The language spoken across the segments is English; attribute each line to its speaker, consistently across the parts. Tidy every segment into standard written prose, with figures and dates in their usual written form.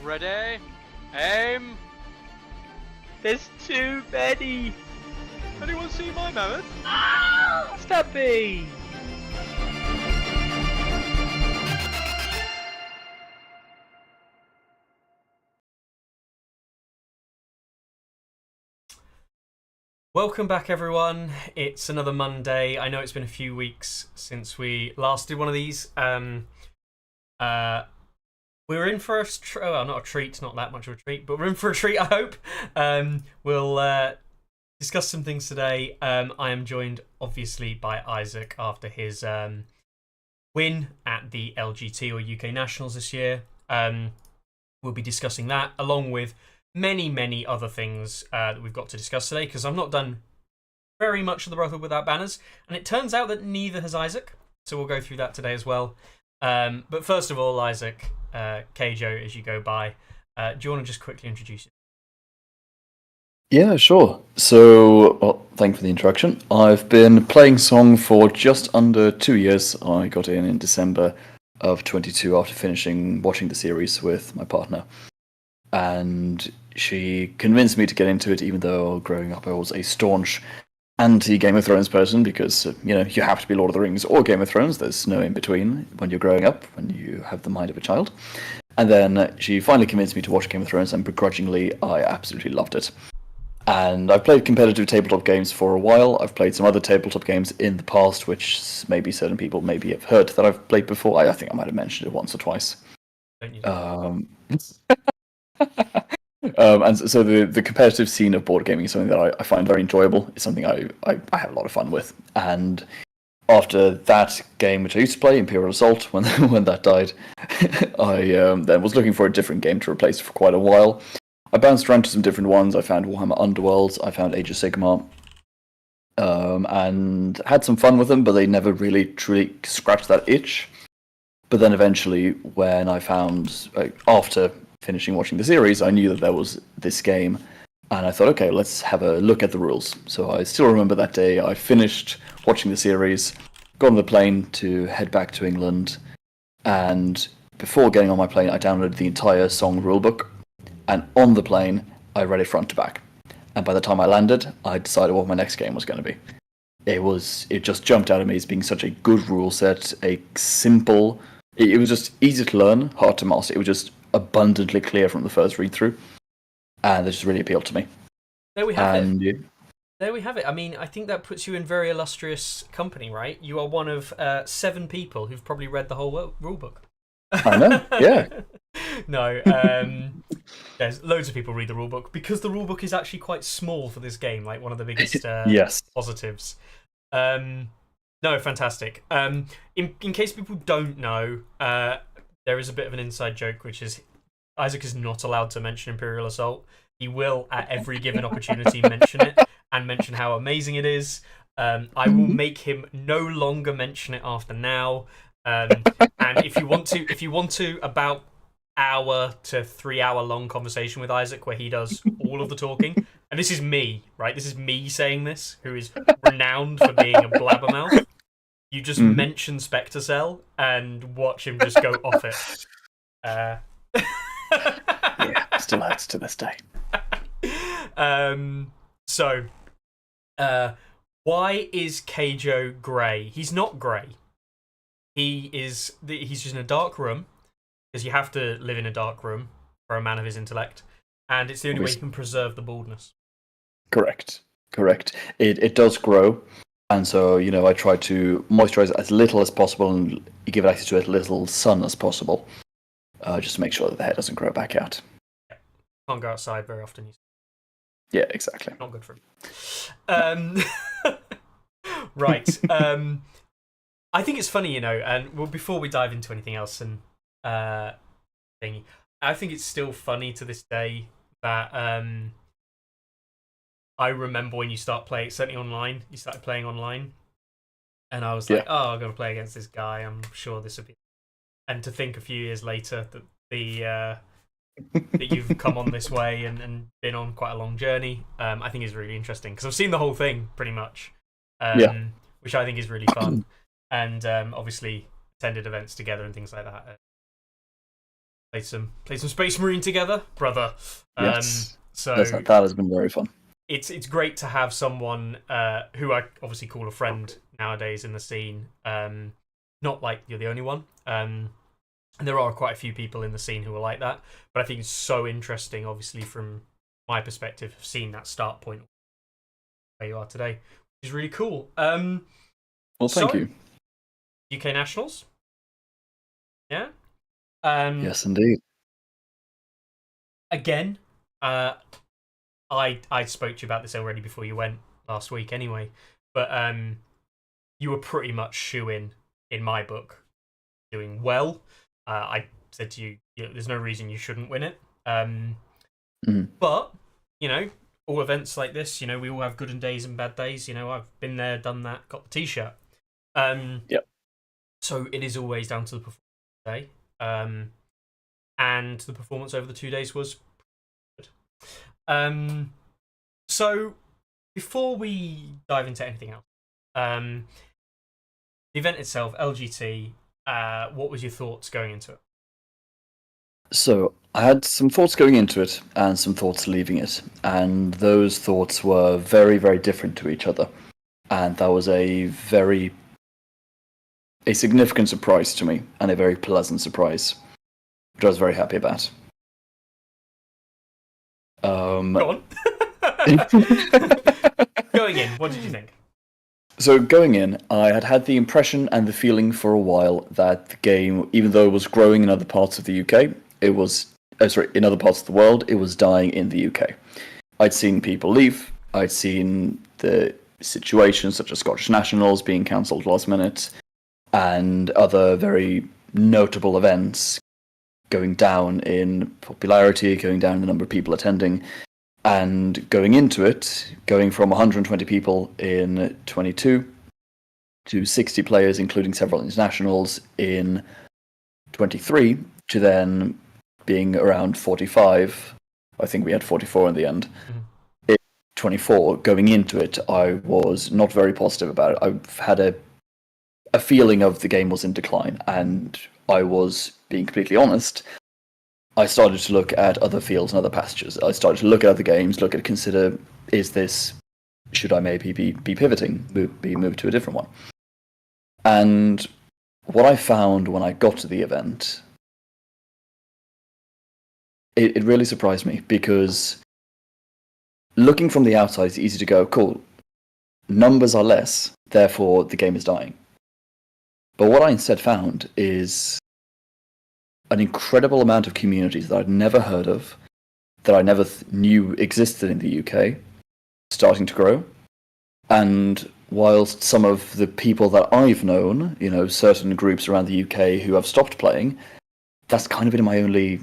Speaker 1: Ready? Aim!
Speaker 2: There's too many!
Speaker 1: Anyone see my mammoth?
Speaker 2: Stubby!
Speaker 3: Welcome back, everyone. It's another Monday. I know it's been a few weeks since we last did one of these. We're in for well, not a treat, not that much of a treat, but we're in for a treat, I hope. We'll discuss some things today. I am joined, obviously, by Isaac after his win at the LGT or UK Nationals this year. We'll be discussing that, along with many other things that we've got to discuss today, because I've not done very much of the Brotherhood without banners, and it turns out that neither has Isaac, so we'll go through that today as well. But first of all, Isaac, Keijo, as you go by, do you want to just quickly introduce it?
Speaker 4: Yeah, sure. So, well, thank you for the introduction. I've been playing Song for just under 2 years. I got in December of 22 after watching the series with my partner. And she convinced me to get into it, even though growing up I was a staunch anti-Game of Thrones person, because, you have to be Lord of the Rings or Game of Thrones. There's no in-between when you're growing up, when you have the mind of a child. And then she finally convinced me to watch Game of Thrones, and begrudgingly, I absolutely loved it. And I've played competitive tabletop games for a while. I've played some other tabletop games in the past, which maybe certain people maybe have heard that I've played before. I think I might have mentioned it once or twice. And so the competitive scene of board gaming is something that I find very enjoyable. It's something I have a lot of fun with. And after that game, which I used to play, Imperial Assault, when that died, I then was looking for a different game to replace it for quite a while. I bounced around to some different ones. I found Warhammer Underworlds, I found Age of Sigmar, and had some fun with them, but they never really truly scratched that itch. But then eventually, when I found, after finishing watching the series, I knew that there was this game, and I thought, okay, let's have a look at the rules. So I still remember that day. I finished watching the series, got on the plane to head back to England, and before getting on my plane, I downloaded the entire Song rulebook, and on the plane, I read it front to back. And by the time I landed, I decided what my next game was going to be. It just jumped out at me as being such a good rule set, a simple. It was just easy to learn, hard to master. It was just abundantly clear from the first read through, and it just really appealed to me.
Speaker 3: There we have it. Yeah. There we have it. I mean, I think that puts you in very illustrious company, right? You are one of 7 people who've probably read the whole rulebook.
Speaker 4: I know, yeah.
Speaker 3: No, there's loads of people read the rulebook because the rulebook is actually quite small for this game, like one of the biggest
Speaker 4: yes.
Speaker 3: positives. No, fantastic. In case people don't know, there is a bit of an inside joke, which is Isaac is not allowed to mention Imperial Assault. He will, at every given opportunity, mention it and mention how amazing it is. I will make him no longer mention it after now. And if you want to, about hour to 3 hour long conversation with Isaac where he does all of the talking, and this is me, right? This is me saying this, who is renowned for being a blabbermouth. You just mention Spectre Cell and watch him just go off it.
Speaker 4: Yeah, still hurts to this day.
Speaker 3: So, why is Keijo grey? He's not grey. He's just in a dark room, because you have to live in a dark room for a man of his intellect, and it's the only way you can preserve the baldness.
Speaker 4: Correct. It does grow, and so I try to moisturize it as little as possible and give it access to as little sun as possible, just to make sure that the hair doesn't grow back out.
Speaker 3: Yeah. Can't go outside very often.
Speaker 4: Yeah, exactly.
Speaker 3: Not good for him. Right. I think it's funny, and before we dive into anything else and thingy, I think it's still funny to this day that I remember when you start playing, certainly online, you started playing online, and I was like, oh, I'm going to play against this guy, I'm sure this will be. And to think a few years later that that you've come on this way and been on quite a long journey, I think is really interesting, because I've seen the whole thing pretty much, which I think is really fun. And obviously attended events together and things like that. play some Space Marine together, brother.
Speaker 4: Yes.
Speaker 3: So
Speaker 4: that has been very fun.
Speaker 3: it's great to have someone who I obviously call a friend nowadays in the scene. Not like you're the only one. And there are quite a few people in the scene who are like that. But I think it's so interesting, obviously, from my perspective, of seeing that start point where you are today, which is really cool.
Speaker 4: Well, thank you.
Speaker 3: UK Nationals. Yeah.
Speaker 4: Yes, indeed.
Speaker 3: Again, I spoke to you about this already before you went last week anyway, but you were pretty much shoo-in my book, doing well. I said to you, there's no reason you shouldn't win it. But, all events like this, we all have good days and bad days. I've been there, done that, got the t-shirt.
Speaker 4: Yep.
Speaker 3: So it is always down to the performance today. And the performance over the 2 days was good. So before we dive into anything else, the event itself, LGT, what was your thoughts going into it?
Speaker 4: So I had some thoughts going into it and some thoughts leaving it, and those thoughts were very, very different to each other, and that was a significant surprise to me, and a very pleasant surprise, which I was very happy about.
Speaker 3: Go on. Going in, what did you think?
Speaker 4: So going in, I had the impression and the feeling for a while that the game, even though it was growing in other parts of the UK, in other parts of the world, it was dying in the UK. I'd seen people leave. I'd seen the situations such as Scottish Nationals being cancelled last minute, and other very notable events going down in popularity, going down in the number of people attending. And going into it, going from 120 people in 22 to 60 players, including several internationals, in 23, to then being around 45. I think we had 44 in the end. In 24, going into it, I was not very positive about it. I've had a feeling of the game was in decline, and I was being completely honest. I started to look at other fields and other pastures. I started to look at other games, consider, should I maybe be pivoting, be moved to a different one? And what I found when I got to the event, it really surprised me, because looking from the outside, it's easy to go, cool, numbers are less, therefore the game is dying. But what I instead found is an incredible amount of communities that I'd never heard of, that I never knew existed in the UK, starting to grow. And whilst some of the people that I've known, certain groups around the UK who have stopped playing, that's kind of been my only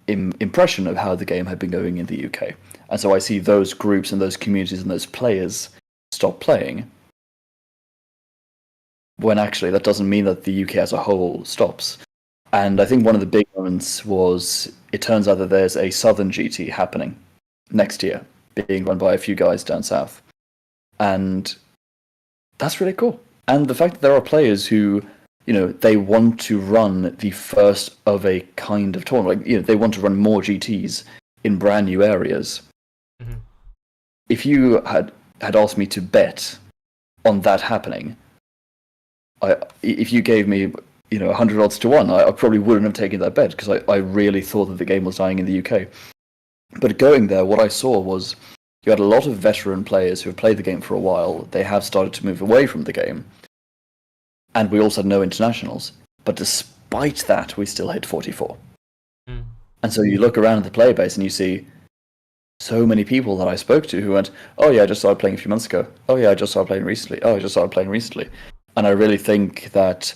Speaker 4: impression of how the game had been going in the UK. And so I see those groups and those communities and those players stop playing, when actually that doesn't mean that the UK as a whole stops. And I think one of the big moments was, it turns out that there's a Southern GT happening next year, being run by a few guys down south. And that's really cool. And the fact that there are players who, they want to run the first of a kind of tournament. They want to run more GTs in brand new areas. Mm-hmm. If you had asked me to bet on that happening, if you gave me 100 odds to 1, I probably wouldn't have taken that bet, because I really thought that the game was dying in the UK. But going there, what I saw was you had a lot of veteran players who have played the game for a while. They have started to move away from the game. And we also had no internationals. But despite that, we still hit 44. Mm. And so you look around at the player base and you see so many people that I spoke to who went, oh yeah, I just started playing a few months ago. Oh yeah, I just started playing recently. Oh, I just started playing recently. And I really think that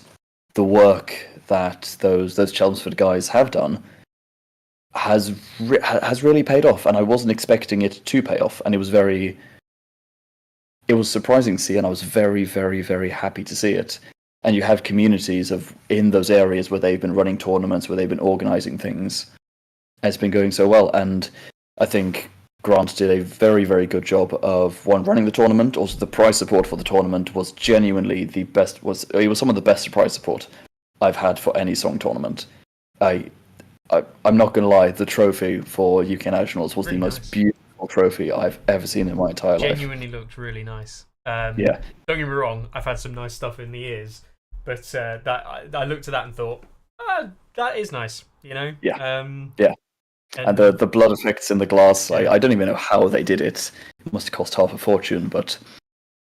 Speaker 4: the work that those Chelmsford guys have done has really paid off, and I wasn't expecting it to pay off, and it was surprising to see, and I was very, very, very happy to see it. And you have communities in those areas where they've been running tournaments, where they've been organising things, and it's been going so well. And I think Grant did a very, very good job of running the tournament. Also, the prize support for the tournament was genuinely the best. It was some of the best prize support I've had for any song tournament. I I'm not going to lie, the trophy for UK Nationals was
Speaker 3: Really
Speaker 4: the
Speaker 3: nice.
Speaker 4: most beautiful trophy I've ever seen in my entire life.
Speaker 3: Genuinely looked really nice.
Speaker 4: Yeah.
Speaker 3: Don't get me wrong, I've had some nice stuff in the years, but I looked at that and thought, that is nice, you know?
Speaker 4: Yeah.
Speaker 3: Yeah.
Speaker 4: And the blood effects in the glass, I don't even know how they did it. It must have cost half a fortune, but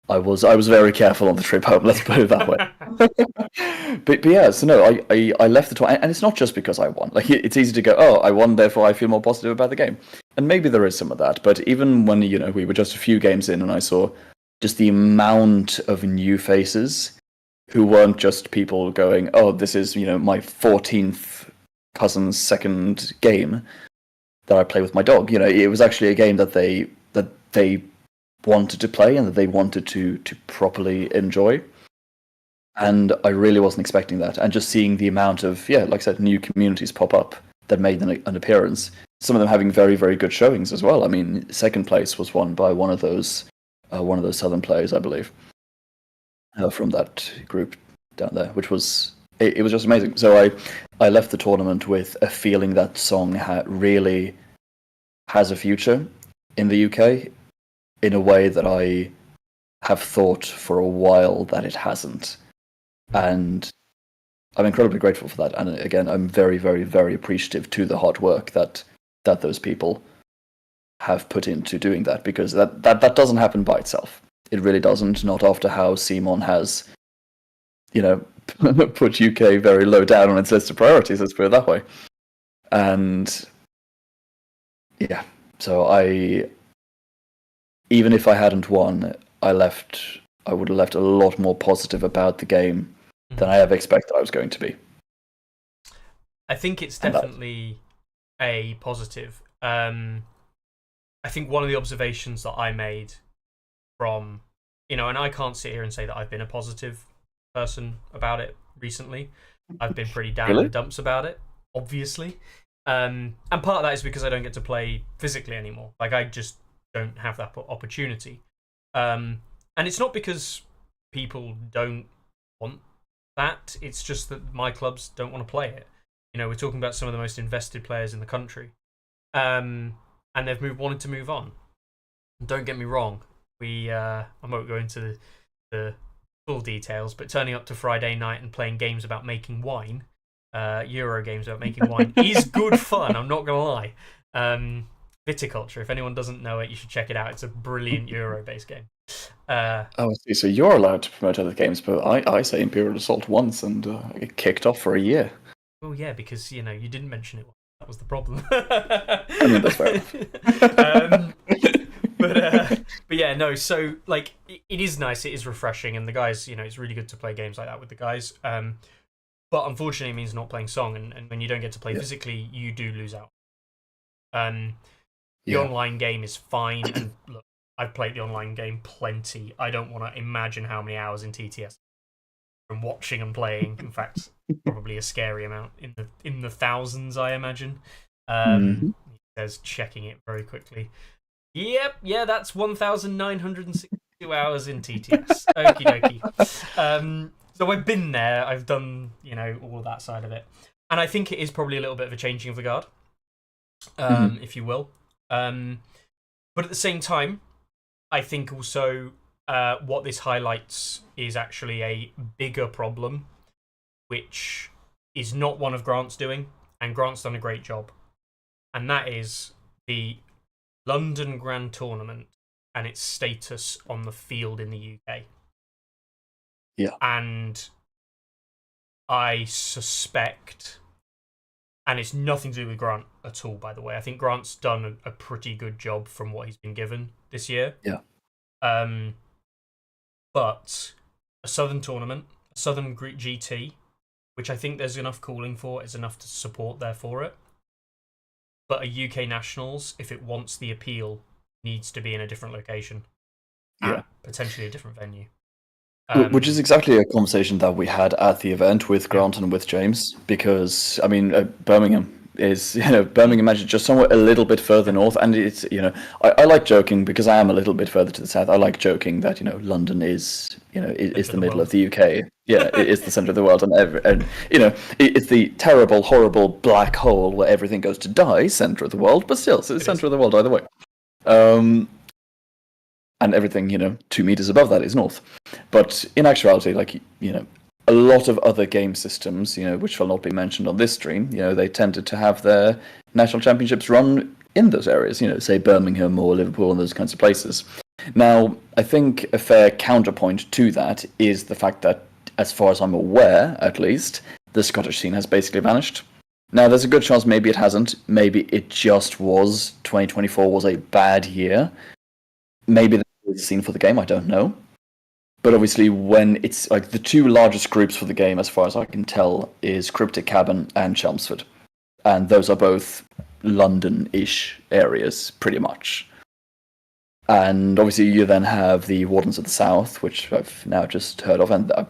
Speaker 4: I was very careful on the trip home, let's put it that way. but yeah, so no, I left the tour, and it's not just because I won. Like, it's easy to go, oh, I won, therefore I feel more positive about the game. And maybe there is some of that, but even when, we were just a few games in and I saw just the amount of new faces who weren't just people going, oh, this is, my 14th cousin's second game that I play with my dog. It was actually a game that they wanted to play and that they wanted to properly enjoy. And I really wasn't expecting that. And just seeing the amount of, like I said, new communities pop up that made an appearance. Some of them having very, very good showings as well. I mean, second place was won by one of those Southern players, I believe, from that group down there, which was it was just amazing. So I left the tournament with a feeling that Song really has a future in the UK in a way that I have thought for a while that it hasn't. And I'm incredibly grateful for that. And again, I'm very, very, very appreciative to the hard work that those people have put into doing that, because that doesn't happen by itself. It really doesn't. Not after how Simon has, put UK very low down on its list of priorities, let's put it that way. And yeah, so even if I hadn't won, I would have left a lot more positive about the game than I ever expected I was going to be.
Speaker 3: I think it's definitely a positive. I think one of the observations that I made from, and I can't sit here and say that I've been a positive person about it recently. I've been pretty down in the dumps about it, obviously. And part of that is because I don't get to play physically anymore. Like, I just don't have that opportunity. And it's not because people don't want that. It's just that my clubs don't want to play it. We're talking about some of the most invested players in the country. And they've wanted to move on. Don't get me wrong. I won't go into the full details, but turning up to Friday night and playing games about making wine, Euro games about making wine, is good fun. I'm not going to lie. Viticulture, if anyone doesn't know it, you should check it out. It's a brilliant Euro-based game.
Speaker 4: I see. So you're allowed to promote other games, but I say Imperial Assault once and I get kicked off for a year.
Speaker 3: Well, yeah, because, you didn't mention it. That was the problem.
Speaker 4: I mean, that's fair enough.
Speaker 3: But yeah, no, so, like, it is nice, it is refreshing, and the guys, it's really good to play games like that with the guys. But unfortunately, it means not playing Song, and when you don't get to play physically, you do lose out. The online game is fine, and look, I've played the online game plenty. I don't want to imagine how many hours in TTS from watching and playing. In fact, probably a scary amount, in the thousands, I imagine. He says, checking it very quickly. Yep, that's 1,962 hours in TTS. Okie dokie. So I've been there. I've done, all of that side of it. And I think it is probably a little bit of a changing of the guard, if you will. But at the same time, I think also what this highlights is actually a bigger problem, which is not one of Grant's doing, and Grant's done a great job. And that is the London Grand Tournament and its status on the field in the UK.
Speaker 4: Yeah.
Speaker 3: And I suspect, and it's nothing to do with Grant at all, by the way. I think Grant's done a pretty good job from what he's been given this year.
Speaker 4: Yeah.
Speaker 3: But a Southern tournament, a Southern GT, which I think there's enough cooling for, is enough to support there for it. But a UK Nationals, if it wants the appeal, needs to be in a different location.
Speaker 4: Yeah.
Speaker 3: Potentially a different venue.
Speaker 4: Which is exactly a conversation that we had at the event with Grant and with James, because, I mean, Birmingham is, Birmingham is just somewhere a little bit further north, and it's, I like joking, because I am a little bit further to the south, I like joking that, London is, is the middle of the UK. Yeah, it is the center of the world, and it's the terrible, horrible black hole where everything goes to die, center of the world, but still, it's the center of the world either way. And everything, 2 meters above that is north. But in actuality, a lot of other game systems, which will not be mentioned on this stream, they tended to have their national championships run in those areas, say Birmingham or Liverpool and those kinds of places. Now, I think a fair counterpoint to that is the fact that, as far as I'm aware, at least, the Scottish scene has basically vanished. Now, there's a good chance maybe it hasn't. Maybe it just was. 2024 was a bad year. Maybe there's a scene for the game, I don't know. But obviously, when it's like the two largest groups for the game, as far as I can tell, is Cryptic Cabin and Chelmsford. And those are both London-ish areas, pretty much. And obviously, you then have the Wardens of the South, which I've now just heard of, and I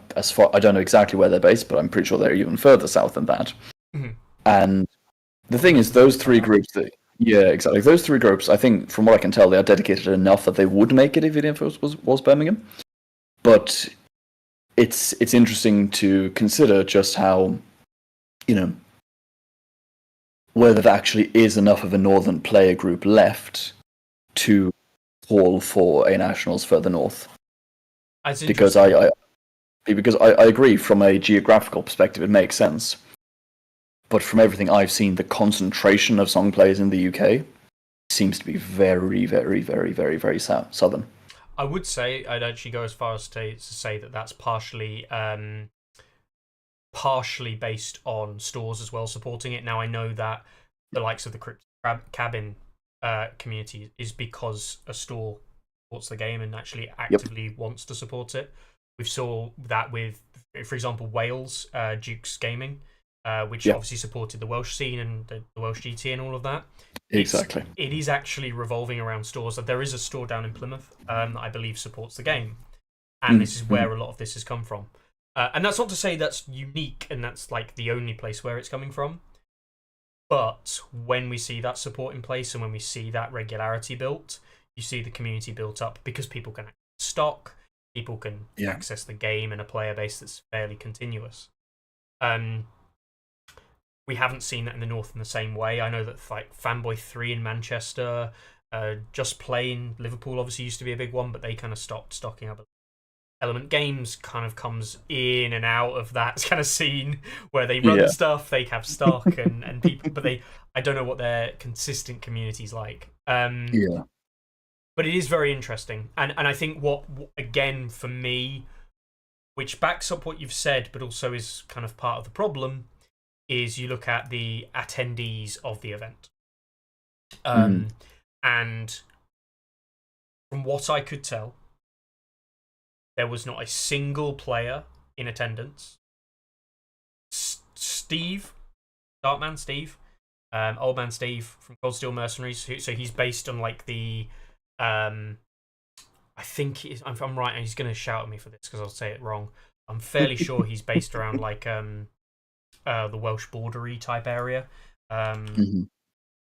Speaker 4: don't know exactly where they're based, but I'm pretty sure they're even further south than that.
Speaker 3: Mm-hmm.
Speaker 4: And the thing is, those three groups, yeah, exactly. Those three groups, I think, from what I can tell, they are dedicated enough that they would make it if it was Birmingham. But it's interesting to consider just how, whether there actually is enough of a northern player group left to call for a nationals further north. Because I agree from a geographical perspective, it makes sense. But from everything I've seen, the concentration of song players in the UK seems to be very, very, very, very, very southern.
Speaker 3: I would say I'd actually go as far as to say that that's partially based on stores as well supporting it. Now I know that the likes of the Cryptic Cabin community is because a store supports the game and actually actively wants to support it. We saw that with, for example, Wales, Duke's Gaming, which obviously supported the Welsh scene and the Welsh GT and all of that.
Speaker 4: Exactly.
Speaker 3: It is actually revolving around stores. There is a store down in Plymouth that I believe supports the game. And this is where a lot of this has come from. And that's not to say that's unique and that's like the only place where it's coming from. But when we see that support in place and when we see that regularity built, you see the community built up because people can stock, people can access the game in a player base that's fairly continuous. We haven't seen that in the north in the same way. I know that like Fanboy 3 in Manchester, Just Play in Liverpool obviously used to be a big one, but they kind of stopped stocking up. Element Games kind of comes in and out of that kind of scene where they run stuff, they have stock and people, but I don't know what their consistent community's like. But it is very interesting. And I think what, again, for me, which backs up what you've said, but also is kind of part of the problem, is you look at the attendees of the event. And from what I could tell, there was not a single player in attendance. Steve, Darkman Steve, Old Man Steve from Cold Steel Mercenaries, so he's based on like the... I think if I'm right, and he's going to shout at me for this because I'll say it wrong. I'm fairly sure he's based around like the Welsh bordery type area, and he's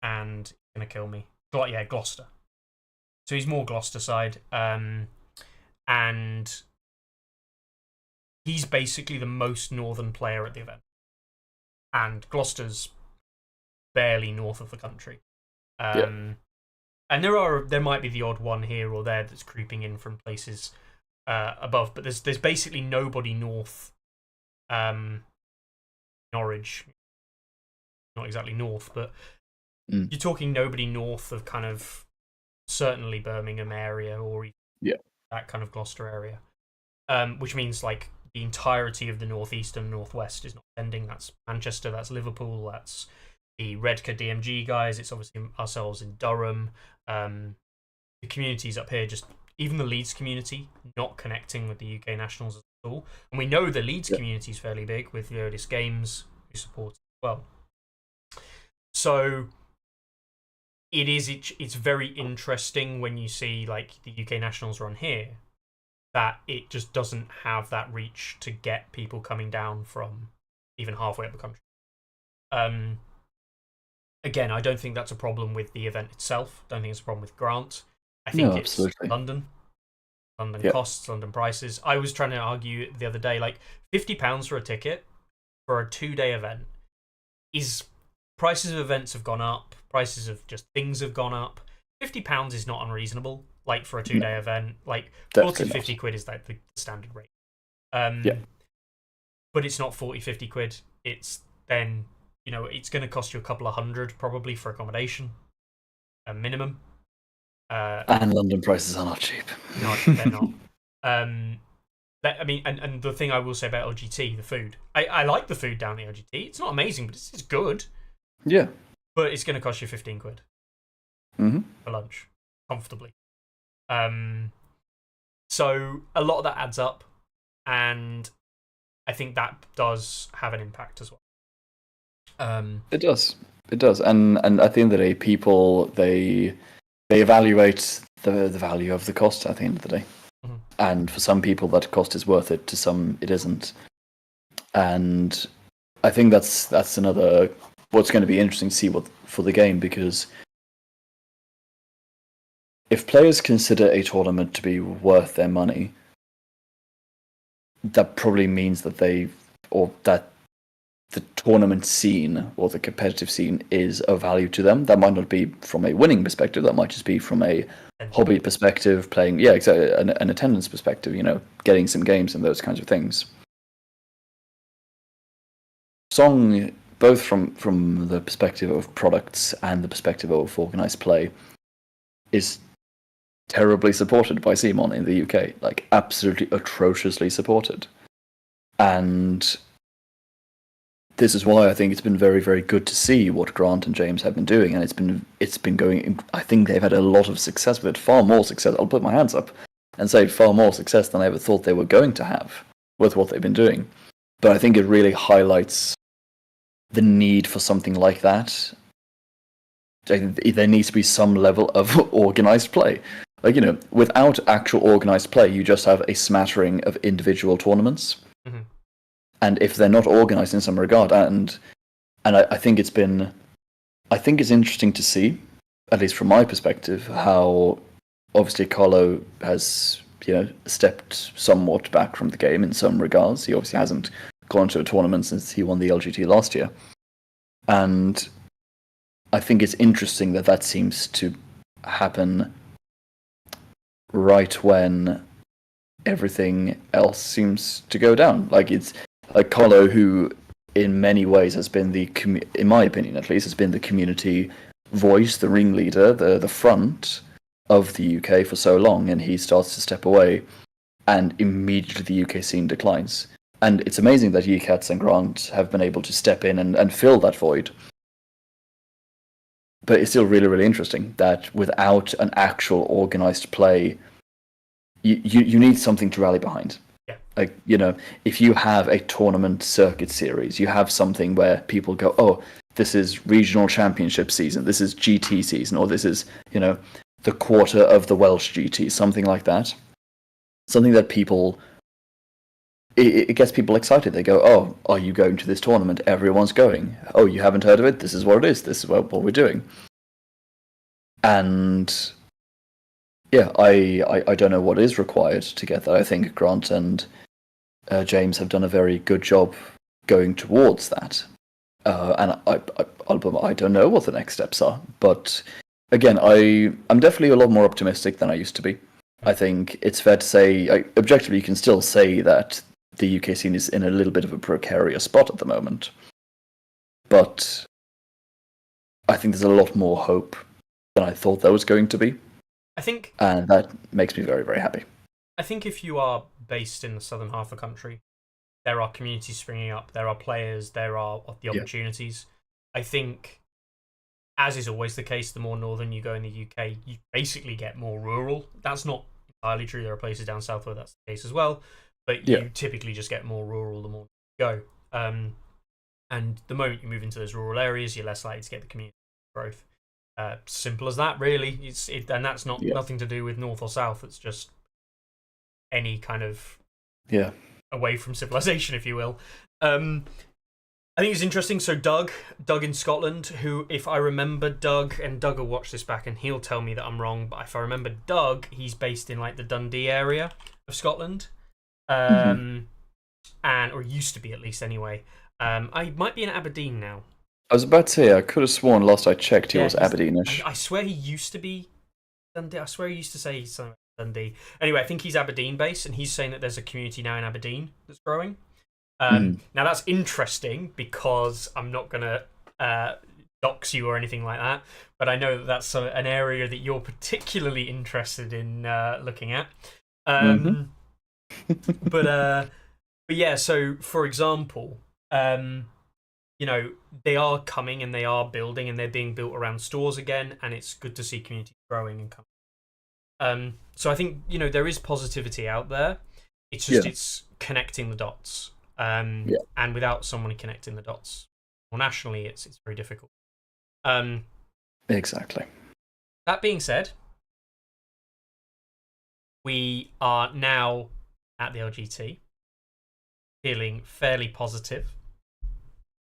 Speaker 3: going to kill me. Gloucester. So he's more Gloucester side, and he's basically the most northern player at the event, and Gloucester's barely north of the country. And there might be the odd one here or there that's creeping in from places above, but there's basically nobody north. Norwich, not exactly north, but you're talking nobody north of kind of certainly Birmingham area or that kind of Gloucester area, which means like the entirety of the northeast and northwest is not attending. That's Manchester, that's Liverpool, that's the Redcar DMG guys. It's obviously ourselves in Durham. The communities up here, just even the Leeds community, not connecting with the UK Nationals at all. And we know the Leeds community is fairly big with Leodis Games, who support it as well. So it's very interesting when you see like the UK Nationals run here, that it just doesn't have that reach to get people coming down from even halfway up the country. Again, I don't think that's a problem with the event itself. I don't think it's a problem with Grant. I think it's London. London
Speaker 4: Yeah.
Speaker 3: costs, London prices. I was trying to argue the other day, like £50 for a ticket for a 2-day event is prices of events have gone up, prices of just things have gone up. £50 is not unreasonable, like for a 2-day event. Like 40,
Speaker 4: Definitely
Speaker 3: 50
Speaker 4: not.
Speaker 3: quid is like the standard rate.
Speaker 4: Yeah.
Speaker 3: But it's not 40, 50 quid. It's then, it's going to cost you a couple of hundred probably for accommodation, a minimum.
Speaker 4: And London prices are not cheap.
Speaker 3: No, they're not. And the thing I will say about LGT, the food. I like the food down the LGT. It's not amazing, but it's good.
Speaker 4: Yeah.
Speaker 3: But it's going to cost you 15 quid
Speaker 4: Mm-hmm.
Speaker 3: for lunch, comfortably. So a lot of that adds up, and I think that does have an impact as well.
Speaker 4: It does. It does. And at the end of the day, people they evaluate the value of the cost at the end of the day.
Speaker 3: Mhm.
Speaker 4: And for some people, that cost is worth it. To some, it isn't. And I think that's another what's going to be interesting to see for the game, because if players consider a tournament to be worth their money, that probably means that that the tournament scene or the competitive scene is of value to them. That might not be from a winning perspective. That might just be from a hobby perspective, playing, exactly, an attendance perspective. Getting some games and those kinds of things. Song, both from the perspective of products and the perspective of organized play, is terribly supported by Simon in the UK. Like, absolutely atrociously supported. And this is why I think it's been very, very good to see what Grant and James have been doing, and it's been going. I think they've had a lot of success with it, far more success. I'll put my hands up and say far more success than I ever thought they were going to have with what they've been doing. But I think it really highlights the need for something like that. There needs to be some level of organized play. Like, without actual organized play, you just have a smattering of individual tournaments.
Speaker 3: Mm-hmm.
Speaker 4: And if they're not organized in some regard, and I think it's interesting to see, at least from my perspective, how obviously Carlo has stepped somewhat back from the game in some regards. He obviously hasn't gone to a tournament since he won the LGT last year, and I think it's interesting that seems to happen right when everything else seems to go down. Like, it's like Carlo, who in many ways has been in my opinion at least, has been the community voice, the ringleader, the front of the UK for so long, and he starts to step away, and immediately the UK scene declines. And it's amazing that Yecats and Grant have been able to step in and fill that void. But it's still really, really interesting that without an actual organized play, you need something to rally behind.
Speaker 3: Yeah.
Speaker 4: Like, if you have a tournament circuit series, you have something where people go, oh, this is regional championship season, this is GT season, or this is, the quarter of the Welsh GT, something like that. Something that people, it gets people excited. They go, oh, are you going to this tournament? Everyone's going. Oh, you haven't heard of it? This is what it is. This is what we're doing. And yeah, I don't know what is required to get that. I think Grant and James have done a very good job going towards that. And I don't know what the next steps are. But again, I'm definitely a lot more optimistic than I used to be. I think it's fair to say, objectively, you can still say that the UK scene is in a little bit of a precarious spot at the moment. But I think there's a lot more hope than I thought there was going to be. And that makes me very, very happy.
Speaker 3: I think if you are based in the southern half of the country, there are communities springing up, there are players, there are the opportunities. I think, as is always the case, the more northern you go in the UK, you basically get more rural. That's not entirely true. There are places down south where that's the case as well. But you typically just get more rural the more you go. And the moment you move into those rural areas, you're less likely to get the community growth. Simple as that, really. And that's not nothing to do with north or south. It's just any kind of away from civilization, if you will. I think it's interesting. So Doug in Scotland, who, if I remember Doug, and Doug will watch this back and he'll tell me that I'm wrong, but if I remember Doug, he's based in like the Dundee area of Scotland, and or used to be at least anyway. I might be in Aberdeen now.
Speaker 4: I was about to say, I could have sworn last I checked he was Aberdeenish.
Speaker 3: I swear he used to be Dundee. I swear he used to say he's Dundee. Anyway, I think he's Aberdeen based, and he's saying that there's a community now in Aberdeen that's growing. Now that's interesting because I'm not gonna dox you or anything like that, but I know that that's an area that you're particularly interested in looking at. But yeah. So for example, you know, they are coming and they are building and they're being built around stores again, and it's good to see communities growing and coming. So I think, you know, there is positivity out there. It's just it's connecting the dots. And without someone connecting the dots, well, nationally, it's very difficult.
Speaker 4: Exactly.
Speaker 3: That being said, we are now at the LGT, feeling fairly positive,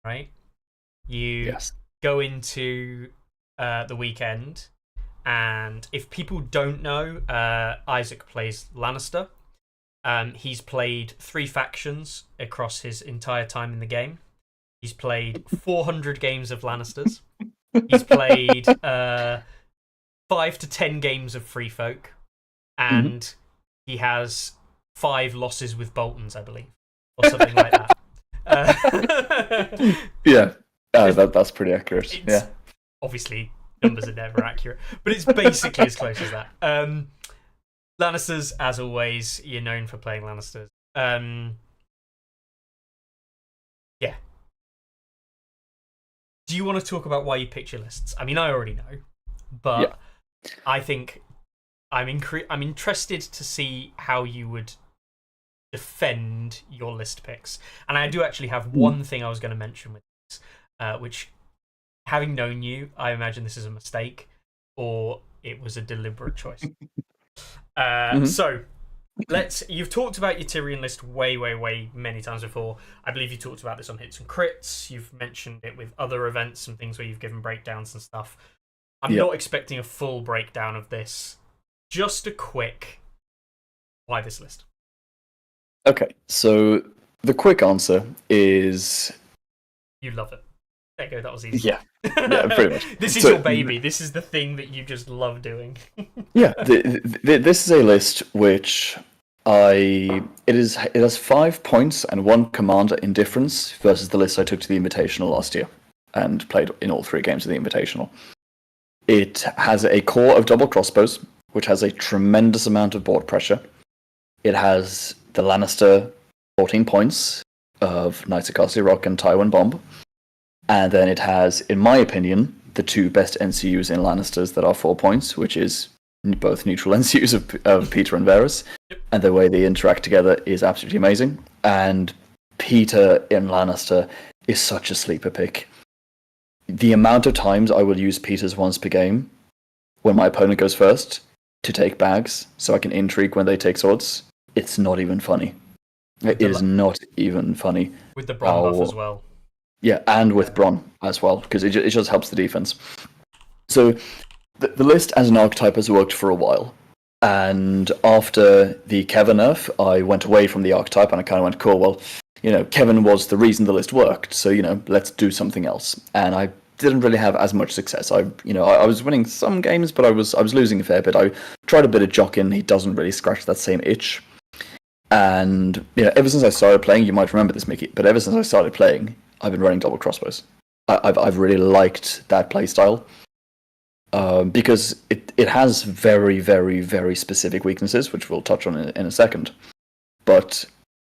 Speaker 3: right? You go into the weekend, and if people don't know, Isaac plays Lannister. He's played 3 factions across his entire time in the game. He's played 400 games of Lannisters. He's played 5 to 10 games of Free Folk. And he has 5 losses with Boltons, I believe. Or something like that.
Speaker 4: Yeah, that's pretty accurate. Yeah.
Speaker 3: Obviously, numbers are never accurate. But it's basically as close as that. Lannisters, as always, you're known for playing Lannisters. Yeah. Do you want to talk about why you picked your lists? I mean, I already know, but I think I'm interested to see how you would defend your list picks. And I do actually have one thing I was going to mention with this, which, having known you, I imagine this is a mistake or it was a deliberate choice. So you've talked about your Tyrion list way many times before. I believe you talked about this on Hits and Crits. You've mentioned it with other events and things where you've given breakdowns and stuff. I'm not expecting a full breakdown of this. Just a quick why this list.
Speaker 4: Okay, so the quick answer is
Speaker 3: you love it. There you go, that was easy.
Speaker 4: Yeah, pretty much.
Speaker 3: This is your baby. This is the thing that you just love doing.
Speaker 4: Yeah, this is a list which it has 5 points and 1 commander in difference versus the list I took to the Invitational last year and played in all 3 games of the Invitational. It has a core of double crossbows, which has a tremendous amount of board pressure. It has the Lannister 14 points of Knights of Castle Rock and Tywin Bomb. And then it has, in my opinion, the 2 best NCUs in Lannisters that are 4 points, which is both neutral NCUs of Peter and Varys. And the way they interact together is absolutely amazing. And Peter in Lannister is such a sleeper pick. The amount of times I will use Peter's once per game when my opponent goes first to take bags so I can intrigue when they take swords, it's not even funny. It is not even funny.
Speaker 3: With the Bronn buff as well.
Speaker 4: Yeah, and with Bronn as well, because it just helps the defense. So the list as an archetype has worked for a while. And after the Kevin nerf, I went away from the archetype and I kind of went, cool, well, you know, Kevin was the reason the list worked, so, you know, let's do something else. And I didn't really have as much success. I was winning some games, but I was losing a fair bit. I tried a bit of Jockin, he doesn't really scratch that same itch. And, you know, ever since I started playing, you might remember this, Mickey, but ever since I started playing, I've been running double crossbows. I've really liked that playstyle because it has very, very, very specific weaknesses, which we'll touch on in a second. But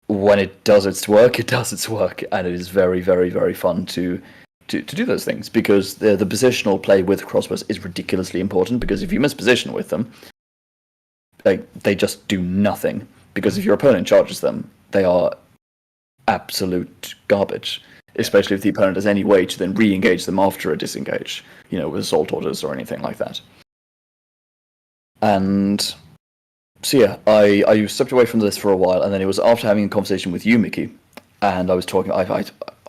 Speaker 4: when it does its work, it does its work, and it is very, very, very fun to do those things, because the positional play with crossbows is ridiculously important, because if you miss position with them, they just do nothing, because if your opponent charges them, they are absolute garbage. Especially if the opponent has any way to then re-engage them after a disengage, you know, with assault orders or anything like that. And so yeah, I stepped away from this for a while, and then it was after having a conversation with you, Mickey, and I was talking. I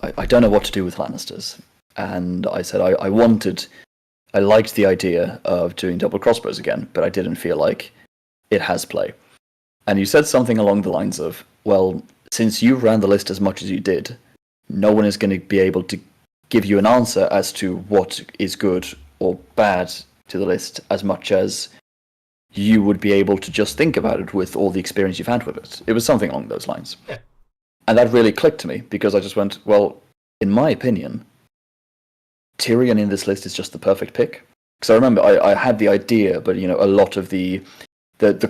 Speaker 4: I don't know what to do with Lannisters. And I said I liked the idea of doing double crossbows again, but I didn't feel like it has play. And you said something along the lines of, well, since you ran the list as much as you did, no one is going to be able to give you an answer as to what is good or bad to the list as much as you would be able to just think about it with all the experience you've had with it. It was something along those lines.
Speaker 3: Yeah.
Speaker 4: And that really clicked to me, because I just went, well, in my opinion, Tyrion in this list is just the perfect pick. Because I remember I had the idea, but a lot of the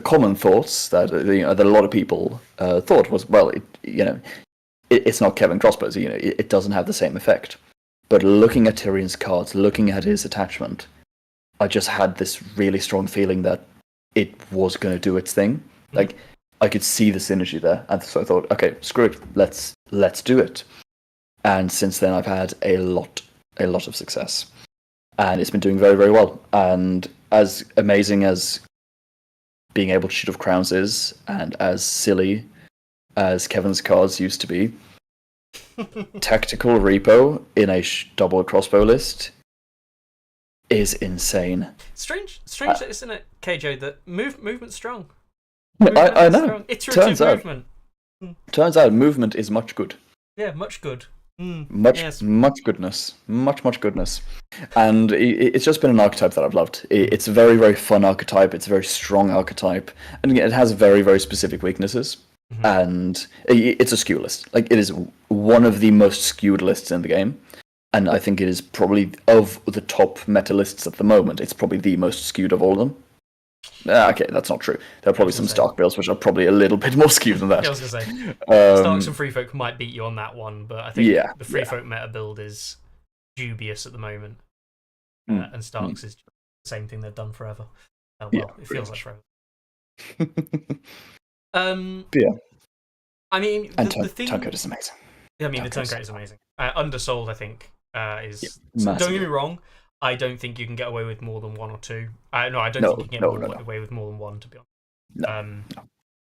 Speaker 4: common thoughts that that a lot of people thought was, well, it's not Kevin Crossbows. It doesn't have the same effect. But looking at Tyrion's cards, looking at his attachment, I just had this really strong feeling that it was going to do its thing. Like, I could see the synergy there, and so I thought, okay, screw it, let's do it. And since then, I've had a lot of success, and it's been doing very, very well. And as amazing as being able to shoot off crowns is, and as silly as Kevin's cards used to be, tactical repo in a double crossbow list is insane.
Speaker 3: Strange, isn't it, KJ, that movement's strong.
Speaker 4: I know.
Speaker 3: Strong. Iterative movement.
Speaker 4: Turns out movement is much good.
Speaker 3: Yeah, much good.
Speaker 4: Much goodness. Much goodness. And it's just been an archetype that I've loved. It's a very, very fun archetype. It's a very strong archetype. And it has very, very specific weaknesses. Mm-hmm. And it's a skew list. Like, it is one of the most skewed lists in the game. And I think it is probably, of the top meta lists at the moment, it's probably the most skewed of all of them. Okay, that's not true. There are probably some Stark builds which are probably a little bit more skewed than that.
Speaker 3: I was going to say, Starks and Free Folk might beat you on that one, but I think the Free Folk meta build is dubious at the moment. And Starks is the same thing they've done forever. It feels like forever.
Speaker 4: Yeah.
Speaker 3: I mean,
Speaker 4: the
Speaker 3: thing...
Speaker 4: Turncoat is amazing.
Speaker 3: Yeah, I mean, the Turncoat is amazing. Undersold, I think, is...
Speaker 4: Don't
Speaker 3: get me wrong, I don't think you can get away with more than one or two. I don't think you can get away with more than one, to be honest. No.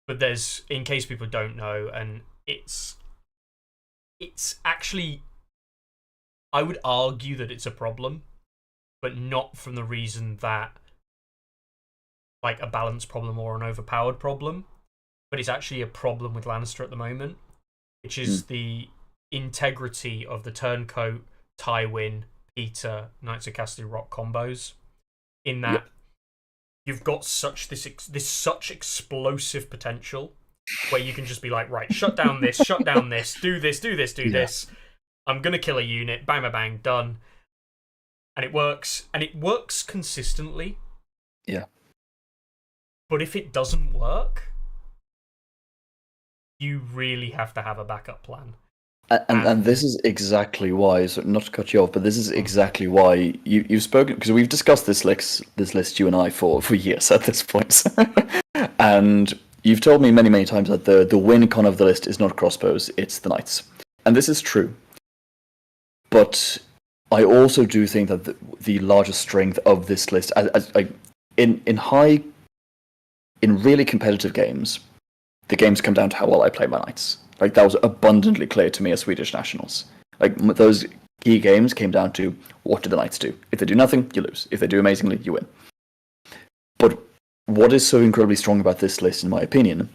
Speaker 3: But there's, in case people don't know, and it's actually, I would argue that it's a problem, but not from the reason that, like, a balance problem or an overpowered problem, but it's actually a problem with Lannister at the moment, which is the integrity of the Turncoat, Tywin, Peter, Knights of Castle Rock combos, in that you've got such explosive potential where you can just be like, right, shut down this, do this. I'm gonna kill a unit, bang, bang, bang, done. And it works consistently.
Speaker 4: Yeah.
Speaker 3: But if it doesn't work, you really have to have a backup plan.
Speaker 4: And this is exactly why, so not to cut you off, but this is exactly why you've spoken, because we've discussed this list, you and I, for years at this point. And you've told me many, many times that the win con of the list is not crossbows, it's the knights. And this is true. But I also do think that the largest strength of this list, in really competitive games, the games come down to how well I play my knights. Like, that was abundantly clear to me as Swedish nationals. Like, those key games came down to, what do the knights do? If they do nothing, you lose. If they do amazingly, you win. But what is so incredibly strong about this list, in my opinion,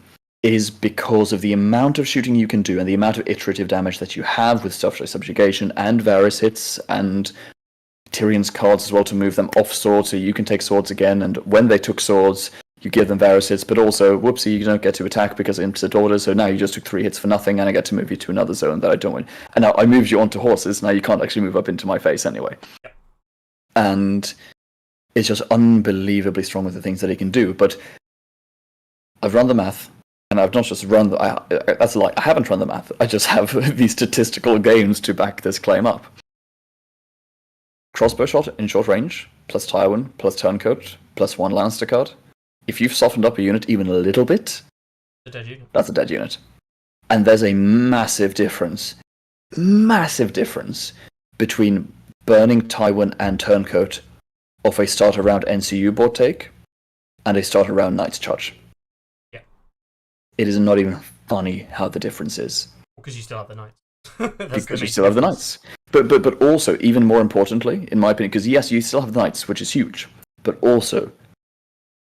Speaker 4: is because of the amount of shooting you can do and the amount of iterative damage that you have with stuff like Subjugation and Varys hits and Tyrion's cards as well to move them off swords so you can take swords again, and when they took swords, you give them Varys hits, but also, whoopsie, you don't get to attack because of implicit order, so now you just took 3 hits for nothing, and I get to move you to another zone that I don't want. And now I moved you onto horses, now you can't actually move up into my face anyway. Yep. And it's just unbelievably strong with the things that he can do, but I've run the math, and I've not just run that's a lie, I haven't run the math, I just have these statistical gains to back this claim up. Crossbow shot in short range, plus Tywin, plus Turncoat, plus 1 Lannister card. If you've softened up a unit even a little bit, that's a dead unit. And there's a massive difference between burning Tywin and Turncoat off a starter round NCU board take and a starter round Knight's Charge.
Speaker 3: Yeah.
Speaker 4: It is not even funny how the difference is.
Speaker 3: Because you still have the Knights.
Speaker 4: because you still have the knights. But also, even more importantly, in my opinion, because yes, you still have the knights, which is huge, but also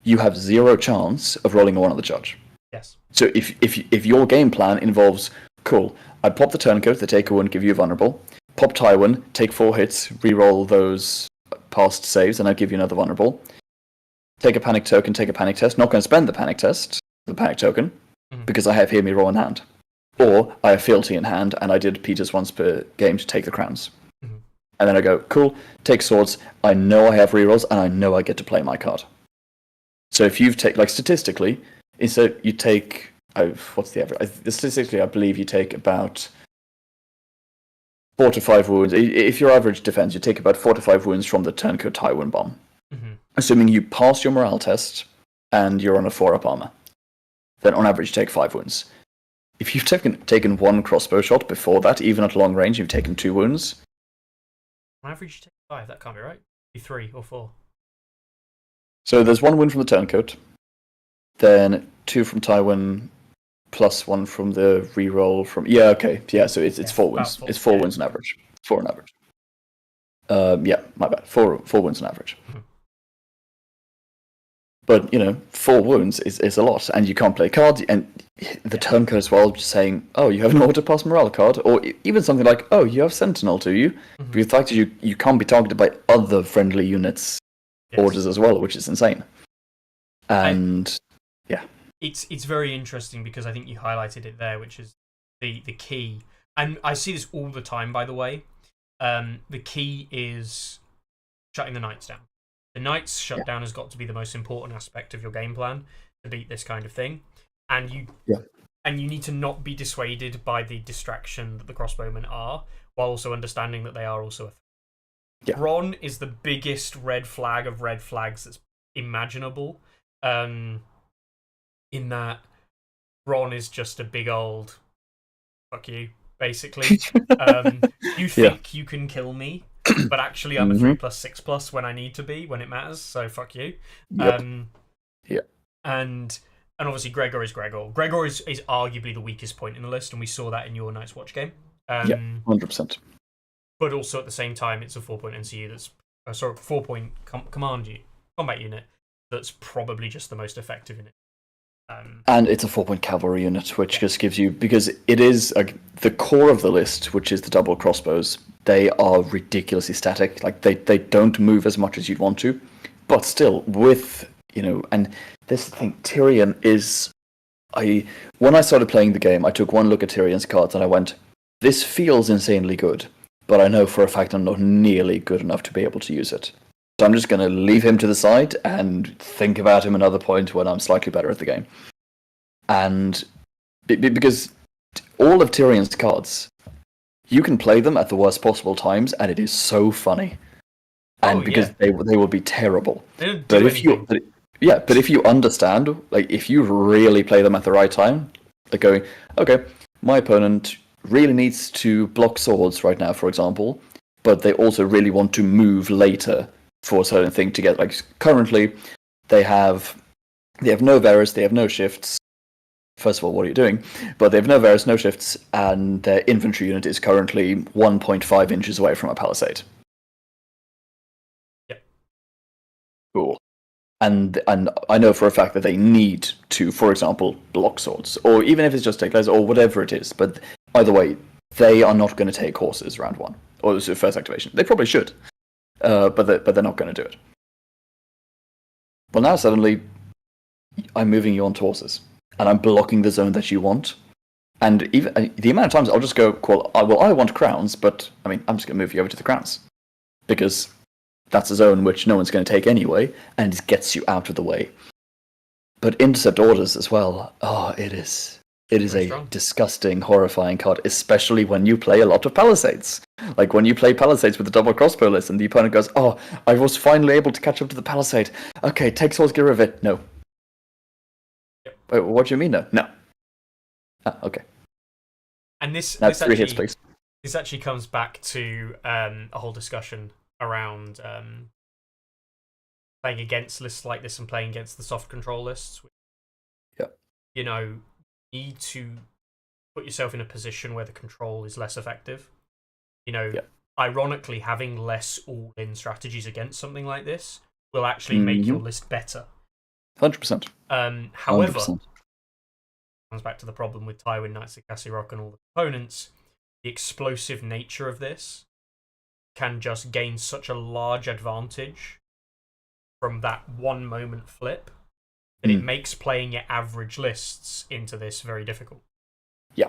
Speaker 4: you have zero chance of rolling a 1 on the charge.
Speaker 3: Yes.
Speaker 4: So if your game plan involves, cool, I pop the turncoat, the take a 1, give you a vulnerable, pop Tywin, take 4 hits, re-roll those past saves, and I give you another vulnerable. Take a panic token, take a panic test. Not going to spend the panic token, because I have Hear Me Roar in hand. Or I have Fealty in hand, and I did Peter's once per game to take the crowns. And then I go, cool, take swords, I know I have rerolls, and I know I get to play my card. So if you've taken, like statistically, instead you take, what's the average? Statistically, I believe you take about 4 to 5 wounds. If your average defense, you take about 4 to 5 wounds from the turncoat Tywin bomb. Assuming you pass your morale test and you're on a 4-up armor, then on average you take 5 wounds. If you've taken 1 crossbow shot before that, even at long range, you've taken 2 wounds.
Speaker 3: On average, you take 5. That can't be right. Be 3 or 4.
Speaker 4: So there's 1 wound from the turncoat, then 2 from Tywin, plus 1 from the reroll from. Yeah, okay, yeah. So it's 4 wounds.
Speaker 3: 4,
Speaker 4: it's 4 wounds on average. 4 on average. Yeah, my bad. 4 wounds on average. But, 4 wounds is a lot, and you can't play cards, and the turncoat as well, just saying, oh, you have an auto-pass morale card, or even something like, oh, you have Sentinel, do you? But the fact is you can't be targeted by other friendly units' orders as well, which is insane. And, yeah.
Speaker 3: It's very interesting, because I think you highlighted it there, which is the key. And I see this all the time, by the way. The key is shutting the knights down. The Knights shutdown has got to be the most important aspect of your game plan to beat this kind of thing. And you need to not be dissuaded by the distraction that the crossbowmen are, while also understanding that they are also a threat. Bronn is the biggest red flag of red flags that's imaginable. In that Bronn is just a big old fuck you, basically. You think you can kill me, but actually I'm a 3+6+ when I need to be, when it matters, so fuck you. And obviously Gregor is Gregor. Gregor is arguably the weakest point in the list, and we saw that in your Night's Watch game.
Speaker 4: 100%.
Speaker 3: But also at the same time, it's a 4-point NCU that's... 4-point combat unit that's probably just the most effective in it.
Speaker 4: And it's a 4-point cavalry unit, which just gives you, because it is the core of the list, which is the double crossbows. They are ridiculously static. Like they don't move as much as you'd want to, but still with And this thing, Tyrion is. When I started playing the game, I took one look at Tyrion's cards and I went, "This feels insanely good, but I know for a fact I'm not nearly good enough to be able to use it. So I'm just going to leave him to the side and think about him another point when I'm slightly better at the game." And because all of Tyrion's cards, you can play them at the worst possible times, and it is so funny. And because they will be terrible. But if you understand, like if you really play them at the right time, like going, okay, my opponent really needs to block swords right now, for example, but they also really want to move later for a certain thing to get, like currently they have no Varus, they have no shifts. First of all, what are you doing? But they have no Varus, no shifts, and their infantry unit is currently 1.5 inches away from a palisade.
Speaker 3: Yep.
Speaker 4: Cool. And I know for a fact that they need to, for example, block swords, or even if it's just take lasers, or whatever it is. But either way, they are not going to take horses round 1, or this is first activation. They probably should, but they're not going to do it. Well, now suddenly, I'm moving you onto horses, and I'm blocking the zone that you want. And even the amount of times I'll just go, well, I want crowns, but I mean, I'm just going to move you over to the crowns, because that's a zone which no one's going to take anyway, and it gets you out of the way. But intercept orders as well. Oh, it is a disgusting, horrifying card, especially when you play a lot of palisades. Like when you play palisades with the double crossbow list, and the opponent goes, "Oh, I was finally able to catch up to the palisade. Okay, take swords, get rid of it." No.
Speaker 3: Yep.
Speaker 4: Wait, what do you mean? No. Ah, okay.
Speaker 3: And this
Speaker 4: 3 hits, please.
Speaker 3: This actually comes back to a whole discussion around playing against lists like this and playing against the soft control lists.
Speaker 4: Yeah.
Speaker 3: Need to put yourself in a position where the control is less effective.
Speaker 4: Yeah.
Speaker 3: Ironically, having less all-in strategies against something like this will actually make your list better.
Speaker 4: 100%.
Speaker 3: However,
Speaker 4: 100%.
Speaker 3: comes back to the problem with Tywin, Knights of Cassirock, and all the components. The explosive nature of this can just gain such a large advantage from that one moment flip that it makes playing your average lists into this very difficult.
Speaker 4: Yeah,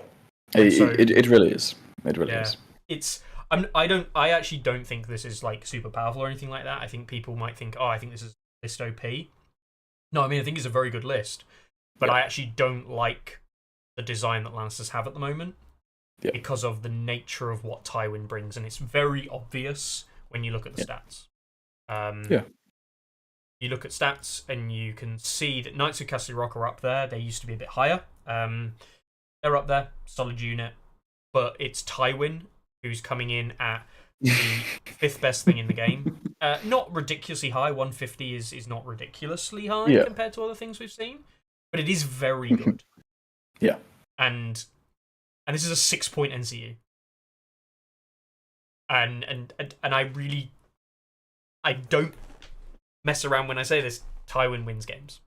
Speaker 4: it really is. It really is.
Speaker 3: I actually don't think this is like super powerful or anything like that. I think people might think, oh, I think this is list OP. No, I mean, I think it's a very good list, but I actually don't like the design that Lannisters have at the moment because of the nature of what Tywin brings, and it's very obvious when you look at the stats. You look at stats and you can see that Knights of Castle Rock are up there. They used to be a bit higher. They're up there, solid unit, but it's Tywin who's coming in at the 5th best thing in the game. Not ridiculously high. 150 is not ridiculously high compared to other things we've seen, but it is very good.
Speaker 4: Yeah,
Speaker 3: and this is a 6-point NCU, and I don't mess around when I say this. Tywin wins games.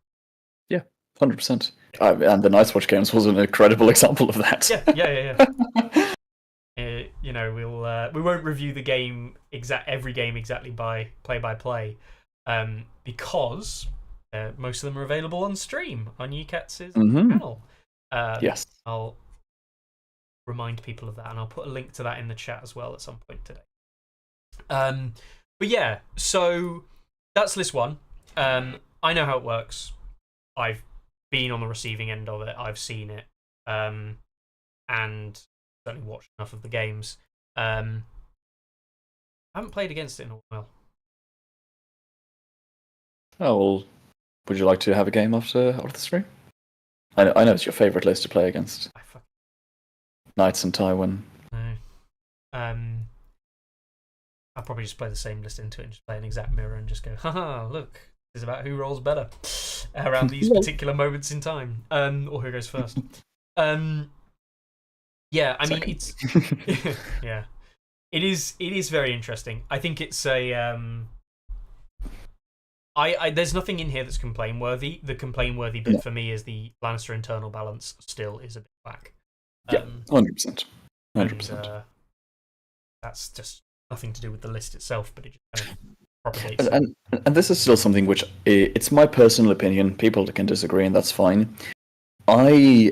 Speaker 4: Yeah, 100%. And the Night's Watch games was an incredible example of that.
Speaker 3: Yeah. We won't review the game every game exactly by play, because most of them are available on stream on UCAT's channel.
Speaker 4: Yes,
Speaker 3: I'll remind people of that, and I'll put a link to that in the chat as well at some point today. But yeah, so that's list 1. I know how it works. I've been on the receiving end of it. I've seen it, and certainly watched enough of the games. I haven't played against it in a while.
Speaker 4: Oh, well, would you like to have a game after the stream? I know it's your favourite list to play against. Knights and Tywin.
Speaker 3: No. I'll probably just play the same list into it and just play an exact mirror and just go, haha, look, this is about who rolls better around these particular moments in time, or who goes first. Yeah, I mean, it's yeah, it is very interesting. I think it's a there's nothing in here that's complain worthy. The complain worthy bit for me is the Lannister internal balance still is a bit whack.
Speaker 4: Yeah, 100%. 100%.
Speaker 3: That's just nothing to do with the list itself, but it just kind of propagates.
Speaker 4: And this is still something which it's my personal opinion. People can disagree, and that's fine. I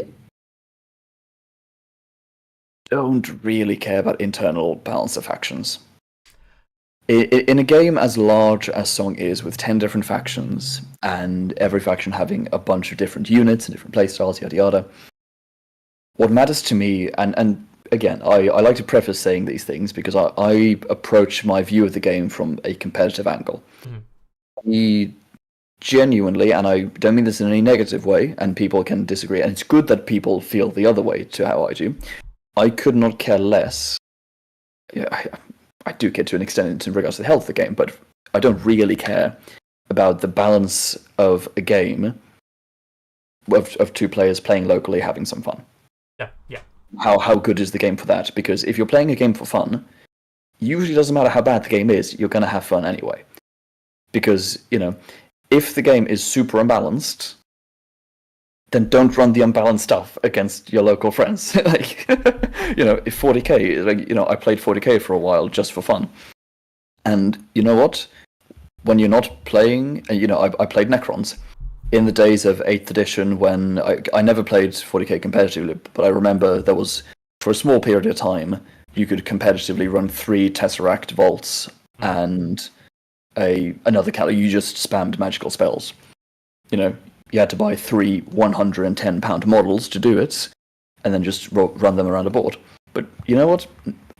Speaker 4: don't really care about internal balance of factions. In a game as large as Song is, with 10 different factions, and every faction having a bunch of different units and different playstyles, yada yada, what matters to me, and again, I like to preface saying these things because I approach my view of the game from a competitive angle. I genuinely, and I don't mean this in any negative way, and people can disagree, and it's good that people feel the other way to how I do. I could not care less. Yeah, I do care to an extent in regards to the health of the game, but I don't really care about the balance of a game of 2 players playing locally, having some fun.
Speaker 3: Yeah.
Speaker 4: How good is the game for that? Because if you're playing a game for fun, usually doesn't matter how bad the game is, you're going to have fun anyway. Because, if the game is super unbalanced, then don't run the unbalanced stuff against your local friends. If 40k, I played 40k for a while just for fun. And you know what? When you're not playing, I played Necrons in the days of 8th edition when I never played 40k competitively, but I remember there was, for a small period of time, you could competitively run 3 Tesseract Vaults and another you just spammed magical spells. You had to buy 3 £110 models to do it, and then just run them around a board. But you know what?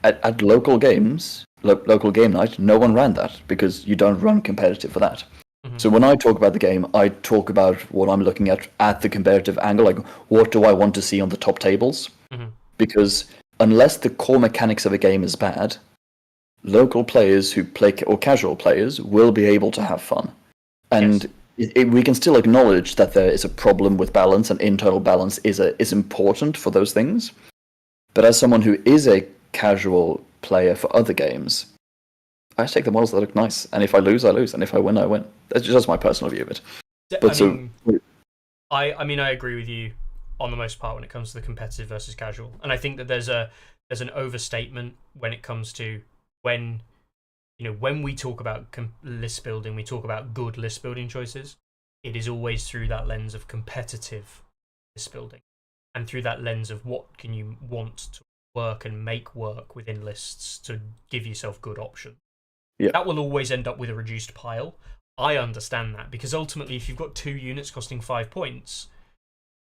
Speaker 4: At local games, local game night, no one ran that, because you don't run competitive for that. So when I talk about the game, I talk about what I'm looking at the competitive angle, like what do I want to see on the top tables? Because unless the core mechanics of a game is bad, local players who play, or casual players, will be able to have fun. And we can still acknowledge that there is a problem with balance, and internal balance is important for those things. But as someone who is a casual player for other games, I just take the models that look nice, and if I lose, I lose, and if I win, I win. That's just my personal view of it. But
Speaker 3: I mean, I agree with you on the most part when it comes to the competitive versus casual, and I think that there's an overstatement when it comes to when we talk about list building, we talk about good list building choices. It is always through that lens of competitive list building, and through that lens of what can you want to work and make work within lists to give yourself good options.
Speaker 4: Yeah.
Speaker 3: That will always end up with a reduced pile. I understand that, because ultimately, if you've got 2 units costing 5 points,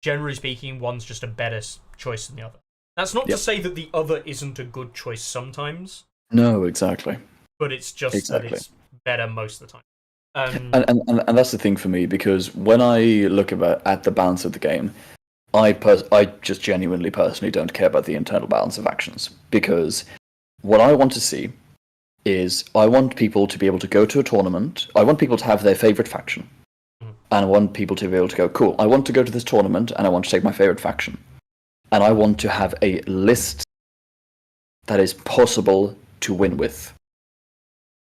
Speaker 3: generally speaking, one's just a better choice than the other. That's not to say that the other isn't a good choice sometimes.
Speaker 4: No, exactly.
Speaker 3: But it's just that it's better most of the time.
Speaker 4: And that's the thing for me, because when I look at the balance of the game, I just genuinely personally don't care about the internal balance of actions, because what I want to see is I want people to be able to go to a tournament. I want people to have their favorite faction, and I want people to be able to go, cool, I want to go to this tournament and I want to take my favorite faction, and I want to have a list that is possible to win with.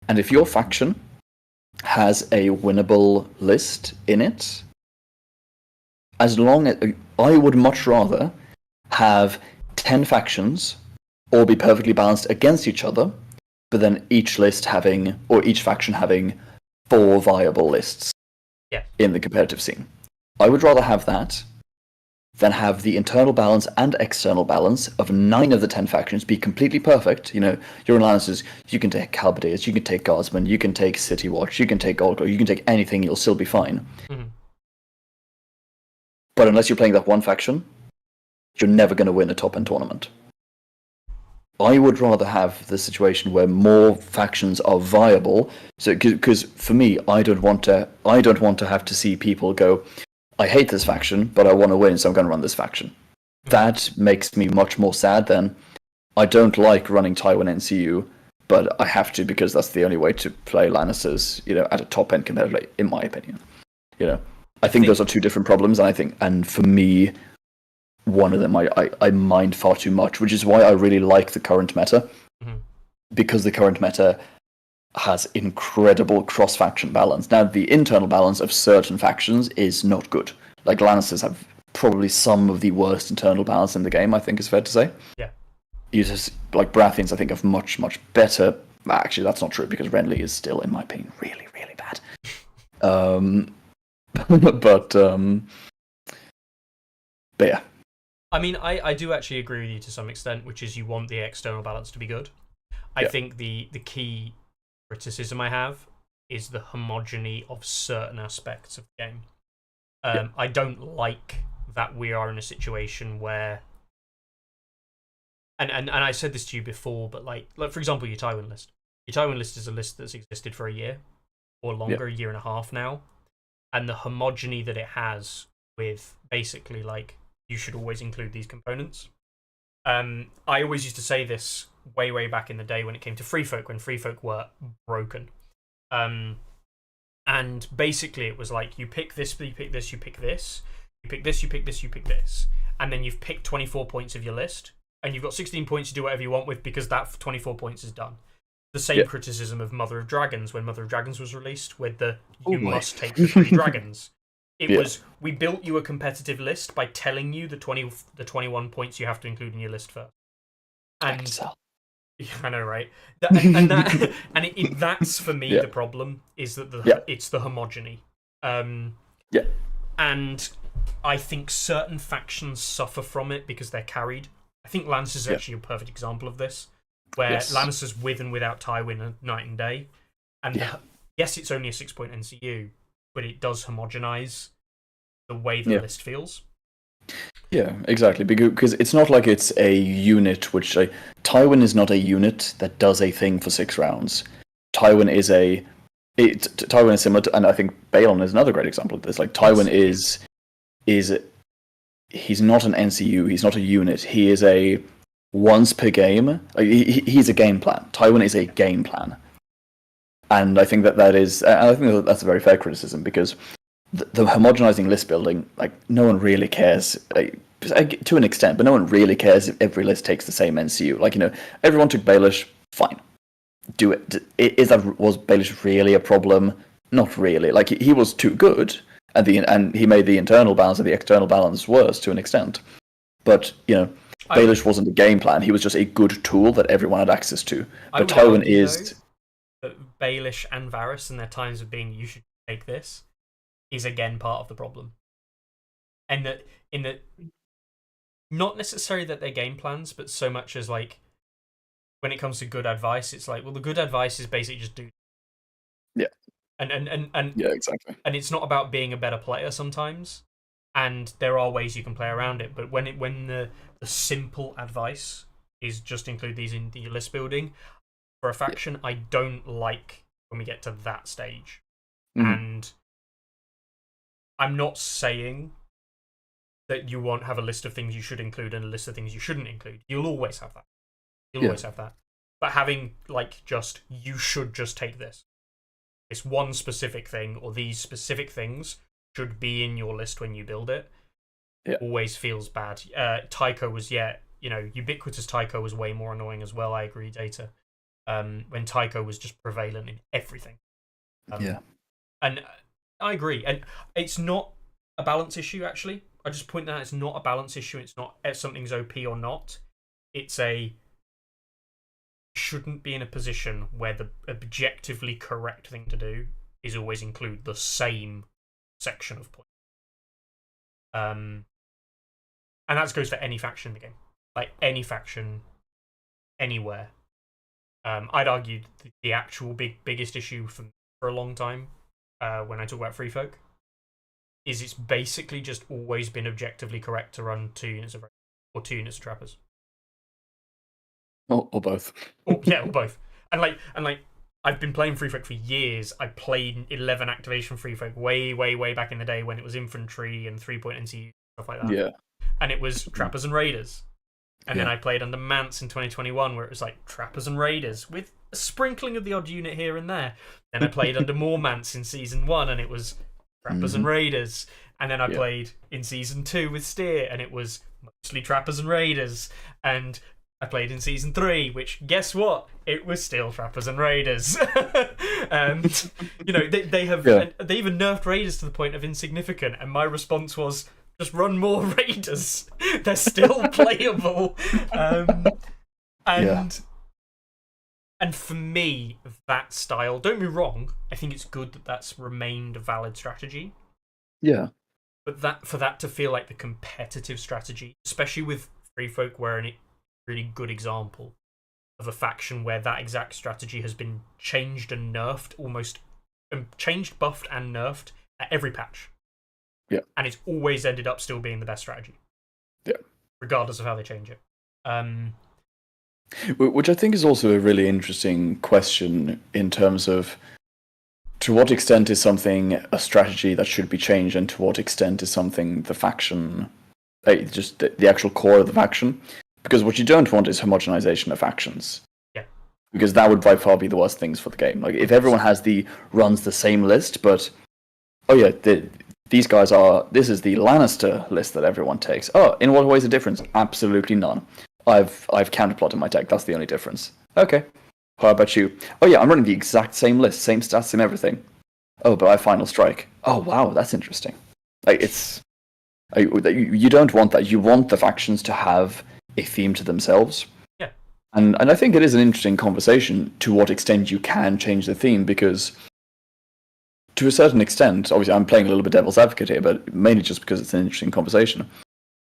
Speaker 4: And if your faction has a winnable list in it, as long as I would much rather have 10 factions all be perfectly balanced against each other, but then each faction having 4 viable lists in the competitive scene. I would rather have that than have the internal balance and external balance of 9 of the 10 factions be completely perfect. You're in Lannisters, you can take Halberdiers, you can take Guardsmen, you can take City Watch, you can take Goldglow, you can take anything, you'll still be fine.
Speaker 3: Mm-hmm.
Speaker 4: But unless you're playing that one faction, you're never going to win a top-end tournament. I would rather have the situation where more factions are viable. So, because for me, I don't want to have to see people go, I hate this faction, but I want to win, so I'm going to run this faction. That makes me much more sad than I don't like running Tywin NCU, but I have to because that's the only way to play Lannisters, at a top end competitively, in my opinion. I think those are 2 different problems, and for me, one of them I mind far too much, which is why I really like the current meta, because the current meta has incredible cross-faction balance. Now, the internal balance of certain factions is not good. Like, Lannisters have probably some of the worst internal balance in the game, I think is fair to say.
Speaker 3: Yeah.
Speaker 4: You just, like, Baratheons, I think, have much, much better... Actually, that's not true, because Renly is still, in my opinion, really, really bad. But yeah.
Speaker 3: I mean, I do actually agree with you to some extent, which is you want the external balance to be good. I think the key criticism I have is the homogeny of certain aspects of the game. I don't like that we are in a situation where, and I said this to you before, but like for example, your Tywin list. Your Tywin list is a list that's existed for a year or longer, a year and a half now, and the homogeny that it has with basically like you should always include these components. I always used to say this way back in the day when it came to Free Folk, when Free Folk were broken. And basically it was like, you pick this, you pick this, you pick this, you pick this, you pick this, you pick this. And then you've picked 24 points of your list, and you've got 16 points to do whatever you want with, because that 24 points is done. The same criticism of Mother of Dragons, when Mother of Dragons was released, with you must take the 3 dragons. It was, we built you a competitive list by telling you the 21 points you have to include in your list first. And I know, right? That's for me the problem, is that it's the homogeny. And I think certain factions suffer from it because they're carried. I think Lannister is actually a perfect example of this, where Lannister's with and without Tywin are night and day. And yes, it's only a 6-point NCU, but it does homogenize the way the list feels.
Speaker 4: Yeah, exactly. Because it's not like it's a unit which... Tywin is not a unit that does a thing for 6 rounds. Tywin is Tywin is similar to... And I think Balon is another great example of this. Like, Tywin is... He's not an NCU. He's not a unit. He is a once per game... He's a game plan. Tywin is a game plan. And I think that is... I think that's a very fair criticism, because... The homogenizing list building, like, no one really cares. to an extent, but no one really cares if every list takes the same NCU. Like, everyone took Baelish, fine. Do it. Was Baelish really a problem? Not really. Like, he was too good, and he made the internal balance and the external balance worse to an extent. But, Baelish wasn't a game plan. He was just a good tool that everyone had access to. But Tywin is...
Speaker 3: That Baelish and Varys and their times of being, you should take this, is again part of the problem. And that, not necessarily that they're game plans, but so much as, like, when it comes to good advice, it's like, well, the good advice is basically just do.
Speaker 4: Yeah.
Speaker 3: And
Speaker 4: yeah, exactly.
Speaker 3: And it's not about being a better player sometimes. And there are ways you can play around it, but when the simple advice is just include these in your list building for a faction, I don't like when we get to that stage. And I'm not saying that you won't have a list of things you should include and a list of things you shouldn't include. You'll always have that. Always have that. But having, like, you should just take this. This one specific thing, or these specific things should be in your list when you build it. Always feels bad. Tycho was, ubiquitous Tycho was way more annoying as well, I agree, Data. When Tycho was just prevalent in everything. And I agree. And it's not a balance issue, actually. I just point out it's not a balance issue. It's not if something's OP or not. It's shouldn't be in a position where the objectively correct thing to do is always include the same section of points. And that goes for any faction in the game. Like, any faction, anywhere. I'd argue the actual biggest issue for a long time, when I talk about Free Folk, is it's basically just always been objectively correct to run 2 units of Raiders, or 2 units of Trappers.
Speaker 4: Or both.
Speaker 3: Or both. And I've been playing Free Folk for years. I played 11 activation Free Folk way, way, way back in the day when it was infantry and 3-point NCU, stuff like that.
Speaker 4: Yeah.
Speaker 3: And it was Trappers and Raiders. And then I played under Mance in 2021, where it was like Trappers and Raiders, with a sprinkling of the odd unit here and there. Then I played under more Mance in Season 1, and it was Trappers and Raiders. And then I played in Season 2 with Steer, and it was mostly Trappers and Raiders. And I played in Season 3, which, guess what? It was still Trappers and Raiders. And, they have... They even nerfed Raiders to the point of insignificant, and my response was, just run more Raiders. They're still playable. And for me, that style... Don't be wrong, I think it's good that that's remained a valid strategy.
Speaker 4: Yeah.
Speaker 3: But for that to feel like the competitive strategy, especially with Free Folk, where a really good example of a faction where that exact strategy has been changed and nerfed, almost changed, buffed, and nerfed at every patch.
Speaker 4: Yeah.
Speaker 3: And it's always ended up still being the best strategy.
Speaker 4: Yeah.
Speaker 3: Regardless of how they change it.
Speaker 4: Which I think is also a really interesting question in terms of to what extent is something a strategy that should be changed, and to what extent is something the faction, just the actual core of the faction. Because what you don't want is homogenization of factions.
Speaker 3: Yeah.
Speaker 4: Because that would by far be the worst things for the game. Like, if everyone runs the same list, but these guys this is the Lannister list that everyone takes. Oh, in what way is the difference? Absolutely none. I've counterplotted my deck. That's the only difference. Okay. How about you? Oh yeah, I'm running the exact same list, same stats, same everything. Oh, but I final strike. Oh wow, that's interesting. Like, you don't want that. You want the factions to have a theme to themselves.
Speaker 3: Yeah.
Speaker 4: And I think it is an interesting conversation to what extent you can change the theme, because to a certain extent, obviously I'm playing a little bit devil's advocate here, but mainly just because it's an interesting conversation.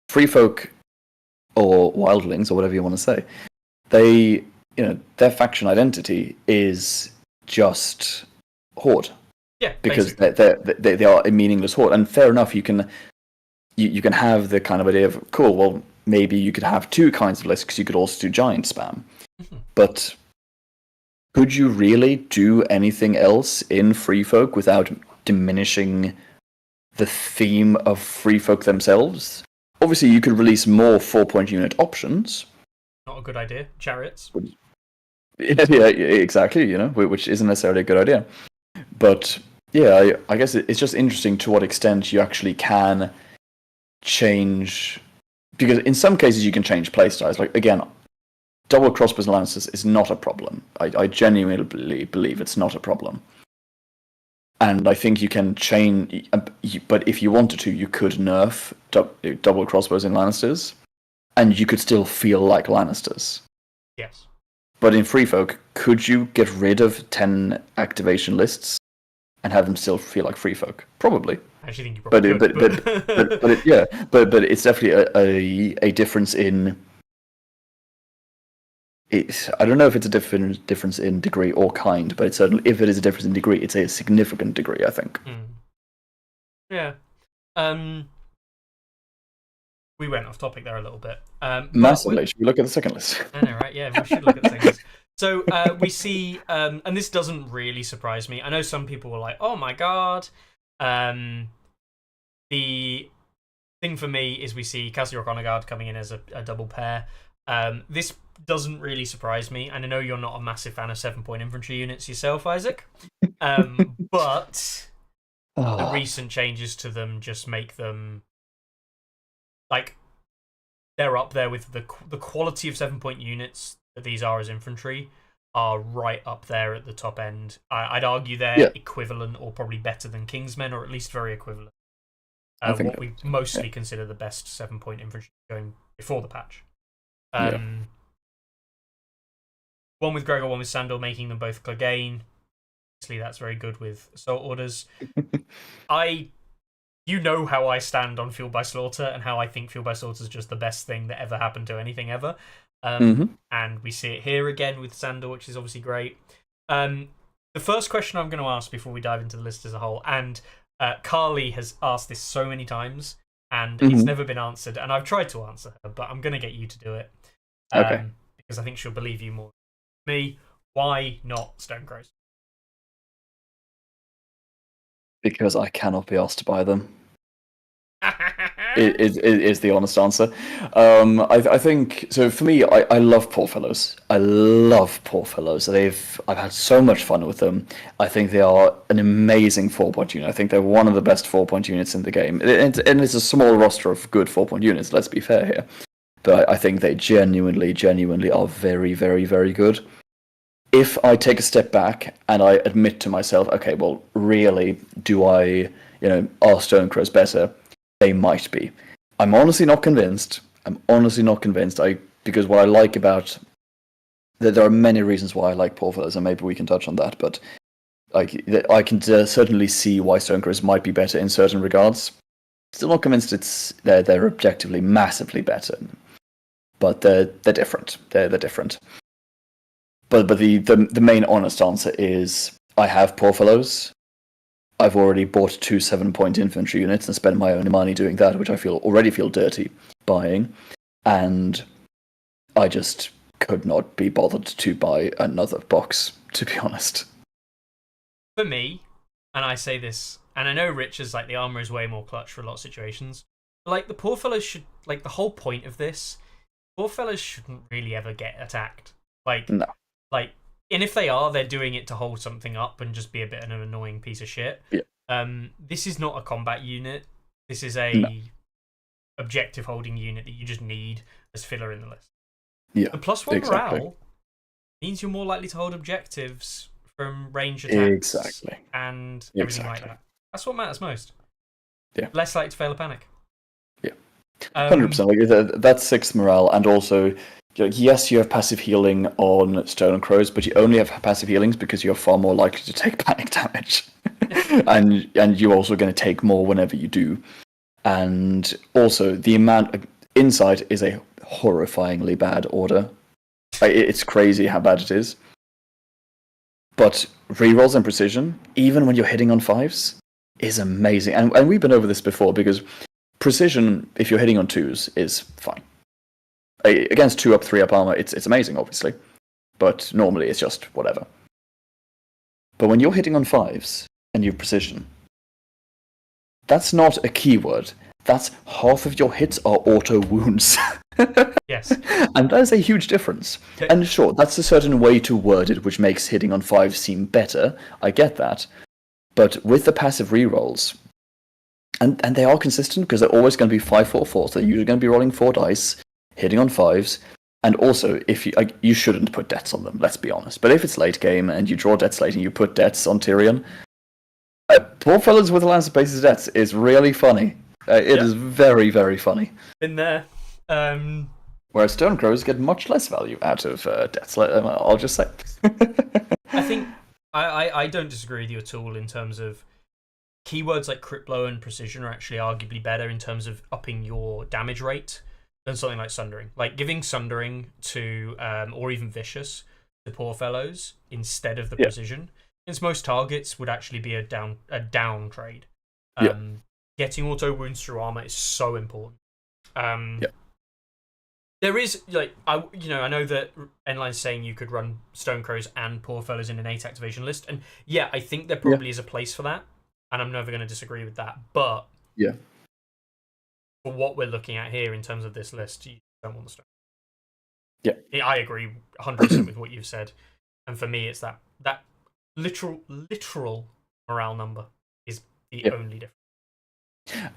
Speaker 4: Free Folk, or Wildlings, or whatever you want to say, their faction identity is just Horde.
Speaker 3: Yeah,
Speaker 4: because they are a meaningless Horde. And fair enough, you can have the kind of idea of, cool, well, maybe you could have 2 kinds of lists, because you could also do giant spam. But could you really do anything else in Free Folk without diminishing the theme of Free Folk themselves? Obviously, you could release more 4-point unit options.
Speaker 3: Not a good idea. Chariots.
Speaker 4: Yeah, exactly, which isn't necessarily a good idea. But, yeah, I guess it's just interesting to what extent you actually can change because in some cases you can change playstyles. Like again, double crossbows and lances is not a problem. I genuinely believe it's not a problem. And I think you can change, but if you wanted to, you could nerf double crossbows and Lannisters, and you could still feel like Lannisters.
Speaker 3: Yes.
Speaker 4: But in Free Folk, could you get rid of 10 activation lists and have them still feel like Free Folk? Probably.
Speaker 3: I actually think you probably could.
Speaker 4: But it's definitely a difference in. I don't know if it's a difference in degree or kind, but it's certainly, if it is a difference in degree, it's a significant degree, I think.
Speaker 3: Yeah. We went off topic there a little bit.
Speaker 4: Massively. Should we look at the second list?
Speaker 3: I know, right? Yeah, we should look at the second list. So we see, and this doesn't really surprise me. I know some people were like, "Oh my god." The thing for me is we see Castle Rock Honor Guard coming in as a double pair. This doesn't really surprise me, and I know you're not a massive fan of 7-point infantry units yourself, Isaac. But the recent changes to them just make them like they're up there with the quality of 7-point units that these are as infantry are right up there at the top end. I'd argue they're equivalent or probably better than Kingsmen, or at least very equivalent. What we mostly consider the best 7-point infantry going before the patch. One with Gregor, one with Sandor, making them both Clegane. Obviously, that's very good with assault orders. You know how I stand on Fueled by Slaughter and how I think Fueled by Slaughter is just the best thing that ever happened to anything ever. And we see it here again with Sandor, which is obviously great. The first question I'm going to ask before we dive into the list as a whole, and Carly has asked this so many times, and it's never been answered, and I've tried to answer her, but I'm going to get you to do it. Because I think she'll believe you more than me. Why not Stonecrows?
Speaker 4: Because I cannot be asked to buy them. It is the honest answer. I think so. For me, I love Poor Fellows. I love Poor Fellows. I've had so much fun with them. I think they are an amazing 4-point unit. I think they're one of the best 4-point units in the game. And it's a small roster of good 4-point units. Let's be fair here. But I think they genuinely are very, very, very good. If I take a step back and I admit to myself, okay, well, really, are Stonecrows better? They might be. I'm honestly not convinced. Because what I like about there are many reasons why I like Poor Fellows, and maybe we can touch on that. But I can certainly see why Stonecrows might be better in certain regards. Still not convinced they're objectively massively better, but they're different. They're different. But the main honest answer is I have Poor Fellows. I've already bought 2 7-point infantry units and spent my own money doing that, which I already feel dirty buying, and I just could not be bothered to buy another box, to be honest.
Speaker 3: For me, and I say this, and I know Rich is like the armor is way more clutch for a lot of situations, but like the Poor Fellows should, like the whole point of this, Poor Fellows shouldn't really ever get attacked.
Speaker 4: No.
Speaker 3: And if they are, they're doing it to hold something up and just be a bit of an annoying piece of shit.
Speaker 4: Yeah.
Speaker 3: This is not a combat unit. This is a objective holding unit that you just need as filler in the list.
Speaker 4: Yeah.
Speaker 3: The +1 morale means you're more likely to hold objectives from range attacks and everything like that. That's what matters most.
Speaker 4: Yeah.
Speaker 3: Less likely to fail a panic.
Speaker 4: Yeah. 100%. That's 6 morale, and also, yes, you have passive healing on Stonecrows, but you only have passive healings because you're far more likely to take panic damage. and you're also going to take more whenever you do. And also, the amount Insight is a horrifyingly bad order. It's crazy how bad it is. But rerolls and precision, even when you're hitting on 5s, is amazing. And we've been over this before, because precision, if you're hitting on 2s, is fine. Against 2-up, 3-up armor, it's amazing, obviously. But normally it's just whatever. But when you're hitting on 5s and you have precision, that's not a keyword. That's half of your hits are auto wounds.
Speaker 3: Yes.
Speaker 4: And that is a huge difference.
Speaker 3: Okay.
Speaker 4: And sure, that's a certain way to word it, which makes hitting on 5 seem better. I get that. But with the passive rerolls, and they are consistent because they're always going to be 5-4-4. So they're usually going to be rolling 4 dice, hitting on 5s. And also, if you shouldn't put debts on them, let's be honest. But if it's late game and you draw debts late and you put debts on Tyrion, poor fellas with a Lannister bases debts is really funny. It is very, very funny.
Speaker 3: Been there.
Speaker 4: Whereas Stonecrows get much less value out of debts. I'll just say.
Speaker 3: I think I don't disagree with you at all in terms of keywords like crit blow and precision are actually arguably better in terms of upping your damage rate than something like sundering. Like giving sundering to or even vicious to poor fellows instead of the precision, since most targets would actually be a down trade. Getting auto wounds through armor is so important. There is I know that Enline's saying you could run Stonecrows and poor fellows in an 8 activation list, and I think there probably is a place for that, and I'm never going to disagree with that. But for what we're looking at here in terms of this list, you don't want the Stone. I agree 100% with what you've said, and for me, it's that literal morale number is the only difference.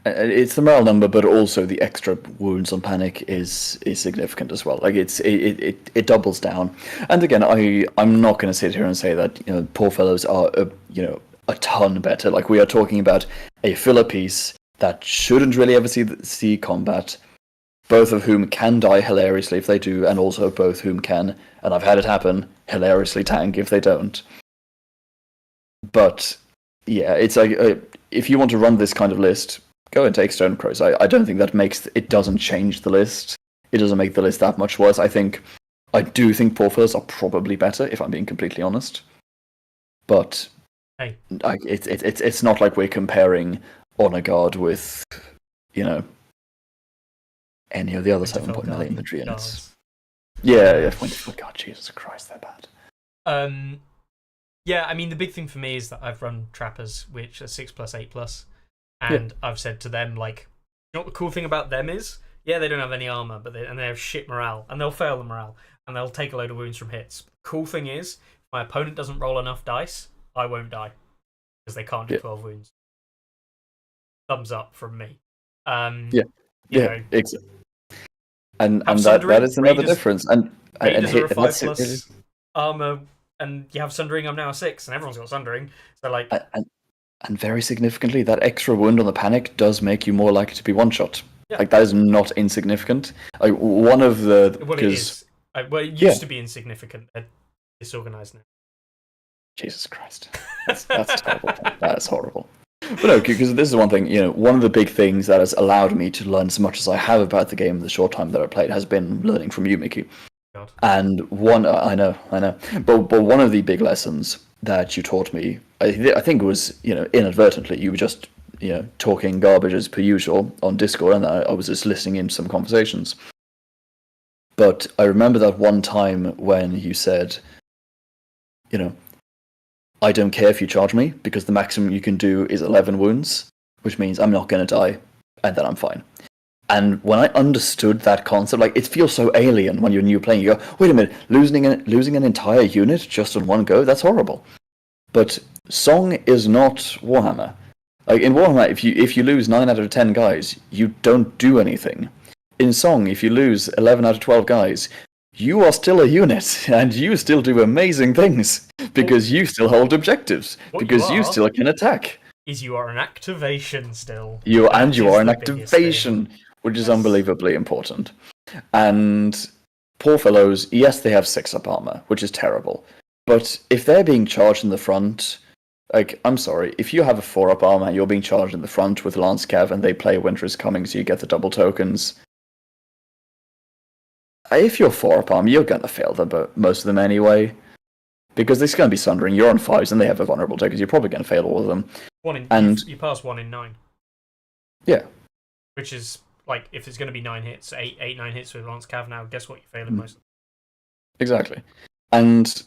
Speaker 4: It's the morale number, but also the extra wounds on panic is significant as well. Like it doubles down. And again, I'm not going to sit here and say that poor fellows are a ton better. Like we are talking about a filler piece that shouldn't really ever see combat, both of whom can die hilariously if they do, and also both whom can, and I've had it happen, hilariously tank if they don't. But it's like if you want to run this kind of list, go and take Stonecrows. I don't think that doesn't change the list. It doesn't make the list that much worse. I do think poor fellows are probably better, if I'm being completely honest. But it's not like we're comparing Honor Guard with any of the other 7-point melee infantry units. God, Jesus Christ, they're bad.
Speaker 3: I mean, the big thing for me is that I've run Trappers, which are 6+, 8+, and I've said to them, like, you know what the cool thing about them is? Yeah, they don't have any armor, but they have shit morale, and they'll fail the morale, and they'll take a load of wounds from hits. Cool thing is, if my opponent doesn't roll enough dice, I won't die, because they can't do 12 wounds. Thumbs up from me.
Speaker 4: Exactly. And that is another difference. And
Speaker 3: Raiders are a 5+ armor, and you have Sundering, I'm now a 6, and everyone's got Sundering. So like,
Speaker 4: and very significantly, that extra wound on the panic does make you more likely to be one-shot. Like that is not insignificant. One of the
Speaker 3: it is. It used to be insignificant. Disorganized now.
Speaker 4: Jesus Christ, that's terrible. That is horrible. But no, because this is one thing. One of the big things that has allowed me to learn as much as I have about the game in the short time that I played has been learning from you, Mickey.
Speaker 3: God.
Speaker 4: And I know, but one of the big lessons that you taught me, I think it was inadvertently. You were just talking garbage as per usual on Discord, and I was just listening in some conversations. But I remember that one time when you said, I don't care if you charge me because the maximum you can do is 11 wounds, which means I'm not going to die, and then I'm fine. And when I understood that concept, like it feels so alien when you're new playing. You go, wait a minute, losing an entire unit just on one go, that's horrible. But Song is not Warhammer. Like in Warhammer, if you lose 9 out of 10 guys, you don't do anything. In Song, if you lose 11 out of 12 guys, you are still a unit, and you still do amazing things because you still hold objectives, because you still can attack.
Speaker 3: You are an activation still.
Speaker 4: You are an activation, which is unbelievably important. And poor fellows, yes, they have 6-up armor, which is terrible. But if they're being charged in the front, like, I'm sorry, if you have a 4-up armor and you're being charged in the front with Lance Cav and they play Winter is Coming, so you get the double tokens. If you're 4-up armor, you're going to fail them, but most of them anyway. Because there's going to be Sundering, you're on 5s, and they have a vulnerable tokens, you're probably going to fail all of them.
Speaker 3: You pass 1 in 9.
Speaker 4: Yeah.
Speaker 3: Which is, like, if it's going to be 9 hits, 9 hits with Lance Cav now, guess what? You're failing most of them.
Speaker 4: Exactly. And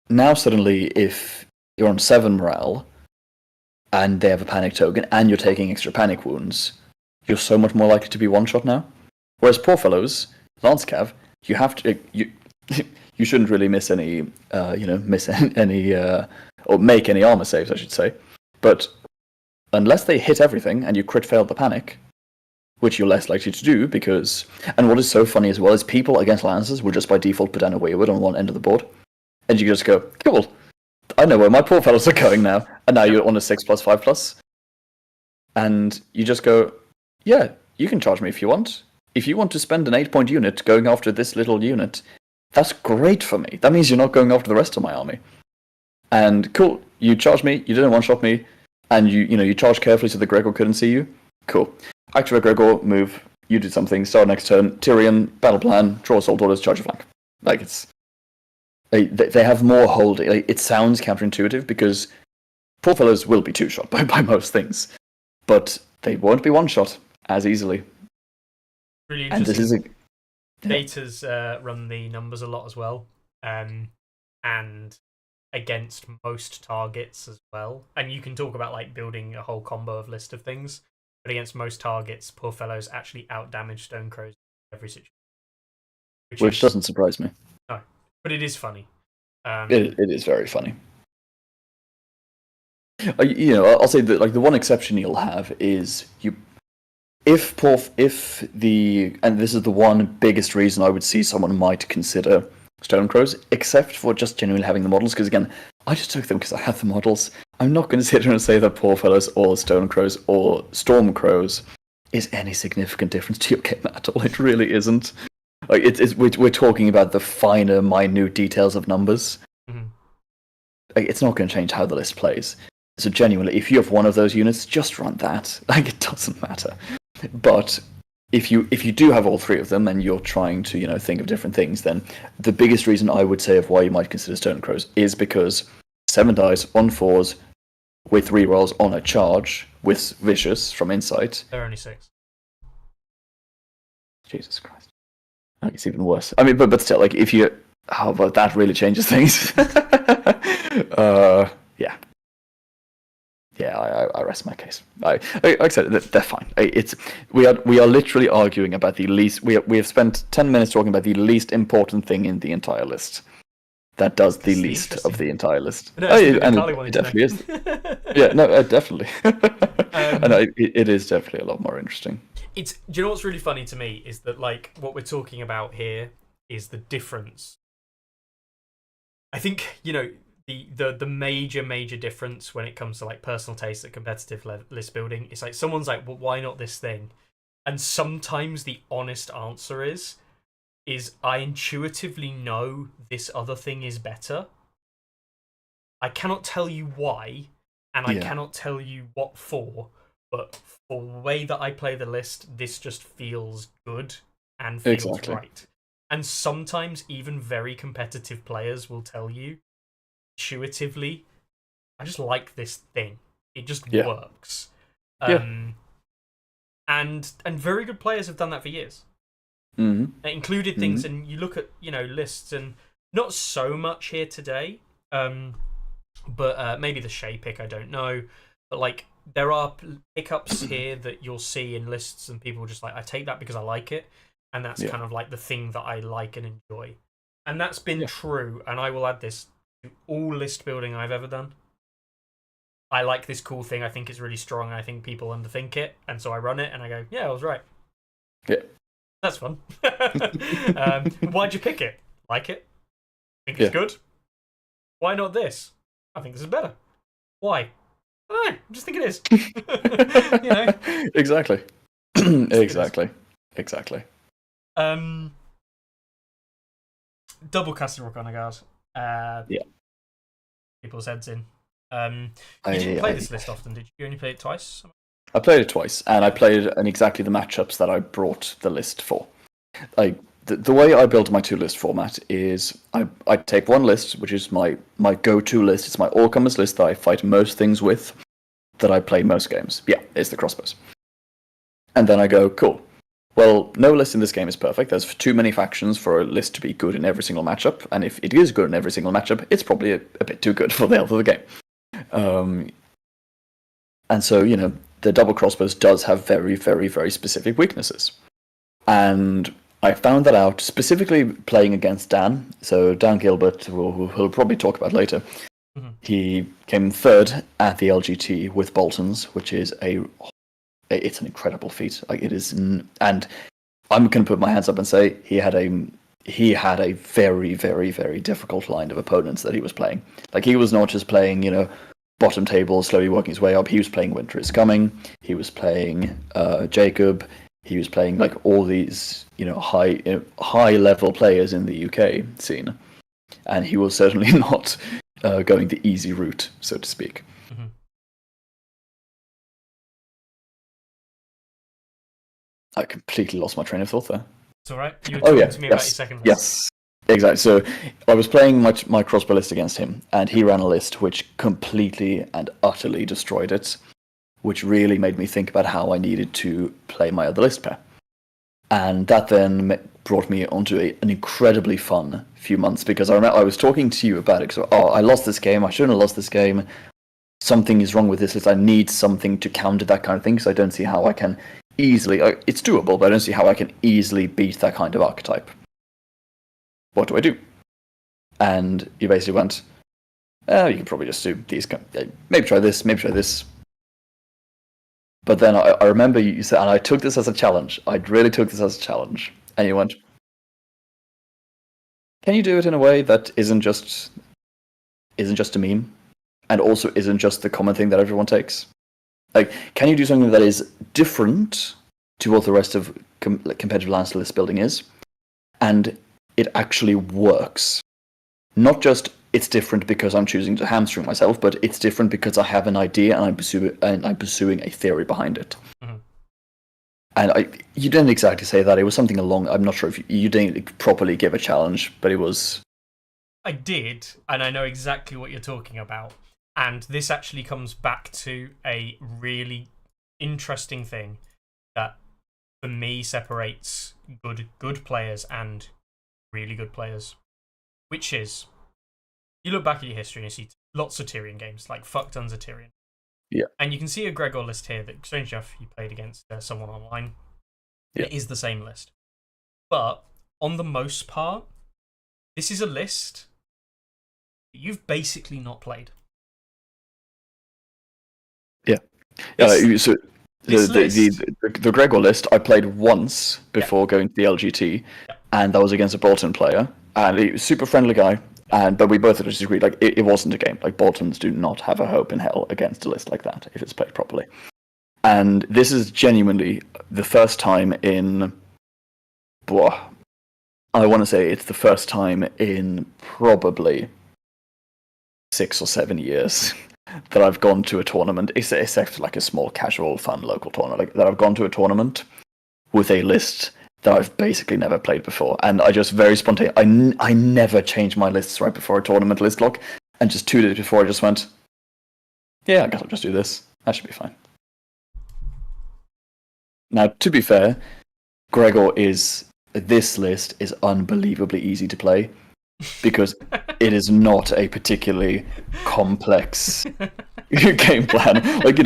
Speaker 4: now suddenly, if you're on 7 morale, and they have a panic token, and you're taking extra panic wounds, you're so much more likely to be one-shot now. Whereas poor fellows, Lance Cav, you have to... You shouldn't really miss any, or make any armor saves, I should say. But unless they hit everything and you crit fail the panic, which you're less likely to do because... And what is so funny as well is people against Lannisters will just by default put down a Wayward on one end of the board. And you just go, cool, I know where my poor fellows are going now. And now you're on a 6+5+. And you just go, yeah, you can charge me if you want. If you want to spend an 8-point unit going after this little unit, that's great for me. That means you're not going after the rest of my army. And cool, you charge me, you didn't one-shot me, and you charge carefully so the Gregor couldn't see you. Cool. Activate Gregor, move, you did something, start next turn, Tyrion, battle plan, draw assault orders, charge your flank. Like, it's... They have more holding. Like, it sounds counterintuitive because poor fellows will be two-shot by most things. But they won't be one-shot as easily.
Speaker 3: Really
Speaker 4: and
Speaker 3: interesting.
Speaker 4: this is
Speaker 3: Data's run the numbers a lot as well. And against most targets as well. And you can talk about like building a whole combo of list of things. But against most targets, poor fellows actually out-damage Stonecrows in every situation.
Speaker 4: Which doesn't surprise me.
Speaker 3: No, but it is funny.
Speaker 4: It is very funny. I'll say that like the one exception you'll have is if the and this is the one biggest reason I would see someone might consider Stonecrows, except for just genuinely having the models, because again, I just took them because I have the models. I'm not going to sit here and say that poor fellows or Stonecrows or Stormcrows is any significant difference to your game at all. It really isn't. Like we're talking about the finer, minute details of numbers.
Speaker 3: Mm-hmm.
Speaker 4: Like, it's not going to change how the list plays. So genuinely, if you have one of those units, just run that. Like, it doesn't matter. But if you do have all three of them and you're trying to think of different things, then the biggest reason I would say of why you might consider Stonecrows is because 7 dice on 4s with rerolls on a charge with Vicious from Insight.
Speaker 3: They're only 6.
Speaker 4: Jesus Christ. It's even worse. I mean, but still, like, how about that really changes things? Yeah. Yeah, I rest my case. Like I said, they're fine. We are literally arguing about the least. We have spent 10 minutes talking about the least important thing in the entire list. That does the least of the entire list.
Speaker 3: No,
Speaker 4: and it definitely is. Yeah, no, definitely. And it is definitely a lot more interesting.
Speaker 3: Do you know what's really funny to me is that like what we're talking about here is the difference. I think the major difference when it comes to like personal taste at competitive list building is like someone's like, well, why not this thing? And sometimes the honest answer is I intuitively know this other thing is better. I cannot tell you why, and I cannot tell you what for, but for the way that I play the list, this just feels good and feels right. And sometimes even very competitive players will tell you intuitively, I just like this thing. It just works. And very good players have done that for years.
Speaker 4: Mm-hmm.
Speaker 3: It included things, and you look at lists, and not so much here today. But maybe the Shay pick, I don't know. But like there are pickups here that you'll see in lists, and people just like, I take that because I like it, and that's kind of like the thing that I like and enjoy. And that's been true, and I will add this to all list building I've ever done. I like this cool thing, I think it's really strong, and I think people underthink it, and so I run it, and I go, yeah, I was right.
Speaker 4: Yeah.
Speaker 3: That's fun. Why'd you pick it? Like it? Think it's good? Why not this? I think this is better. Why? I don't know, I just think it is.
Speaker 4: Exactly. Exactly.
Speaker 3: Double casting Rock on a Guard. People's heads in. You didn't play this list often, did you? You only played it twice?
Speaker 4: I played it twice, and I played in exactly the matchups that I brought the list for. The way I build my 2-list format is I take one list, which is my go-to list. It's my all-comers list that I fight most things with, that I play most games. Yeah, it's the crossbows. And then I go, cool. Well, no list in this game is perfect. There's too many factions for a list to be good in every single matchup, and if it is good in every single matchup, it's probably a bit too good for the health of the game. And so, the double crossbows does have very, very, very specific weaknesses. And I found that out specifically playing against Dan. So Dan Gilbert, who we'll probably talk about later,
Speaker 3: Mhm.
Speaker 4: He came third at the LGT with Boltons, which is it's an incredible feat. Like it is, and I'm going to put my hands up and say he had a very, very, very difficult line of opponents that he was playing. Like he was not just playing, bottom table, slowly working his way up. He was playing Winter is Coming. He was playing Jacob. He was playing like all these, high level players in the UK scene, and he was certainly not going the easy route, so to speak.
Speaker 3: Mhm.
Speaker 4: I completely lost my train of thought there.
Speaker 3: It's all right. You were talking to me about your second list.
Speaker 4: Yes, exactly. So I was playing my crossbow list against him, and he ran a list which completely and utterly destroyed it, which really made me think about how I needed to play my other list pair. And that then brought me onto an incredibly fun few months, because I remember I was talking to you about it. So, I lost this game. I shouldn't have lost this game. Something is wrong with this list. I need something to counter that kind of thing, because I don't see how I can easily... It's doable, but I don't see how I can easily beat that kind of archetype. What do I do? And you basically went, you can probably just do these. Maybe try this, maybe try this. But then I remember you said, and I took this as a challenge. I really took this as a challenge. And you went, can you do it in a way that isn't just a meme, and also isn't just the common thing that everyone takes? Like, can you do something that is different to what the rest of competitive Lannister list building is, and it actually works? Not just it's different because I'm choosing to hamstring myself, but it's different because I have an idea and I'm pursuing a theory behind it.
Speaker 3: Mm-hmm.
Speaker 4: And you didn't exactly say that. It was something along. I'm not sure if you didn't properly give a challenge, but it was.
Speaker 3: I did, and I know exactly what you're talking about. And this actually comes back to a really interesting thing that, for me, separates good players and really good players, which is, you look back at your history and you see lots of Tyrion games, like fuck tons of Tyrion.
Speaker 4: Yeah.
Speaker 3: And you can see a Gregor list here that, strange enough, you played against someone online.
Speaker 4: Yeah.
Speaker 3: It is the same list. But, on the most part, this is a list that you've basically not played.
Speaker 4: Yeah. So the Gregor list I played once before going to the LGT, and that was against a Bolton player, and he was a super friendly guy. But we both disagreed. Like it wasn't a game. Like Boltons do not have a hope in hell against a list like that if it's played properly. And this is genuinely the first time in. I want to say it's the first time in probably 6 or 7 years that I've gone to a tournament, except like a small, casual, fun local tournament. Like that I've gone to a tournament with a list that I've basically never played before, and I just very spontaneous. I never change my lists right before a tournament list lock, and just 2 days before I just went, yeah, I guess I'll just do this. That should be fine. Now, to be fair, this list is unbelievably easy to play, because it is not a particularly complex game plan. Like,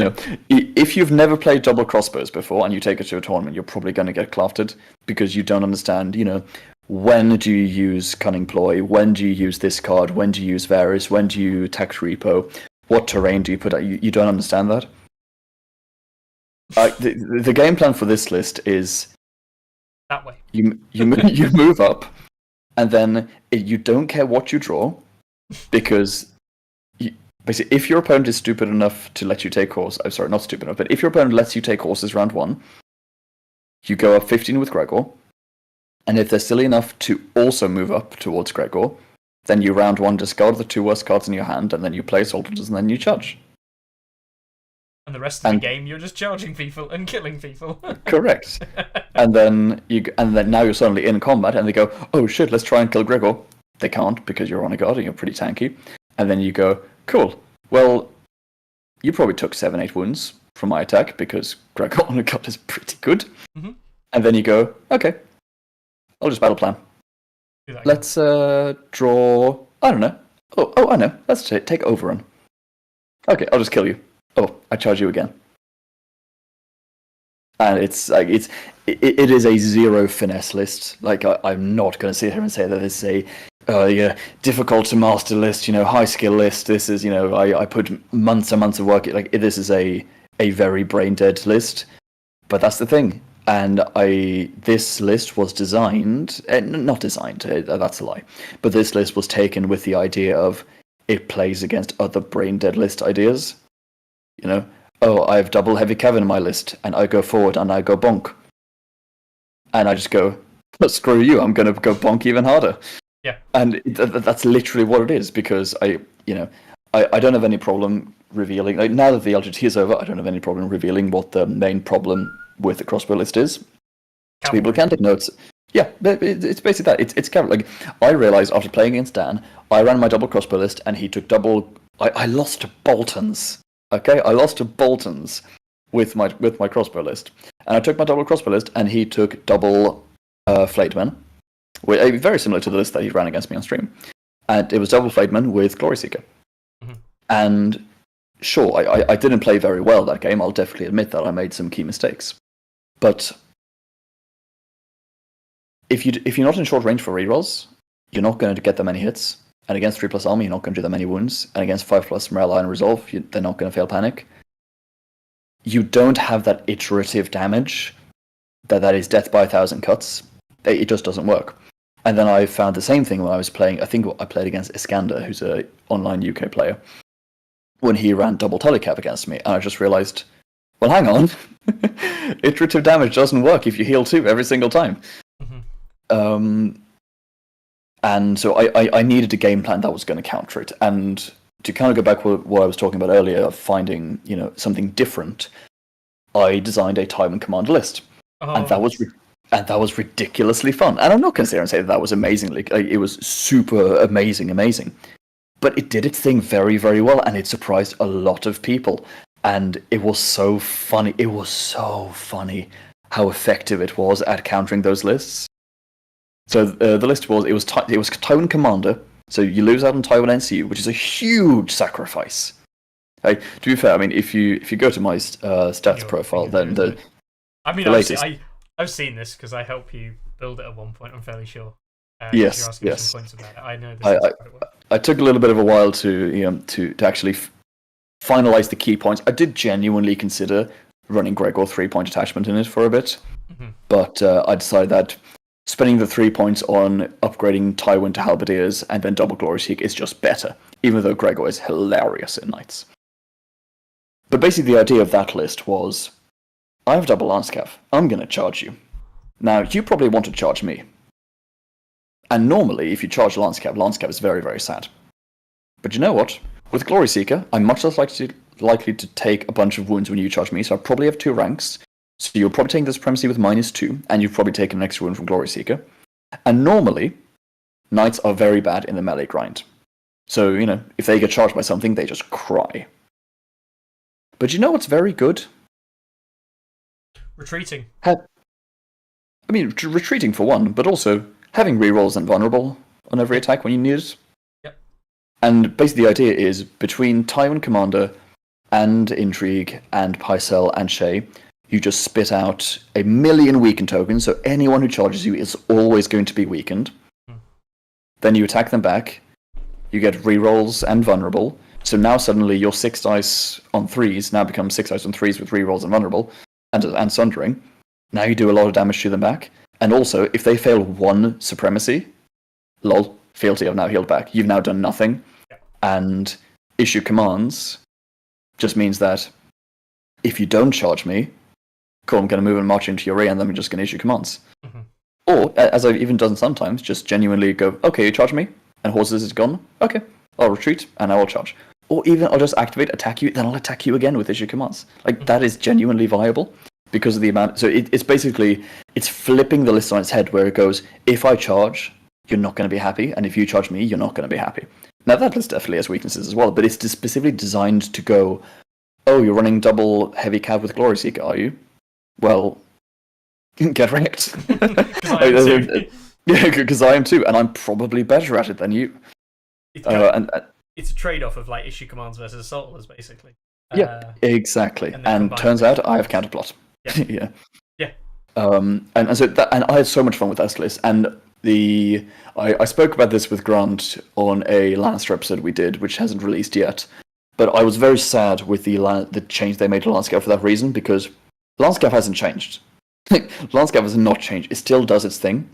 Speaker 4: if you've never played double crossbows before and you take it to a tournament, you're probably going to get clofted because you don't understand, when do you use Cunning Ploy? When do you use this card? When do you use Varys? When do you tax repo? What terrain do you put out? You don't understand that. The game plan for this list is
Speaker 3: that way.
Speaker 4: You move up, and then you don't care what you draw, because basically, if your opponent is stupid enough to let you take horse, I'm sorry, not stupid enough, but if your opponent lets you take horses round 1, you go up 15 with Gregor, and if they're silly enough to also move up towards Gregor, then you round 1 discard the 2 worst cards in your hand, and then you play soldiers, and then you charge.
Speaker 3: And the rest of the game, you're just charging people and killing people.
Speaker 4: Correct. And then now you're suddenly in combat, and they go, "Oh shit, let's try and kill Gregor." They can't because you're on a guard and you're pretty tanky. And then you go, "Cool. Well, you probably took 7-8 wounds from my attack because Gregor on a guard is pretty good."
Speaker 3: Mm-hmm.
Speaker 4: And then you go, "Okay, I'll just battle plan. Let's draw. I don't know. Oh, I know. Let's take overrun. Okay, I'll just kill you. Oh, I charge you again." And it's like it is a zero finesse list. Like I'm not going to sit here and say that it's a yeah, difficult to master list, high skill list. This is, I put months and months of work. Like, this is a very brain dead list. But that's the thing. And this list was designed, not designed, that's a lie. But this list was taken with the idea of it plays against other brain dead list ideas. Oh, I have double heavy cav in my list, and I go forward and I go bonk. And I just go, screw you, I'm going to go bonk even harder.
Speaker 3: Yeah.
Speaker 4: And that's literally what it is, because I don't have any problem revealing, like, now that the LGT is over, I don't have any problem revealing what the main problem with the crossbow list is. So people can take notes. Yeah, it's basically that. It's cavalry. Like, I realized after playing against Dan, I ran my double crossbow list, and he took double. I lost to Boltons. Okay, I lost to Boltons with my crossbow list, and I took my double crossbow list, and he took double flayed men, very similar to the list that he ran against me on stream, and it was double flayed men with Glory Seeker. And sure, I didn't play very well that game. I'll definitely admit that I made some key mistakes. But if you're not in short range for rerolls, you're not going to get that many hits. And against 3+ armor, you're not going to do that many wounds. And against 5+ morale and resolve, they're not going to fail panic. You don't have that iterative damage that is death by 1,000 cuts. It just doesn't work. And then I found the same thing when I was playing. I think I played against Iskander, who's an online UK player, when he ran double Tullycap against me, and I just realized, well, hang on, iterative damage doesn't work if you heal 2 every single time. And so I needed a game plan that was going to counter it. And to kind of go back to what I was talking about earlier, of finding something different, I designed a time and command list, and that was ridiculously fun. And I'm not going to sit here and say that was amazingly, it was super amazing. But it did its thing very, very well, and it surprised a lot of people. And it was so funny. It was so funny how effective it was at countering those lists. So the list was, it was Tywin Commander. So you lose out on Tywin NCU, which is a huge sacrifice. To be fair, I mean, if you go to my stats profile, then the latest.
Speaker 3: I've seen this because I helped you build it at one point. I'm fairly sure.
Speaker 4: Yes.
Speaker 3: You're asking some points about it. I know this quite well.
Speaker 4: I took a little bit of a while to actually finalize the key points. I did genuinely consider running Gregor 3-point attachment in it for a bit, but I decided that spending the 3 points on upgrading Tywin to Halberdiers and then double Glory Seek is just better, even though Gregor is hilarious in Knights. But basically the idea of that list was, I have double Lancecav, I'm going to charge you. Now, you probably want to charge me. And normally, if you charge Lancecav is very, very sad. But you know what? With Glory Seeker, I'm much less likely to take a bunch of wounds when you charge me, so I probably have 2 ranks. So you'll probably take the Supremacy with -2, and you've probably taken an extra wound from Glory Seeker. And normally, Knights are very bad in the melee grind. So, if they get charged by something, they just cry. But you know what's very good?
Speaker 3: Retreating.
Speaker 4: Retreating for one, but also having rerolls and vulnerable on every attack when you need it.
Speaker 3: Yep.
Speaker 4: And basically the idea is, between Tywin Commander and Intrigue and Pycelle and Shay, you just spit out 1,000,000 weakened tokens, so anyone who charges you is always going to be weakened. Then you attack them back, you get rerolls and vulnerable, so now suddenly your 6 dice on 3s now becomes 6 dice on 3s with rerolls and vulnerable, and Sundering. Now you do a lot of damage to them back. And also, if they fail 1 Supremacy, lol, fealty, I've now healed back. You've now done nothing. And issue commands just means that if you don't charge me, cool, I'm going to move and march into your area, and then we're just going to issue commands. Or, as I've even done sometimes, just genuinely go, okay, you charge me, and horses is gone. Okay, I'll retreat, and I will charge. Or even I'll just activate, attack you, then I'll attack you again with issue commands. That is genuinely viable. Because of the amount, so it's basically, it's flipping the list on its head, where it goes, if I charge, you're not going to be happy, and if you charge me, you're not going to be happy. Now that list definitely has weaknesses as well, but it's specifically designed to go, oh, you're running double heavy cav with Glory Seeker, are you? Well, get wrecked. Yeah, because I am too, and I'm probably better at it than you.
Speaker 3: It's a trade-off of issue commands versus assaulters, basically.
Speaker 4: Yeah, exactly. And turns out I have counterplot. Yeah.
Speaker 3: Yeah.
Speaker 4: And I had so much fun with that list, and I spoke about this with Grant on a Lannister episode we did, which hasn't released yet. But I was very sad with the change they made to Landscape for that reason, because Landscape hasn't changed. Landscape has not changed. It still does its thing.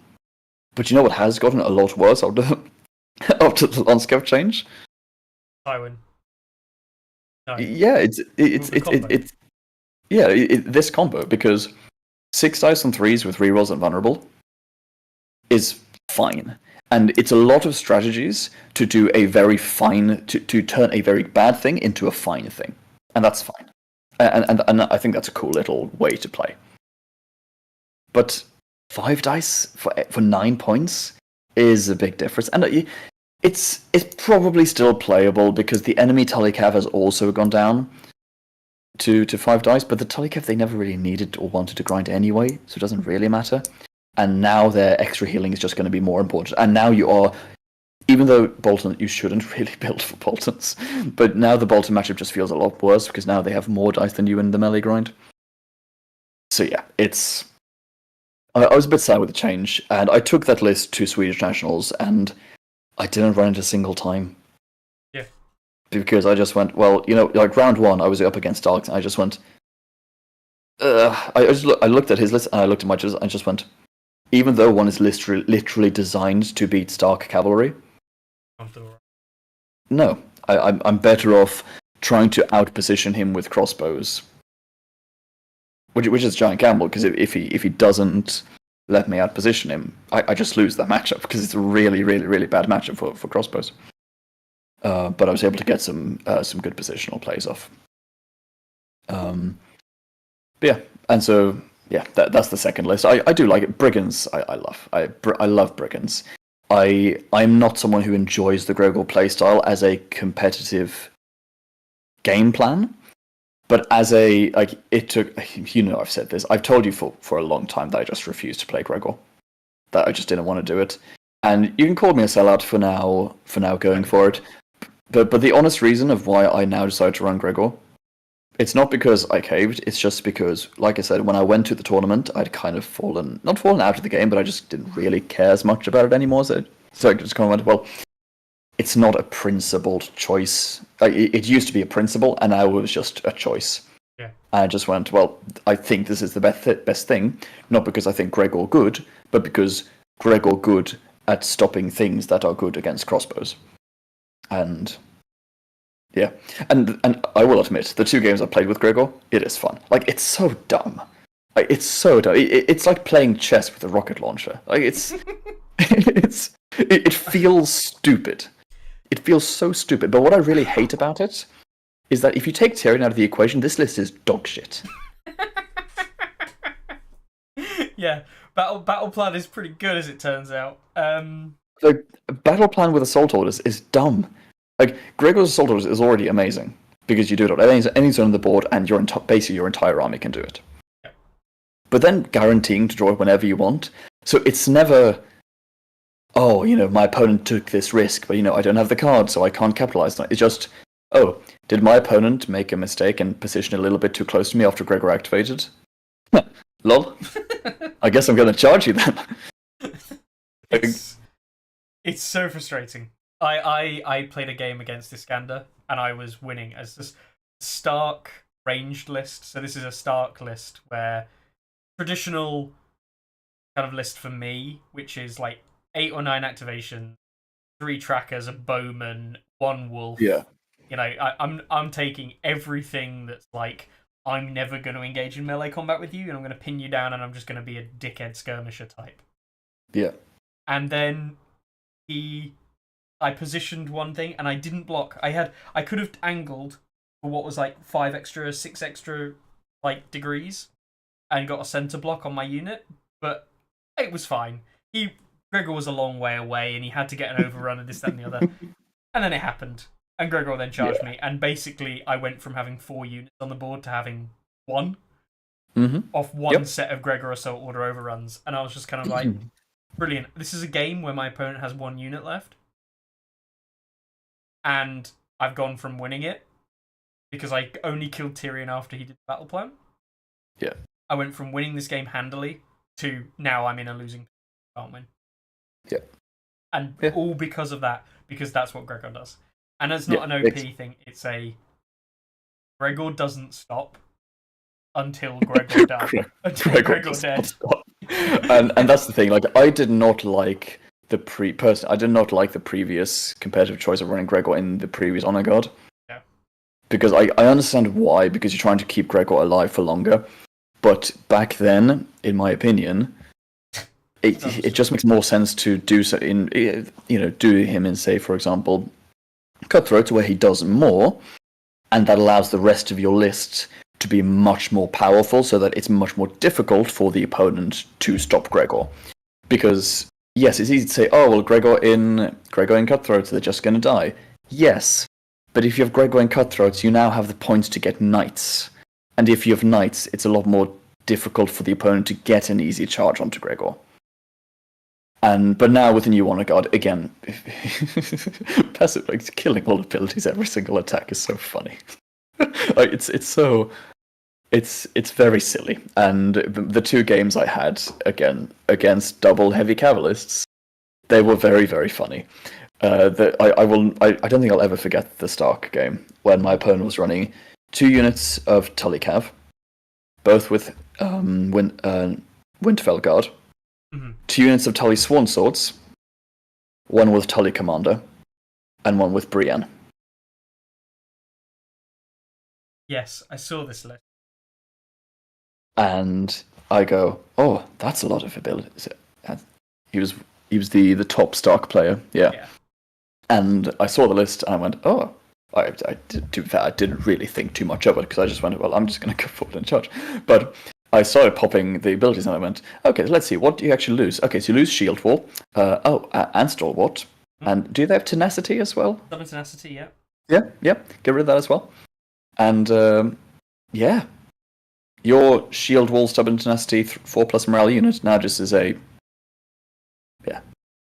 Speaker 4: But you know what has gotten a lot worse after the Landscape change?
Speaker 3: Tywin. No.
Speaker 4: Yeah, this combo, because 6 dice on 3s with rerolls and vulnerable is fine. And it's a lot of strategies to do a very fine, to turn a very bad thing into a fine thing. And that's fine. And I think that's a cool little way to play. But 5 dice for 9 points is a big difference. And it's probably still playable because the enemy Tully Cav has also gone down to 5 dice, but the Tully Cav they never really needed or wanted to grind anyway, so it doesn't really matter. And now their extra healing is just going to be more important. And now you are, even though Bolton, you shouldn't really build for Boltons, but now the Bolton matchup just feels a lot worse because now they have more dice than you in the melee grind. So yeah, I was a bit sad with the change, and I took that list to Swedish Nationals, and I didn't run it a single time.
Speaker 3: Yeah.
Speaker 4: Because I just went, well, like round 1, I was up against Darks, and I just went, I looked at his list, and I looked at my list, and I just went, even though one is literally designed to beat Stark cavalry, no, I'm better off trying to outposition him with crossbows, which is a giant gamble, because if he doesn't let me outposition him, I just lose that matchup, because it's a really, really, really bad matchup for crossbows. But I was able to get some good positional plays off. But yeah, and so yeah, that's the second list. I do like it. Brigands, I love. I love Brigands. I'm not someone who enjoys the Gregor playstyle as a competitive game plan, but as it took. I've said this. I've told you for a long time that I just refused to play Gregor. That I just didn't want to do it, and you can call me a sellout for now going for it. But the honest reason of why I now decided to run Gregor, it's not because I caved, it's just because, like I said, when I went to the tournament, I'd kind of not fallen out of the game, but I just didn't really care as much about it anymore, so I just kind of went, well, it's not a principled choice. It used to be a principle, and now it was just a choice.
Speaker 3: Yeah.
Speaker 4: I just went, well, I think this is the best thing, not because I think Gregor good, but because Gregor good at stopping things that are good against crossbows. And yeah, and I will admit, the 2 games I played with Gregor, it is fun. Like, it's so dumb. It's so dumb. It's like playing chess with a rocket launcher. Like, it feels stupid. It feels so stupid. But what I really hate about it is that if you take Tyrion out of the equation, this list is dog shit.
Speaker 3: Yeah, battle plan is pretty good as it turns out.
Speaker 4: The battle plan with assault orders is dumb. Like, Gregor's assault orders is already amazing because you do it on any zone on the board, and basically your entire army can do it.
Speaker 3: Yeah.
Speaker 4: But then guaranteeing to draw it whenever you want, so it's never, oh, my opponent took this risk, but I don't have the card, so I can't capitalize on it. It's just, oh, did my opponent make a mistake and position a little bit too close to me after Gregor activated? Lol. I guess I'm going to charge you then.
Speaker 3: It's so frustrating. I played a game against Iskander, and I was winning as this Stark ranged list. So this is a Stark list where traditional kind of list for me, which is like 8 or 9 activation, 3 trackers, a bowman, 1 wolf.
Speaker 4: Yeah.
Speaker 3: I'm taking everything that's like, I'm never going to engage in melee combat with you, and I'm going to pin you down, and I'm just going to be a dickhead skirmisher type.
Speaker 4: Yeah.
Speaker 3: And then I positioned one thing, and I didn't block. I could have angled for what was like 5 extra, 6 extra degrees, and got a center block on my unit, but it was fine. Gregor was a long way away, and he had to get an overrun and this, that, and the other. And then it happened, and Gregor then charged me, and basically I went from having 4 units on the board to having 1 off one set of Gregor assault order overruns, and I was just kind of like, brilliant. This is a game where my opponent has 1 unit left. And I've gone from winning it because I only killed Tyrion after he did the battle plan.
Speaker 4: Yeah.
Speaker 3: I went from winning this game handily to now I'm in a losing position, can't win.
Speaker 4: Yeah.
Speaker 3: And
Speaker 4: Yeah.
Speaker 3: all because of that, because that's what Gregor does. And it's not an OP thing, it's a Gregor doesn't stop until Gregor dies. Until Gregor dead.
Speaker 4: And that's the thing. Like, I did not like the I did not like the previous competitive choice of running Gregor in the previous Honor Guard.
Speaker 3: Yeah.
Speaker 4: Because I understand why. Because you're trying to keep Gregor alive for longer. But back then, in my opinion, it just makes more sense to do so do him in, say, for example, Cutthroat, where he does more, and that allows the rest of your list to be much more powerful, so that it's much more difficult for the opponent to stop Gregor. Because yes, it's easy to say, oh well, Gregor in Cutthroats, they're just going to die. Yes, but if you have Gregor in Cutthroats, you now have the points to get knights, and if you have knights, it's a lot more difficult for the opponent to get an easy charge onto Gregor. But now with the new Honor Guard, again, passive, like, killing all abilities every single attack is so funny. Like, it's very silly. And the two games I had against double heavy cavalists, they were very, very funny. I don't think I'll ever forget the Stark game when my opponent was running 2 units of Tully Cav, both with Winterfell Guard. 2 units of Tully Sworn Swords, 1 with Tully Commander, and 1 with Brienne.
Speaker 3: Yes, I saw this list.
Speaker 4: And I go, oh, that's a lot of abilities. He was the top Stark player, yeah. And I saw the list and I went, oh, to be fair, I didn't really think too much of it because I just went, well, I'm just going to go forward and charge. But I started popping the abilities and I went, okay, let's see, what do you actually lose? Okay, so you lose Shield Wall, and Stalwart. And do they have Tenacity as well?
Speaker 3: Summon Tenacity, yeah.
Speaker 4: Yeah, get rid of that as well. And, yeah. Your Shield Wall, Stubborn Tenacity, 4+ morale unit now just is a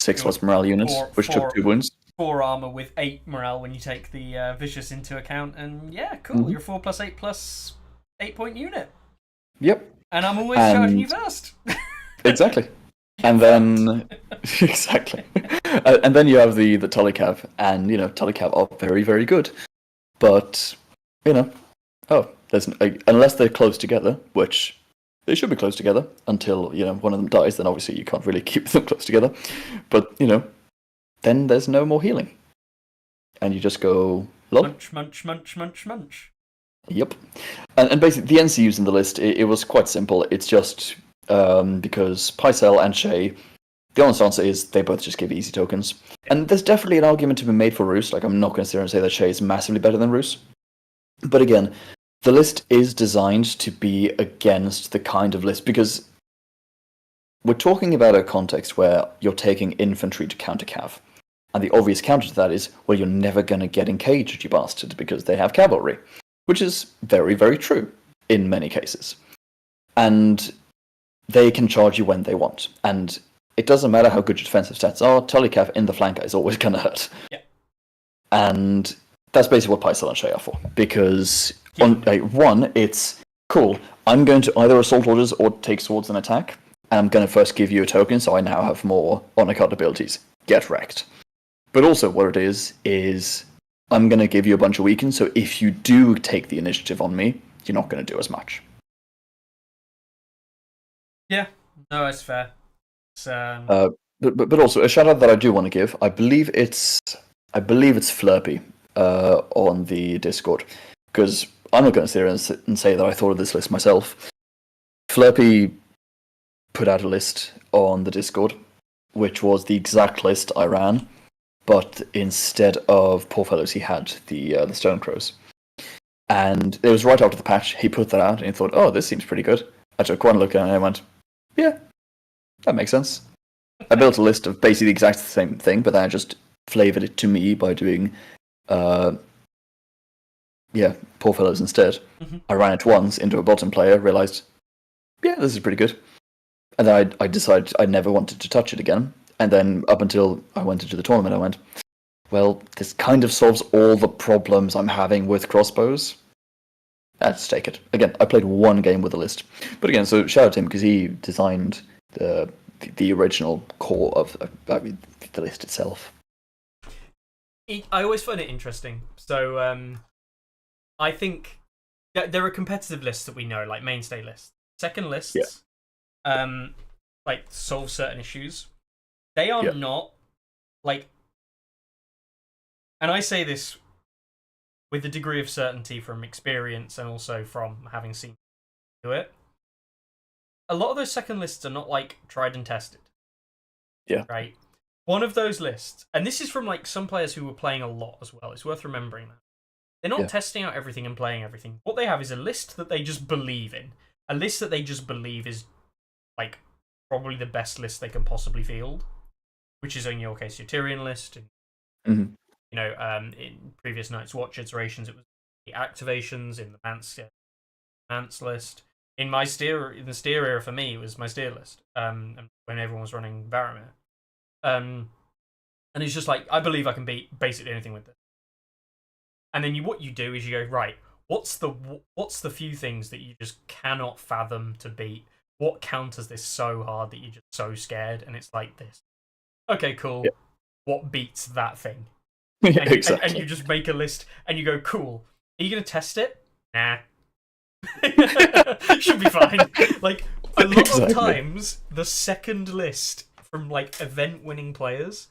Speaker 4: 6+ morale unit, which took 2 wounds.
Speaker 3: 4 armor with 8 morale when you take the Vicious into account, and yeah, cool. You're 4+8 8-point unit.
Speaker 4: Yep.
Speaker 3: And I'm always charging you first.
Speaker 4: Exactly. And then exactly. And then you have the Tully Cav, and Tully Cav are very, very good. But unless they're close together, which they should be close together until one of them dies, then obviously you can't really keep them close together. But then there's no more healing, and you just go lol.
Speaker 3: Munch.
Speaker 4: Yep. And basically the NCUs in the list, it was quite simple. It's just because Pycelle and Shay, the honest answer is they both just give easy tokens. And there's definitely an argument to be made for Roos. Like, I'm not going to sit here and say that Shay is massively better than Roos. But again, the list is designed to be against the kind of list, because we're talking about a context where you're taking infantry to counter Cav. And the obvious counter to that is, well, you're never going to get engaged, you bastard, because they have cavalry. Which is very, very true in many cases. And they can charge you when they want. And it doesn't matter how good your defensive stats are, Tully Cav in the flanker is always going to hurt.
Speaker 3: Yeah.
Speaker 4: And that's basically what Pycelle and Shay are for. Because, one, it's cool. I'm going to either assault orders or take swords and attack. And I'm going to first give you a token, so I now have more honor card abilities. Get wrecked. But also what it is I'm going to give you a bunch of weakens, so if you do take the initiative on me, you're not going to do as much.
Speaker 3: Yeah, no, it's fair. It's,
Speaker 4: but also, a shout-out that I do want to give, I believe it's Flurpy on the Discord, because I'm not going to sit here and say that I thought of this list myself. Flurpy put out a list on the Discord, which was the exact list I ran, but instead of Poor Fellows, he had the Stonecrows. And it was right after the patch, he put that out, and he thought, oh, this seems pretty good. I took one look at it, and I went, yeah, that makes sense. I built a list of basically the exact same thing, but then I just flavored it to me by doing, Poor Fellows instead. Mm-hmm. I ran it once into a bottom player, realized, yeah, this is pretty good. And then I decided I never wanted to touch it again. And then up until I went into the tournament, I went, well, this kind of solves all the problems I'm having with crossbows. Let's take it. Again, I played one game with the list. But again, so shout out to him, because he designed the the original core of the list itself.
Speaker 3: I always find it interesting. So I think there are competitive lists that we know, like mainstay lists. Second lists, like solve certain issues. They are not like, and I say this with a degree of certainty from experience and also from having seen do it. A lot of those second lists are not like tried and tested.
Speaker 4: Yeah.
Speaker 3: Right. One of those lists, and this is from like some players who were playing a lot as well. It's worth remembering that they're not testing out everything and playing everything. What they have is a list that they just believe in. A list that they just believe is like probably the best list they can possibly field, which is in your case your Tyrion list. And, you know, in previous Night's Watch iterations, it was the activations in the Mance list. In the steer era for me, it was my steer list. And when everyone was running Varamir. And it's just like, I believe I can beat basically anything with this. And then what you do is you go, right, what's the few things that you just cannot fathom to beat? What counters this so hard that you're just so scared? And it's like this. Okay, cool. Yeah. What beats that thing? And
Speaker 4: Exactly.
Speaker 3: And you just make a list and you go, cool. Are you going to test it? Nah. Should be fine. Like, a lot of times, the second list from like event-winning players,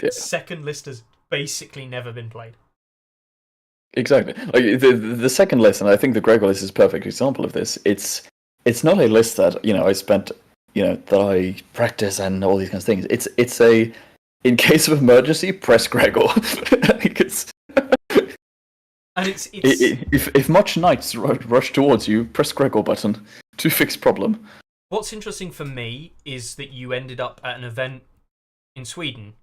Speaker 3: second list has basically never been played.
Speaker 4: Exactly. Like the second list, and I think the Gregor list is a perfect example of this. It's not a list that I spent that I practice and all these kinds of things. It's a, in case of emergency, press Gregor.
Speaker 3: And it's
Speaker 4: if much knights rush towards you, press Gregor button to fix problem.
Speaker 3: What's interesting for me is that you ended up at an event in Sweden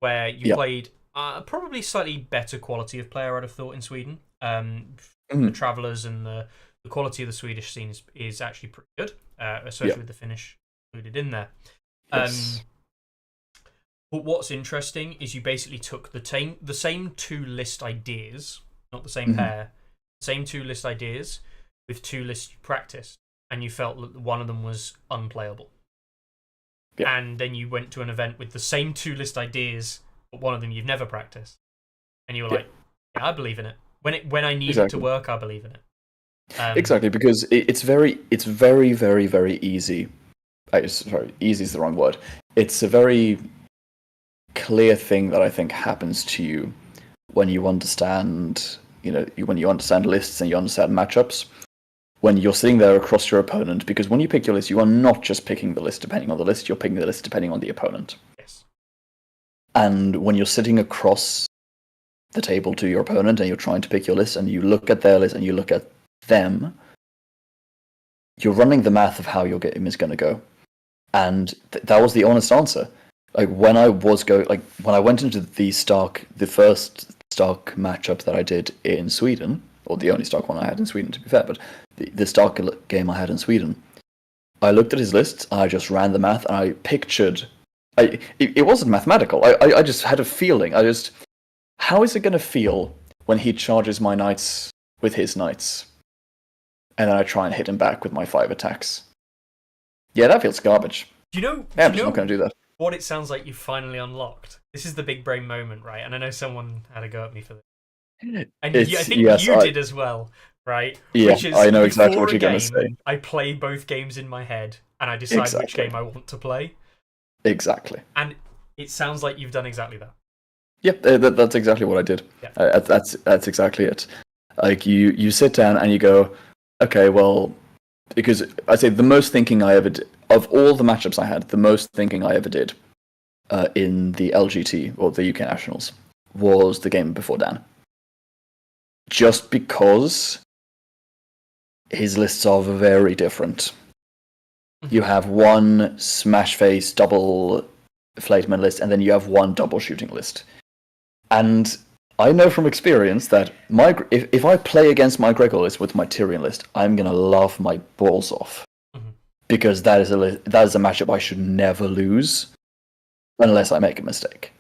Speaker 3: where you played probably slightly better quality of player, I'd have thought, in Sweden. The Travellers and the quality of the Swedish scene is actually pretty good, especially with the Finnish included in there.
Speaker 4: Yes.
Speaker 3: But what's interesting is you basically took the same two list ideas, not the same pair, same two list ideas with two lists you practiced, and you felt that one of them was unplayable. Yeah. And then you went to an event with the same two list ideas, but one of them you've never practiced. And you were like, yeah, I believe in it. When I need it to work, I believe in it.
Speaker 4: Exactly, because it's very, very, very easy. Sorry, easy is the wrong word. It's a very clear thing that I think happens to you when you understand, when you understand lists and you understand matchups. When you're sitting there across your opponent, because when you pick your list, you are not just picking the list depending on the list, you're picking the list depending on the opponent.
Speaker 3: Yes.
Speaker 4: And when you're sitting across the table to your opponent and you're trying to pick your list and you look at their list and you look at them, you're running the math of how your game is going to go. And that was the honest answer. Like when I went into the first Stark matchup that I did in Sweden, or the only Stark one I had in Sweden, to be fair, but the Stark game I had in Sweden, I looked at his list, I just ran the math, and I pictured... It wasn't mathematical, I just had a feeling. How is it going to feel when he charges my knights with his knights? And then I try and hit him back with my 5 attacks. Yeah, that feels garbage.
Speaker 3: I'm
Speaker 4: just not going to do that.
Speaker 3: What it sounds like you finally unlocked? This is the big brain moment, right? And I know someone had a go at me for this. And I think you did as well, right?
Speaker 4: Yeah,
Speaker 3: which is,
Speaker 4: I know exactly what you're going to say.
Speaker 3: I play both games in my head, and I decide which game I want to play.
Speaker 4: Exactly.
Speaker 3: And it sounds like you've done exactly that.
Speaker 4: Yep, that's exactly what I did. Yeah. That's exactly it. Like you sit down and you go, okay, well, because I'd say the most thinking I ever did, of all the matchups I had, the most thinking I ever did in the LGT, or the UK Nationals, was the game before Dan. Just because his lists are very different. You have one smash face double flightman list, and then you have one double shooting list. And I know from experience that if I play against my Gregor list with my Tyrion list, I'm gonna laugh my balls off, because that is a matchup I should never lose unless I make a mistake.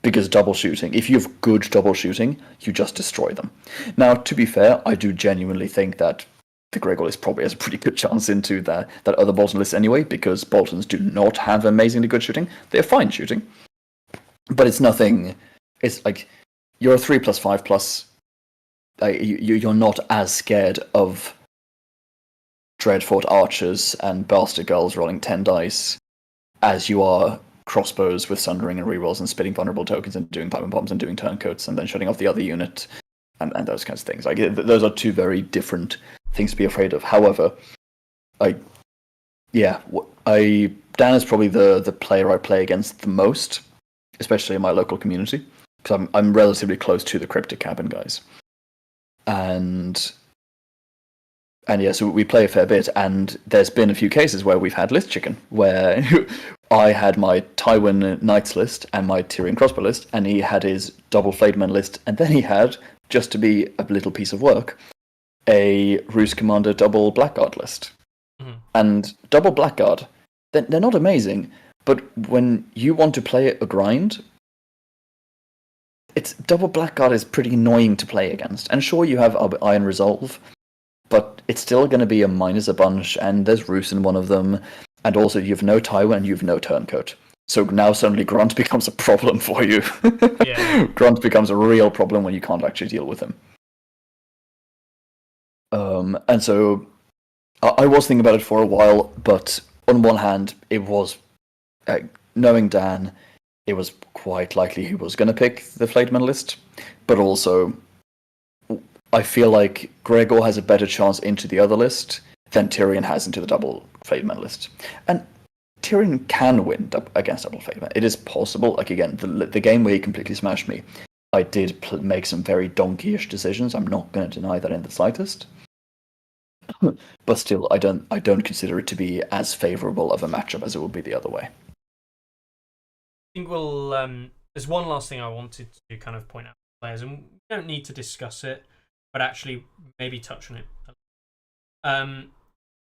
Speaker 4: Because double shooting, if you have good double shooting, you just destroy them. Now, to be fair, I do genuinely think that the Gregor list probably has a pretty good chance into that other Bolton list anyway, because Boltons do not have amazingly good shooting. They're fine shooting, but it's nothing. It's like you're a 3+5+. You're not as scared of Dreadfort archers and bastard girls rolling 10 dice as you are crossbows with sundering and rerolls and spitting vulnerable tokens and doing pipe and bombs and doing turncoats and then shutting off the ottle unit and those kinds of things. Like those are two very different things to be afraid of. However, Dan is probably the player I play against the most, especially in my local community, because I'm relatively close to the cryptic cabin guys. And yeah, so we play a fair bit, and there's been a few cases where we've had list chicken, where I had my Tywin Knights list and my Tyrion crossbow list, and he had his double Flademan list, and then he had, just to be a little piece of work, a Roose Commander double Blackguard list. Mm-hmm. And double Blackguard, they're not amazing, but when you want to play a grind, it's double Blackguard is pretty annoying to play against. And sure, you have Iron Resolve, but it's still going to be a minus a bunch, and there's Roose in one of them, and also you have no Tywin and you have no Turncoat. So now suddenly Grunt becomes a problem for you. Yeah. Grunt becomes a real problem when you can't actually deal with him. And so I was thinking about it for a while, but on one hand, it was, knowing Dan, it was quite likely he was going to pick the Flademan list, but also I feel like Gregor has a better chance into the other list than Tyrion has into the double Flademan list. And Tyrion can win against double Flademan. It is possible. Like, again, the game where he completely smashed me, I did make some very donkey-ish decisions. I'm not going to deny that in the slightest. But still, I don't consider it to be as favourable of a matchup as it would be the other way.
Speaker 3: I think we'll... there's one last thing I wanted to kind of point out to players, and we don't need to discuss it, but actually maybe touch on it.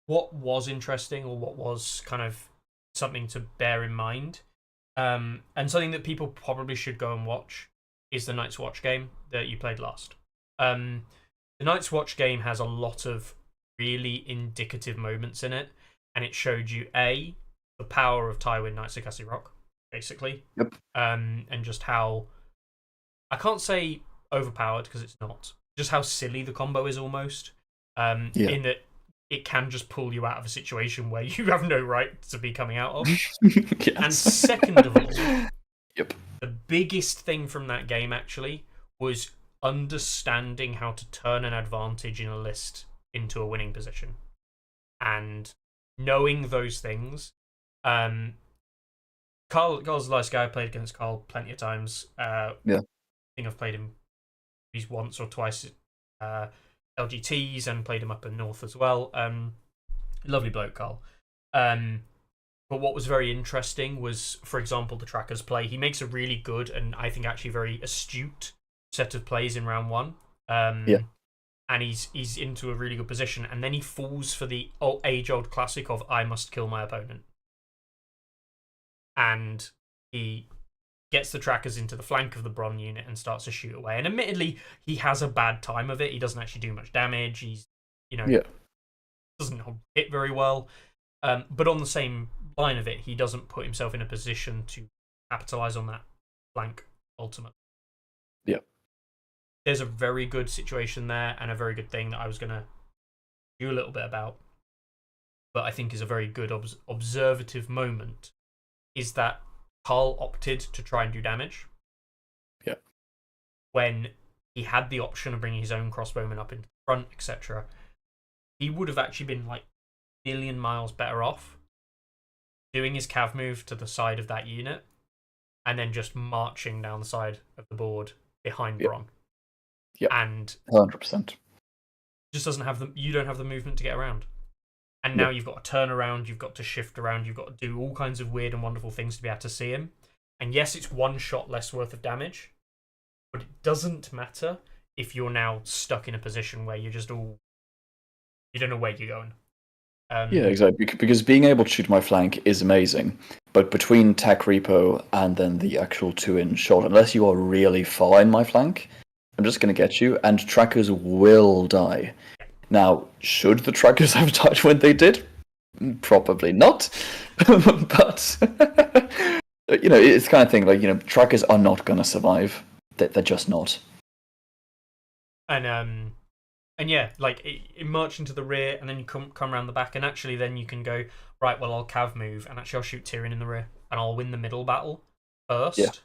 Speaker 3: What was interesting, or what was kind of something to bear in mind, and something that people probably should go and watch, is the Night's Watch game that you played last. The Night's Watch game has a lot of really indicative moments in it, and it showed you the power of Tywin Knights of Castle Rock, basically.
Speaker 4: Yep.
Speaker 3: And just how, I can't say overpowered because it's not, just how silly the combo is almost. In that it can just pull you out of a situation where you have no right to be coming out of. Yes. And second of all,
Speaker 4: yep,
Speaker 3: the biggest thing from that game actually was understanding how to turn an advantage in a list into a winning position. And knowing those things, Carl's a nice guy. I played against Carl plenty of times. Yeah. I think I've played him once or twice LGTs, and played him up in North as well. Lovely bloke, Carl. But what was very interesting was, for example, the Tracker's play. He makes a really good, and I think actually very astute, set of plays in round one. And he's into a really good position, and then he falls for the age-old classic of I must kill my opponent. And he gets the Trackers into the flank of the Bronn unit and starts to shoot away. And admittedly, he has a bad time of it. He doesn't actually do much damage. He's, doesn't hit very well. But on the same line of it, he doesn't put himself in a position to capitalize on that flank ultimately.
Speaker 4: Yeah.
Speaker 3: There's a very good situation there, and a very good thing that I was going to do a little bit about, but I think is a very good observative moment, is that Carl opted to try and do damage.
Speaker 4: Yeah.
Speaker 3: When he had the option of bringing his own crossbowmen up into the front, etc., he would have actually been like a million miles better off doing his cav move to the side of that unit and then just marching down the side of the board behind Bronn.
Speaker 4: Yeah.
Speaker 3: And
Speaker 4: 100%.
Speaker 3: Just doesn't have you don't have the movement to get around. And now you've got to turn around, you've got to shift around, you've got to do all kinds of weird and wonderful things to be able to see him. And yes, it's one shot less worth of damage, but it doesn't matter if you're now stuck in a position where you're just you don't know where you're going.
Speaker 4: Yeah, exactly. Because being able to shoot my flank is amazing, but between tac repo and then the actual 2-inch shot, unless you are really far in my flank, I'm just going to get you, and Trackers will die. Now, should the trackers have died when they did? Probably not. But it's the kind of thing like trackers are not going to survive. They're just not.
Speaker 3: And yeah, like it march into the rear, and then you come around the back, and actually then you can go right. Well, I'll cav move, and actually I'll shoot Tyrion in the rear, and I'll win the middle battle first,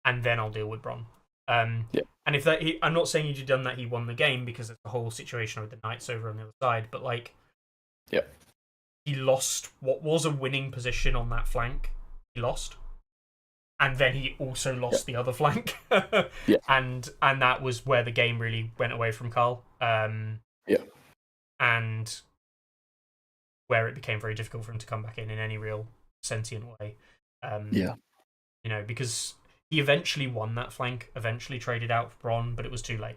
Speaker 3: and then I'll deal with Bronn. And if I'm not saying you'd done that, he won the game because of the whole situation with the knights over on the other side, but like, he lost what was a winning position on that flank. He lost. And then he also lost the other flank. And that was where the game really went away from Carl. And where it became very difficult for him to come back in any real sentient way. Because he eventually won that flank, eventually traded out for Bronn, but it was too late.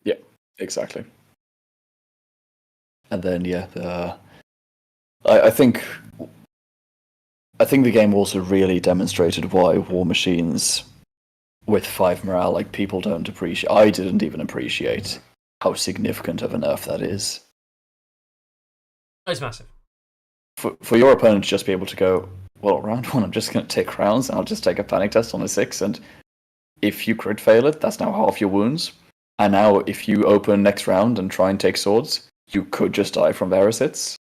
Speaker 4: Yeah, exactly. And then, I think the game also really demonstrated why war machines with 5 morale, like, people don't appreciate. I didn't even appreciate how significant of a nerf that is.
Speaker 3: It's massive.
Speaker 4: For your opponent to just be able to go, well, round 1, I'm just going to take rounds, and I'll just take a panic test on a 6, and if you crit fail it, that's now half your wounds. And now, if you open next round and try and take swords, you could just die from Varys hits.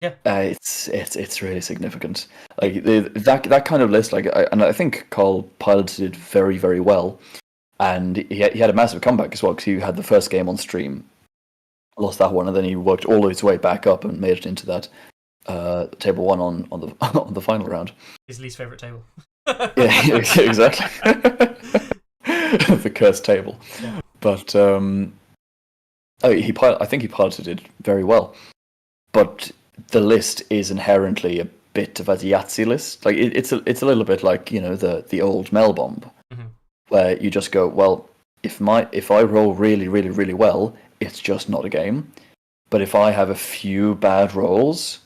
Speaker 3: Yeah,
Speaker 4: it's really significant. Like that kind of list, and I think Carl piloted it very, very well, and he had a massive comeback as well because he had the first game on stream, lost that one, and then he worked all his way back up and made it into that table 1 on the on the final round.
Speaker 3: His least favorite table.
Speaker 4: Yeah, exactly. The cursed table.
Speaker 3: Yeah.
Speaker 4: But I think he piloted it very well, but the list is inherently a bit of a Yahtzee list. Like it's a little bit like the old Mel bomb, where you just go, well, if I roll really, really, really well, it's just not a game. But if I have a few bad rolls,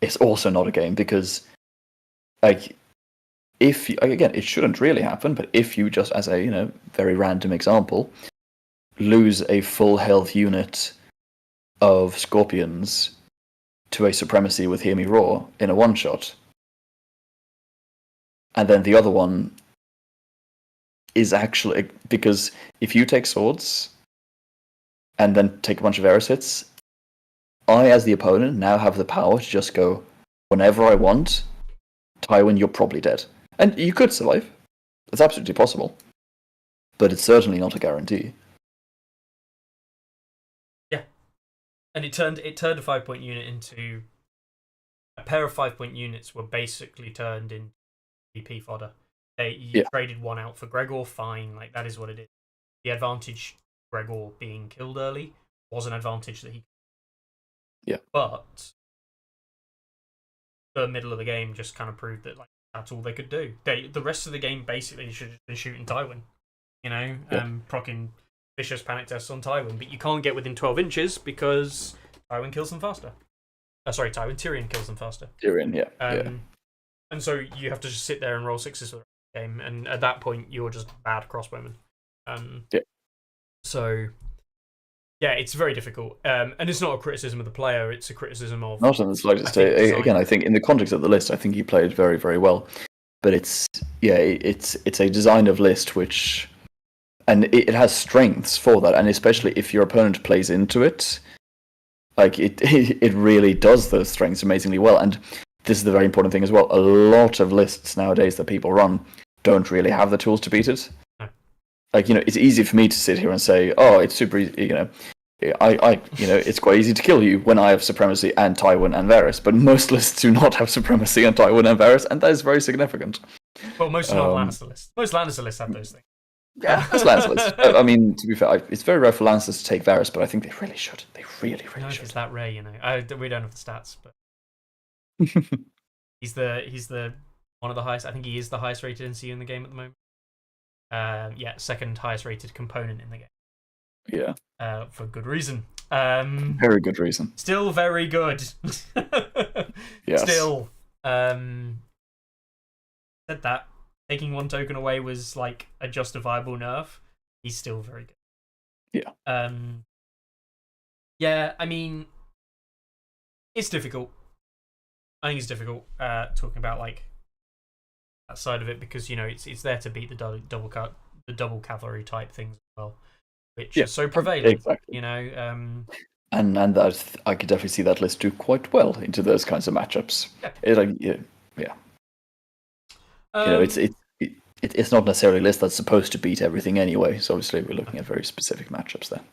Speaker 4: it's also not a game because, like, again, it shouldn't really happen. But if you just, as a very random example, lose a full health unit of scorpions to a supremacy with Hear Me Roar in a one-shot, and then the other one is actually, because if you take swords and then take a bunch of Varys hits, I, as the opponent, now have the power to just go, whenever I want, Tywin, you're probably dead. And you could survive. It's absolutely possible. But it's certainly not a guarantee.
Speaker 3: And it turned a 5-point unit into a pair of 5-point units were basically turned into VP fodder. You traded one out for Gregor, fine, like that is what it is. The advantage Gregor being killed early was an advantage that he.
Speaker 4: Yeah.
Speaker 3: But the middle of the game just kind of proved that like that's all they could do. The rest of the game basically should have been shooting Tywin, procking vicious panic tests on Tywin, but you can't get within 12 inches because Tywin kills them faster. Tyrion kills them faster.
Speaker 4: Tyrion, yeah.
Speaker 3: And so you have to just sit there and roll 6s for the game, and at that point you're just bad crossbowman. So yeah, it's very difficult, and it's not a criticism of the player; it's a criticism of.
Speaker 4: Not in the slightest. Again, I think in the context of the list, I think he played very, very well. But it's a design of list which. And it has strengths for that, and especially if your opponent plays into it, like it really does those strengths amazingly well. And this is the very important thing as well. A lot of lists nowadays that people run don't really have the tools to beat it. Like it's easy for me to sit here and say, "Oh, it's super easy." It's quite easy to kill you when I have supremacy and Tywin and Varys. But most lists do not have supremacy and Tywin and Varys, and that is very significant.
Speaker 3: Well, most are not Lannister lists. Most Lannister lists have those things.
Speaker 4: Yeah, that's Lannister's. I mean, to be fair, it's very rare for Lancers to take Varys, but I think they really should. They really, really should.
Speaker 3: It's that rare, we don't have the stats, but he's the one of the highest. I think he is the highest rated NCU in the game at the moment. Second highest rated component in the game.
Speaker 4: Yeah.
Speaker 3: For good reason.
Speaker 4: Very good reason.
Speaker 3: Still very good.
Speaker 4: Yes.
Speaker 3: Still. Said that. Taking one token away was like a justifiable nerf. He's still very good.
Speaker 4: Yeah.
Speaker 3: Yeah, I mean, it's difficult. I think it's difficult talking about like that side of it because it's there to beat the double cavalry type things as well, which
Speaker 4: Yeah,
Speaker 3: are so prevalent.
Speaker 4: exactly.
Speaker 3: And
Speaker 4: that I could definitely see that list do quite well into those kinds of matchups.
Speaker 3: Yeah.
Speaker 4: Yeah. It's not necessarily a list that's supposed to beat everything anyway. So obviously we're looking at very specific matchups there.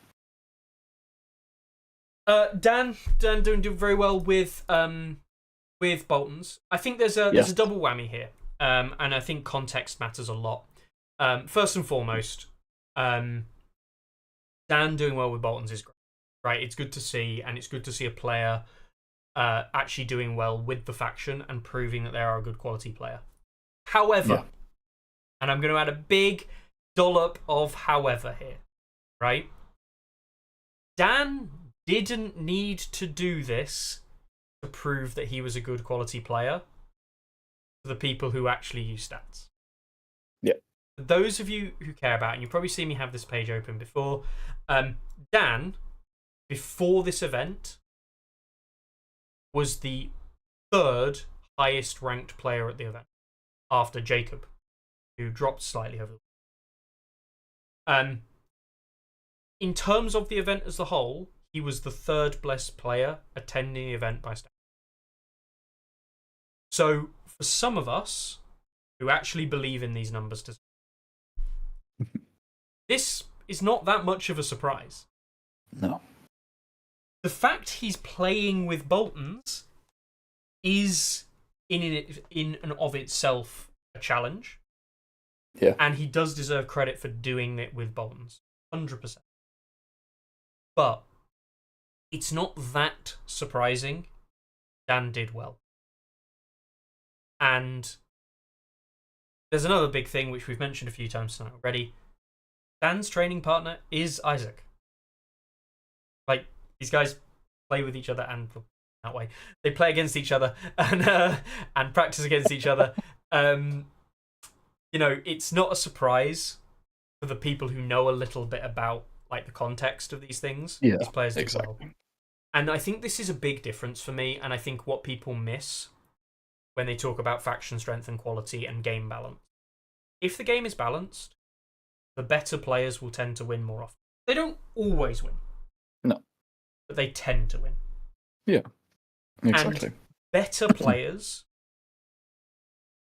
Speaker 3: Dan doing very well with Boltons. I think there's a double whammy here, and I think context matters a lot. First and foremost, Dan doing well with Boltons is great. Right, it's good to see, and it's good to see a player actually doing well with the faction and proving that they are a good quality player. However, and I'm going to add a big dollop of however here, right? Dan didn't need to do this to prove that he was a good quality player for the people who actually use stats.
Speaker 4: Yeah.
Speaker 3: For those of you who care about, and you've probably seen me have this page open before, Dan, before this event, was the third highest ranked player at the event after Jacob, who dropped slightly over. In terms of the event as a whole, he was the third best player attending the event by stats. So, for some of us who actually believe in these numbers, this is not that much of a surprise.
Speaker 4: No.
Speaker 3: The fact he's playing with Boltons is in and of itself a challenge.
Speaker 4: Yeah.
Speaker 3: And he does deserve credit for doing it with Boltons. 100%. But it's not that surprising. Dan did well. And there's another big thing which we've mentioned a few times tonight already. Dan's training partner is Isaac. Like, these guys play with each other and that way. They play against each other and practice against each other. It's not a surprise for the people who know a little bit about like the context of these things.
Speaker 4: Yeah,
Speaker 3: these players do
Speaker 4: exactly.
Speaker 3: well. And I think this is a big difference for me, and I think what people miss when they talk about faction strength and quality and game balance. If the game is balanced, the better players will tend to win more often. They don't always win.
Speaker 4: No.
Speaker 3: But they tend to win.
Speaker 4: Yeah, exactly.
Speaker 3: And better players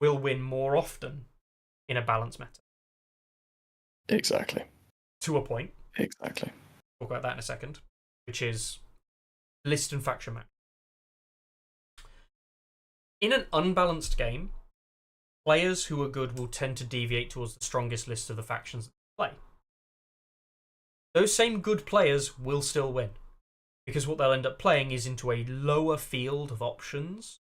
Speaker 3: will win more often in a balanced meta.
Speaker 4: Exactly.
Speaker 3: To a point.
Speaker 4: Exactly.
Speaker 3: Talk about that in a second, which is list and faction match. In an unbalanced game, players who are good will tend to deviate towards the strongest list of the factions that they play. Those same good players will still win, because what they'll end up playing is into a lower field of options,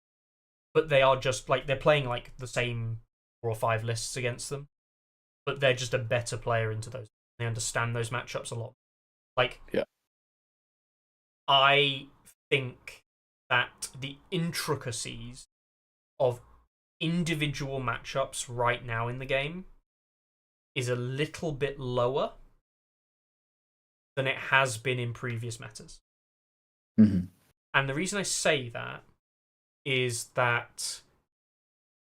Speaker 3: but they are just like they're playing like the same 4 or 5 lists against them, but they're just a better player into those. They understand those matchups a lot. I think that the intricacies of individual matchups right now in the game is a little bit lower than it has been in previous metas.
Speaker 4: Mm-hmm.
Speaker 3: And the reason I say that is that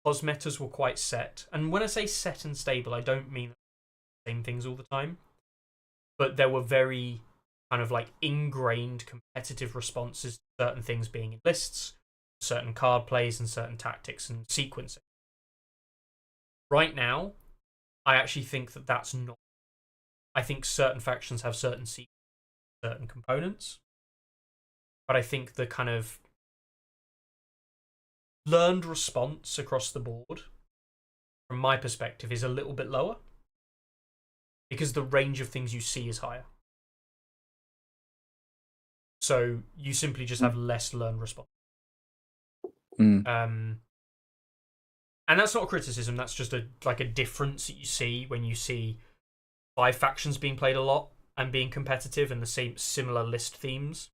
Speaker 3: pos metas were quite set. And when I say set and stable, I don't mean the same things all the time. But there were very kind of like ingrained competitive responses to certain things being in lists, certain card plays, and certain tactics and sequencing. Right now, I actually think that that's not. I think certain factions have certain certain components, but I think the kind of learned response across the board, from my perspective, is a little bit lower because the range of things you see is higher. So you simply just have less learned response. And that's not a criticism. That's just a difference that you see when you see 5 factions being played a lot and being competitive and the same similar list themes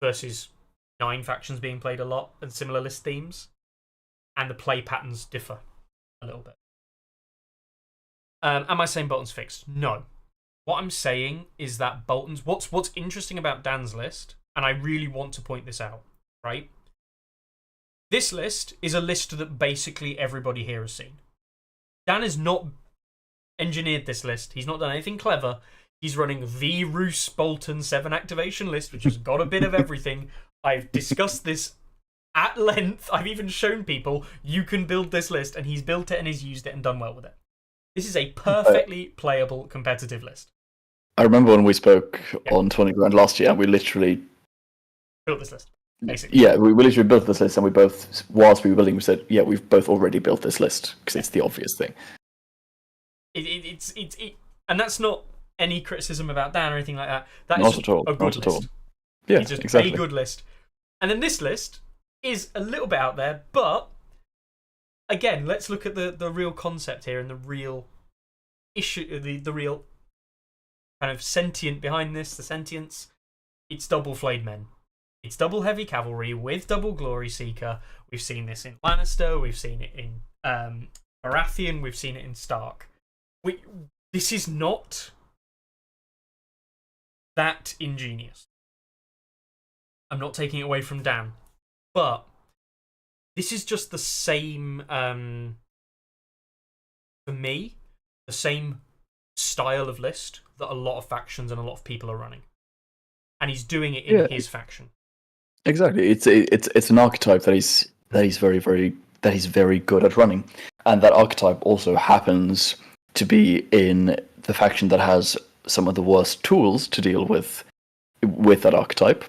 Speaker 3: versus 9 factions being played a lot and similar list themes, and the play patterns differ a little bit. Am I saying Bolton's fixed? No. What I'm saying is that Bolton's what's interesting about Dan's list, and I really want to point this out, right? This list is a list that basically everybody here has seen. Dan has not engineered this list. He's not done anything clever. He's running the Roose Bolton 7 activation list, which has got a bit of everything. I've discussed this at length. I've even shown people you can build this list, and he's built it and he's used it and done well with it. This is a perfectly playable competitive list.
Speaker 4: I remember when we spoke on 20 Grand last year, we literally
Speaker 3: built this list, basically.
Speaker 4: Yeah, we literally built this list, and we both, whilst we were building, we said, yeah, we've both already built this list, because it's the obvious thing.
Speaker 3: And that's not any criticism about Dan or anything like that. That is
Speaker 4: Not
Speaker 3: just
Speaker 4: at all.
Speaker 3: a good
Speaker 4: Not at all.
Speaker 3: list.
Speaker 4: Yeah,
Speaker 3: It's just
Speaker 4: exactly.
Speaker 3: a good list. And then this list is a little bit out there, but again, let's look at the real concept here and the real issue, the real kind of sentient behind this, the sentience. It's double flayed men. It's double heavy cavalry with double glory seeker. We've seen this in Lannister. We've seen it in Baratheon. We've seen it in Stark. This is not that ingenious. I'm not taking it away from Dan, but this is just the same, for me, the same style of list that a lot of factions and a lot of people are running. And he's doing it in his faction.
Speaker 4: Exactly. It's an archetype that he's very good at running. And that archetype also happens to be in the faction that has some of the worst tools to deal with that archetype.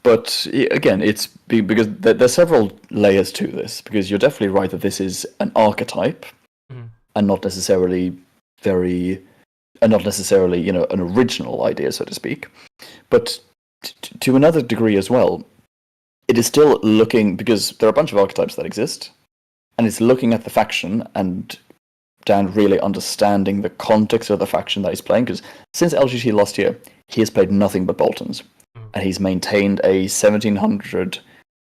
Speaker 4: But again, it's because there's several layers to this. Because you're definitely right that this is an archetype, and not necessarily an original idea, so to speak. But to another degree as well, it is still looking, because there are a bunch of archetypes that exist, and it's looking at the faction and Dan really understanding the context of the faction that he's playing. Because since LGT last year, he has played nothing but Boltons. And he's maintained a 1700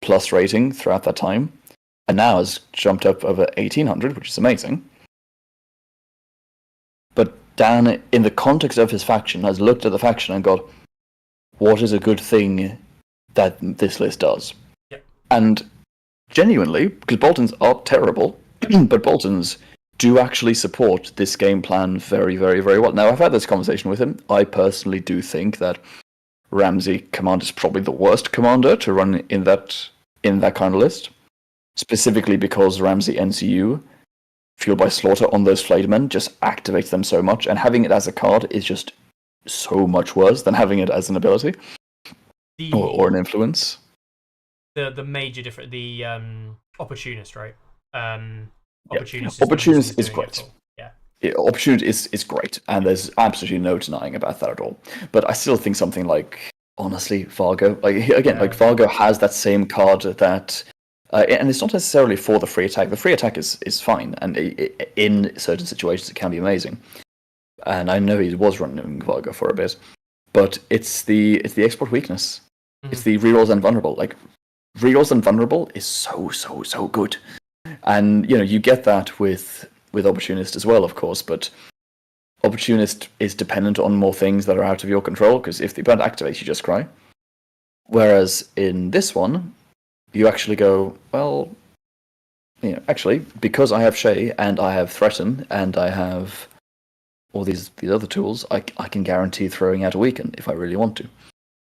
Speaker 4: plus rating throughout that time, and now has jumped up over 1800, which is amazing. But Dan, in the context of his faction, has looked at the faction and got, what is a good thing that this list does?
Speaker 3: Yep.
Speaker 4: And genuinely, because Boltons are terrible, but Boltons do actually support this game plan very, very, very well. Now, I've had this conversation with him. I personally do think that Ramsay Command is probably the worst commander to run in that kind of list, specifically because Ramsay NCU, Fueled by Slaughter on those flayed men, just activates them so much, and having it as a card is just so much worse than having it as an ability or an influence.
Speaker 3: The major difference, the opportunist, right?
Speaker 4: Opportunist is great. Opportunity is great, and there's absolutely no denying about that at all. But I still think something like, honestly, Vargo, Vargo has that same card that, and it's not necessarily for the free attack. The free attack is fine, and in certain situations it can be amazing. And I know he was running Vargo for a bit, but it's the export weakness. Mm-hmm. It's the rerolls and vulnerable. Like, rerolls and vulnerable is so good, and you get that with Opportunist as well, of course, but Opportunist is dependent on more things that are out of your control, because if the event activates, you just cry. Whereas in this one, you actually go, well, actually, because I have Shay, and I have Threaten, and I have all these other tools, I can guarantee throwing out a weaken if I really want to.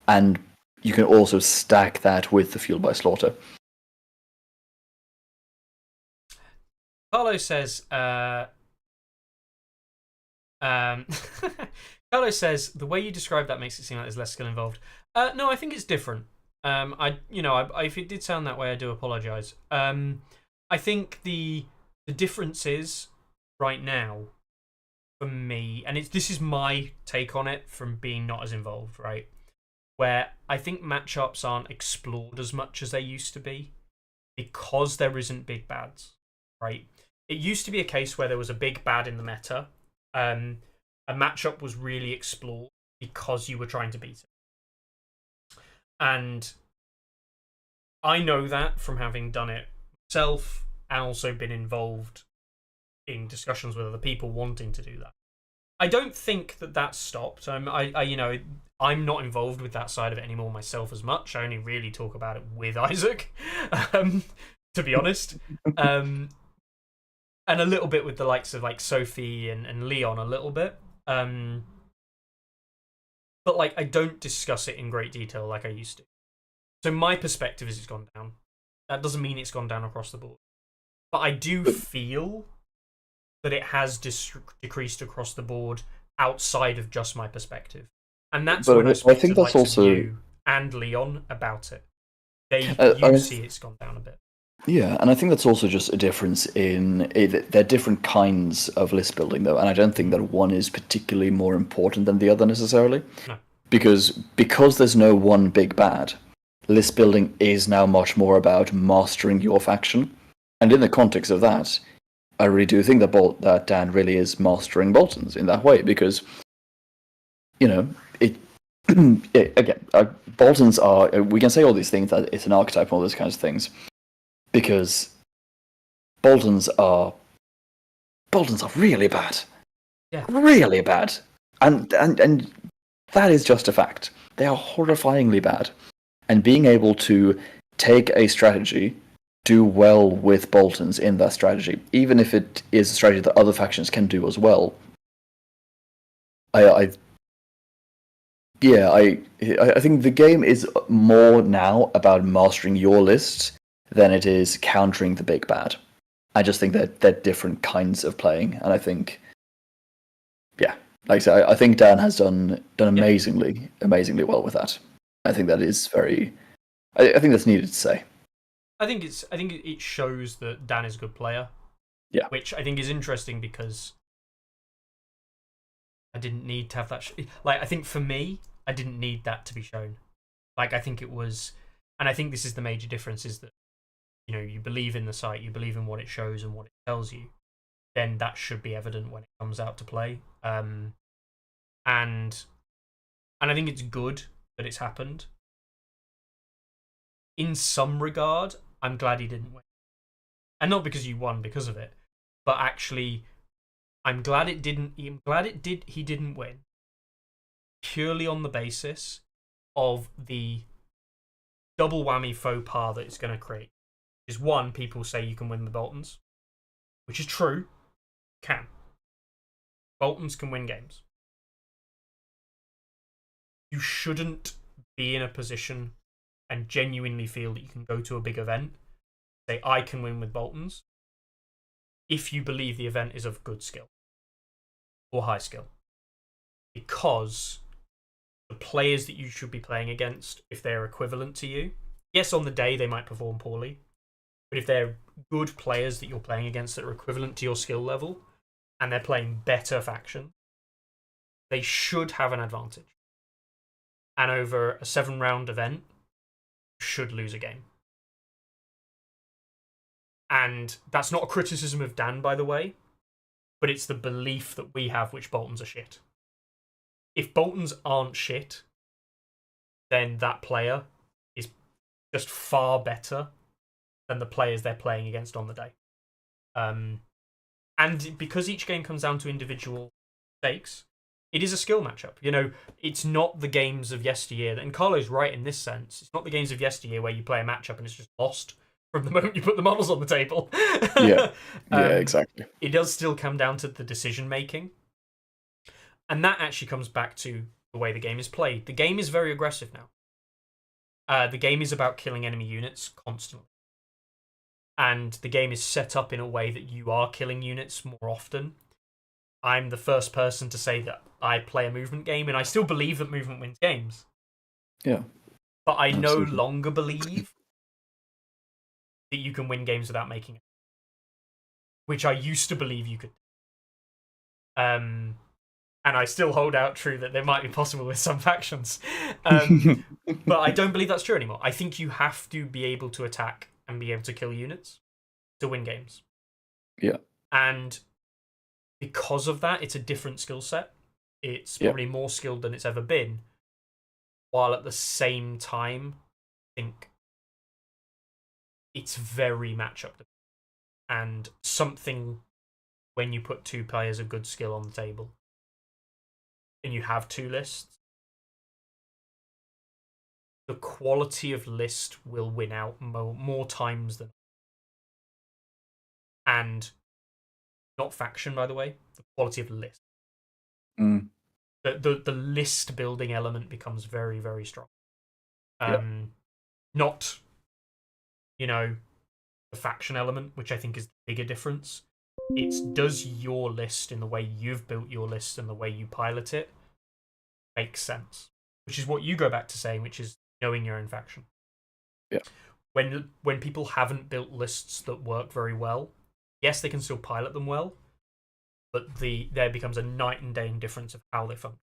Speaker 4: And you can also stack that with the Fueled by Slaughter.
Speaker 3: Carlo says, Carlo says, the way you describe that makes it seem like there's less skill involved. No, I think it's different. If it did sound that way, I do apologise. I think the difference is right now for me, and this is my take on it from being not as involved, right? Where I think matchups aren't explored as much as they used to be because there isn't big bads, right? It used to be a case where there was a big bad in the meta. A matchup was really explored because you were trying to beat it. And I know that from having done it myself and also been involved in discussions with other people wanting to do that. I don't think that stopped. I'm not involved with that side of it anymore myself as much. I only really talk about it with Isaac, to be honest. And a little bit with the likes of like Sophie and Leon a little bit. But like I don't discuss it in great detail like I used to. So my perspective is it's gone down. That doesn't mean it's gone down across the board. But I do feel that it has decreased across the board outside of just my perspective. And that's when I speak to the likes of you and Leon about it. You see it's gone down a bit.
Speaker 4: Yeah, and I think that's also just a difference in they're different kinds of list building, though, and I don't think that one is particularly more important than the other necessarily.
Speaker 3: No.
Speaker 4: Because there's no one big bad, list building is now much more about mastering your faction, and in the context of that, I really do think that Dan really is mastering Boltons in that way, because Boltons are, we can say all these things that it's an archetype and all those kinds of things, because Boltons are really bad.
Speaker 3: Yeah.
Speaker 4: Really bad. And that is just a fact. They are horrifyingly bad. And being able to take a strategy, do well with Boltons in that strategy, even if it is a strategy that other factions can do as well, I think the game is more now about mastering your list than it is countering the big bad. I just think that they're different kinds of playing, and I think, like I said, I think Dan has done amazingly well with that. I think that is very. I think that's needed to say.
Speaker 3: I think it shows that Dan is a good player.
Speaker 4: Yeah.
Speaker 3: Which I think is interesting because I didn't need to have that. Like, I think for me, I didn't need that to be shown. Like, I think it was, and I think this is the major difference, is that you believe in the site, you believe in what it shows and what it tells you, then that should be evident when it comes out to play. And I think it's good that it's happened. In some regard, I'm glad he didn't win. And not because you won because of it, but actually, I'm glad he didn't win. Purely on the basis of the double whammy faux pas that it's going to create. Is one, people say you can win the Boltons, which is true. Can. Boltons can win games. You shouldn't be in a position and genuinely feel that you can go to a big event, say, I can win with Boltons, if you believe the event is of good skill or high skill. Because the players that you should be playing against, if they're equivalent to you, yes, on the day they might perform poorly, but if they're good players that you're playing against that are equivalent to your skill level, and they're playing better faction, they should have an advantage. And over a 7-round event, should lose a game. And that's not a criticism of Dan, by the way, but it's the belief that we have which Boltons are shit. If Boltons aren't shit, then that player is just far better than the players they're playing against on the day. And because each game comes down to individual stakes, it is a skill matchup. It's not the games of yesteryear. And Carlo's right in this sense. It's not the games of yesteryear where you play a matchup and it's just lost from the moment you put the models on the table.
Speaker 4: Yeah, exactly.
Speaker 3: It does still come down to the decision making. And that actually comes back to the way the game is played. The game is very aggressive now. The game is about killing enemy units constantly. And the game is set up in a way that you are killing units more often. I'm the first person to say that I play a movement game, and I still believe that movement wins games.
Speaker 4: Yeah.
Speaker 3: But I
Speaker 4: Absolutely.
Speaker 3: no longer believe that you can win games without making it. Which I used to believe you could. And I still hold out true that there might be possible with some factions. But I don't believe that's true anymore. I think you have to be able to attack and be able to kill units to win games.
Speaker 4: Yeah.
Speaker 3: And because of that, it's a different skill set. It's probably more skilled than it's ever been. While at the same time, I think it's very matchup. And something when you put two players of good skill on the table and you have two lists, the quality of list will win out more times than, and not faction, by the way, the quality of list.
Speaker 4: Mm.
Speaker 3: The list building element becomes very, very strong.
Speaker 4: Yeah.
Speaker 3: Not, the faction element, which I think is the bigger difference. It's does your list in the way you've built your list and the way you pilot it make sense? Which is what you go back to saying, which is knowing your own faction.
Speaker 4: Yeah.
Speaker 3: When people haven't built lists that work very well, yes, they can still pilot them well, but there becomes a night and day difference of how they function.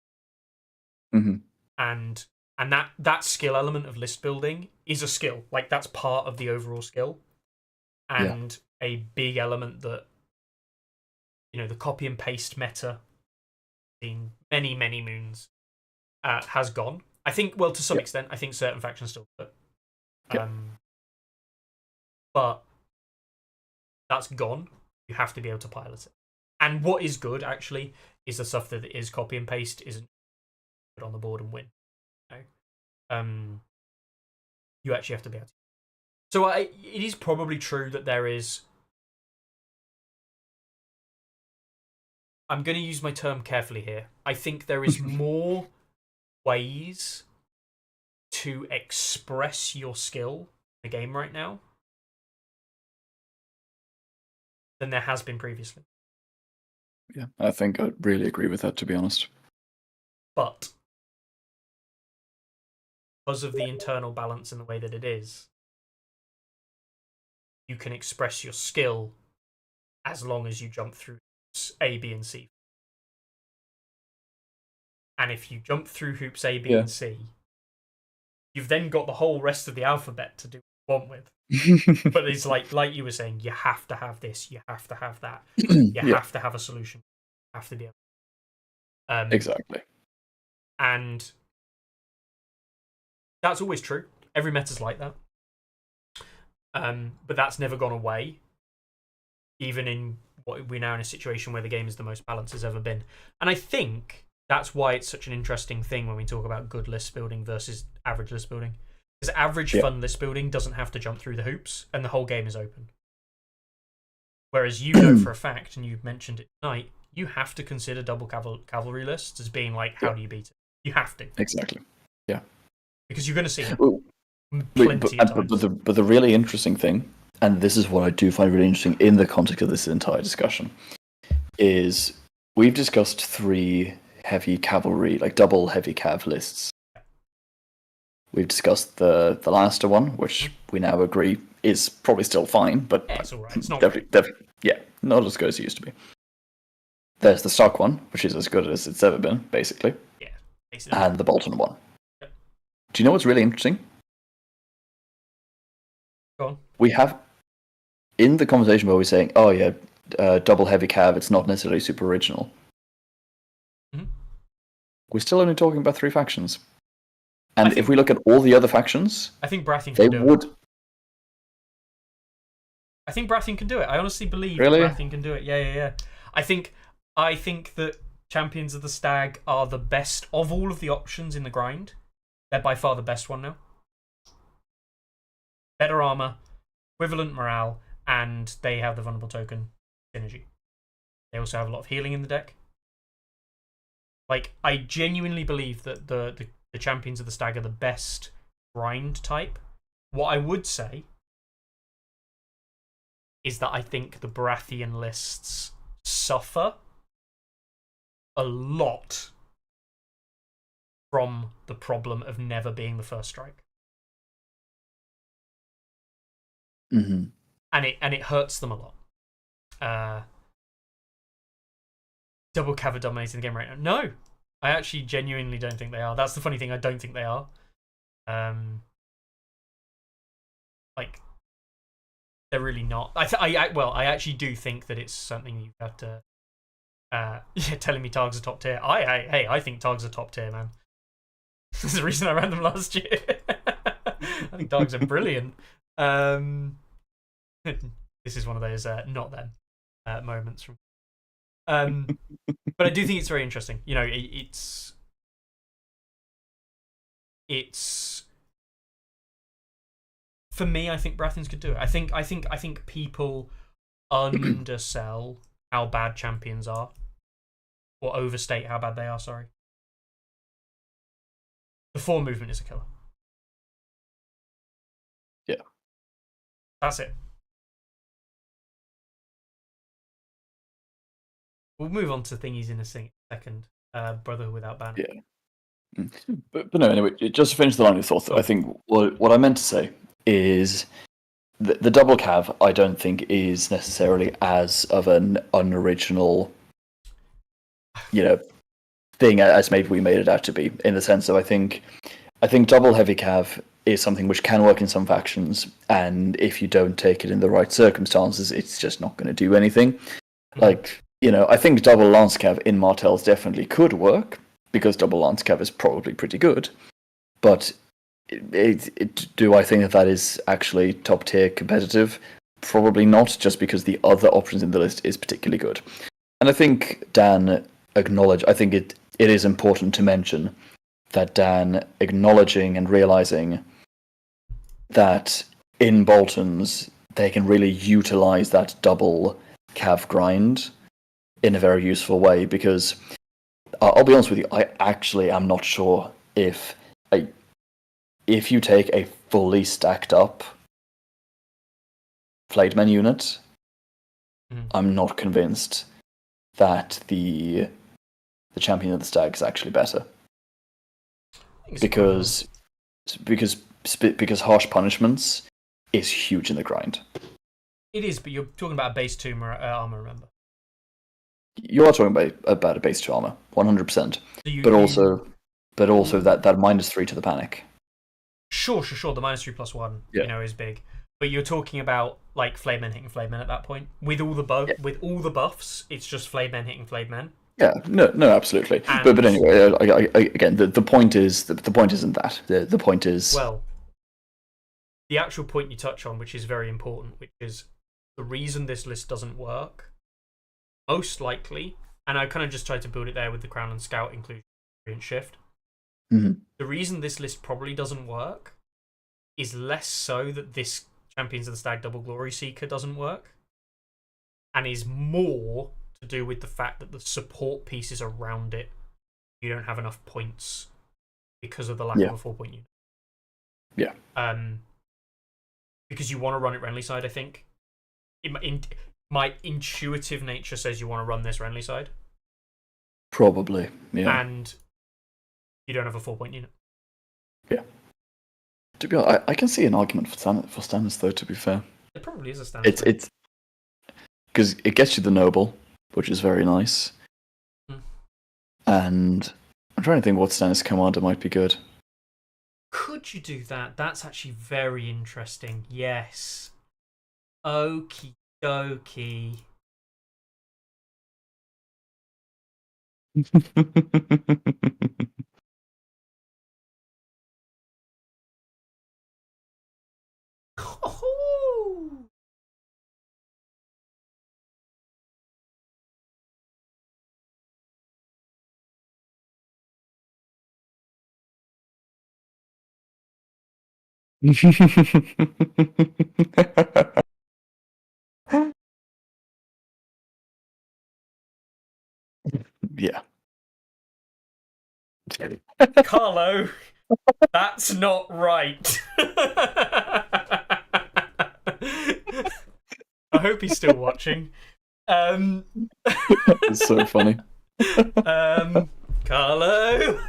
Speaker 4: Mm-hmm.
Speaker 3: And that skill element of list building is a skill. Like, that's part of the overall skill. And a big element that, the copy and paste meta in many, many moons has gone. I think, well, to some extent, I think certain factions still do it. But that's gone. You have to be able to pilot it. And what is good, actually, is the stuff that is copy and paste isn't put on the board and win. You actually have to be able to. So it is probably true that there is. I'm going to use my term carefully here. I think there is more ways to express your skill in the game right now than there has been previously.
Speaker 4: Yeah, I think I really agree with that, to be honest.
Speaker 3: But because of the internal balance in the way that it is, you can express your skill as long as you jump through A, B, and C. And if you jump through hoops A, B, and C, you've then got the whole rest of the alphabet to do what you want with. But it's like you were saying, you have to have this, you have to have that, you have to have a solution, you have to be able.
Speaker 4: Exactly.
Speaker 3: And that's always true. Every meta's like that. But that's never gone away, even in what we're now in a situation where the game is the most balanced it's ever been. And I think that's why it's such an interesting thing when we talk about good list building versus average list building. Because average fun list building doesn't have to jump through the hoops, and the whole game is open. Whereas you know for a fact, and you mentioned it tonight, you have to consider double cavalry lists as being like, how do you beat it? You have to.
Speaker 4: Exactly. Yeah.
Speaker 3: Because you're going to see it.
Speaker 4: But the really interesting thing, and this is what I do find really interesting in the context of this entire discussion, is we've discussed 3 heavy cavalry, like double heavy cav lists. We've discussed the Lannister one, which we now agree is probably still fine, but
Speaker 3: it's all right. It's not
Speaker 4: definitely, not as good as it used to be. There's the Stark one, which is as good as it's ever been, basically.
Speaker 3: Yeah, basically.
Speaker 4: And the Bolton one.
Speaker 3: Yep.
Speaker 4: Do you know what's really interesting?
Speaker 3: Go on.
Speaker 4: We have, in the conversation where we're saying, oh yeah, double heavy cav, it's not necessarily super original.
Speaker 3: Mm-hmm.
Speaker 4: We're still only talking about 3 factions. And if we look at all the other factions,
Speaker 3: I think Baratheon
Speaker 4: they
Speaker 3: can do
Speaker 4: would.
Speaker 3: it. I think Baratheon can do it. I honestly believe
Speaker 4: Really?
Speaker 3: Baratheon can do it. Yeah. I think that Champions of the Stag are the best of all of the options in the grind. They're by far the best one now. Better armor, equivalent morale, and they have the vulnerable token synergy. They also have a lot of healing in the deck. Like, I genuinely believe that the Champions of the Stag are the best grind type. What I would say is that I think the Baratheon lists suffer a lot from the problem of never being the first strike.
Speaker 4: Mm-hmm.
Speaker 3: And it hurts them a lot. Double cav are dominating the game right now. No, I actually genuinely don't think they are. That's the funny thing. I don't think they are. Like, they're really not. I actually do think that it's something you have to. Telling me Targs are top tier. I think Targs are top tier, man. There's the reason I ran them last year. I think Targs are brilliant. This is one of those not them moments from. But I do think it's very interesting. It's it's for me. I think Baratheons could do it. I think people undersell how bad champions are, or overstate how bad they are. Sorry. The 4 movement is a killer.
Speaker 4: Yeah.
Speaker 3: That's it. We'll move on to thingies in a second. Brotherhood without banner.
Speaker 4: Yeah. But no, anyway, just to finish the line of thought, I think what I meant to say is the double cav, I don't think, is necessarily as of an unoriginal, thing as maybe we made it out to be, in the sense that I think double heavy cav is something which can work in some factions, and if you don't take it in the right circumstances, it's just not going to do anything. Mm-hmm. Like, I think double lance cav in Martells definitely could work, because double lance cav is probably pretty good, but do I think that is actually top tier competitive? Probably not, just because the other options in the list is particularly good. And I think Dan I think it is important to mention that Dan acknowledging and realizing that in Boltons they can really utilize that double cav grind in a very useful way, because I'll be honest with you, I actually am not sure if you take a fully stacked up flayed men unit, I'm not convinced that the champion of the stag is actually better, because harsh punishments is huge in the grind.
Speaker 3: It is, but you're talking about a base 2 armor, remember?
Speaker 4: You are talking about a base 2 armor, 100%. But also that -3 to the panic.
Speaker 3: Sure. The -3+1, is big. But you're talking about like flame men hitting flame men at that point. With all the buffs, it's just flame men hitting flame men.
Speaker 4: Yeah, no, absolutely. But anyway, again, the point is the point isn't that. The point is,
Speaker 3: well, the actual point you touch on, which is very important, which is the reason this list doesn't work, most likely, and I kind of just tried to build it there with the Crown and Scout inclusion and shift.
Speaker 4: Mm-hmm.
Speaker 3: The reason this list probably doesn't work is less so that this Champions of the Stag Double Glory Seeker doesn't work, and is more to do with the fact that the support pieces around it, you don't have enough points because of the lack of a 4-point unit.
Speaker 4: Yeah.
Speaker 3: Because you want to run it Renly side, I think. My intuitive nature says you want to run this Renly side.
Speaker 4: Probably, yeah.
Speaker 3: And you don't have a 4-point unit.
Speaker 4: Yeah. To be honest, I can see an argument for Stannis, though, to be fair.
Speaker 3: It probably is a Stannis.
Speaker 4: It's because it gets you the noble, which is very nice. And I'm trying to think what Stannis commander might be good.
Speaker 3: Could you do that? That's actually very interesting. Yes. Okie dokie. Oh.
Speaker 4: Yeah.
Speaker 3: Carlo, that's not right. I hope he's still watching.
Speaker 4: It's so funny.
Speaker 3: Carlo.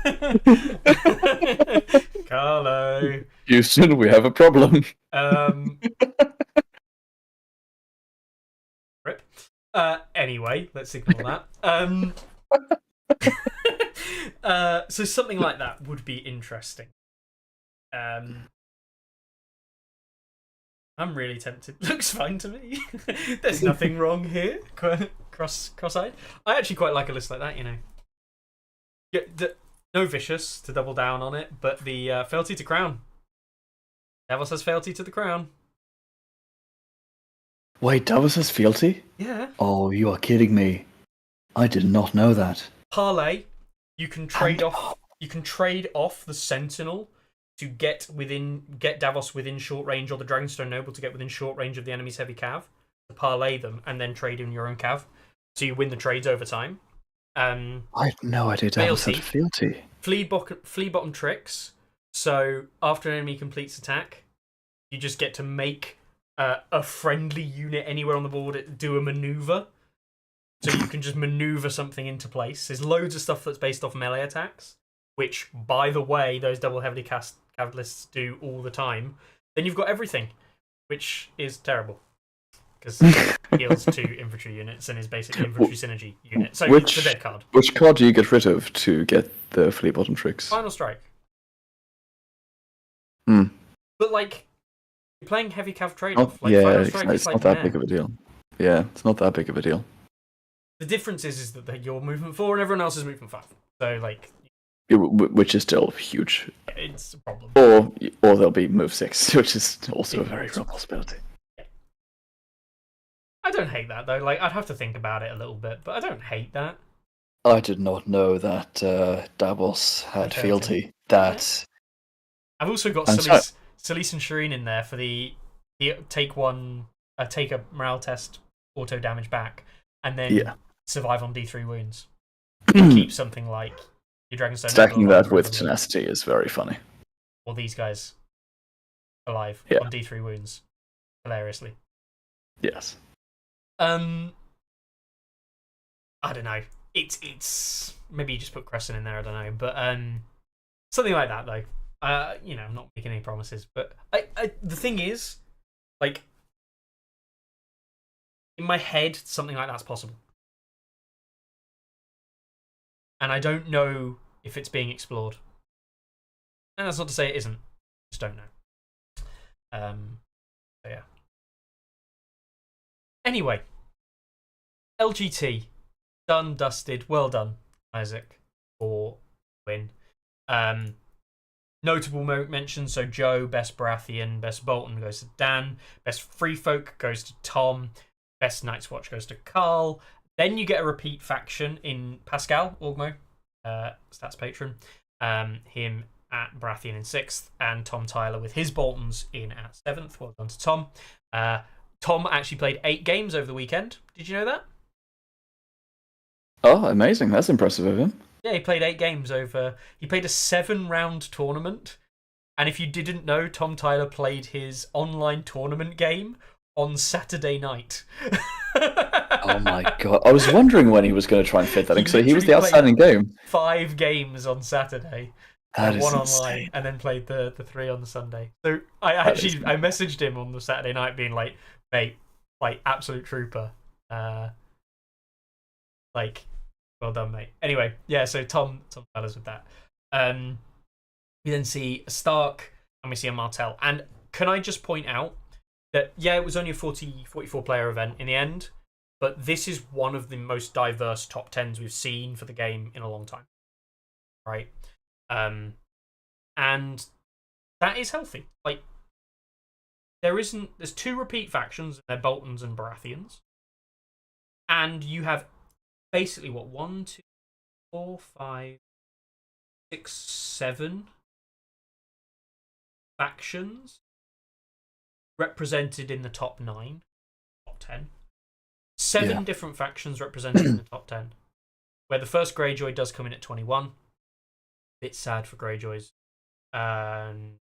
Speaker 3: Carlo.
Speaker 4: Houston, we have a problem.
Speaker 3: Rip. Anyway, let's ignore that. So something like that would be interesting. I'm really tempted. Looks fine to me. There's nothing wrong here. Cross-eyed. I actually quite like a list like that, no vicious to double down on it, but the fealty to crown. Davos has fealty to the crown.
Speaker 4: Wait, Davos has fealty?
Speaker 3: Yeah.
Speaker 4: Oh, you are kidding me. I did not know that.
Speaker 3: Parlay. You can trade off. You can trade off the Sentinel to get Davos within short range, or the Dragonstone Noble to get within short range of the enemy's heavy cav, to parlay them and then trade in your own cav, so you win the trades over time.
Speaker 4: I had no idea Davos had fealty.
Speaker 3: Flea bottom tricks. So after an enemy completes attack, you just get to make a friendly unit anywhere on the board do a maneuver. So you can just maneuver something into place. There's loads of stuff that's based off melee attacks, which, by the way, those double heavily cast cav lists do all the time. Then you've got everything, which is terrible. Because it heals 2 infantry units and is basically an infantry synergy unit. So it's a dead card.
Speaker 4: Which card do you get rid of to get the Flea Bottom Tricks?
Speaker 3: Final Strike.
Speaker 4: Hmm.
Speaker 3: But, like, you're playing heavy cav trade-off.
Speaker 4: Yeah, it's not that big of a deal. Yeah, it's not that big of a deal.
Speaker 3: The difference is that you're movement 4 and everyone else is movement 5. So, like...
Speaker 4: Which is still huge.
Speaker 3: It's a problem.
Speaker 4: Or they'll be move 6, which is also a very real possibility.
Speaker 3: I don't hate that, though. Like, I'd have to think about it a little bit, but I don't hate that.
Speaker 4: I did not know that Davos had fealty. That...
Speaker 3: I've also got Solis and Shireen in there for the take a morale test, auto damage back, and then survive on D3 wounds. Keep something like your Dragonstone.
Speaker 4: Stacking that with tenacity is very funny.
Speaker 3: Or these guys alive on D3 wounds, hilariously.
Speaker 4: Yes.
Speaker 3: I don't know. It's maybe you just put Crescent in there. I don't know, but something like that though. I'm not making any promises, but the thing is, like, in my head, something like that's possible, and I don't know if it's being explored. And that's not to say it isn't. I just don't know. So yeah. Anyway, LGT, done, dusted, well done, Isaac, for win. Notable mentions, so Joe, best Baratheon, best Bolton goes to Dan, best Free Folk goes to Tom, best Night's Watch goes to Carl. Then you get a repeat faction in Pascal, Orgmo, stats patron, him at Baratheon in 6th, and Tom Tyler with his Boltons in at 7th. Well done to Tom. Tom actually played 8 games over the weekend. Did you know that?
Speaker 4: Oh, amazing. That's impressive of him.
Speaker 3: Yeah, he played 8 games over... He played a 7-round tournament. And if you didn't know, Tom Tyler played his online tournament game on Saturday night.
Speaker 4: Oh my god. I was wondering when he was going to try and fit that in, so he was the outstanding game.
Speaker 3: 5 games on Saturday.
Speaker 4: That is
Speaker 3: 1
Speaker 4: insane.
Speaker 3: online, and then played the 3 on the Sunday. So I messaged him on the Saturday night being like, mate, like, absolute trooper. Like, well done, mate. Anyway, yeah, so Tom Tyler's with that. We then see a Stark, and we see a Martell. And can I just point out that, yeah, it was only a 44 player event in the end, but this is one of the most diverse top 10s we've seen for the game in a long time. Right? And that is healthy. Like, there's 2 repeat factions, they're Boltons and Baratheons. And you have basically, 1, 2, 4, 5, 6, 7 factions represented in the top 9, top 10. 7 different factions represented in the top 10. Where the first Greyjoy does come in at 21. Bit sad for Greyjoys. Targaryen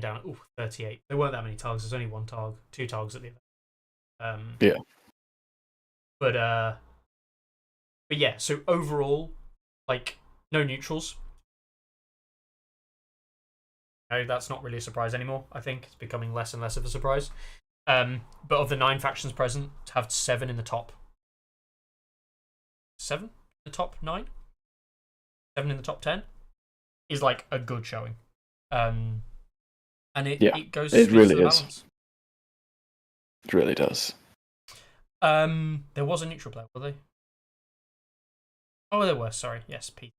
Speaker 3: down at 38. There weren't that many Targs. There's only 1 Targ, 2 Targs at the event. But yeah, so overall, like, no neutrals. No, that's not really a surprise anymore. I think it's becoming less and less of a surprise. But of the 9 factions present, to have 7 in the top 7 in the top 9, 7 in the top 10 is like a good showing. And it goes.
Speaker 4: It really
Speaker 3: to
Speaker 4: is.
Speaker 3: balance.
Speaker 4: It really does.
Speaker 3: There was a neutral player, were they? Oh, there were. Sorry. Yes, Pete.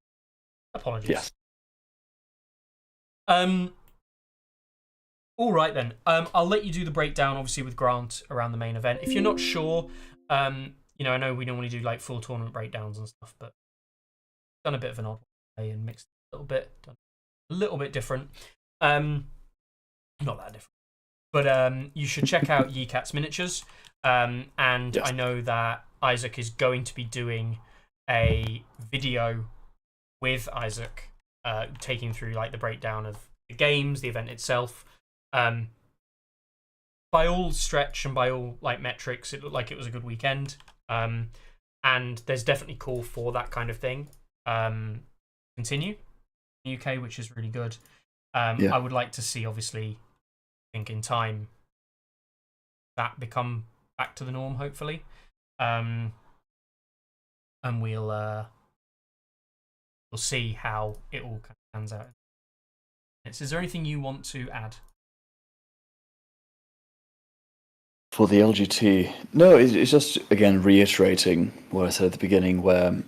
Speaker 3: Apologies.
Speaker 4: Yes.
Speaker 3: All right then. I'll let you do the breakdown, obviously, with Grant around the main event. If you're not sure, I know we normally do like full tournament breakdowns and stuff, but done a bit of an odd way and mixed it a little bit. Done a little bit different. Not that different. But you should check out Yicat's Miniatures. And
Speaker 4: Yes.
Speaker 3: I know that Isaac is going to be doing a video with Isaac, taking through like the breakdown of the games, the event itself. By all stretch and by all like metrics, it looked like it was a good weekend. And there's definitely call for that kind of thing. Continue in the UK, which is really good. I would like to see, obviously, I think in time that become back to the norm, hopefully. And we'll see how it all kind of pans out. Is there anything you want to add?
Speaker 4: For the LGT, no, it's just again reiterating what I said at the beginning, where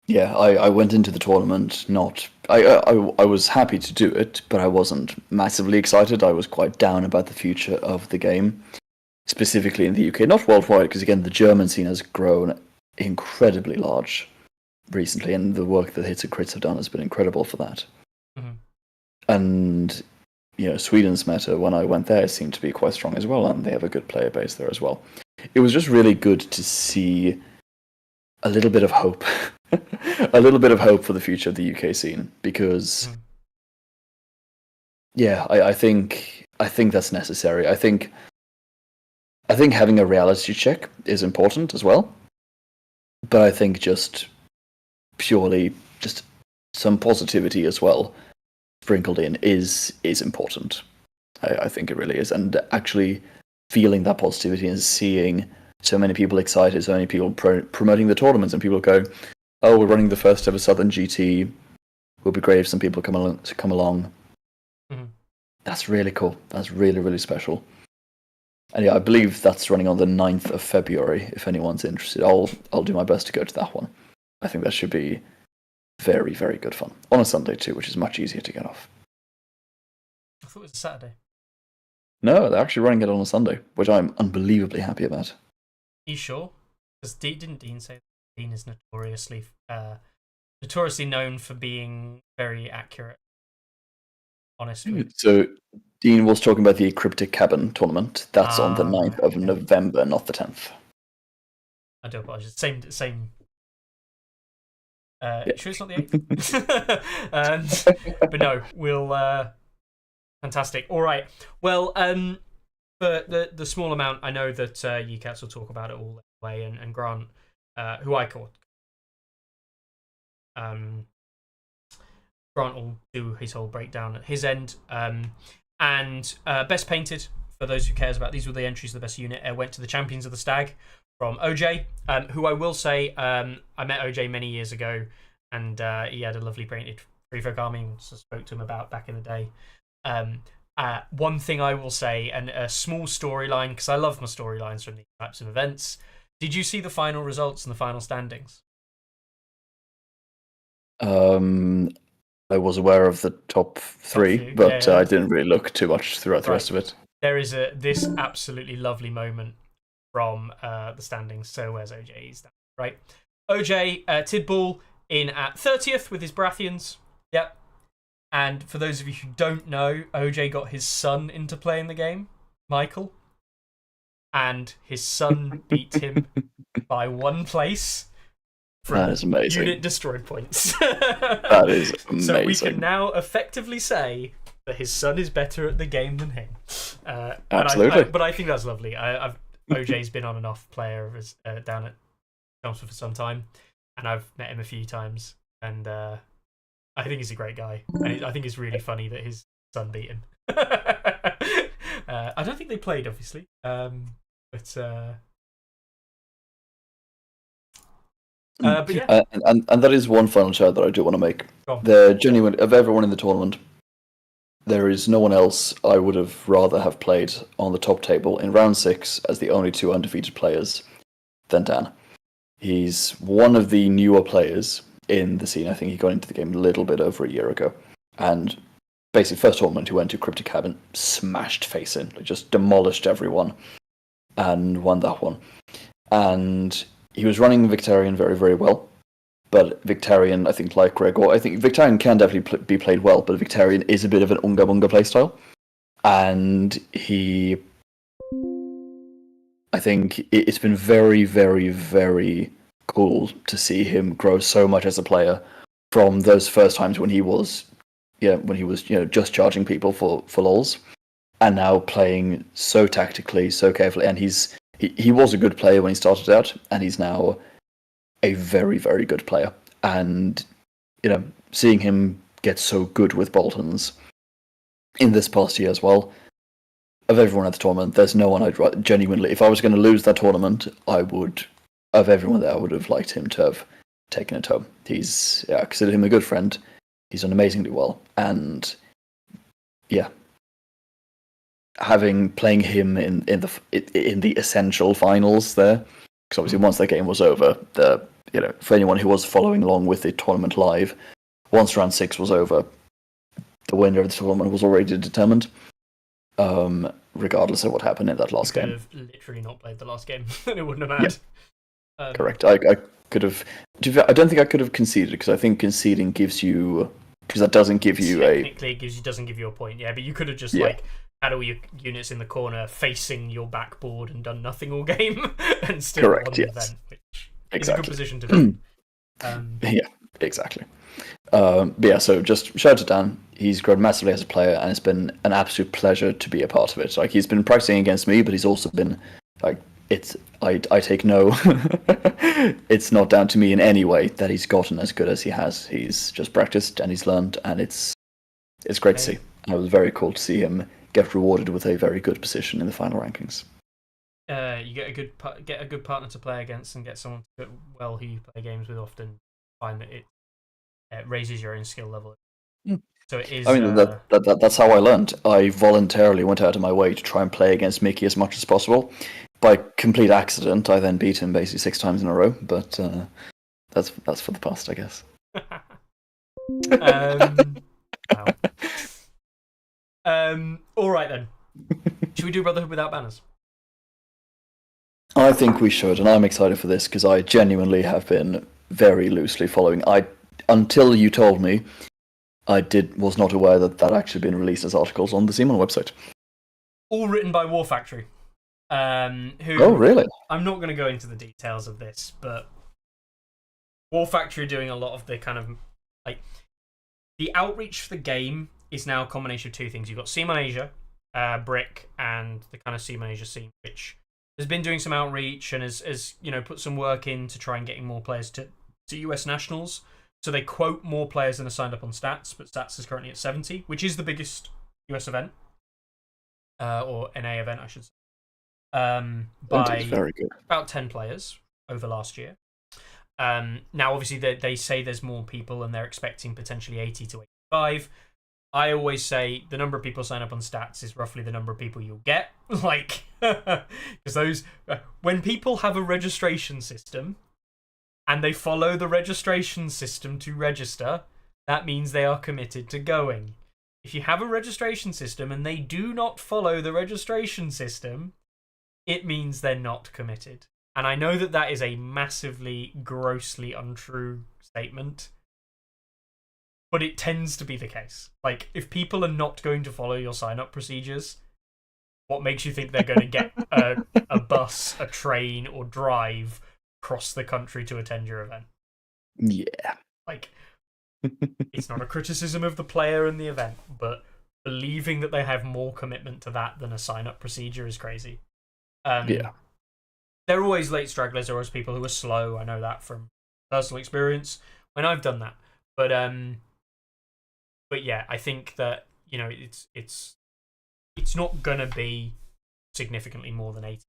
Speaker 4: I went into the tournament not. I was happy to do it, but I wasn't massively excited. I was quite down about the future of the game, specifically in the UK, not worldwide, because again the German scene has grown incredibly large recently, and the work that Hits and Crits have done has been incredible for that.
Speaker 3: Mm-hmm.
Speaker 4: And Sweden's meta, when I went there, seemed to be quite strong as well, and they have a good player base there as well. It was just really good to see a little bit of hope. A little bit of hope for the future of the UK scene, because I think that's necessary. I think having a reality check is important as well, but I think just purely just some positivity as well sprinkled in is important. I think it really is, and actually feeling that positivity and seeing so many people excited, so many people promoting the tournaments, and people going, "Oh, we're running the first ever Southern GT. It would be great if some people come along."
Speaker 3: Mm-hmm.
Speaker 4: That's really cool. That's really, really special. And I believe that's running on the 9th of February. If anyone's interested, I'll do my best to go to that one. I think that should be very, very good fun on a Sunday too, which is much easier to get off.
Speaker 3: I thought it was a Saturday.
Speaker 4: No, they're actually running it on a Sunday, which I'm unbelievably happy about.
Speaker 3: Are you sure? Because didn't Dean say that Dean is notoriously known for being very accurate, honest with.
Speaker 4: So Dean was talking about the Cryptic Cabin tournament. That's on the 9th of November, not the 10th.
Speaker 3: I do apologize. Same. Sure it's not the 8th? But no, we'll... fantastic. All right. Well, for the small amount, I know that Yicats will talk about it all anyway, and Grant, who I call... Grant will do his whole breakdown at his end. And best painted, for those who cares about, these were the entries of the best unit. Went to the Champions of the Stag from OJ, who I will say, I met OJ many years ago, and he had a lovely painted Free Folk army, so I spoke to him about back in the day. One thing I will say, and a small storyline, because I love my storylines from these types of events. Did you see the final results and the final standings?
Speaker 4: I was aware of the top three, but I didn't really look too much throughout the rest of it.
Speaker 3: There is this absolutely lovely moment from the standings. So where's OJ's? Right, OJ Tidball in at 30th with his Baratheons. Yep. And for those of you who don't know, OJ got his son into playing the game, Michael, and his son beat him by 1 place.
Speaker 4: That is amazing.
Speaker 3: Unit destroyed points.
Speaker 4: That is amazing.
Speaker 3: So we can now effectively say that his son is better at the game than him.
Speaker 4: Absolutely.
Speaker 3: But I think that's lovely. OJ's been on and off player down at Chelmsford for some time, and I've met him a few times, and I think he's a great guy. And I think it's really funny that his son beat him. I don't think they played, obviously, but yeah.
Speaker 4: And that is one final shout that I do want to make. The genuine of everyone in the tournament, there is no one else I would have rather have played on the top table in round 6 as the only 2 undefeated players than Dan. He's one of the newer players in the scene. I think he got into the game a little bit over a year ago, and basically first tournament he went to, Cryptic Cabin, smashed face in, just demolished everyone, and won that one. And he was running Victorian very, very well, But Victarion, I think, like Gregor, I think Victarion can definitely be played well, but Victarion is a bit of an Unga Bunga playstyle. And I think it's been very, very, very cool to see him grow so much as a player from those first times when he was, just charging people for lols, and now playing so tactically, so carefully. And he was a good player when he started out, and he's now a very, very good player. And seeing him get so good with Boltons in this past year as well. Of everyone at the tournament, there's no one I'd genuinely. If I was going to lose that tournament, I would. Of everyone there, I would have liked him to have taken it home. I consider him a good friend. He's done amazingly well, and playing him in the essential finals there, because obviously once that game was over, for anyone who was following along with the tournament live, once round 6 was over, the winner of the tournament was already determined. Regardless of what happened in that last game.
Speaker 3: Could have literally not played the last game, and it wouldn't have mattered.
Speaker 4: Yeah. Correct. I could have. I don't think I could have conceded, because I think conceding gives you, because that doesn't give you
Speaker 3: technically it doesn't give you a point. Yeah, but you could have just had all your units in the corner facing your backboard and done nothing all game and still won the event, which is a good position to be.
Speaker 4: Yeah, exactly. So just shout out to Dan. He's grown massively as a player, and it's been an absolute pleasure to be a part of it. Like, he's been practicing against me, but he's also been like, I take no. It's not down to me in any way that he's gotten as good as he has. He's just practiced and he's learned, and it's great to see. And it was very cool to see him get rewarded with a very good position in the final rankings.
Speaker 3: You get a good partner to play against, and get someone who you play games with often. Find that it raises your own skill level. So it is. I mean,
Speaker 4: that's how I learned. I voluntarily went out of my way to try and play against Mickey as much as possible. By complete accident, I then beat him basically 6 times in a row. But that's for the past, I guess.
Speaker 3: Wow. All right then. Should we do Brotherhood without banners?
Speaker 4: I think we should, and I'm excited for this because I genuinely have been very loosely following. Until you told me, I was not aware that actually been released as articles on the Simon website.
Speaker 3: All written by War Factory.
Speaker 4: Oh, really?
Speaker 3: I'm not going to go into the details of this, but War Factory are doing a lot of the kind of the outreach for the game is now a combination of 2 things. You've got Simon Asia, Brick, and the kind of Simon Asia scene, which has been doing some outreach and has put some work in to try and getting more players to US Nationals. So they quote more players than are signed up on Stats, but Stats is currently at 70, which is the biggest US event. Or NA event, I should say. By
Speaker 4: very good.
Speaker 3: About 10 players over last year. Now, obviously, they say there's more people and they're expecting potentially 80 to 85. I always say the number of people sign up on Stats is roughly the number of people you'll get. Because when people have a registration system, and they follow the registration system to register, that means they are committed to going. If you have a registration system and they do not follow the registration system, it means they're not committed. And I know that is a massively, grossly untrue statement, but it tends to be the case. Like, if people are not going to follow your sign-up procedures, what makes you think they're going to get a bus, a train, or drive across the country to attend your event?
Speaker 4: Yeah.
Speaker 3: It's not a criticism of the player and the event, but believing that they have more commitment to that than a sign-up procedure is crazy.
Speaker 4: Yeah.
Speaker 3: There are always late stragglers, there are always people who are slow. I know that from personal experience when I've done that. But yeah, I think that it's not gonna be significantly more than 80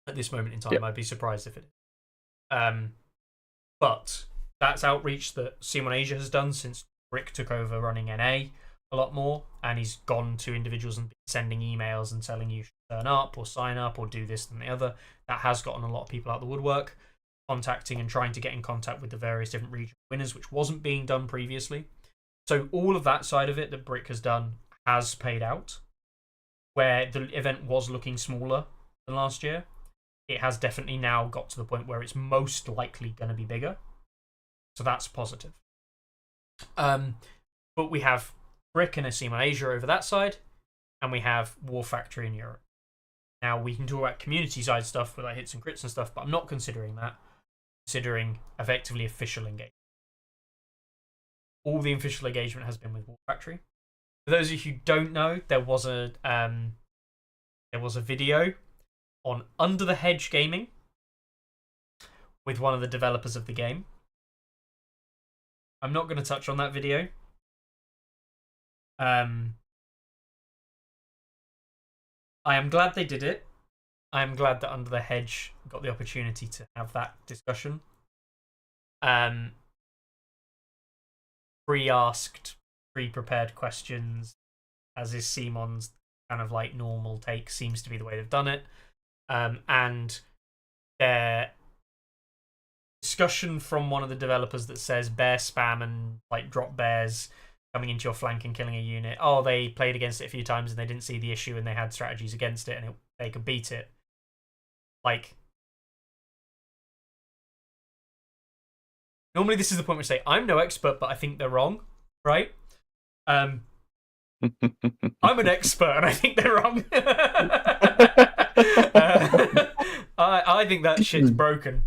Speaker 3: at this moment in time. Yep. I'd be surprised if it is. But that's outreach that Simon Asia has done since Rick took over running NA a lot more, and he's gone to individuals and been sending emails and telling you should turn up or sign up or do this and the other. That has gotten a lot of people out the woodwork, contacting and trying to get in contact with the various different regional winners, which wasn't being done previously. So all of that side of it that Brick has done has paid out. Where the event was looking smaller than last year, it has definitely now got to the point where it's most likely going to be bigger. So that's positive. But we have Brick and Asim on Asia over that side, and we have War Factory in Europe. Now, we can talk about community side stuff with like hits and crits and stuff, but I'm not considering that. Considering effectively official engagement. All the official engagement has been with War Factory. For those of you who don't know, there was a video on Under the Hedge Gaming with one of the developers of the game. I'm not going to touch on that video. I am glad they did it. I am glad that Under the Hedge got the opportunity to have that discussion. Pre-asked, pre-prepared questions, as is Simon's kind of like normal take, seems to be the way they've done it. And their discussion from one of the developers that says bear spam and like drop bears coming into your flank and killing a unit. Oh, they played against it a few times and they didn't see the issue and they had strategies against it and they could beat it. Like, normally this is the point where I say, I'm no expert, but I think they're wrong, right? I'm an expert and I think they're wrong. I think that shit's broken.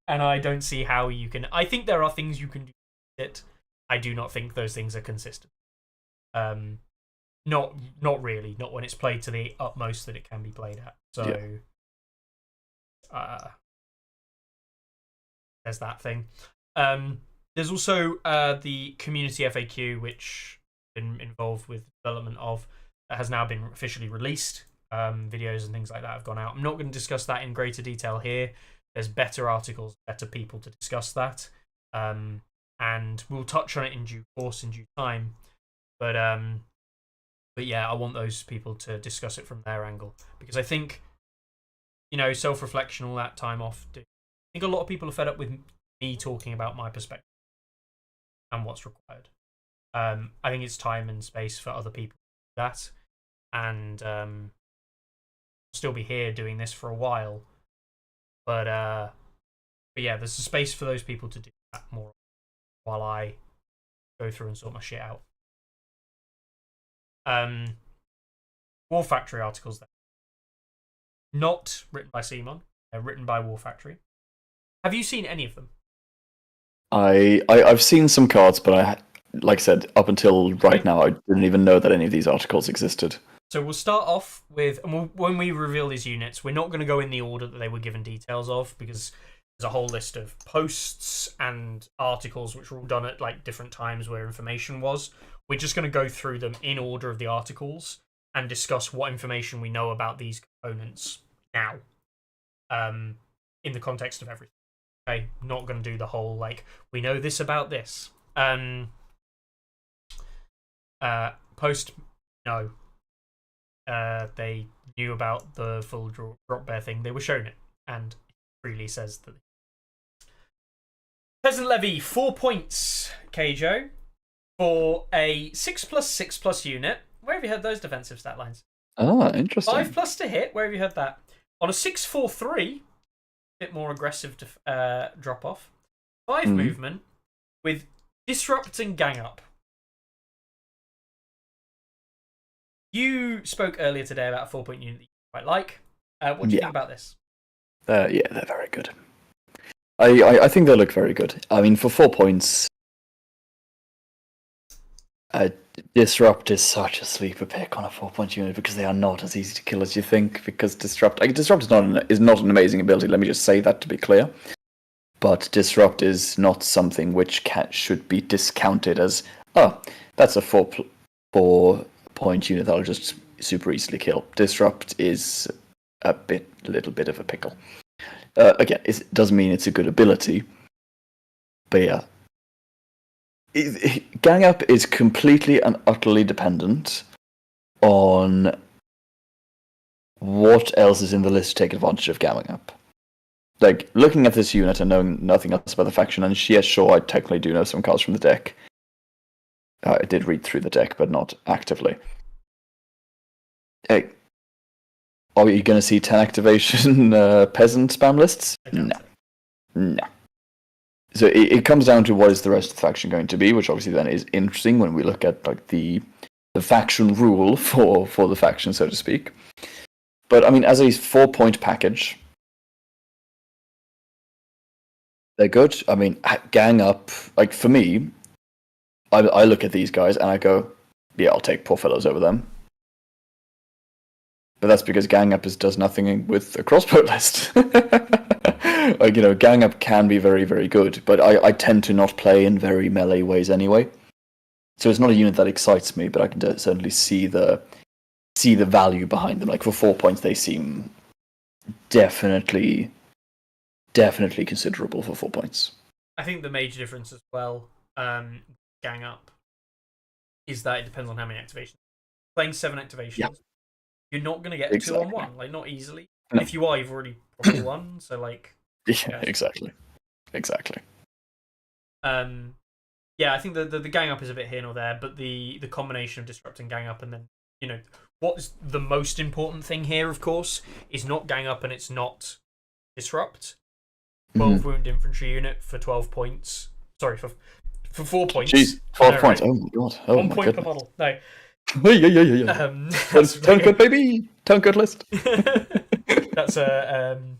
Speaker 3: And I don't see how you can... I think there are things you can do with it. I do not think those things are consistent. Not really. Not when it's played to the utmost that it can be played at. So, there's that thing. There's also the community FAQ, which I've been involved with the development of, that has now been officially released. Videos and things like that have gone out. I'm not going to discuss that in greater detail here. There's better articles, better people to discuss that. And we'll touch on it in due course, in due time. But yeah, I want those people to discuss it from their angle. Because I think, you know, self-reflection, all that time off. I think a lot of people are fed up with me talking about my perspective and what's required. I think it's time and space for other people to do that. And I'll still be here doing this for a while. But yeah, there's a space for those people to do that more while I go through and sort my shit out. War Factory articles then. Not written by Simon. They're written by War Factory. Have you seen any of them?
Speaker 4: I've seen some cards, but like I said, up until right now, I didn't even know that any of these articles existed.
Speaker 3: So we'll start off with, and when we reveal these units, we're not going to go in the order that they were given details of, because there's a whole list of posts and articles which were all done at like different times where information was. We're just going to go through them in order of the articles and discuss what information we know about these components now, in the context of everything. Okay, not going to do the whole like we know this about this. Post, no. They knew about the full drop bear thing. They were shown it, and it freely says that. Peasant levy 4 points, Keijo, for a 6+6+ unit. Where have you heard those defensive stat lines?
Speaker 4: Ah, interesting.
Speaker 3: 5+ to hit. Where have you heard that? On a 6/4/3, bit more aggressive drop off. 5 movement with disrupt and gang up. You spoke earlier today about a 4-point unit that you quite like. What do you think about this?
Speaker 4: Yeah, they're very good. I think they look very good. I mean, for 4 points, Disrupt is such a sleeper pick on a 4-point unit because they are not as easy to kill as you think. Because Disrupt is not an amazing ability. Let me just say that to be clear. But Disrupt is not something which should be discounted as that's a 4-point unit that'll just super easily kill. Disrupt is a little bit of a pickle. Again, it doesn't mean it's a good ability, but yeah. Gang up is completely and utterly dependent on what else is in the list to take advantage of gang up. Like, looking at this unit and knowing nothing else about the faction, and yes, sure, I technically do know some cards from the deck. I did read through the deck, but not actively. Hey, are you going to see 10 activation peasant spam lists? No. So it comes down to what is the rest of the faction going to be, which obviously then is interesting when we look at like the faction rule for the faction, so to speak. But I mean, as a 4-point package, they're good. I mean, gang up. Like for me, I look at these guys and I go, yeah, I'll take poor fellows over them. But that's because gang up does nothing with a crossbow list. Like, gang up can be very, very good, but I tend to not play in very melee ways anyway. So it's not a unit that excites me, but I can certainly see the value behind them. Like for 4 points, they seem definitely considerable for 4 points.
Speaker 3: I think the major difference as well, gang up, is that it depends on how many activations. Playing 7 activations, you're not going to get
Speaker 4: Exactly.
Speaker 3: 2-on-1, like not easily.
Speaker 4: No.
Speaker 3: If you are, you've already probably won. So like,
Speaker 4: Yeah, exactly.
Speaker 3: Yeah, I think the gang up is a bit here nor there, but the combination of disrupt and gang up, and then what's the most important thing here, of course, is not gang up and it's not disrupt. 12 wound infantry unit for 12 points. Sorry, for 4 points.
Speaker 4: Jeez, 12 points.
Speaker 3: Right.
Speaker 4: Oh my god. Oh
Speaker 3: 1
Speaker 4: my
Speaker 3: point
Speaker 4: goodness.
Speaker 3: per model. No.
Speaker 4: Yeah. Turncoat, baby. Turncoat list.
Speaker 3: That's an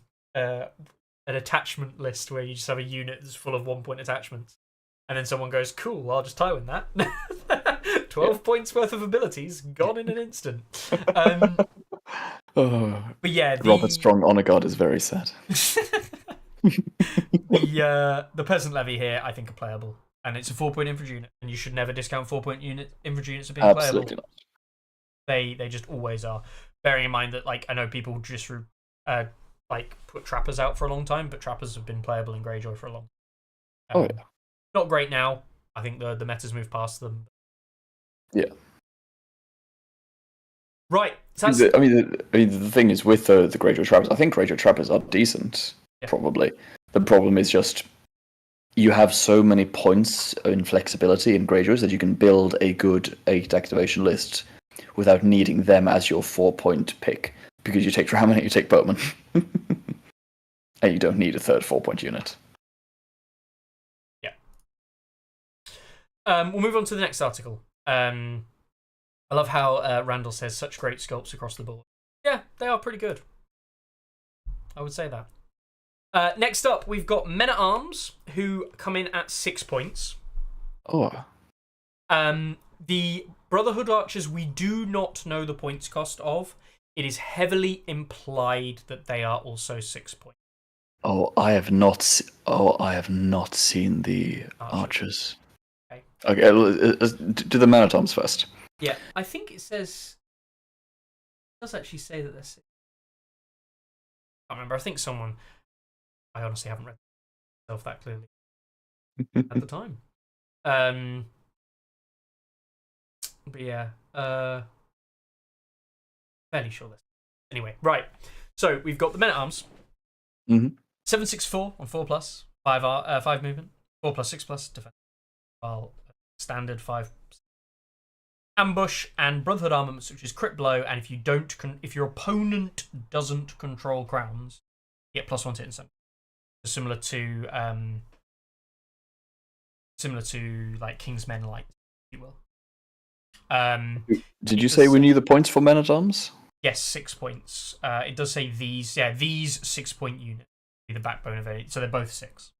Speaker 3: attachment list where you just have a unit that's full of 1-point attachments. And then someone goes, cool, I'll just Tywin that. 12 points worth of abilities gone in an instant. But yeah,
Speaker 4: Robert Strong Honor Guard is very sad.
Speaker 3: The peasant levy here, I think, are playable, and it's a 4-point infantry unit, and you should never discount 4-point infantry units as being
Speaker 4: Absolutely
Speaker 3: playable.
Speaker 4: not.
Speaker 3: They just always are. Bearing in mind that, like, I know people just put trappers out for a long time, but trappers have been playable in Greyjoy for a long time. Not great now. I think the meta's moved past them.
Speaker 4: Yeah.
Speaker 3: Right. So
Speaker 4: I mean, the thing is with the Greyjoy trappers, I think Greyjoy trappers are decent. Yeah. Probably. The problem is just you have so many points in flexibility in Greyjoys that you can build a good 8 activation list without needing them as your 4-point pick, because you take Raman and you take Bowman. And you don't need a third 4-point unit.
Speaker 3: Yeah. We'll move on to the next article. I love how Randall says such great sculpts across the board. Yeah, they are pretty good. I would say that. Next up, we've got Men at Arms, who come in at 6 points. The Brotherhood Archers, we do not know the points cost of. It is heavily implied that they are also 6 points.
Speaker 4: I have not seen the Archers. Okay, do the Man at Arms first.
Speaker 3: Yeah, I think it says. It does actually say that they're 6. I can't remember. I think someone. I honestly haven't read myself that clearly at the time. But yeah, fairly sure this. Anyway, right. So we've got the Men at Arms. 764 on 4+, 5 movement, 4+, 6+ defense. While standard 5. Ambush and Brotherhood armaments, which is crit blow, and if your opponent doesn't control crowns, you get +1 to hit and summon. Similar to like King's Men Light, if you will.
Speaker 4: Did you say we knew the points for Men at Arms?
Speaker 3: Yes, 6 points. It does say these 6-point units be the backbone of it. So they're both 6.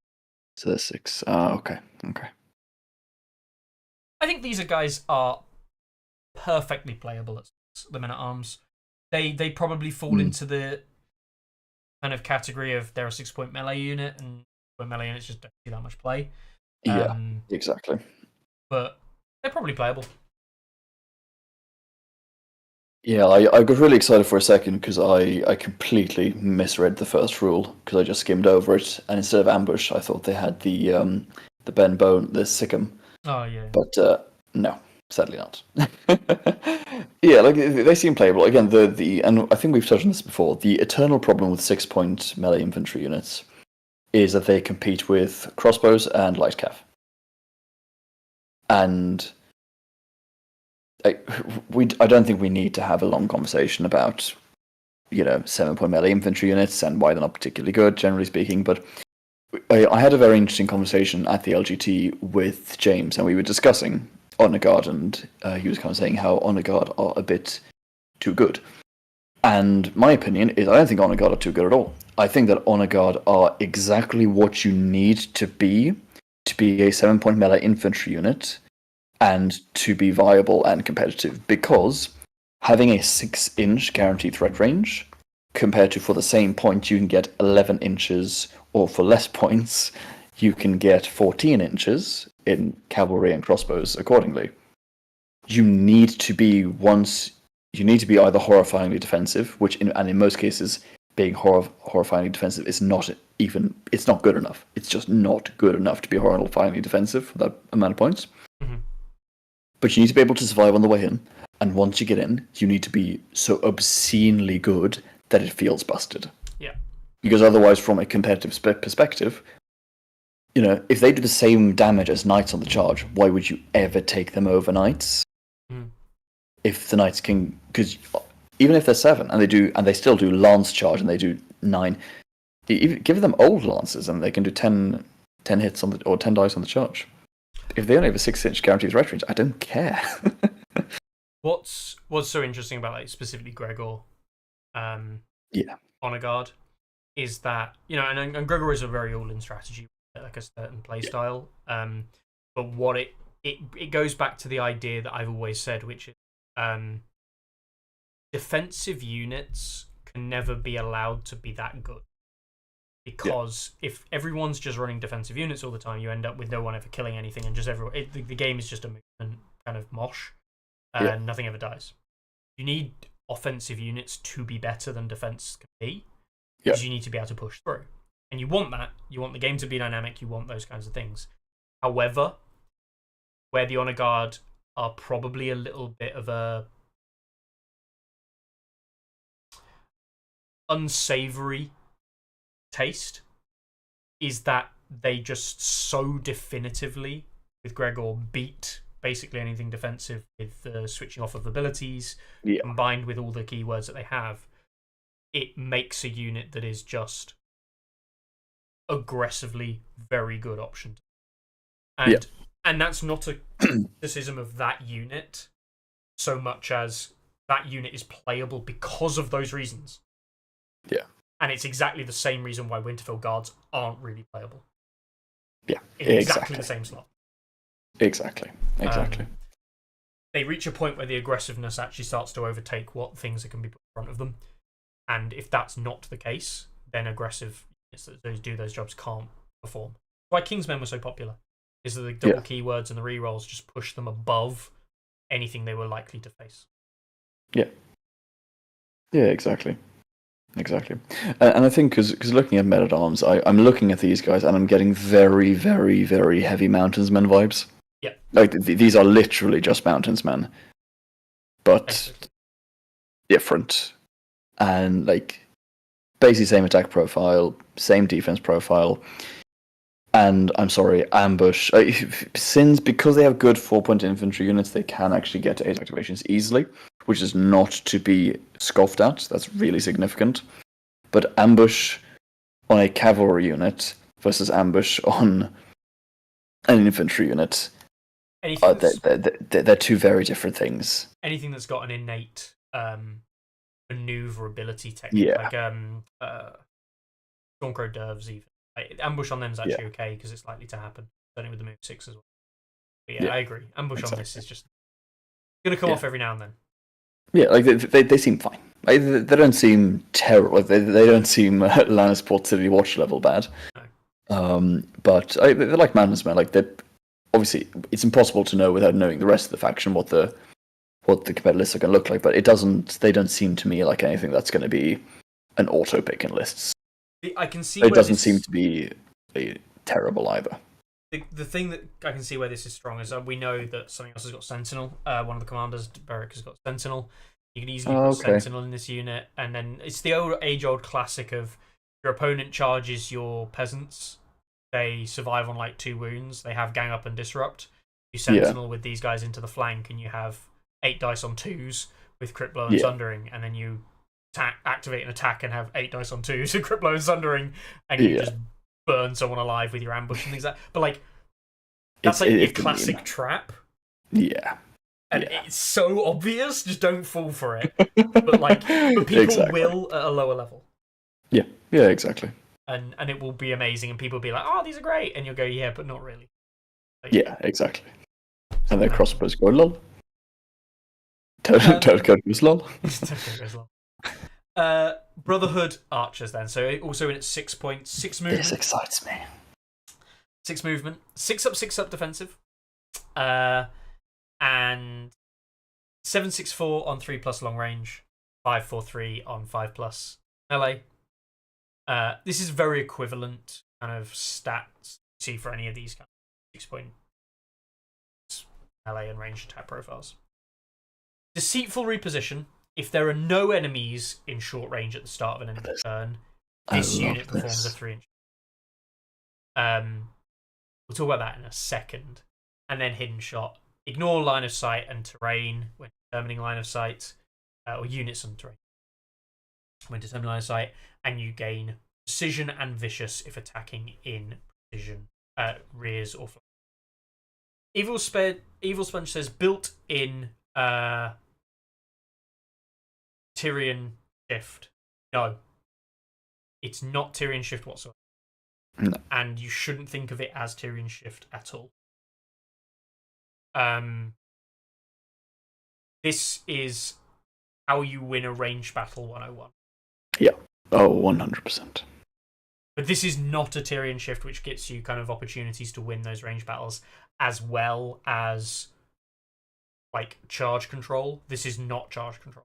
Speaker 4: So they're 6. Okay.
Speaker 3: I think these guys are perfectly playable at the Men at Arms. They probably fall into the kind of category of they're a 6-point melee unit, and melee units just don't see that much play.
Speaker 4: Yeah, exactly.
Speaker 3: But they're probably playable.
Speaker 4: Yeah, I got really excited for a second because I completely misread the first rule because I just skimmed over it, and instead of ambush, I thought they had the Ben Bone, the Sikkim.
Speaker 3: Oh yeah.
Speaker 4: But no, sadly not. Yeah, like they seem playable. Again, and I think we've touched on this before. The eternal problem with 6-point melee infantry units is that they compete with crossbows and light cav. And I don't think we need to have a long conversation about 7-point melee infantry units and why they're not particularly good, generally speaking. But I had a very interesting conversation at the LGT with James, and we were discussing Honor Guard, and he was kind of saying how Honor Guard are a bit too good. And my opinion is, I don't think Honor Guard are too good at all. I think that Honor Guard are exactly what you need to be a 7-point melee infantry unit and to be viable and competitive, because having a 6-inch guaranteed threat range compared to, for the same point, you can get 11 inches, or for less points, you can get 14 inches in cavalry and crossbows accordingly. You need to be either horrifyingly defensive, which in most cases, being horrifyingly defensive is it's not good enough. It's just not good enough to be horrifyingly defensive for that amount of points.
Speaker 3: Mm-hmm.
Speaker 4: But you need to be able to survive on the way in, and once you get in, you need to be so obscenely good that it feels busted.
Speaker 3: Yeah.
Speaker 4: Because otherwise, from a competitive perspective, if they do the same damage as knights on the charge, why would you ever take them over knights?
Speaker 3: Mm.
Speaker 4: If the knights can, because even if they're 7 and they still do lance charge and they do 9, give them old lances and they can do 10 hits or 10 dice on the charge. If they only have a 6-inch guaranteed threat range, I don't care.
Speaker 3: What's so interesting about specifically Gregor, Honor Guard, is that and Gregor is a very all-in strategy, like a certain play style. But what it goes back to the idea that I've always said, which is defensive units can never be allowed to be that good. Because if everyone's just running defensive units all the time, you end up with no one ever killing anything, and just the game is just a movement kind of mosh, and nothing ever dies. You need offensive units to be better than defense can be, because you need to be able to push through. And you want that. You want the game to be dynamic. You want those kinds of things. However, where the Honor Guard are probably a little bit of a unsavory taste is that they just so definitively, with Gregor, beat basically anything defensive with the switching off of abilities, combined with all the keywords that they have. It makes a unit that is just aggressively very good option. And that's not a criticism of that unit so much as that unit is playable because of those reasons.
Speaker 4: Yeah.
Speaker 3: And it's exactly the same reason why Winterfell Guards aren't really playable.
Speaker 4: Yeah,
Speaker 3: it's exactly the same slot.
Speaker 4: Exactly.
Speaker 3: They reach a point where the aggressiveness actually starts to overtake what things that can be put in front of them. And if that's not the case, then aggressive units that do those jobs can't perform. Why Kingsmen were so popular is that the double keywords and the rerolls just push them above anything they were likely to face. Yeah,
Speaker 4: exactly. And I think because looking at Men-at-Arms, I'm looking at these guys and I'm getting very, very, very heavy Mountainsmen vibes.
Speaker 3: Yeah.
Speaker 4: Like, these are literally just Mountainsmen, but different. And, basically same attack profile, same defense profile. And, I'm sorry, ambush. Because they have good 4-point infantry units, they can actually get to 8 activations easily, which is not to be scoffed at. That's really significant. But ambush on a cavalry unit versus ambush on an infantry unit, they're two very different things.
Speaker 3: Anything that's got an innate maneuverability technique, like Stormcrow Dervs even. Ambush on them is actually okay because it's likely to happen. Certainly with the move 6 as well. But I agree. Ambush on this is just going to come off every now and then.
Speaker 4: Yeah, they seem fine. They don't seem terrible. They don't seem Lannister Port City Watch level bad. No. But they're like Mountainsmen. They obviously it's impossible to know without knowing the rest of the faction what the competitor lists are going to look like. But they don't seem to me like anything that's going to be an auto pick in lists.
Speaker 3: I can see.
Speaker 4: It doesn't seem to be terrible either.
Speaker 3: The thing that I can see where this is strong is we know that something else has got Sentinel. One of the commanders, Beric, has got Sentinel. You can easily put Sentinel in this unit, and then it's the age-old classic of your opponent charges your peasants. They survive on 2 wounds. They have gang up and disrupt. You Sentinel with these guys into the flank, and you have 8 dice on 2s with crit blow and sundering, and then you activate an attack and have 8 dice on 2s with crit blow and sundering, and you just burn someone alive with your ambush and things like that. But like, that's like your classic trap.
Speaker 4: Yeah.
Speaker 3: And it's so obvious, just don't fall for it. But people will at a lower level.
Speaker 4: Yeah, exactly.
Speaker 3: And it will be amazing, and people will be like, "Oh, these are great," and you'll go, "Yeah, but not really."
Speaker 4: Yeah, exactly. And their crossbows go lol. Don't go to lol.
Speaker 3: Brotherhood archers then. So also in its 6 points, 6 movement.
Speaker 4: This excites me.
Speaker 3: 6 movement, 6 up defensive. And 7/6/4 on 3+ long range, 5/4/3 on 5+ melee. This is very equivalent kind of stats you see for any of these kind of 6-point melee and range attack profiles. Deceitful reposition. If there are no enemies in short range at the start of an enemy turn, this unit performs a 3-inch. We'll talk about that in a second. And then hidden shot. Ignore line of sight and terrain when determining line of sight, or units on terrain when determining line of sight, and you gain precision and vicious if attacking in precision, rears or flank. Evil Sponge says built in Tyrion Shift. No, it's not Tyrion Shift whatsoever.
Speaker 4: No.
Speaker 3: And you shouldn't think of it as Tyrion Shift at all. This is how you win a ranged battle 101.
Speaker 4: Yeah. Oh, 100%.
Speaker 3: But this is not a Tyrion Shift, which gets you kind of opportunities to win those ranged battles, as well as like charge control. This is not charge control.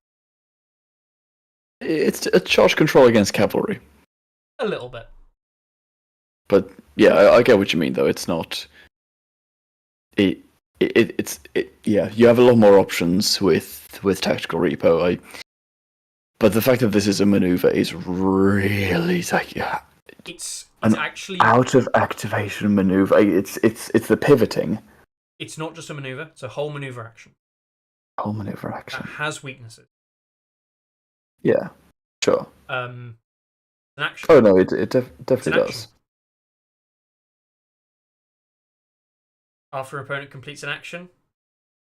Speaker 4: It's a charge control against cavalry.
Speaker 3: A little bit.
Speaker 4: But yeah, I get what you mean, though. It's not. Yeah, you have a lot more options with tactical repo. But the fact that this is a maneuver is really like
Speaker 3: it's
Speaker 4: an
Speaker 3: actually
Speaker 4: out of activation maneuver. It's the pivoting.
Speaker 3: It's not just a maneuver; it's a whole maneuver action.
Speaker 4: Whole maneuver action
Speaker 3: that has weaknesses.
Speaker 4: Yeah, sure.
Speaker 3: An action.
Speaker 4: Oh no, it definitely does.
Speaker 3: Action. After an opponent completes an action,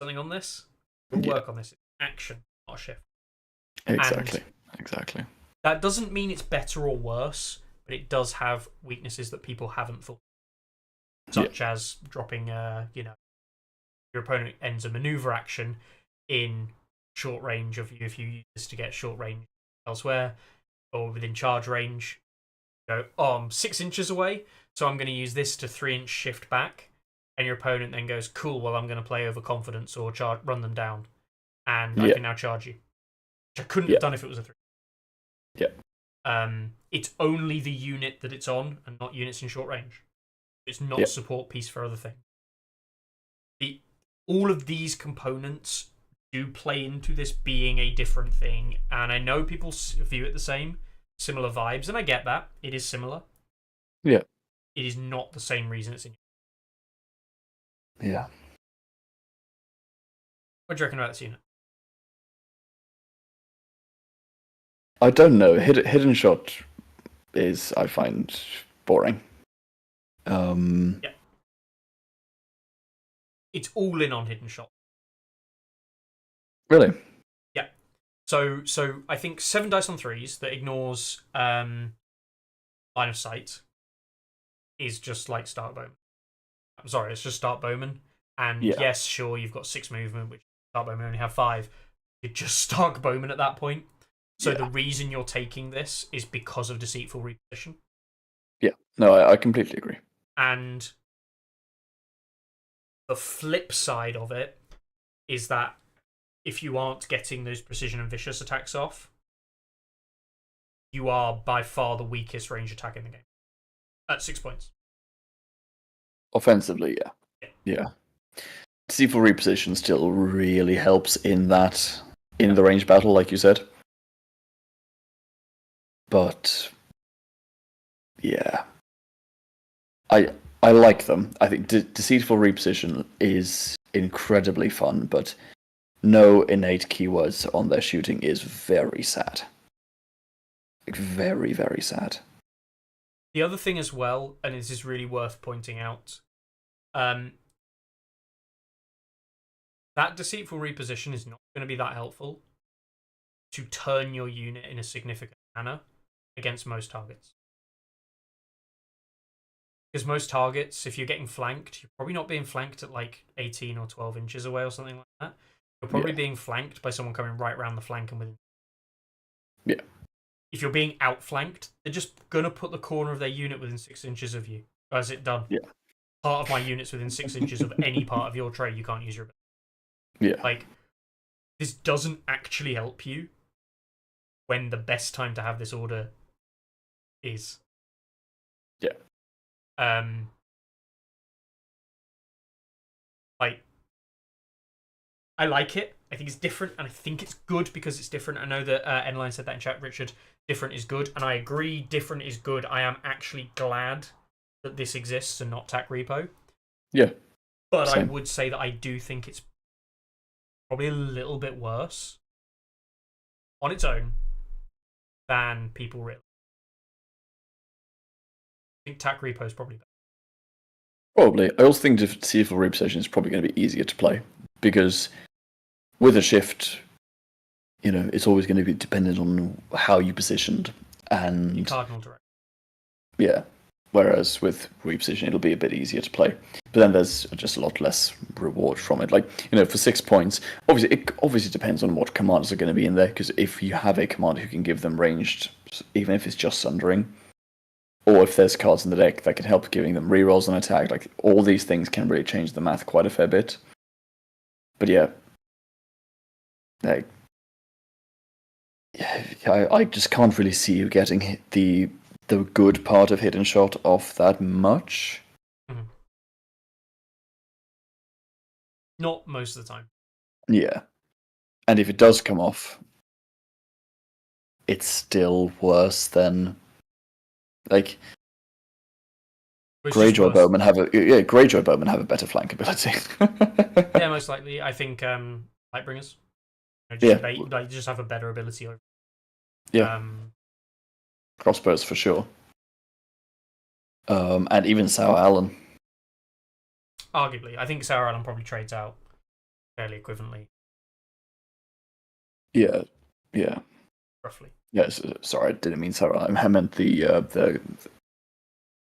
Speaker 3: something on this, we'll work on this. It's action, not a shift.
Speaker 4: Exactly.
Speaker 3: That doesn't mean it's better or worse, but it does have weaknesses that people haven't thought, such as dropping. Your opponent ends a maneuver action in short range of you if you use this to get short range elsewhere, or within charge range. Go, I'm 6 inches away, so I'm going to use this to 3-inch shift back. And your opponent then goes, cool, well, I'm going to play overconfidence or run them down. And I can now charge you. Which I couldn't have done if it was a 3.
Speaker 4: Yeah.
Speaker 3: It's only the unit that it's on and not units in short range. It's not a support piece for other things. All of these components do play into this being a different thing. And I know people view it the same, similar vibes, and I get that. It is similar.
Speaker 4: Yeah.
Speaker 3: It is not the same reason it's in.
Speaker 4: Yeah.
Speaker 3: What do you reckon about this unit?
Speaker 4: I don't know. Hidden shot is, I find, boring.
Speaker 3: Yeah. It's all in on hidden shot.
Speaker 4: Really?
Speaker 3: Yeah. So I think 7 dice on 3s that ignores line of sight is just like start bowman. I'm sorry, it's just start bowman. And yes, sure, you've got 6 movement, which start bowman only have 5. You're just start bowman at that point. So the reason you're taking this is because of deceitful reposition.
Speaker 4: Yeah, no, I completely agree.
Speaker 3: And the flip side of it is that if you aren't getting those precision and vicious attacks off, you are by far the weakest range attack in the game. At 6 points.
Speaker 4: Offensively, yeah. Deceitful reposition still really helps in the range battle, like you said. But yeah, I like them. I think deceitful reposition is incredibly fun, but no innate keywords on their shooting is very sad. Like, very, very sad.
Speaker 3: The other thing as well, and this is really worth pointing out, that deceitful reposition is not going to be that helpful to turn your unit in a significant manner against most targets. Because most targets, if you're getting flanked, you're probably not being flanked at like 18 or 12 inches away or something like that. You're probably being flanked by someone coming right around the flank and within.
Speaker 4: Yeah.
Speaker 3: If you're being outflanked, they're just going to put the corner of their unit within 6 inches of you. That's it, done.
Speaker 4: Yeah.
Speaker 3: Part of my unit's within 6 inches of any part of your tray, you can't use your ability.
Speaker 4: Yeah.
Speaker 3: Like, this doesn't actually help you when the best time to have this order is.
Speaker 4: Yeah.
Speaker 3: Like, I like it. I think it's different, and I think it's good because it's different. I know that N-Line said that in chat, Richard. Different is good, and I agree. Different is good. I am actually glad that this exists and not TAC Repo.
Speaker 4: Yeah.
Speaker 3: But
Speaker 4: Same.
Speaker 3: I would say that I do think it's probably a little bit worse on its own than people realize. I think TAC Repo is probably better.
Speaker 4: Probably. I also think deceitful reposition is probably going to be easier to play because with a shift, it's always going to be dependent on how you positioned and
Speaker 3: Cardinal direct.
Speaker 4: Yeah. Whereas with reposition, it'll be a bit easier to play. But then there's just a lot less reward from it. Like, for 6 points, it obviously depends on what commanders are going to be in there. Because if you have a commander who can give them ranged, even if it's just sundering, or if there's cards in the deck that can help giving them rerolls on attack, like all these things can really change the math quite a fair bit. But yeah, I just can't really see you getting the good part of hidden shot off that much.
Speaker 3: Mm-hmm. Not most of the time.
Speaker 4: Yeah, and if it does come off, it's still worse than like. Greyjoy Bowmen have a better flank ability.
Speaker 3: Yeah, most likely. I think Lightbringers. They just have a better ability over.
Speaker 4: Yeah. Crossbows for sure. And even Sour Allen.
Speaker 3: Arguably, I think Sour Allen probably trades out fairly equivalently.
Speaker 4: Yeah.
Speaker 3: Roughly.
Speaker 4: Yes. Sorry, I didn't mean Sour Allen. I meant the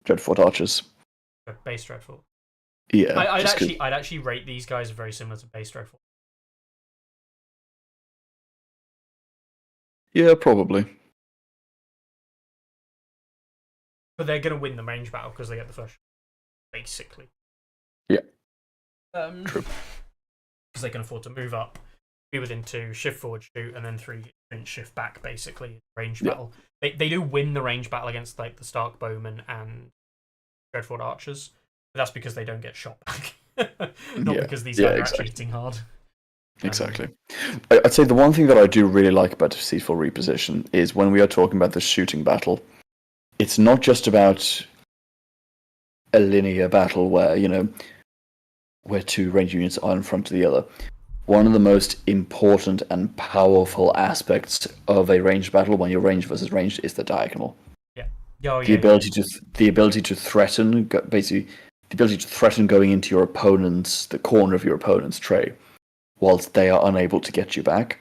Speaker 4: Dreadfort Archers.
Speaker 3: Base Dreadfort.
Speaker 4: Yeah.
Speaker 3: I'd actually rate these guys very similar to base Dreadfort.
Speaker 4: Yeah, probably.
Speaker 3: But they're going to win the range battle because they get the first, basically.
Speaker 4: Yeah.
Speaker 3: True. Because they can afford to move up, be within 2, shift forward, shoot, and then 3 shift back, basically. Range battle. They do win the range battle against like the Stark Bowmen and Dreadfort Archers, but that's because they don't get shot back. Not because these guys are actually hitting hard.
Speaker 4: Exactly. I'd say the one thing that I do really like about deceitful reposition is when we are talking about the shooting battle, it's not just about a linear battle where, where 2 range units are in front of the other. One of the most important and powerful aspects of a ranged battle when you're ranged versus ranged is the diagonal. The ability to threaten, basically, the ability to threaten going into the corner of your opponent's tray, whilst they are unable to get you back,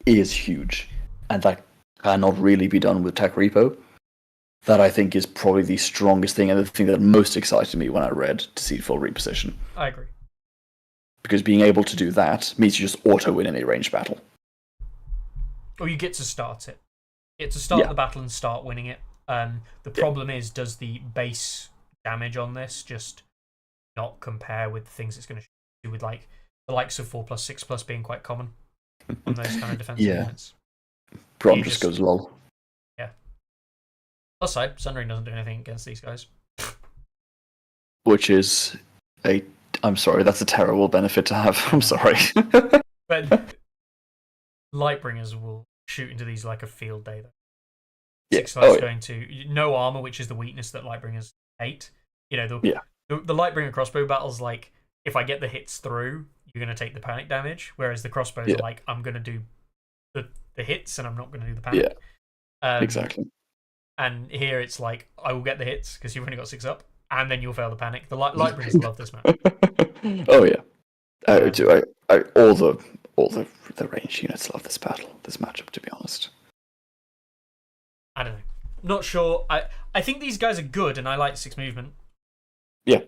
Speaker 4: is huge. And that cannot really be done with TAC Repo. That I think is probably the strongest thing and the thing that most excited me when I read Deceitful Reposition.
Speaker 3: I agree.
Speaker 4: Because being able to do that means you just auto-win any ranged battle.
Speaker 3: Or you get to start it. You get to start the battle and start winning it. The problem is, does the base damage on this just not compare with the things it's going to do with like the likes of 4+, 6+ being quite common on those kind of defensive units?
Speaker 4: Bron just goes lol.
Speaker 3: Yeah. Plus side, Sundering doesn't do anything against these guys.
Speaker 4: Which is I'm sorry, that's a terrible benefit to have. I'm sorry.
Speaker 3: But Lightbringers will shoot into these like a field day, though. 6+, going to no armor, which is the weakness that Lightbringers hate. The Lightbringer crossbow battle's like, if I get the hits through, you're going to take the panic damage, whereas the crossbows are like, I'm going to do the hits and I'm not going to do the panic.
Speaker 4: Yeah, exactly.
Speaker 3: And here it's like, I will get the hits because you've only got 6 up, and then you'll fail the panic. The Lightbringers love this map.
Speaker 4: Oh yeah, all the range units love this matchup. To be honest,
Speaker 3: I don't know. Not sure. I think these guys are good, and I like 6 movement.
Speaker 4: yeah,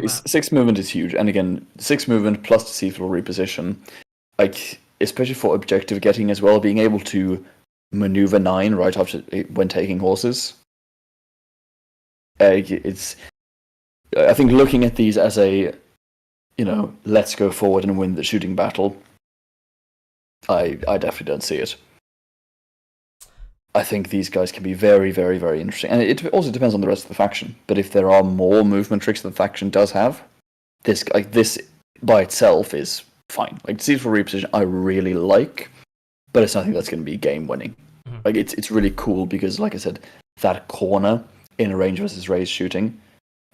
Speaker 4: 6 movement is huge, and again, 6 movement plus deceitful reposition, like especially for objective getting as well, being able to maneuver 9 right after when taking horses. It's, I think, looking at these as a, let's go forward and win the shooting battle. I definitely don't see it. I think these guys can be very, very, very interesting, and it also depends on the rest of the faction. But if there are more movement tricks that the faction does have, this by itself is fine. Like deceitful reposition, I really like, but it's nothing that's going to be game winning.
Speaker 3: Mm-hmm.
Speaker 4: Like it's really cool because, like I said, that corner in a range versus raised shooting.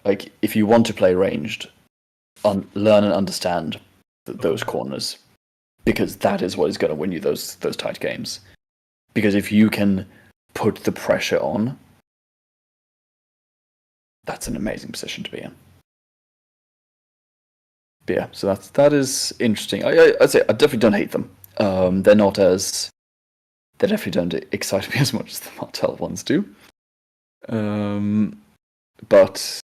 Speaker 4: Like if you want to play ranged, learn and understand those corners, because that is what is going to win you those tight games. Because if you can put the pressure on, that's an amazing position to be in. But yeah, so that is interesting. I'd say I definitely don't hate them. They definitely don't excite me as much as the Martell ones do. But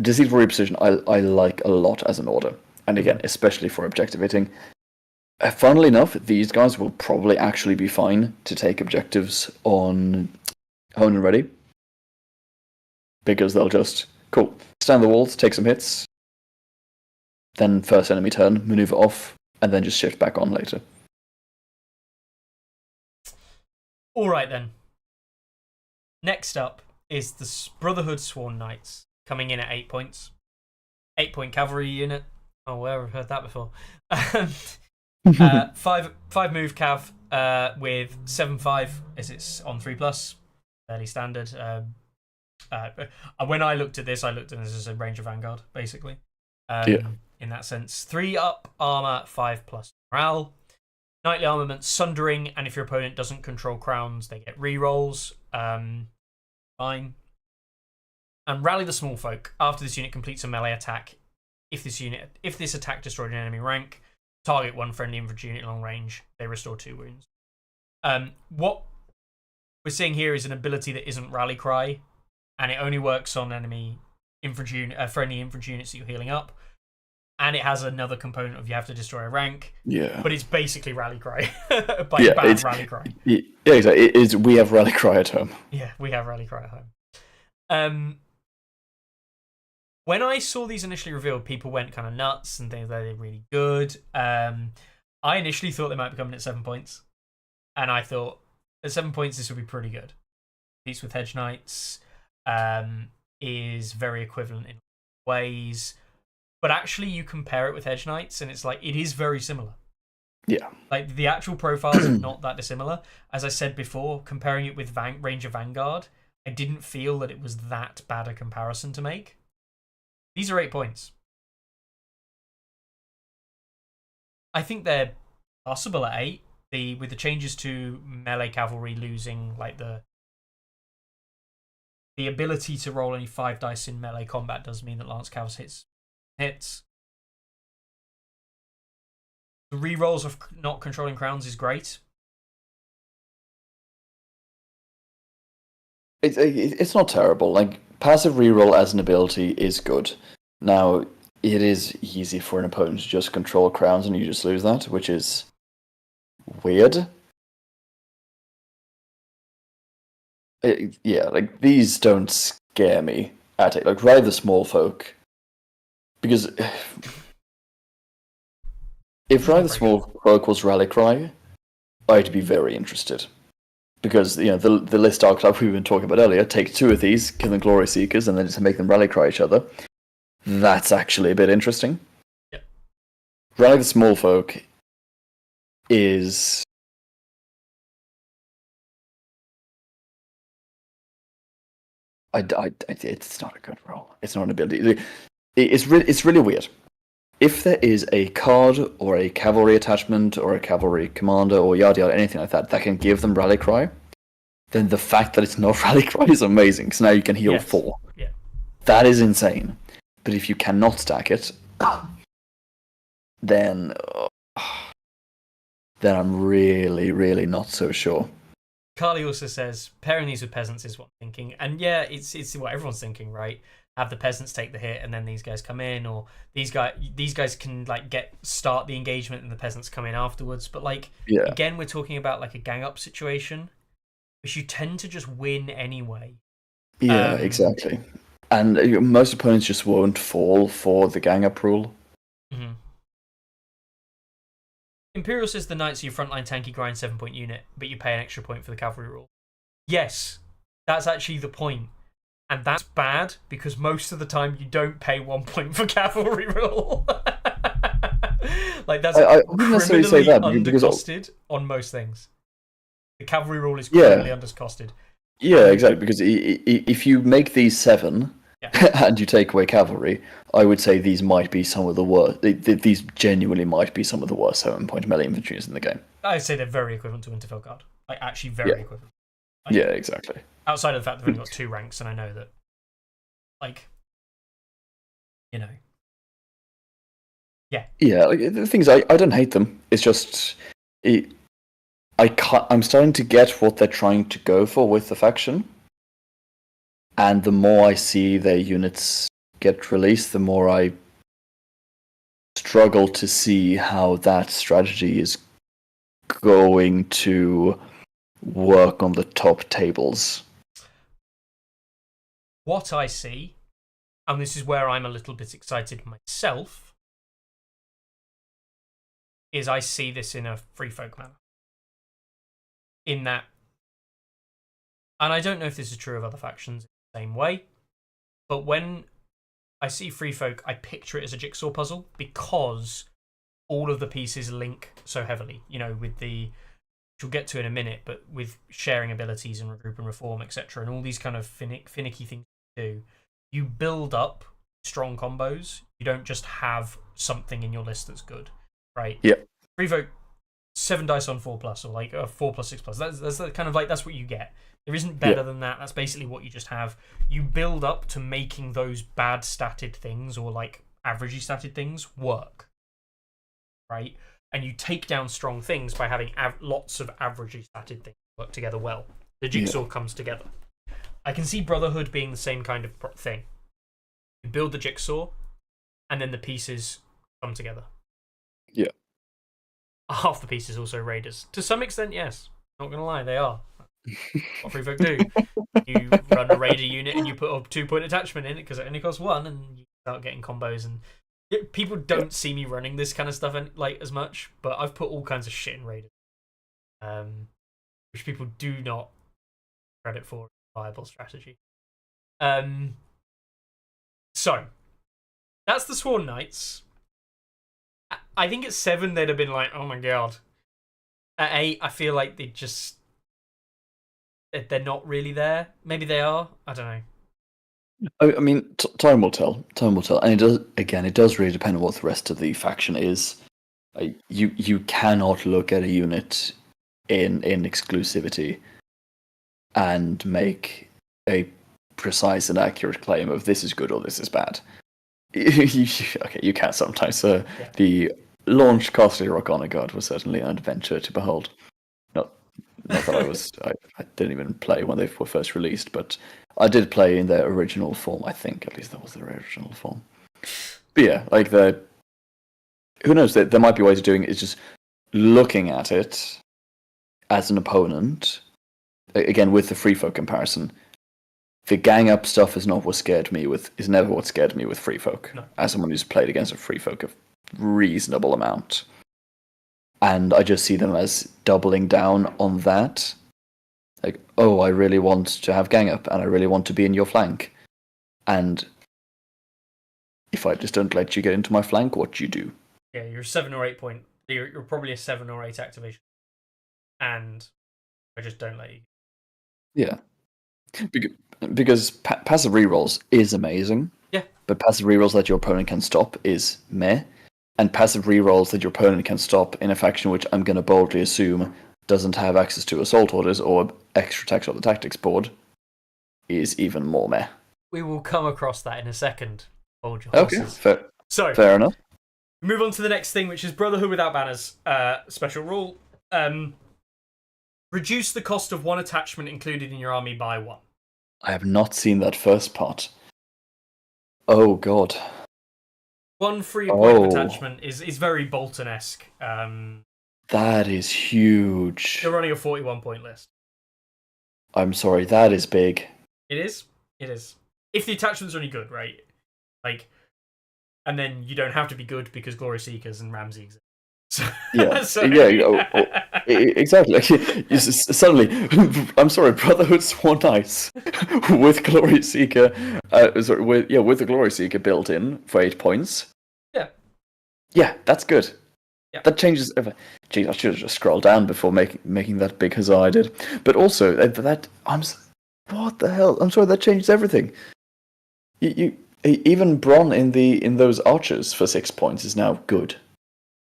Speaker 4: deceitful reposition I like a lot as an order, and again, especially for objective hitting. Funnily enough, these guys will probably actually be fine to take objectives on Hone and Ready, because they'll just stand the walls, take some hits, then first enemy turn, maneuver off, and then just shift back on later.
Speaker 3: All right then. Next up is the Brotherhood Sworn Knights, coming in at 8 points. 8-point cavalry unit. Oh, where have I heard that before? 5 move cav with 7/5 as it's on 3+, fairly standard. When I looked at this as a Ranger Vanguard, basically. In that sense, 3 up armor, 5+ morale. Knightly armament, Sundering, and if your opponent doesn't control crowns, they get rerolls. Fine. And Rally the Small Folk. After this unit completes a melee attack, if this attack destroyed an enemy rank, target one friendly infantry unit long range, they restore 2 wounds. What we're seeing here is an ability that isn't Rally Cry, and it only works on friendly infantry units that you're healing up. And it has another component of you have to destroy a rank. Yeah. But it's basically Rally Cry. Rally Cry.
Speaker 4: Yeah, exactly. We have Rally Cry at home.
Speaker 3: Yeah, we have Rally Cry at home. When I saw these initially revealed, people went kind of nuts and things, they're really good. I initially thought they might be coming at 7 points. And I thought, at 7 points, this would be pretty good. Peace with Hedge Knights is very equivalent in ways. But actually, you compare it with Hedge Knights, and it's like, it is very similar.
Speaker 4: Yeah.
Speaker 3: Like, the actual profiles are not that dissimilar. As I said before, comparing it with Ranger Vanguard, I didn't feel that it was that bad a comparison to make. These are 8 points. I think they're possible at 8. With the changes to melee cavalry losing, like, the ability to roll only 5 dice in melee combat does mean that Lance Cavs hits. The rerolls of not controlling crowns is great.
Speaker 4: It's not terrible. Like, passive reroll as an ability is good. Now, it is easy for an opponent to just control crowns and you just lose that, which is weird. Like, these don't scare me at it. Like, Ride the Small Folk. Because if Ride the Small Folk was Rally Cry, I'd be very interested. Because, the list archetype we've been talking about earlier, take 2 of these, kill them Glory Seekers, and then just make them Rally Cry each other. That's actually a bit interesting.
Speaker 3: Yep.
Speaker 4: Rally the Small Folk is... it's not a good role. It's not an ability. It's really weird. If there is a card or a cavalry attachment or a cavalry commander or yada yada, anything like that can give them Rally Cry, then the fact that it's not rally cry is amazing, because now you can heal
Speaker 3: Yes.
Speaker 4: 4.
Speaker 3: Yeah.
Speaker 4: That is insane. But if you cannot stack it, then I'm really, really not so sure.
Speaker 3: Carly also says pairing these with peasants is what I'm thinking, and yeah, it's what everyone's thinking, right? Have the peasants take the hit, and then these guys come in, or these guys can like start the engagement, and the peasants come in afterwards. But like again, we're talking about like a gang up situation, which you tend to just win anyway.
Speaker 4: Yeah, exactly. And most opponents just won't fall for the gang up rule.
Speaker 3: Mm-hmm. Imperial says the knights are your frontline tanky grind 7-point unit, but you pay an extra point for the cavalry rule. Yes, that's actually the point. And that's bad, because most of the time you don't pay 1 point for cavalry rule. Like, that's
Speaker 4: I wouldn't necessarily say that,
Speaker 3: undercosted on most things. The cavalry rule is criminally undercosted.
Speaker 4: Yeah, exactly, because if you make these 7 and you take away cavalry, I would say these might be some of the worst. These genuinely might be some of the worst 7-point melee infantry in the game.
Speaker 3: I'd say they're very equivalent to Winterfell Guard. Like, actually very equivalent. Like,
Speaker 4: yeah, exactly.
Speaker 3: Outside of the fact they've only got 2 ranks, and I know that, like, you know. Yeah. Yeah,
Speaker 4: like, the thing is, I don't hate them. It's just... I'm starting to get what they're trying to go for with the faction. And the more I see their units get released, the more I struggle to see how that strategy is going to work on the top tables.
Speaker 3: What I see, and this is where I'm a little bit excited myself, is I see this in a free folk manner. In that, and I don't know if this is true of other factions in the same way, but when I see free folk, I picture it as a jigsaw puzzle, because all of the pieces link so heavily, you know, with the, which we'll get to in a minute, but with sharing abilities and regroup and reform, etc., and all these kind of finicky things you do, you build up strong combos. You don't just have something in your list that's good, right?
Speaker 4: Yeah.
Speaker 3: Free folk, 7 dice on 4+, or like 4+, 6+. That's the kind of like, that's what you get. There isn't better than that. That's basically what you just have. You build up to making those bad statted things, or like averagey statted things, work, right? And you take down strong things by having lots of averagey statted things work together well. The jigsaw comes together. I can see Brotherhood being the same kind of thing. You build the jigsaw, and then the pieces come together.
Speaker 4: Yeah.
Speaker 3: Half the pieces also raiders. To some extent, yes. Not going to lie, they are. What free folk do. You run a raider unit and you put a 2-point attachment in it because it only costs 1, and you start getting combos. And people don't see me running this kind of stuff like as much, but I've put all kinds of shit in raiders, which people do not credit for a viable strategy. So that's the Sworn Knights. I think at 7 they'd have been like, oh my god. At 8, I feel like they're not really there. Maybe they are. I don't know.
Speaker 4: I mean, time will tell. Time will tell. And it does really depend on what the rest of the faction is. You cannot look at a unit in exclusivity and make a precise and accurate claim of this is good or this is bad. Okay, you can sometimes. The launch Costly Rock Honor God was certainly an adventure to behold. Not that I didn't even play when they were first released, but I did play in their original form. I think at least that was their original form. But yeah, like who knows? There might be ways of doing it. It's just looking at it as an opponent. Again, with the free folk comparison, the gang up stuff is never what scared me with free folk.
Speaker 3: No.
Speaker 4: As someone who's played against a free folk a reasonable amount. And I just see them as doubling down on that. Like, oh, I really want to have gang up, and I really want to be in your flank. And if I just don't let you get into my flank, what do you do?
Speaker 3: Yeah, you're 7 or 8 point. You're probably a 7 or 8 activation. And I just don't let you.
Speaker 4: Yeah. Because passive rerolls is amazing.
Speaker 3: Yeah.
Speaker 4: But passive rerolls that your opponent can stop is meh. And passive rerolls that your opponent can stop in a faction which I'm going to boldly assume doesn't have access to assault orders or extra text on the tactics board is even more meh.
Speaker 3: We will come across that in a second. Hold your
Speaker 4: Okay,
Speaker 3: horses.
Speaker 4: fair enough.
Speaker 3: Move on to the next thing, which is Brotherhood without banners. Special rule. Reduce the cost of one attachment included in your army by 1.
Speaker 4: I have not seen that first part. Oh god.
Speaker 3: 1 free point of attachment is very Bolton-esque.
Speaker 4: That is huge.
Speaker 3: You're running a 41 point list.
Speaker 4: I'm sorry, that is big.
Speaker 3: It is. It is. If the attachments are any good, right? Like, and then you don't have to be good because Glory Seekers and Ramsey exist. So,
Speaker 4: Yeah,
Speaker 3: so...
Speaker 4: exactly. Suddenly, I'm sorry, Brotherhood Sworn Knights with Glory Seeker, with the Glory Seeker built in for 8 points. Yeah, that's good.
Speaker 3: Yeah.
Speaker 4: That changes. Geez, I should have just scrolled down before making that big huzzah I did. But also what the hell? I'm sorry, that changes everything. You even Bronn in those archers for 6 points is now good.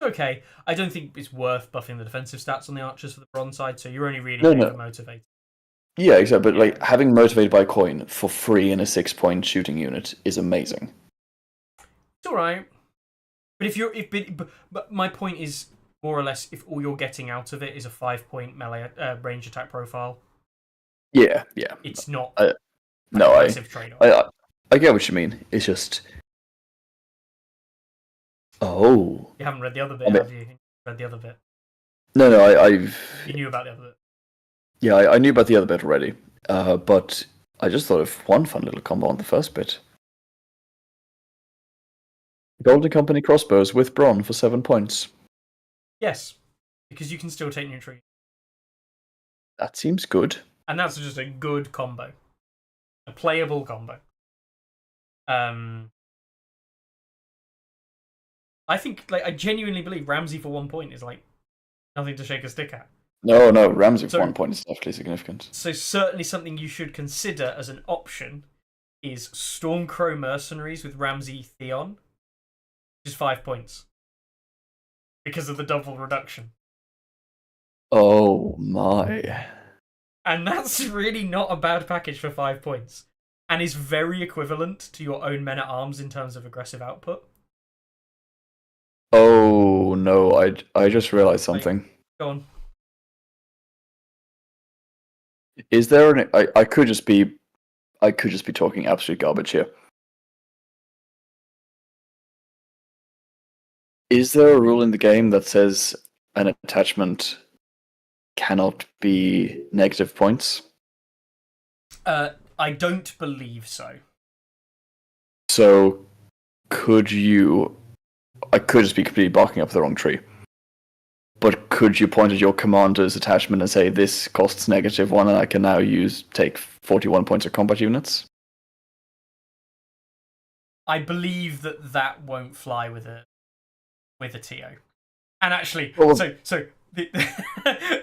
Speaker 3: Okay, I don't think it's worth buffing the defensive stats on the archers for the bronze side, so you're only really paying for motivated.
Speaker 4: Yeah, exactly. But like having motivated by coin for free in a 6-point shooting unit is amazing.
Speaker 3: It's all right, but but my point is more or less if all you're getting out of it is a 5-point melee range attack profile.
Speaker 4: Yeah.
Speaker 3: It's not.
Speaker 4: I
Speaker 3: trade-off.
Speaker 4: I get what you mean. It's just. Oh.
Speaker 3: You haven't read the other bit, have you? Read the other bit?
Speaker 4: No, I've.
Speaker 3: You knew about the other bit.
Speaker 4: Yeah, I knew about the other bit already. But I just thought of one fun little combo on the first bit. Golden Company crossbows with Bronn for 7 points.
Speaker 3: Yes, because you can still take neutral.
Speaker 4: That seems good.
Speaker 3: And that's just a good combo. A playable combo. I think, I genuinely believe Ramsey for 1 point is nothing to shake a stick at.
Speaker 4: No, Ramsey for 1 point is definitely significant.
Speaker 3: So certainly something you should consider as an option is Stormcrow Mercenaries with Ramsey Theon, which is 5 points. Because of the double reduction.
Speaker 4: Oh my.
Speaker 3: And that's really not a bad package for 5 points. And is very equivalent to your own men-at-arms in terms of aggressive output.
Speaker 4: Oh no, I just realized something.
Speaker 3: Go on.
Speaker 4: Is there I could just be talking absolute garbage here. Is there a rule in the game that says an attachment cannot be negative points?
Speaker 3: I don't believe so.
Speaker 4: So I could just be completely barking up the wrong tree. But could you point at your commander's attachment and say this costs -1 and I can now take 41 points of combat units?
Speaker 3: I believe that won't fly with a TO. And actually,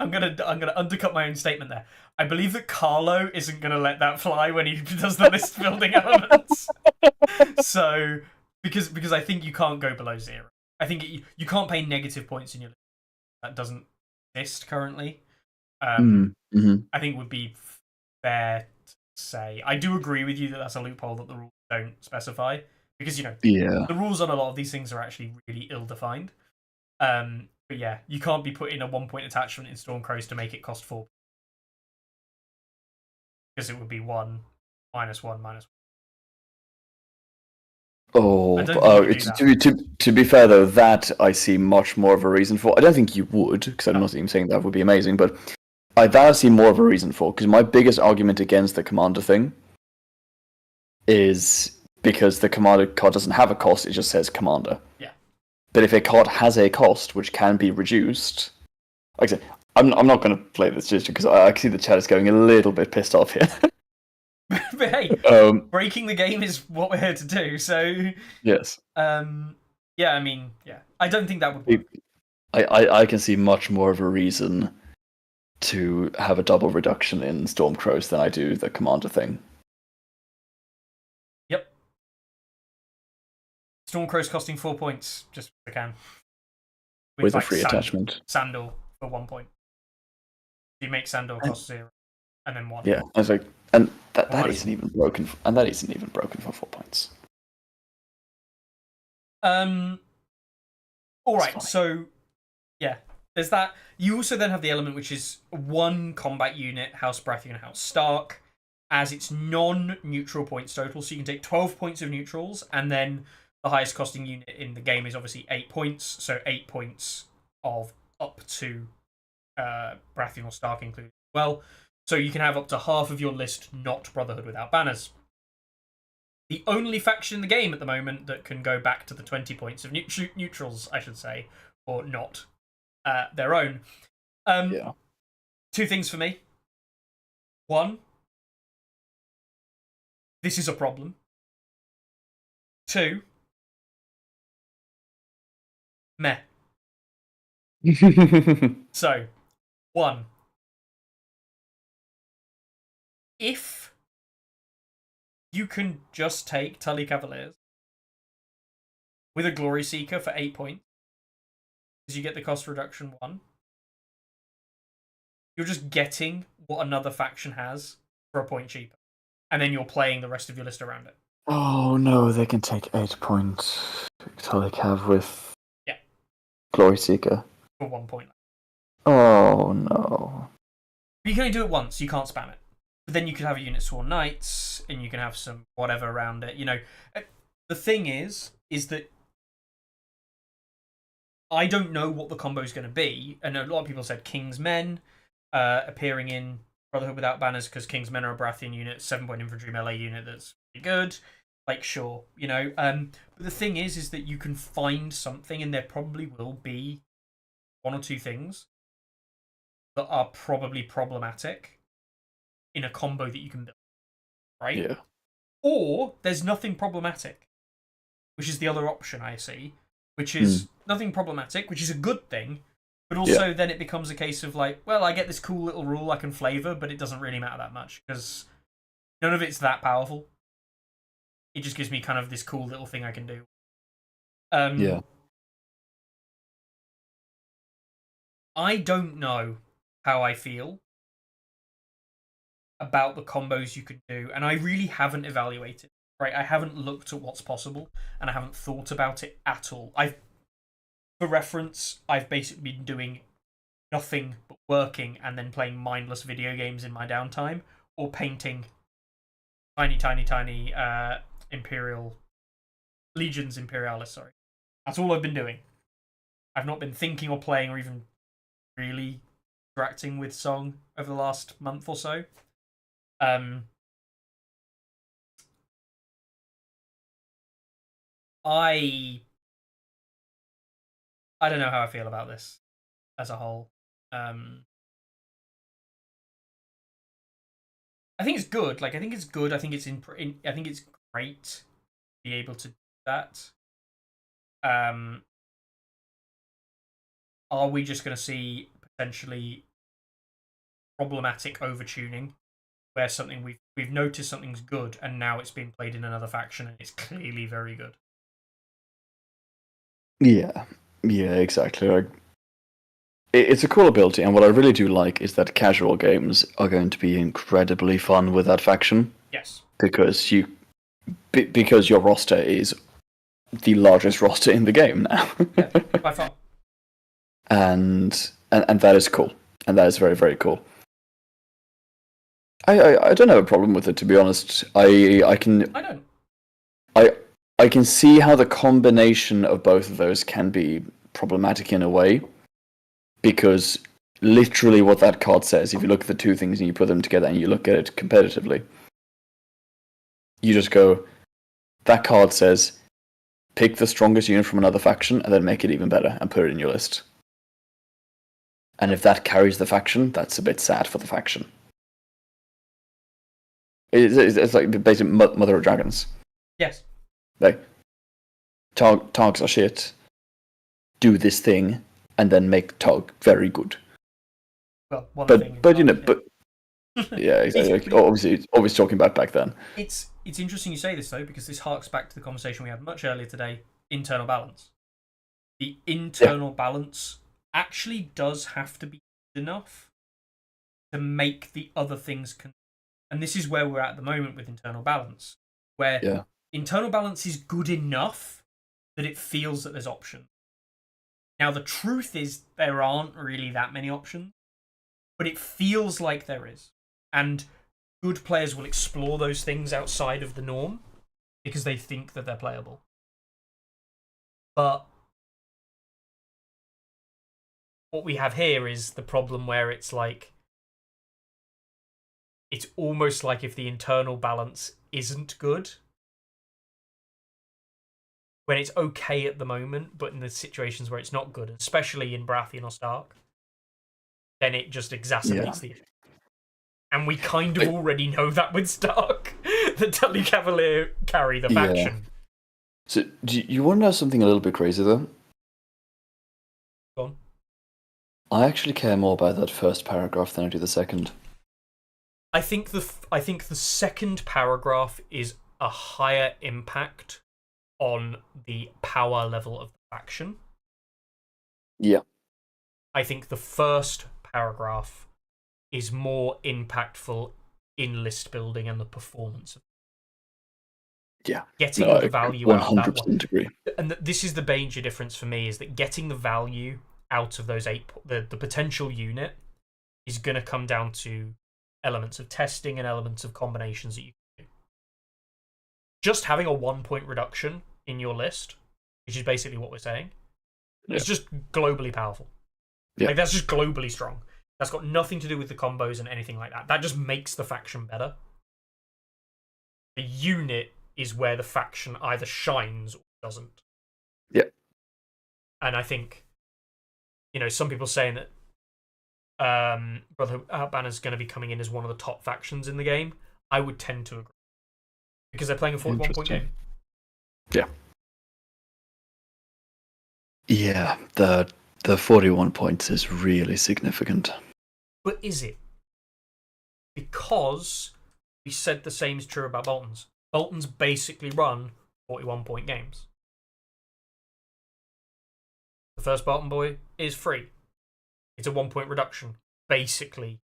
Speaker 3: I'm gonna undercut my own statement there. I believe that Carlo isn't gonna let that fly when he does the list building elements. So because I think you can't go below 0. I think you can't pay negative points in your list. That doesn't exist currently. I think would be fair to say. I do agree with you that that's a loophole that the rules don't specify because the rules on a lot of these things are actually really ill-defined. But yeah, you can't be putting a 1-point attachment in Stormcrows to make it cost 4. Because it would be 1, -1, -1.
Speaker 4: To be fair though, that I see much more of a reason for. I don't think you would, because I'm not even saying that would be amazing, but that I see more of a reason for, because my biggest argument against the commander thing is because the commander card doesn't have a cost, it just says commander.
Speaker 3: Yeah.
Speaker 4: But if a card has a cost which can be reduced, like I said, I'm not going to play this just because I see the chat is going a little bit pissed off here.
Speaker 3: But hey, breaking the game is what we're here to do. So
Speaker 4: yes.
Speaker 3: Yeah, I mean, yeah, I don't think that would work.
Speaker 4: I can see much more of a reason to have a double reduction in Stormcrows than I do the commander thing.
Speaker 3: Yep. Stormcrows costing 4 points, just if I can.
Speaker 4: With a free attachment.
Speaker 3: Sandal for 1 point.
Speaker 2: You make Sandor cost 0, and then 1.
Speaker 4: Yeah, I was like, and that
Speaker 2: What
Speaker 4: isn't even broken, and that isn't even broken for 4 points.
Speaker 2: All right,
Speaker 4: fine.
Speaker 2: so yeah, there's that. You also then have the element which is 1 combat unit, House Baratheon, House Stark, as its non-neutral points total. So you can take 12 points of neutrals, and then the highest costing unit in the game is obviously 8 points. So 8 points of up to Baratheon or Stark included as well. So you can have up to half of your list not Brotherhood without banners. The only faction in the game at the moment that can go back to the 20 points of neutrals, I should say, or not their own.
Speaker 4: Yeah.
Speaker 2: 2 things for me. 1, this is a problem. 2, meh. So, 1, if you can just take Tully Cavaliers with a Glory Seeker for 8 points, because you get the cost reduction 1, you're just getting what another faction has for a point cheaper. And then you're playing the rest of your list around it.
Speaker 4: Oh no, they can take 8 points. Totally have with
Speaker 2: Yeah.
Speaker 4: Glory Seeker.
Speaker 2: For 1 point.
Speaker 4: Oh no.
Speaker 2: But you can only do it once, you can't spam it. But then you could have a unit Sworn Knights, and you can have some whatever around it. You know, the thing is that I don't know what the combo is going to be. And a lot of people said King's Men appearing in Brotherhood without banners because King's Men are a Baratheon unit, 7-point infantry melee unit that's pretty good. Like, sure, you know. But the thing is that you can find something, and there probably will be 1 or 2 things that are probably problematic in a combo that you can build, right?
Speaker 4: Yeah.
Speaker 2: Or there's nothing problematic, which is the other option I see, which is nothing problematic, which is a good thing, but also then it becomes a case of like, well, I get this cool little rule I can flavor, but it doesn't really matter that much because none of it's that powerful. It just gives me kind of this cool little thing I can do.
Speaker 4: Yeah.
Speaker 2: I don't know how I feel about the combos you could do, and I really haven't evaluated. Right, I haven't looked at what's possible, and I haven't thought about it at all. For reference, I've basically been doing nothing but working and then playing mindless video games in my downtime, or painting tiny Imperial Legions Imperialis. Sorry, that's all I've been doing. I've not been thinking or playing or even really interacting with Song over the last month or so. I don't know how I feel about this as a whole. I think it's good. Like, I think it's good. I think it's I think it's great to be able to do that. Are we just going to see potentially problematic overtuning, where something we've noticed something's good and now it's being played in another faction and it's clearly very good?
Speaker 4: Yeah, exactly. Like, it's a cool ability, and what I really do like is that casual games are going to be incredibly fun with that faction.
Speaker 2: Yes,
Speaker 4: because because your roster is the largest roster in the game now.
Speaker 2: yeah, by far.
Speaker 4: And that is cool, and that is very, very cool. I don't have a problem with it, to be honest. I
Speaker 2: don't.
Speaker 4: I can see how the combination of both of those can be problematic in a way, because literally what that card says, if you look at the 2 things and you put them together and you look at it competitively, you just go, that card says, pick the strongest unit from another faction and then make it even better and put it in your list. And if that carries the faction, that's a bit sad for the faction. It's like basically Mother of Dragons.
Speaker 2: Yes.
Speaker 4: Like, Targs are shit. Do this thing, and then make Targ very good.
Speaker 2: Well,
Speaker 4: but you know, but yeah, exactly. Like, obviously, always talking about back then.
Speaker 2: It's interesting you say this though, because this harks back to the conversation we had much earlier today. Internal balance. The internal balance actually does have to be good enough to make the other things. And this is where we're at the moment with internal balance, where internal balance is good enough that it feels that there's options. Now, the truth is there aren't really that many options, but it feels like there is. And good players will explore those things outside of the norm because they think that they're playable. But what we have here is the problem where it's like, it's almost like if the internal balance isn't good, when it's okay at the moment, but in the situations where it's not good, especially in Baratheon or Stark, then it just exacerbates the issue. And we kind of already know that with Stark. The Tully Cavalier carry the faction.
Speaker 4: So, do you want to know something a little bit crazy, though?
Speaker 2: Go on.
Speaker 4: I actually care more about that first paragraph than I do the second.
Speaker 2: I think the second paragraph is a higher impact on the power level of the faction.
Speaker 4: Yeah.
Speaker 2: I think the first paragraph is more impactful in list building and the performance of getting the value out of that one.
Speaker 4: 100% agree.
Speaker 2: And this is the major difference for me, is that getting the value out of those the potential unit is going to come down to elements of testing and elements of combinations that you can do. Just having a 1-point reduction in your list, which is basically what we're saying, is just globally powerful. Like, that's just globally strong. That's got nothing to do with the combos and anything like that. That just makes the faction better. The unit is where the faction either shines or doesn't.
Speaker 4: Yeah.
Speaker 2: And I think, some people saying that Brotherhood Banner's going to be coming in as one of the top factions in the game. I would tend to agree. Because they're playing a 41-point game.
Speaker 4: Yeah. Yeah, the 41 points is really significant.
Speaker 2: But is it? Because we said the same is true about Bolton's. Bolton's basically run 41-point games. The first Bolton boy is free. It's a 1-point reduction, basically,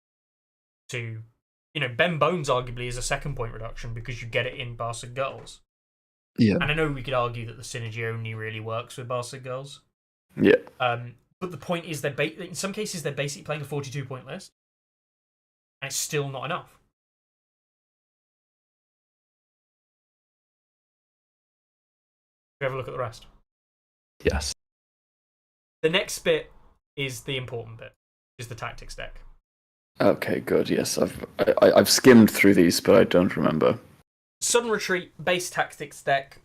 Speaker 2: to... Ben Bones arguably is a 2-point reduction because you get it in Bastard Girls.
Speaker 4: Yeah.
Speaker 2: And I know we could argue that the synergy only really works with Bastard Girls.
Speaker 4: Yeah.
Speaker 2: But the point is, in some cases, they're basically playing a 42-point list. And it's still not enough. We have a look at the rest.
Speaker 4: Yes.
Speaker 2: The next bit is the important bit, which is the tactics deck.
Speaker 4: Okay, good. Yes, I've skimmed through these, but I don't remember.
Speaker 2: Sudden Retreat, base tactics deck,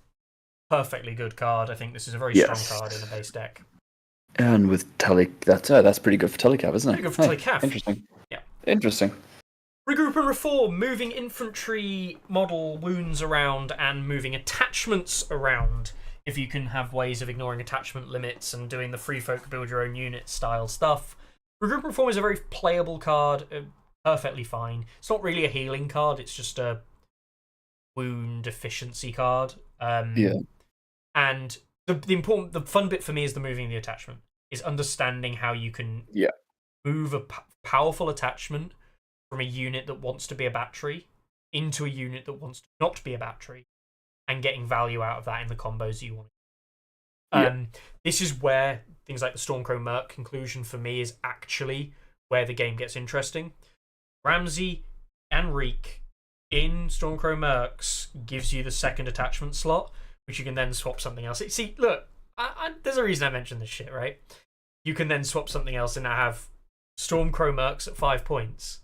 Speaker 2: perfectly good card. I think this is a very strong card in the base deck.
Speaker 4: And with that's pretty good for Telecav, isn't it?
Speaker 2: Pretty good for Telecav.
Speaker 4: Interesting.
Speaker 2: Yeah.
Speaker 4: Interesting.
Speaker 2: Regroup and Reform, moving infantry model wounds around and moving attachments around. If you can have ways of ignoring attachment limits and doing the free folk build your own unit style stuff. Regroup and Reform is a very playable card, perfectly fine. It's not really a healing card, it's just a wound efficiency card. And the fun bit for me is the moving the attachment, is understanding how you can move a powerful attachment from a unit that wants to be a battery into a unit that wants to not be a battery, and getting value out of that in the combos you want. This is where things like the Stormcrow Merc conclusion for me is actually where the game gets interesting. Ramsay and Reek in Stormcrow Mercs gives you the second attachment slot, which you can then swap something else. See, look, there's a reason I mentioned this shit, right? You can then swap something else and now have Stormcrow Mercs at 5 points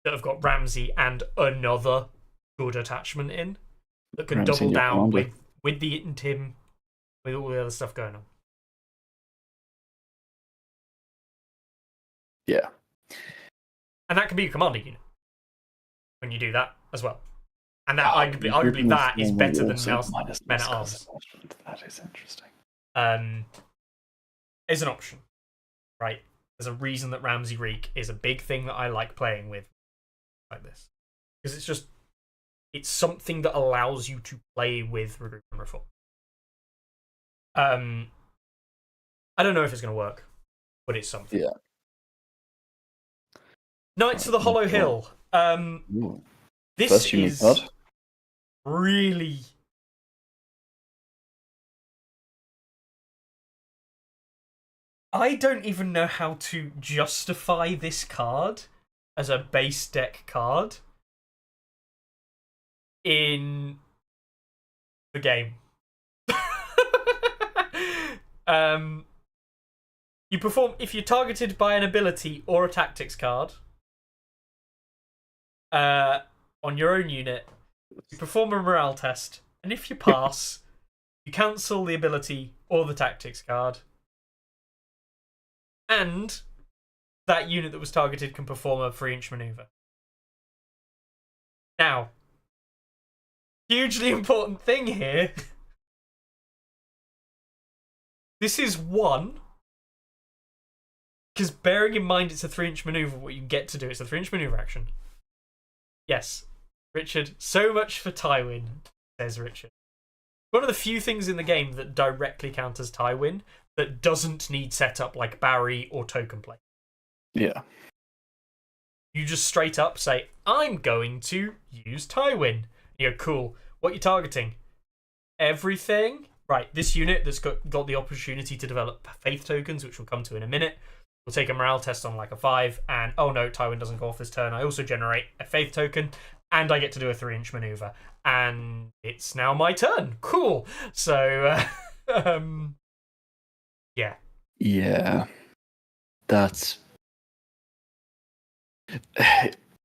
Speaker 2: that have got Ramsay and another good attachment in that can double down with the Intim, with all the other stuff going on.
Speaker 4: Yeah.
Speaker 2: And that can be a commander unit when you do that as well. And that arguably that is better than Men at Arms.
Speaker 4: That is interesting.
Speaker 2: Is an option, right? There's a reason that Ramsay Reek is a big thing that I like playing with like this. Because it's something that allows you to play with Regroup and Reform. I don't know if it's going to work, but it's something.
Speaker 4: Yeah.
Speaker 3: Knights of the Hollow Hill.
Speaker 4: Ooh.
Speaker 3: This
Speaker 4: First unique
Speaker 3: is
Speaker 4: card.
Speaker 3: really. I don't even know how to justify this card as a base deck card in the game. You perform if you're targeted by an ability or a tactics card on your own unit. You perform a morale test, and if you pass, you cancel the ability or the tactics card. And that unit that was targeted can perform a 3-inch maneuver. Now, hugely important thing here. This is one. Because bearing in mind it's a 3-inch maneuver, what you get to do is a 3-inch maneuver action. Yes, Richard, so much for Tywin, says Richard. One of the few things in the game that directly counters Tywin that doesn't need setup like Barry or token play.
Speaker 4: Yeah.
Speaker 3: You just straight up say, I'm going to use Tywin. You go, cool. What are you targeting? Everything? Right, this unit that's got the opportunity to develop faith tokens, which we'll come to in a minute. We'll take a morale test on like a 5, and oh no, Tywin doesn't go off this turn. I also generate a faith token, and I get to do a 3-inch maneuver. And it's now my turn. Cool. So, yeah.
Speaker 4: Yeah. That's...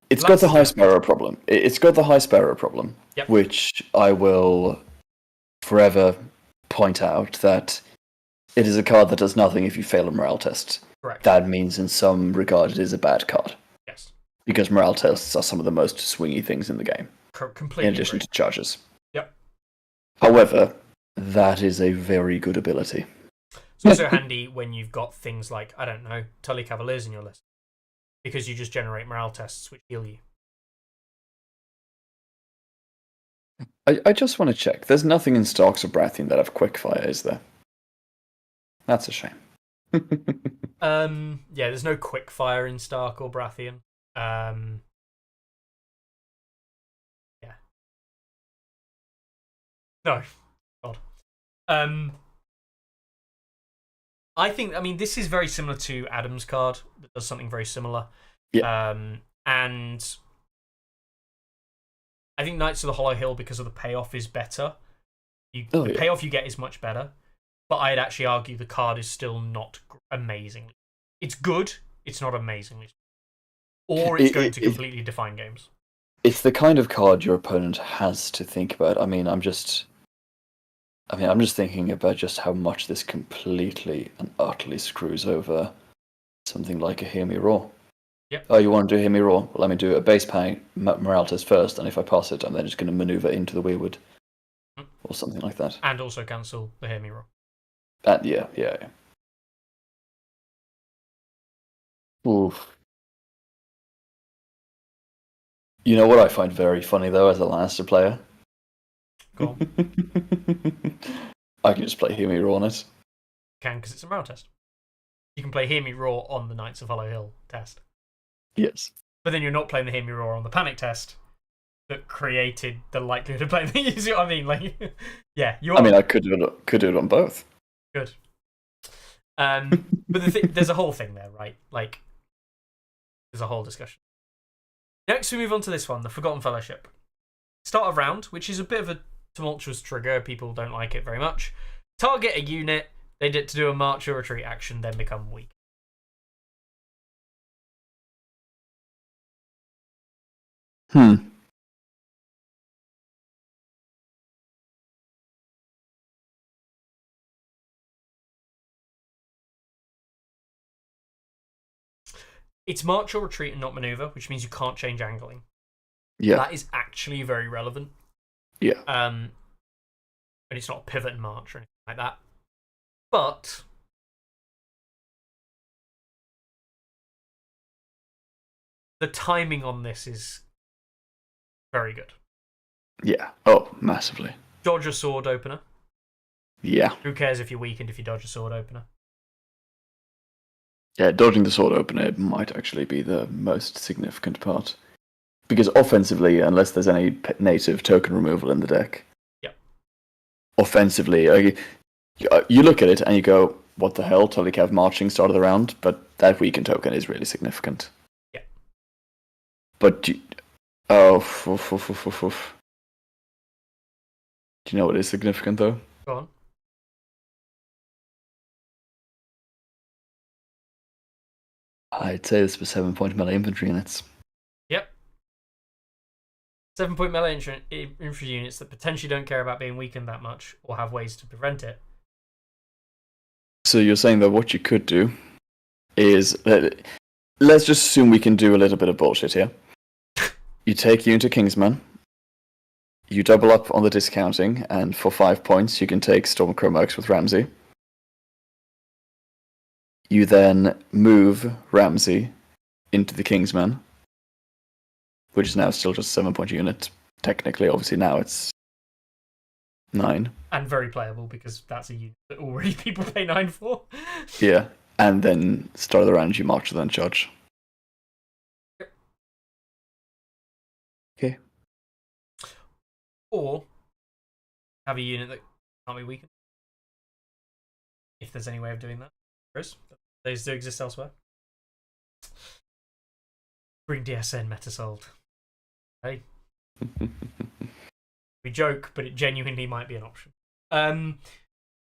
Speaker 4: It's got the high sparrow problem. It's got the high sparrow problem,
Speaker 3: Yep.
Speaker 4: which I will forever point out that it is a card that does nothing if you fail a morale test.
Speaker 3: Correct.
Speaker 4: That means in some regard it is a bad card.
Speaker 3: Yes.
Speaker 4: Because morale tests are some of the most swingy things in the game,
Speaker 3: Completely.
Speaker 4: in addition to charges.
Speaker 3: Yep.
Speaker 4: However, that is a very good ability.
Speaker 3: It's also handy when you've got things like, I don't know, Tully Cavaliers in your list. Because you just generate morale tests which heal you.
Speaker 4: I just want to check. There's nothing in Starks or Baratheon that have quickfire, is there? That's a shame.
Speaker 3: Yeah, there's no quick fire in Stark or Baratheon. Yeah. No. God. I mean, this is very similar to Adam's card that does something very similar.
Speaker 4: Yeah.
Speaker 3: And I think Knights of the Hollow Hill, because of the payoff, is better. The payoff you get is much better. But I'd actually argue the card is still not amazing. It's good, it's not amazingly. Or it's going to completely define games.
Speaker 4: It's the kind of card your opponent has to think about. I'm just thinking about just how much this completely and utterly screws over something like a Hear Me Roar.
Speaker 3: Yep.
Speaker 4: Oh, you want to do Hear Me Roar? Well, let me do a base pang morale test first, and if I pass it, I'm then just going to maneuver into the Weirwood. Or something like that.
Speaker 3: And also cancel the Hear Me Roar.
Speaker 4: Yeah. Oof. You know what I find very funny, though, as a Lannister player?
Speaker 3: Go on.
Speaker 4: I can just play Hear Me Roar on it.
Speaker 3: Can, because it's a morale test. You can play Hear Me Roar on the Knights of Hollow Hill test.
Speaker 4: Yes.
Speaker 3: But then you're not playing the Hear Me Roar on the Panic test that created the likelihood of playing the... You see what I mean? Like, yeah, you are...
Speaker 4: I mean, I could do it on both.
Speaker 3: Good. But there's a whole thing there, right? Like, there's a whole discussion. Next, we move on to this one, the Forgotten Fellowship. Start of round, which is a bit of a tumultuous trigger. People don't like it very much. Target a unit. They get to do a march or retreat action, then become weak. It's march or retreat and not maneuver, which means you can't change angling.
Speaker 4: Yeah.
Speaker 3: That is actually very relevant.
Speaker 4: Yeah.
Speaker 3: And it's not pivot and march or anything like that. But the timing on this is very good.
Speaker 4: Yeah. Oh, massively.
Speaker 3: Dodge a sword opener.
Speaker 4: Yeah.
Speaker 3: Who cares if you're weakened if you dodge a sword opener?
Speaker 4: Yeah, dodging the sword opener might actually be the most significant part. Because offensively, unless there's any native token removal in the deck,
Speaker 3: Yep.
Speaker 4: offensively, you look at it and you go, what the hell, Totally Cav marching start of the round, but that weakened token is really significant.
Speaker 3: Yeah.
Speaker 4: But, do you know what is significant, though?
Speaker 3: Go on.
Speaker 4: I'd say this was 7-point melee infantry units.
Speaker 3: Yep. 7-point melee infantry units that potentially don't care about being weakened that much or have ways to prevent it.
Speaker 4: So you're saying that what you could do is, let's just assume we can do a little bit of bullshit here. You take you into Kingsman, you double up on the discounting, and for 5 points you can take Stormcrow Mercs with Ramsey. You then move Ramsey into the Kingsman, which is now still just a 7-point unit. Technically, obviously now it's 9.
Speaker 3: And very playable, because that's a unit that already people pay 9 for.
Speaker 4: Yeah, and then start of the round you march and then charge. Okay.
Speaker 3: Or have a unit that can't be weakened. If there's any way of doing that. There is. Those do exist elsewhere. Bring DSN meta sold. Hey. We joke, but it genuinely might be an option. I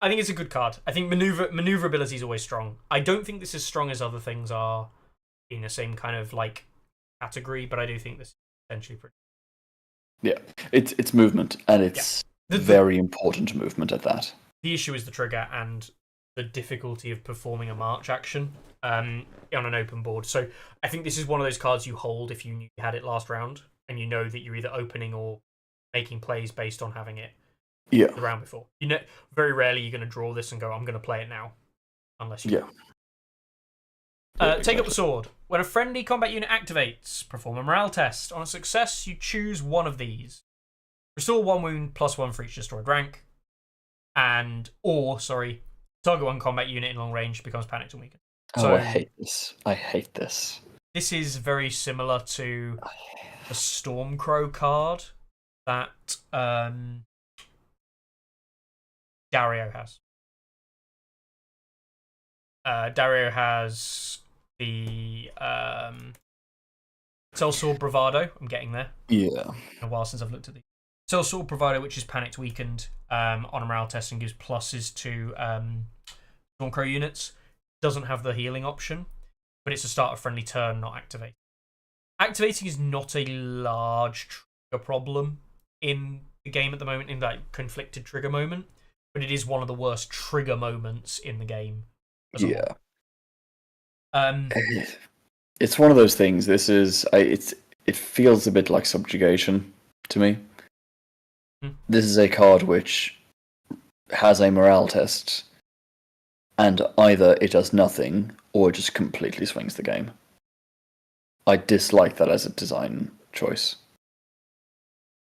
Speaker 3: think it's a good card. I think maneuverability is always strong. I don't think this is as strong as other things are in the same kind of like category, but I do think this is potentially pretty.
Speaker 4: Yeah, it's movement, and it's very important movement at that.
Speaker 3: The issue is the trigger and the difficulty of performing a march action on an open board. So I think this is one of those cards you hold if you knew you had it last round, and you know that you're either opening or making plays based on having it the round before. You know, very rarely you're going to draw this and go, I'm going to play it now. Unless you take up the sword. When a friendly combat unit activates, perform a morale test. On a success, you choose one of these. Restore 1 wound plus 1 for each destroyed rank. Target one combat unit in long range becomes panicked and weakened. So,
Speaker 4: I hate this. I hate this.
Speaker 3: This is very similar to the Stormcrow card that Dario has. Dario has the Sellsword Bravado. I'm getting there.
Speaker 4: Yeah.
Speaker 3: A while since I've looked at the Sellsword Bravado, which is panicked weakened on a morale test and gives pluses to Stormcrow units. Doesn't have the healing option, but it's a start of friendly turn, not activate. Activating is not a large trigger problem in the game at the moment, in that conflicted trigger moment, but it is one of the worst trigger moments in the game.
Speaker 4: Yeah. It's one of those things. This is it feels a bit like subjugation to me. This is a card which has a morale test, and either it does nothing or it just completely swings the game. I dislike that as a design choice.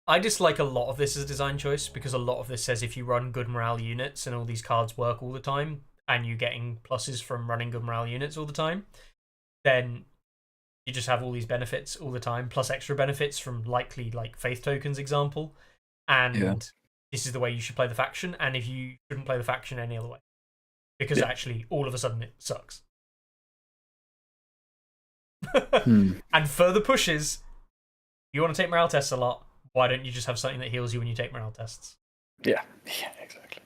Speaker 3: I dislike a lot of this as a design choice, because a lot of this says if you run good morale units and all these cards work all the time, and you're getting pluses from running good morale units all the time, then you just have all these benefits all the time, plus extra benefits from likely like faith tokens example. And this is the way you should play the faction, and if you shouldn't play the faction any other way. Because actually, all of a sudden, it sucks. And further pushes, you want to take morale tests a lot, why don't you just have something that heals you when you take morale tests?
Speaker 4: Yeah, exactly.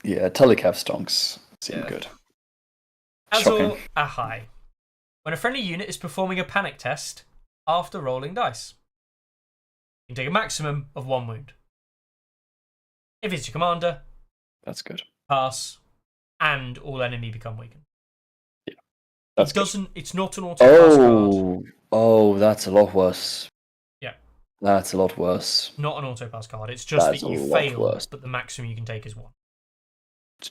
Speaker 4: Yeah, Telecav stonks seem good.
Speaker 3: Azor Ahai. When a friendly unit is performing a panic test after rolling dice, you can take a maximum of 1 wound. If it's your commander,
Speaker 4: that's good.
Speaker 3: Pass, and all enemy become weakened.
Speaker 4: Yeah, that's
Speaker 3: It's not an auto pass card.
Speaker 4: Oh, that's a lot worse.
Speaker 3: Yeah,
Speaker 4: that's a lot worse.
Speaker 3: Not an auto pass card. It's just that you fail, but the maximum you can take is 1.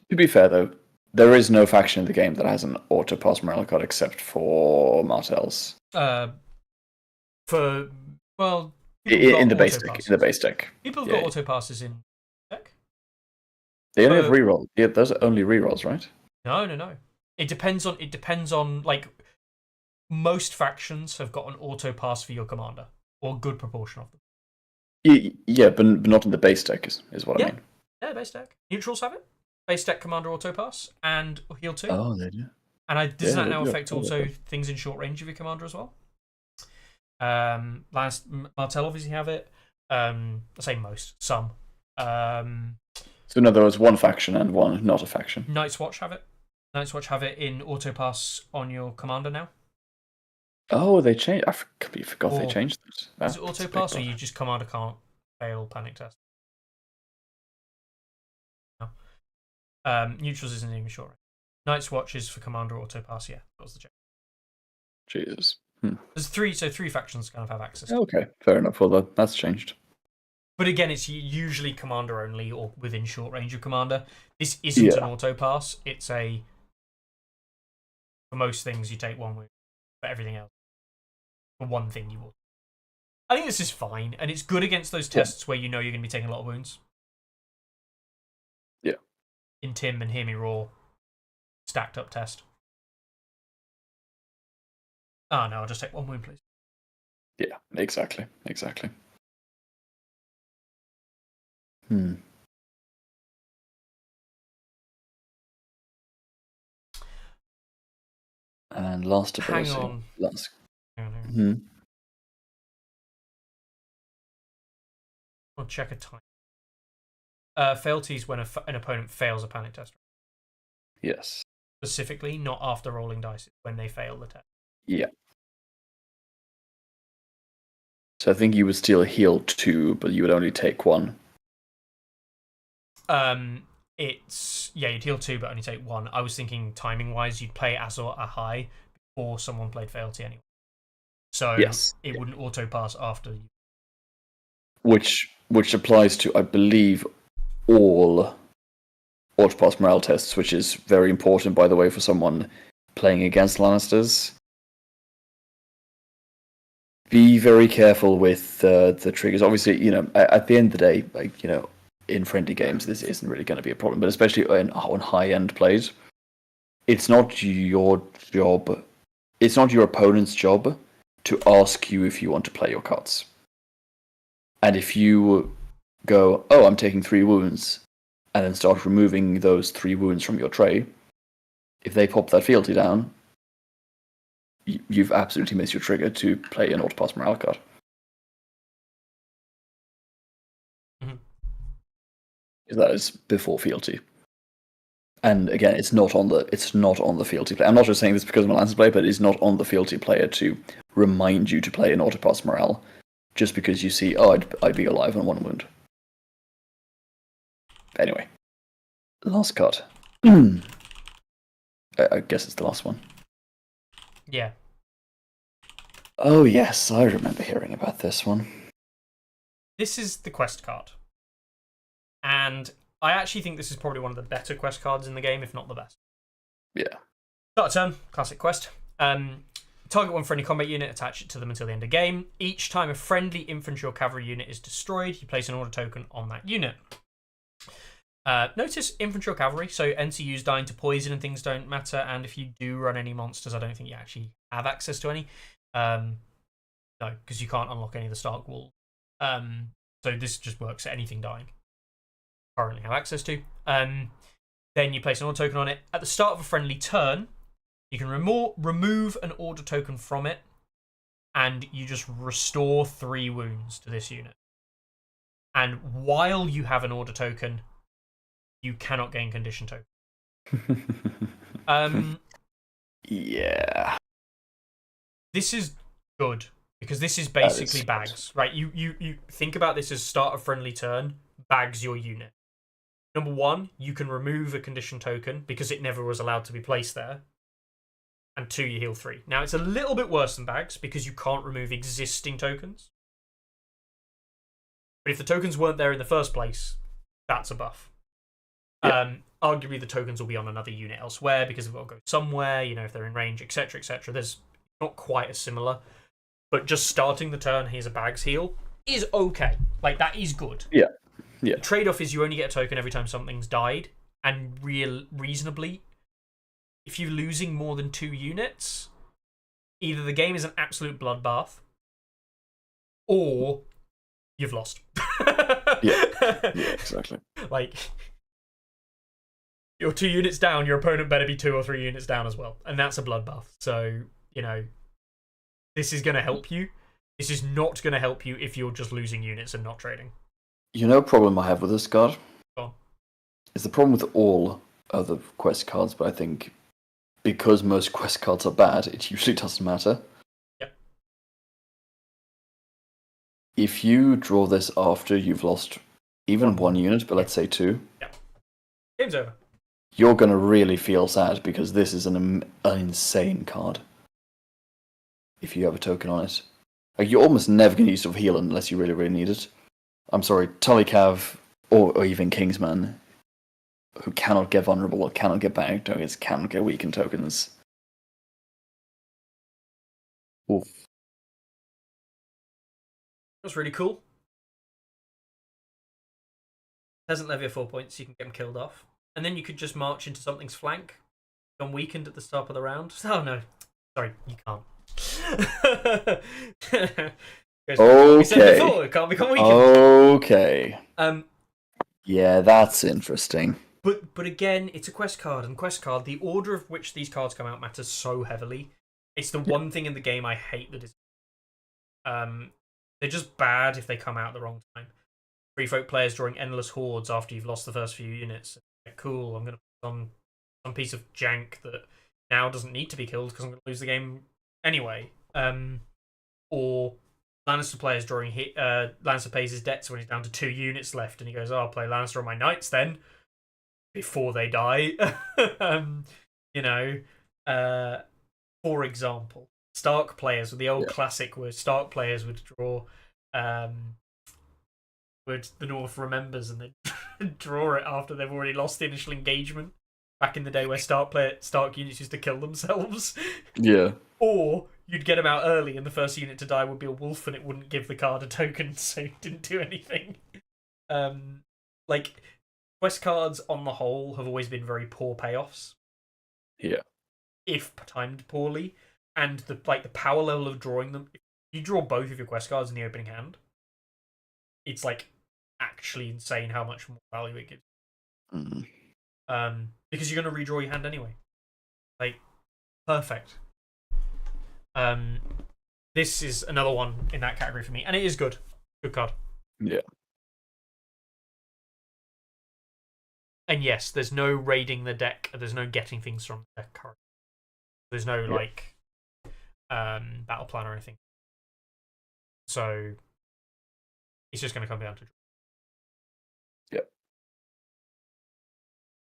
Speaker 4: To be fair, though, there is no faction in the game that has an auto pass morale card except for Martels.
Speaker 3: In the
Speaker 4: base deck.
Speaker 3: People have got auto passes in deck.
Speaker 4: They only have reroll. Yeah, those are only rerolls, right?
Speaker 3: No. It depends on like most factions have got an auto pass for your commander, or a good proportion of them.
Speaker 4: Yeah, but not in the base deck is what I mean.
Speaker 3: Yeah, base deck. Neutrals have it. Base deck commander auto pass and heal 2.
Speaker 4: Oh, they do.
Speaker 3: And does that
Speaker 4: they
Speaker 3: now
Speaker 4: do.
Speaker 3: affect also things in short range of your commander as well? Martel obviously have it. I say most, some.
Speaker 4: So in other words, one faction and one not a faction.
Speaker 3: Night's Watch have it. Night's Watch have it in auto pass on your commander now.
Speaker 4: Oh, they changed. I completely forgot they changed that.
Speaker 3: Is it auto pass, or you just commander can't fail panic test? No. Neutrals isn't even short range. Night's Watch is for commander auto pass. Yeah, that was the check.
Speaker 4: Jesus.
Speaker 3: There's three factions kind of have access.
Speaker 4: Okay, fair enough. Well, that's changed.
Speaker 3: But again, it's usually commander only or within short range of commander. This isn't an auto pass. It's for most things you take one wound. For everything else, for one thing you will. I think this is fine, and it's good against those tests where you know you're going to be taking a lot of wounds.
Speaker 4: Yeah.
Speaker 3: In Tim and Hear Me Roar, stacked up test. Oh no, I'll just take one wound, please.
Speaker 4: Yeah, exactly. And last ability.
Speaker 3: Hang on. I'll check a time. Failties when an opponent fails a panic test.
Speaker 4: Yes.
Speaker 3: Specifically, not after rolling dice, when they fail the test.
Speaker 4: Yeah. So I think you would still heal 2, but you would only take 1.
Speaker 3: You'd heal 2, but only take 1. I was thinking timing wise, you'd play Azor a high before someone played Fealty anyway. So it wouldn't auto pass after you.
Speaker 4: Which applies to, I believe, all auto pass morale tests, which is very important, by the way, for someone playing against Lannisters. Be very careful with the triggers. Obviously, at the end of the day, in friendly games, this isn't really going to be a problem. But especially on high-end plays, it's not your job. It's not your opponent's job to ask you if you want to play your cards. And if you go, oh, I'm taking 3 wounds, and then start removing those 3 wounds from your tray, if they pop that fealty down, you've absolutely missed your trigger to play an auto-pass morale card.
Speaker 3: Mm-hmm.
Speaker 4: That is before fealty. And again, it's not on the fealty player. I'm not just saying this because I'm a Lannister player, but it's not on the fealty player to remind you to play an auto-pass morale just because you see, oh, I'd be alive on 1 wound. Anyway. Last card. I guess it's the last one.
Speaker 3: Yeah.
Speaker 4: Oh, yes, I remember hearing about this one.
Speaker 3: This is the quest card. And I actually think this is probably one of the better quest cards in the game, if not the best.
Speaker 4: Yeah.
Speaker 3: Start a turn, classic quest. Target one friendly combat unit, attach it to them until the end of game. Each time a friendly infantry or cavalry unit is destroyed, you place an order token on that unit. Notice infantry or cavalry, so NCUs dying to poison and things don't matter, and if you do run any monsters, I don't think you actually have access to any. No, because you can't unlock any of the Stark walls. So this just works at anything dying. Currently have access to. Then you place an order token on it. At the start of a friendly turn, you can remove an order token from it, and you just restore 3 wounds to this unit. And while you have an order token, you cannot gain condition token.
Speaker 4: Yeah.
Speaker 3: This is good because this is basically bags, right? You think about this as start a friendly turn, bags your unit. Number 1, you can remove a condition token because it never was allowed to be placed there. And 2, you heal 3. Now it's a little bit worse than bags because you can't remove existing tokens. But if the tokens weren't there in the first place, that's a buff. Yeah. Arguably, the tokens will be on another unit elsewhere because they've got to go somewhere, if they're in range, etc., etc. There's not quite as similar. But just starting the turn, here's a bags heal, is okay. Like, that is good.
Speaker 4: Yeah. Yeah.
Speaker 3: The trade-off is you only get a token every time something's died, and reasonably, if you're losing more than 2 units, either the game is an absolute bloodbath, or you've lost.
Speaker 4: Yeah, exactly.
Speaker 3: Like, you're 2 units down, your opponent better be 2 or 3 units down as well. And that's a bloodbath. So, this is going to help you. This is not going to help you if you're just losing units and not trading.
Speaker 4: Problem I have with this card?
Speaker 3: Go on.
Speaker 4: It's the problem with all other quest cards, but I think because most quest cards are bad, it usually doesn't matter.
Speaker 3: Yep.
Speaker 4: If you draw this after you've lost even 1 unit, but let's say 2,
Speaker 3: Game's over.
Speaker 4: You're going to really feel sad because this is an insane card. If you have a token on it. Like, you're almost never going to use sort of heal unless you really, really need it. I'm sorry, Tullycav or even Kingsman, who cannot get vulnerable or cannot get back tokens, cannot get weakened tokens. Oof.
Speaker 3: That's really cool. Peasant levy 4 points, you can get them killed off. And then you could just march into something's flank, become weakened at the start of the round. Oh no, sorry, you can't.
Speaker 4: Okay.
Speaker 3: We said before, it can't become weakened.
Speaker 4: Okay.
Speaker 3: Um,
Speaker 4: Yeah, that's interesting.
Speaker 3: But again, it's a quest card, and quest card, the order of which these cards come out matters so heavily. It's the one thing in the game I hate that is. They're just bad if they come out at the wrong time. Free folk players drawing endless hordes after you've lost the first few units. Like, cool, I'm going to put on some piece of jank that now doesn't need to be killed because I'm going to lose the game anyway. Or Lannister players drawing Lannister pays his debts when he's down to 2 units left, and he goes, "Oh, I'll play Lannister on my knights then before they die." For example, Stark players, the old classic where Stark players would draw would the North remembers and then draw it after they've already lost the initial engagement. Back in the day where Stark units used to kill themselves.
Speaker 4: Yeah.
Speaker 3: Or you'd get them out early and the first unit to die would be a wolf and it wouldn't give the card a token, so it didn't do anything. Like, quest cards on the whole have always been very poor payoffs.
Speaker 4: Yeah.
Speaker 3: If timed poorly. And the power level of drawing them, if you draw both of your quest cards in the opening hand, it's like actually insane how much more value it gives. Because you're going to redraw your hand anyway. Like, perfect. This is another one in that category for me, and it is good. Good card.
Speaker 4: Yeah.
Speaker 3: And yes, there's no raiding the deck. There's no getting things from the deck currently. There's no battle plan or anything. So it's just going to come down to.
Speaker 4: Yep.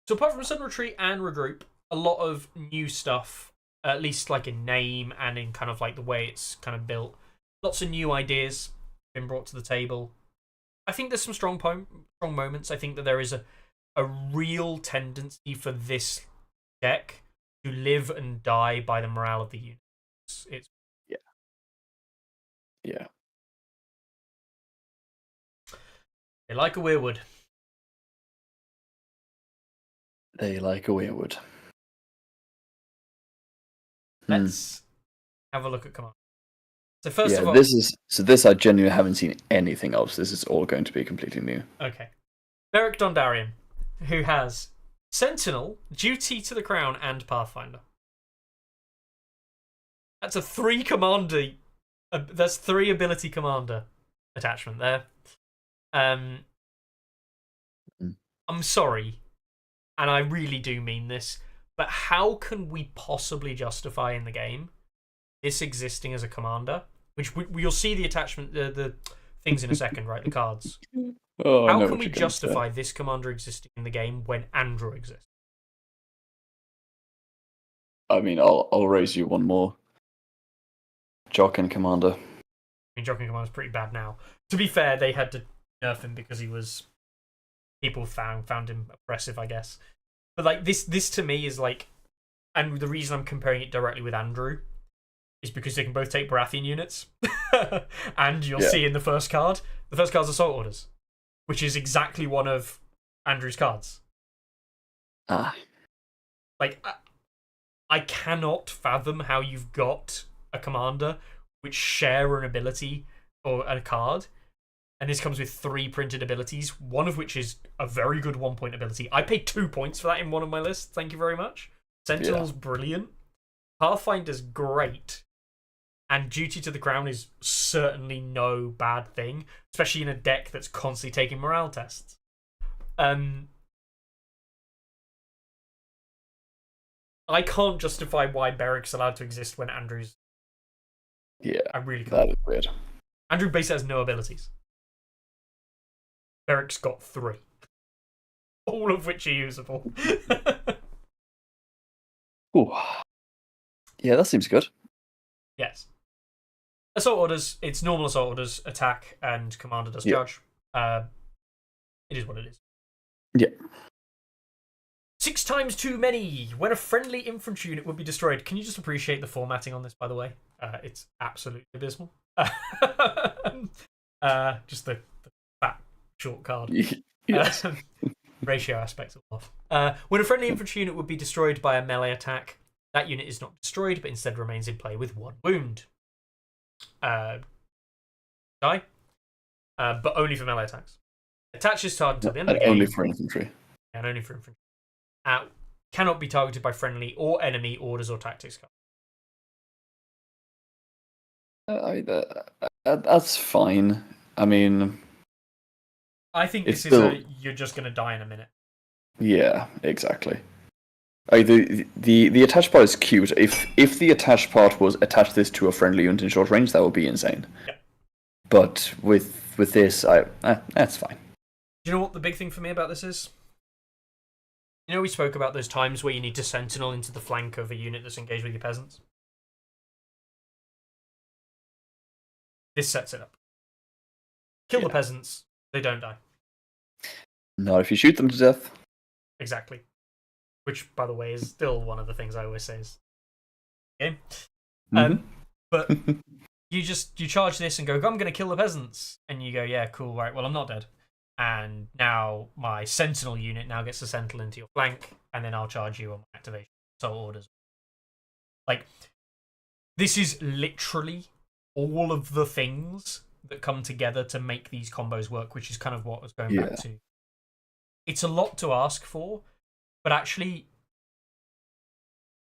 Speaker 3: So apart from Sudden Retreat and Regroup, a lot of new stuff, at least like in name and in kind of like the way it's kind of built. Lots of new ideas been brought to the table. I think there's some strong moments. I think that there is a real tendency for this deck to live and die by the morale of the units. It's
Speaker 4: Yeah.
Speaker 3: They like a weirwood.
Speaker 4: They like a weirwood.
Speaker 3: Let's have a look at command. So first of all,
Speaker 4: this I genuinely haven't seen anything else. This is all going to be completely new.
Speaker 3: Okay. Beric Dondarrion, who has Sentinel, Duty to the Crown, and Pathfinder. That's a 3 commander. That's 3 ability commander attachment there. I'm sorry, and I really do mean this, but how can we possibly justify in the game this existing as a commander? Which you'll see the attachment, the things in a second, right? The cards.
Speaker 4: Oh,
Speaker 3: how can we justify this commander existing in the game when Andrew exists?
Speaker 4: I mean, I'll raise you one more. Jockin Commander.
Speaker 3: I mean, Jockin Commander's pretty bad now. To be fair, they had to nerf him because he was. People found him oppressive, I guess. But like this to me is like, and the reason I'm comparing it directly with Andrew is because they can both take Baratheon units, and you'll see in the first card's Assault Orders, which is exactly one of Andrew's cards.
Speaker 4: Ah.
Speaker 3: Like, I cannot fathom how you've got a commander which share an ability or a card, and this comes with 3 printed abilities, one of which is a very good 1-point ability. I paid 2 points for that in one of my lists. Thank you very much. Sentinel's brilliant. Pathfinder's great. And Duty to the Crown is certainly no bad thing, especially in a deck that's constantly taking morale tests. I can't justify why Beric's allowed to exist when Andrew's.
Speaker 4: Yeah,
Speaker 3: I really can't.
Speaker 4: that is weird.
Speaker 3: Andrew basically has no abilities. Beric's got 3, all of which are usable.
Speaker 4: Ooh. Yeah, that seems good.
Speaker 3: Yes. Assault orders. It's normal assault orders, attack, and commander does charge. It is what it is.
Speaker 4: Yeah.
Speaker 3: 6 times too many. When a friendly infantry unit would be destroyed. Can you just appreciate the formatting on this, by the way? It's absolutely abysmal. Just the fat short card.
Speaker 4: Yes.
Speaker 3: Ratio aspects off. When a friendly infantry unit would be destroyed by a melee attack, that unit is not destroyed, but instead remains in play with 1 wound. Die. But only for melee attacks. Attaches target until the end of the game.
Speaker 4: Only for infantry.
Speaker 3: And only for infantry. Cannot be targeted by friendly or enemy orders or tactics cards.
Speaker 4: That's fine. I mean,
Speaker 3: I think
Speaker 4: it's
Speaker 3: this is
Speaker 4: still...
Speaker 3: you're just going to die in a minute.
Speaker 4: Yeah, exactly. The attached part is cute. If the attached part was attach this to a friendly unit in short range, that would be insane.
Speaker 3: Yeah.
Speaker 4: But with this, that's fine.
Speaker 3: Do you know what the big thing for me about this is? You know, we spoke about those times where you need to sentinel into the flank of a unit that's engaged with your peasants. This sets it up. Kill the peasants, they don't die.
Speaker 4: Not if you shoot them to death.
Speaker 3: Exactly. Which, by the way, is still one of the things I always say is game. But you charge this and go, I'm going to kill the peasants. And you go, yeah, cool, right, well, I'm not dead. And now my sentinel unit now gets to sentinel into your flank, and then I'll charge you on my activation. So orders. Like, this is literally all of the things that come together to make these combos work, which is kind of what I was going back to. It's a lot to ask for, but actually,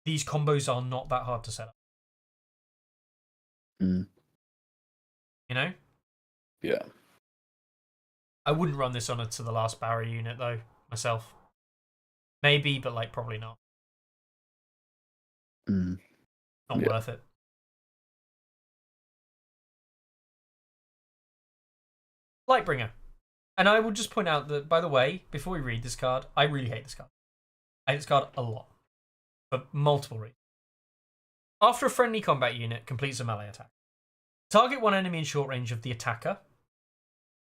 Speaker 3: these combos are not that hard to set up.
Speaker 4: You
Speaker 3: know?
Speaker 4: Yeah.
Speaker 3: I wouldn't run this on a to the last barrier unit, though, myself. Maybe, but like probably not. Not worth it. Lightbringer. And I will just point out that, by the way, before we read this card, I really hate this card. I hate this card a lot. For multiple reasons. After a friendly combat unit completes a melee attack, target one enemy in short range of the attacker.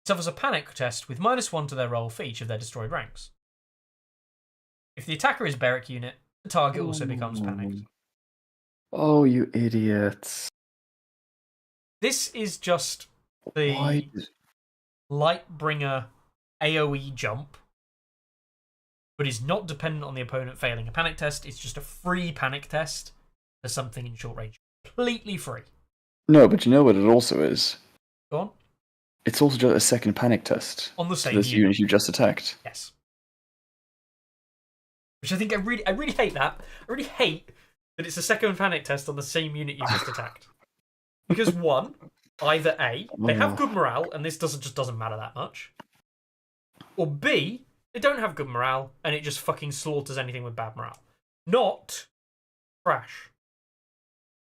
Speaker 3: Suffers a panic test with -1 to their roll for each of their destroyed ranks. If the attacker is Beric unit, the target also becomes panicked.
Speaker 4: Oh, you idiots.
Speaker 3: This is just the Lightbringer AoE jump, but is not dependent on the opponent failing a panic test. It's just a free panic test for something in short range. Completely free.
Speaker 4: No, but you know what it also is?
Speaker 3: Go on.
Speaker 4: It's also just a second panic test.
Speaker 3: On the same
Speaker 4: this unit you just attacked.
Speaker 3: Yes. Which I think I really hate that. I really hate that it's a second panic test on the same unit you just attacked. Because one, either A, they have good morale and this just doesn't matter that much. Or B, they don't have good morale and it just fucking slaughters anything with bad morale. Not trash.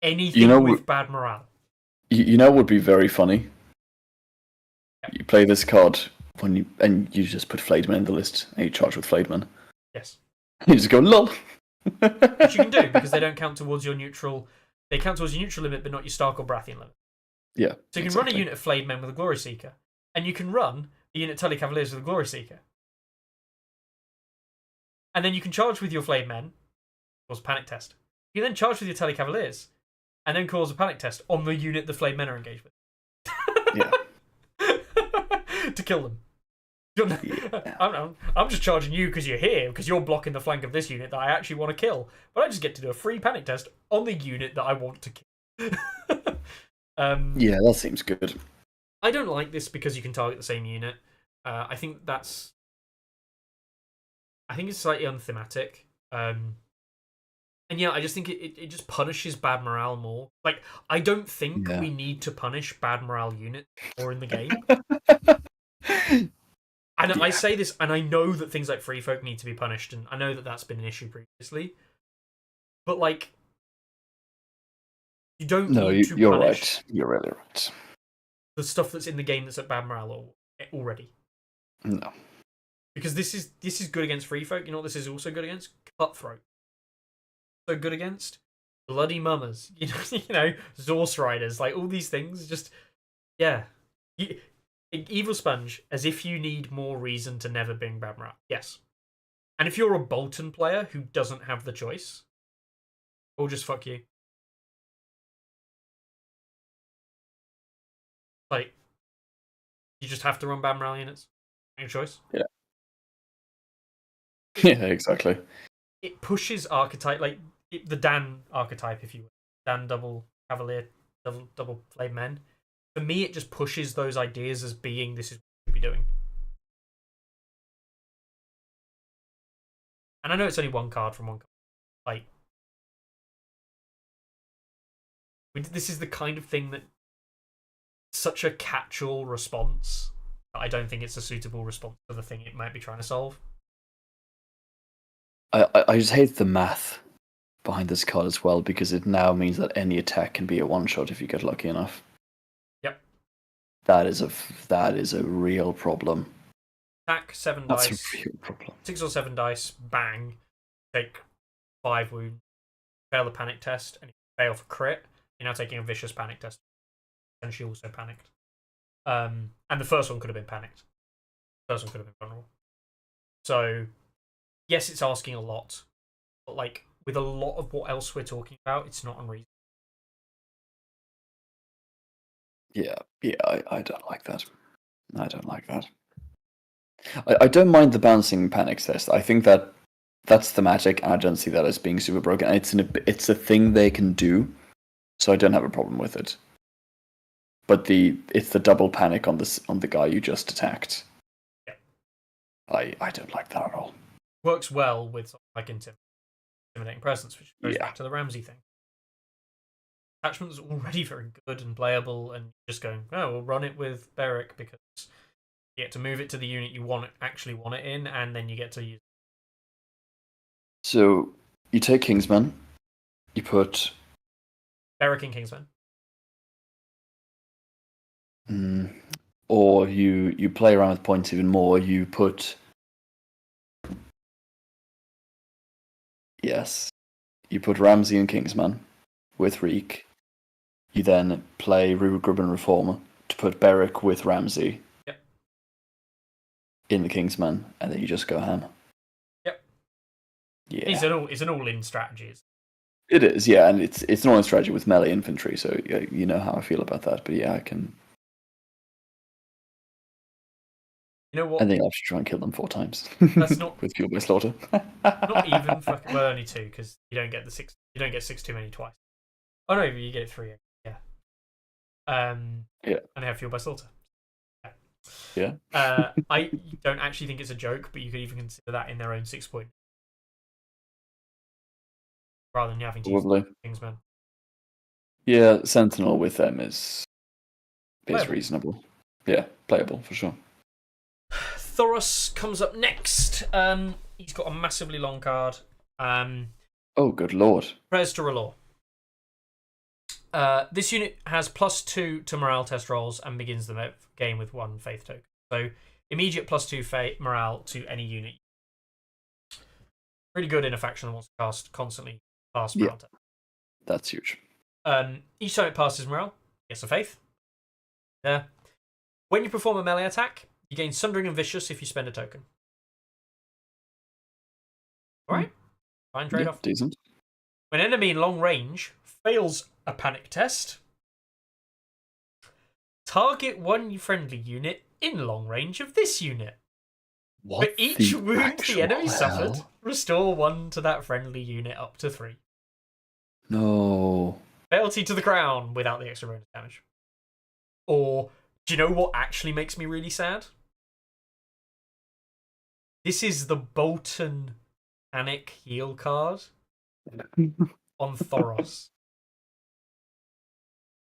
Speaker 3: Anything with bad morale.
Speaker 4: You know what would be very funny? Yep. You play this card and you just put Flademan in the list and you charge with Flademan.
Speaker 3: Yes.
Speaker 4: You just go, lol.
Speaker 3: Which you can do because they don't count towards your neutral. They count towards your neutral limit, but not your Stark or Baratheon limit.
Speaker 4: Yeah.
Speaker 3: So you can run a unit of Flayed Men with a Glory Seeker, and you can run a unit of Tully Cavaliers with a Glory Seeker. And then you can charge with your Flayed Men, cause a panic test. You then charge with your Tully Cavaliers, and then cause a panic test on the unit the Flayed Men are engaged with.
Speaker 4: Yeah.
Speaker 3: To kill them. I'm just charging you because you're here, because you're blocking the flank of this unit that I actually want to kill. But I just get to do a free panic test on the unit that I want to kill.
Speaker 4: Yeah, that seems good.
Speaker 3: I don't like this because you can target the same unit. I think it's slightly unthematic. And yeah, I just think it just punishes bad morale more. Like, I don't think we need to punish bad morale units more in the game. And I say this, and I know that things like free folk need to be punished, and I know that that's been an issue previously. But, like, you don't need to
Speaker 4: you're
Speaker 3: punish
Speaker 4: right. You're really right.
Speaker 3: the stuff that's in the game that's at bad morale already.
Speaker 4: No.
Speaker 3: Because this is good against free folk. You know what this is also good against? Cutthroat. So good against bloody mummers. You know, Zorse riders. Like, all these things. Just, yeah. Evil Sponge, as if you need more reason to never bring bad morale. Yes. And if you're a Bolton player who doesn't have the choice, we'll just fuck you. Like, you just have to run bad morale units. Make a choice.
Speaker 4: Yeah. Yeah, exactly.
Speaker 3: It pushes archetype, like the Dan archetype, if you will. Dan double Cavalier, double Flame Men. For me, it just pushes those ideas as being this is what you should be doing. And I know it's only one card from one card. Like, this is the kind of thing that such a catch-all response that I don't think it's a suitable response to the thing it might be trying to solve.
Speaker 4: I just hate the math behind this card as well, because it now means that any attack can be a one-shot if you get lucky enough.
Speaker 3: Yep.
Speaker 4: That is a real problem.
Speaker 3: Attack 7
Speaker 4: That's
Speaker 3: dice.
Speaker 4: a real problem.
Speaker 3: 6 or 7 dice, bang. Take 5 wounds. Fail the panic test, and if you fail for crit, you're now taking a vicious panic test. And she also panicked. And the first one could have been panicked. The first one could have been vulnerable. So, yes, it's asking a lot. But, like, with a lot of what else we're talking about, it's not unreasonable.
Speaker 4: Yeah, I don't like that. I don't like that. I don't mind the bouncing panic test. I think that's thematic, and I don't see that as being super broken. It's a thing they can do, so I don't have a problem with it. But it's the double panic on the guy you just attacked.
Speaker 3: Yeah.
Speaker 4: I don't like that at all.
Speaker 3: Works well with like intimidating presence, which goes back to the Ramsey thing. Attachment is already very good and playable, and just going, oh, we'll run it with Beric because you get to move it to the unit you actually want it in, and then you get to use it.
Speaker 4: So you take Kingsman, you put
Speaker 3: Beric and Kingsman.
Speaker 4: Or you play around with points even more. You put Ramsey and Kingsman with Reek. You then play Grub and Reformer to put Beric with Ramsey.
Speaker 3: Yep.
Speaker 4: In the Kingsman, and then you just go ham.
Speaker 3: Yep.
Speaker 4: Yeah.
Speaker 3: It's an all-in strategy.
Speaker 4: It is, yeah, and it's an all-in strategy with melee infantry, so you know how I feel about that. But yeah, I can.
Speaker 3: You know what?
Speaker 4: I think I'll try and kill them 4 times.
Speaker 3: That's not
Speaker 4: with Fuel by Slaughter.
Speaker 3: not even fucking. Well, only 2 because you don't get the 6. You don't get 6 too many twice. Oh no, you get it 3. Yeah.
Speaker 4: Yeah.
Speaker 3: And they have Fuel by Slaughter.
Speaker 4: Yeah.
Speaker 3: I don't actually think it's a joke, but you could even consider that in their own 6 point. Rather than having to use Kingsman.
Speaker 4: Yeah, Sentinel with them is
Speaker 3: Playable.
Speaker 4: Reasonable. Yeah, playable for sure.
Speaker 3: Thoros comes up next. He's got a massively long card.
Speaker 4: Oh, good lord.
Speaker 3: Prayers to R'hllor. This unit has +2 to morale test rolls and begins the game with 1 faith token. So immediate +2 morale to any unit. Really good in a faction that wants to cast constantly fast morale test.
Speaker 4: That's huge.
Speaker 3: Each time it passes morale, gets a faith. When you perform a melee attack, you gain Sundering and Vicious if you spend a token. Alright. Fine trade-off.
Speaker 4: Yeah, decent.
Speaker 3: When an enemy in long range fails a panic test, target one friendly unit in long range of this unit.
Speaker 4: What
Speaker 3: For each
Speaker 4: the
Speaker 3: wound the
Speaker 4: actual
Speaker 3: enemy suffered,
Speaker 4: hell?
Speaker 3: restore 1 to that friendly unit up to 3.
Speaker 4: No.
Speaker 3: Fealty to the crown without the extra bonus damage. Or, do you know what actually makes me really sad? This is the Bolton Panic heal card on Thoros.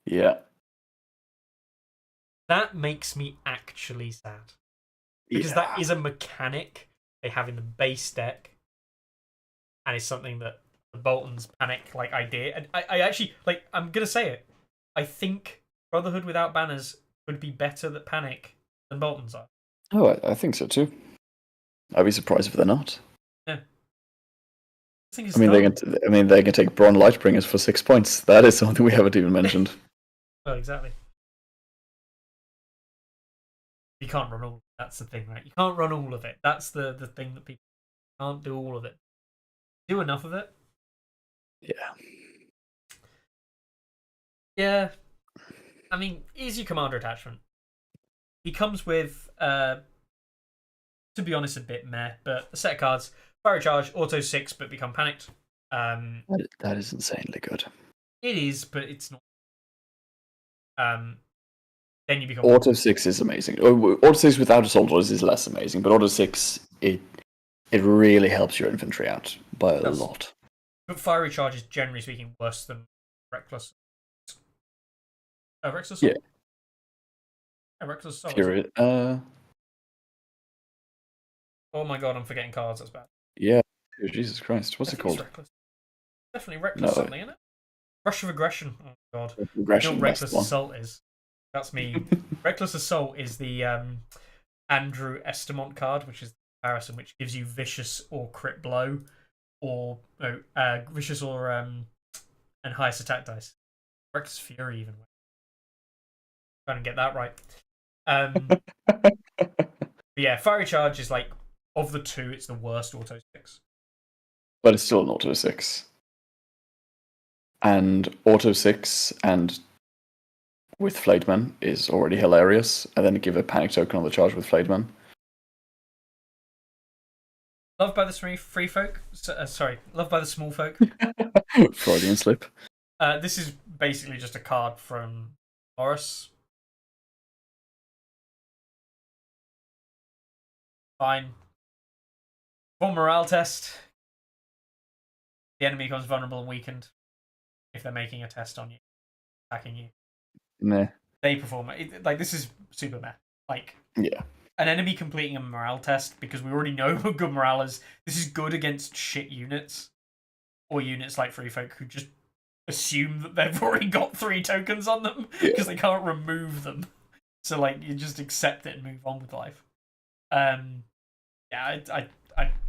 Speaker 4: Yeah.
Speaker 3: That makes me actually sad. Because that is a mechanic they have in the base deck. And it's something that the Bolton's Panic idea. And I actually, I'm going to say it. I think Brotherhood without banners would be better than Panic than Bolton's are.
Speaker 4: Oh, I think so too. I'd be surprised if they're not.
Speaker 3: Yeah.
Speaker 4: I mean, they can take Braun Lightbringers for 6 points. That is something we haven't even mentioned.
Speaker 3: Oh, exactly. You can't run all. That's the thing, right? You can't run all of it. That's the thing that people can't do all of it. Do enough of it.
Speaker 4: Yeah.
Speaker 3: Yeah. I mean, easy commander attachment. He comes with, to be honest, a bit meh, but a set of cards. Fire Charge, Auto 6, but become panicked.
Speaker 4: That is insanely good.
Speaker 3: It is, but it's not. Then you become
Speaker 4: Auto 6 is amazing. Auto 6 without Assault Orders is less amazing, but Auto 6, it really helps your infantry out by a lot.
Speaker 3: But Fiery Charge is generally speaking worse than Reckless. Reckless Assault? Yeah, Reckless Assault.
Speaker 4: Fury,
Speaker 3: Oh my god, I'm forgetting cards, that's bad.
Speaker 4: Yeah. Oh, Jesus Christ. What's it called?
Speaker 3: Reckless. Definitely Reckless something, isn't it? Rush of Aggression. Oh god.
Speaker 4: Aggression,
Speaker 3: you know what Reckless Assault is? That's me. Reckless Assault is the Andrew Estamont card, which is the comparison, which gives you Vicious or Crit Blow, or Vicious or and highest attack dice. Reckless Fury even. Trying to get that right. But yeah, Fiery Charge is of the two, it's the worst Auto 6.
Speaker 4: But it's still an Auto 6. And Auto 6 and with Flayedman is already hilarious, and then give a panic token on the charge with Flayedman.
Speaker 3: Loved by the free folk. Sorry, loved by the small folk.
Speaker 4: Freudian slip.
Speaker 3: This is basically just a card from Boris. Fine. For morale test. The enemy becomes vulnerable and weakened if they're making a test on you, attacking you.
Speaker 4: Nah.
Speaker 3: They perform it. This is super meh.
Speaker 4: Yeah.
Speaker 3: An enemy completing a morale test, because we already know what good morale is. This is good against shit units. Or units like Free Folk who just assume that they've already got 3 tokens on them because they can't remove them. So you just accept it and move on with life. Yeah,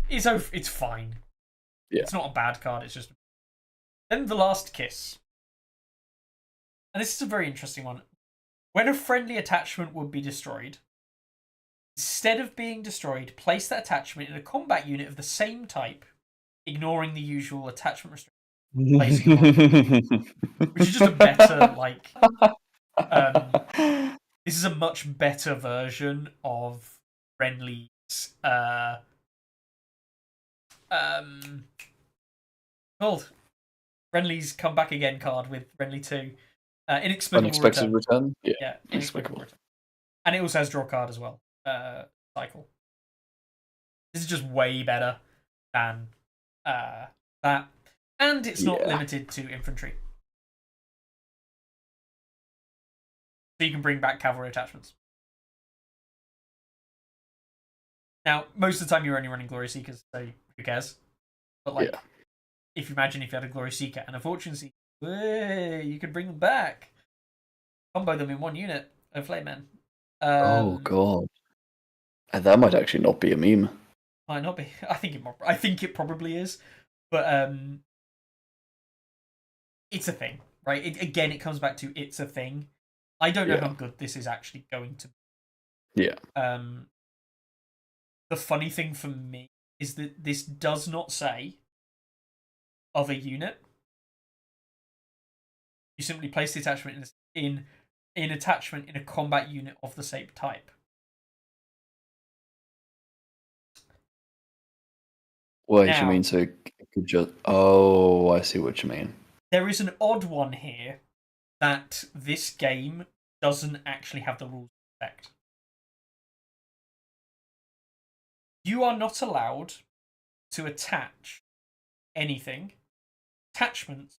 Speaker 3: it's fine.
Speaker 4: Yeah.
Speaker 3: It's not a bad card, it's just... Then the Last Kiss. And this is a very interesting one. When a friendly attachment would be destroyed, instead of being destroyed, place that attachment in a combat unit of the same type, ignoring the usual attachment restriction. Which is just a better, this is a much better version of Renly's, called Renly's Come Back Again card with Renly 2. Inexplicable
Speaker 4: Unexpected return?
Speaker 3: Yeah, inexplicable return. And it also has draw card as well. Cycle. This is just way better than that. And it's not limited to infantry. So you can bring back cavalry attachments. Now, most of the time you're only running Glory Seekers, so who cares? But if you imagine if you had a Glory Seeker and a Fortune Seeker, you could bring them back. Combo them in one unit of Flame Men.
Speaker 4: Oh god. And that might actually not be a meme.
Speaker 3: Might not be. I think it probably is. But it's a thing, right? It comes back to it's a thing. I don't know how good this is actually going to be.
Speaker 4: Yeah.
Speaker 3: The funny thing for me is that this does not say of a unit. You simply place the attachment in attachment in a combat unit of the same type.
Speaker 4: Wait, you
Speaker 2: Now-
Speaker 4: mean so it could just? Oh, I see what you mean.
Speaker 2: There is an odd one here that this game doesn't actually have the rules to effect. You are not allowed to attach anything. Attachments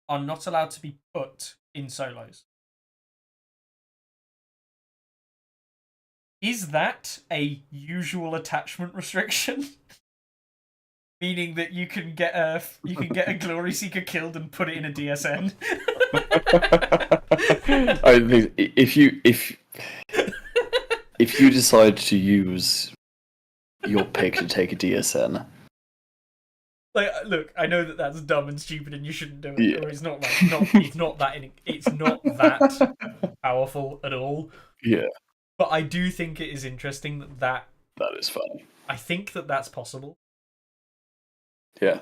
Speaker 2: are not allowed to be put in solos. Is that a usual attachment restriction? Meaning that you can get a glory seeker killed and put it in a DSN.
Speaker 4: I think if you decide to use your pick to take a DSN,
Speaker 2: Like, look, I know that that's dumb and stupid, and you shouldn't do it.
Speaker 4: Yeah.
Speaker 2: Or it's not like it's not that powerful at all.
Speaker 4: yeah,
Speaker 2: But I do think it is interesting that
Speaker 4: that is funny.
Speaker 2: I think that that's possible.
Speaker 4: Yeah,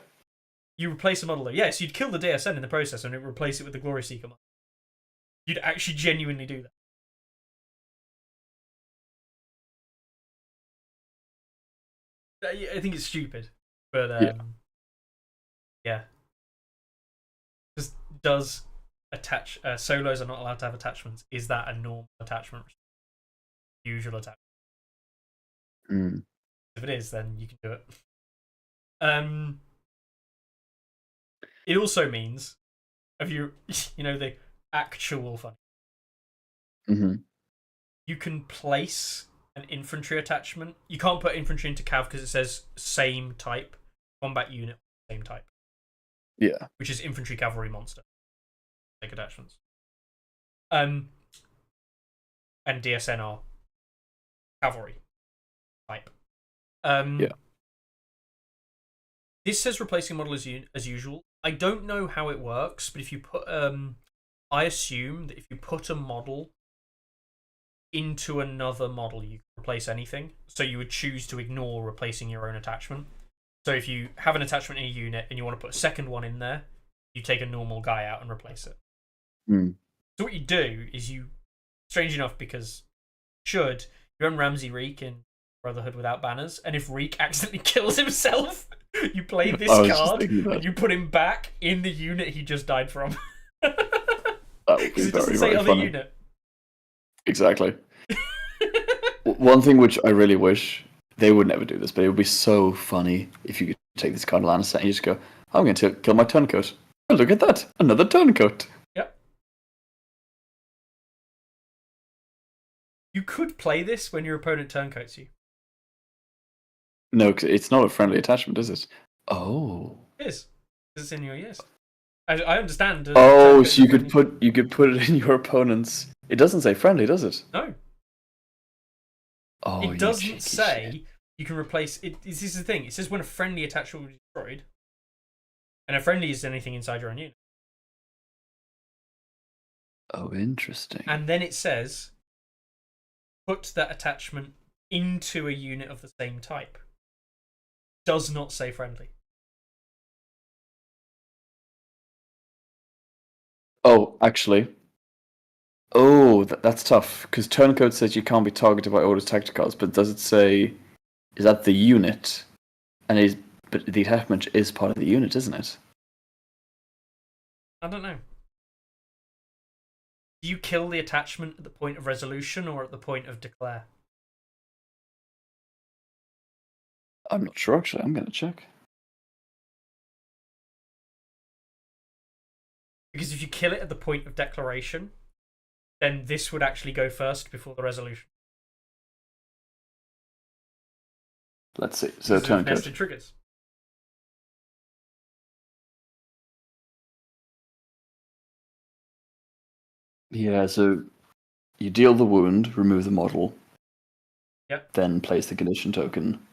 Speaker 2: You replace a model. Yes, you'd kill the DSN in the process and replace it with the Glory Seeker model. You'd actually genuinely do that. I think it's stupid, but yeah. Just does attach solos are not allowed to have attachments? Is that a normal attachment? Usual attachment?
Speaker 4: mm.
Speaker 2: If it is, then you can do it. It also means, if you the actual fun,
Speaker 4: hmm
Speaker 2: you can place an infantry attachment. You can't put infantry into cav because it says same type combat unit, same type.
Speaker 4: Yeah,
Speaker 2: Which is infantry cavalry monster. Take attachments. And DSN are cavalry type.
Speaker 4: Yeah.
Speaker 2: This says replacing model as usual. I don't know how it works, but if you put I assume that if you put a model into another model, you can replace anything. So you would choose to ignore replacing your own attachment. So if you have an attachment in a unit and you want to put a second one in there, you take a normal guy out and replace it.
Speaker 4: Mm.
Speaker 2: So what you do is you, strange enough, because you run Ramsey Reek in Brotherhood without banners, and if Reek accidentally kills himself, you play this
Speaker 4: I was just
Speaker 2: card
Speaker 4: thinking that.
Speaker 2: and you put him back in the unit he just died from.
Speaker 4: That would be
Speaker 2: Because it doesn't
Speaker 4: very,
Speaker 2: say
Speaker 4: very
Speaker 2: other
Speaker 4: funny.
Speaker 2: unit.
Speaker 4: Exactly. One thing which I really wish they would never do this, but it would be so funny if you could take this card Lannister and you just go, "I'm going to kill my turncoat. Oh, look at that, another turncoat."
Speaker 2: Yep. You could play this when your opponent turncoats you.
Speaker 4: No, 'cause it's not a friendly attachment, is it? Oh.
Speaker 2: It is. It's in your yes. I understand.
Speaker 4: Oh,
Speaker 2: turncoats
Speaker 4: so
Speaker 2: are friendly.
Speaker 4: you could put it in your opponent's. It doesn't say friendly, does it?
Speaker 2: No.
Speaker 4: Oh,
Speaker 2: It
Speaker 4: you
Speaker 2: doesn't
Speaker 4: cheeky
Speaker 2: say
Speaker 4: shit.
Speaker 2: you can replace it. This is the thing. It says when a friendly attachment will be destroyed, and a friendly is anything inside your own unit.
Speaker 4: Oh, interesting.
Speaker 2: And then it says put that attachment into a unit of the same type. Does not say friendly.
Speaker 4: Oh, actually. Oh, that's tough because turncoat says you can't be targeted by orders tacticals, but does it say is that the unit? But the attachment is part of the unit, isn't it?
Speaker 2: I don't know. Do you kill the attachment at the point of resolution or at the point of declare?
Speaker 4: I'm not sure actually. I'm gonna check.
Speaker 2: Because if you kill it at the point of declaration, then this would actually go first before the resolution.
Speaker 4: Let's see. So
Speaker 2: Because of nested
Speaker 4: turncoat.
Speaker 2: triggers.
Speaker 4: Yeah. So you deal the wound, remove the model.
Speaker 2: Yep.
Speaker 4: Then place the condition token.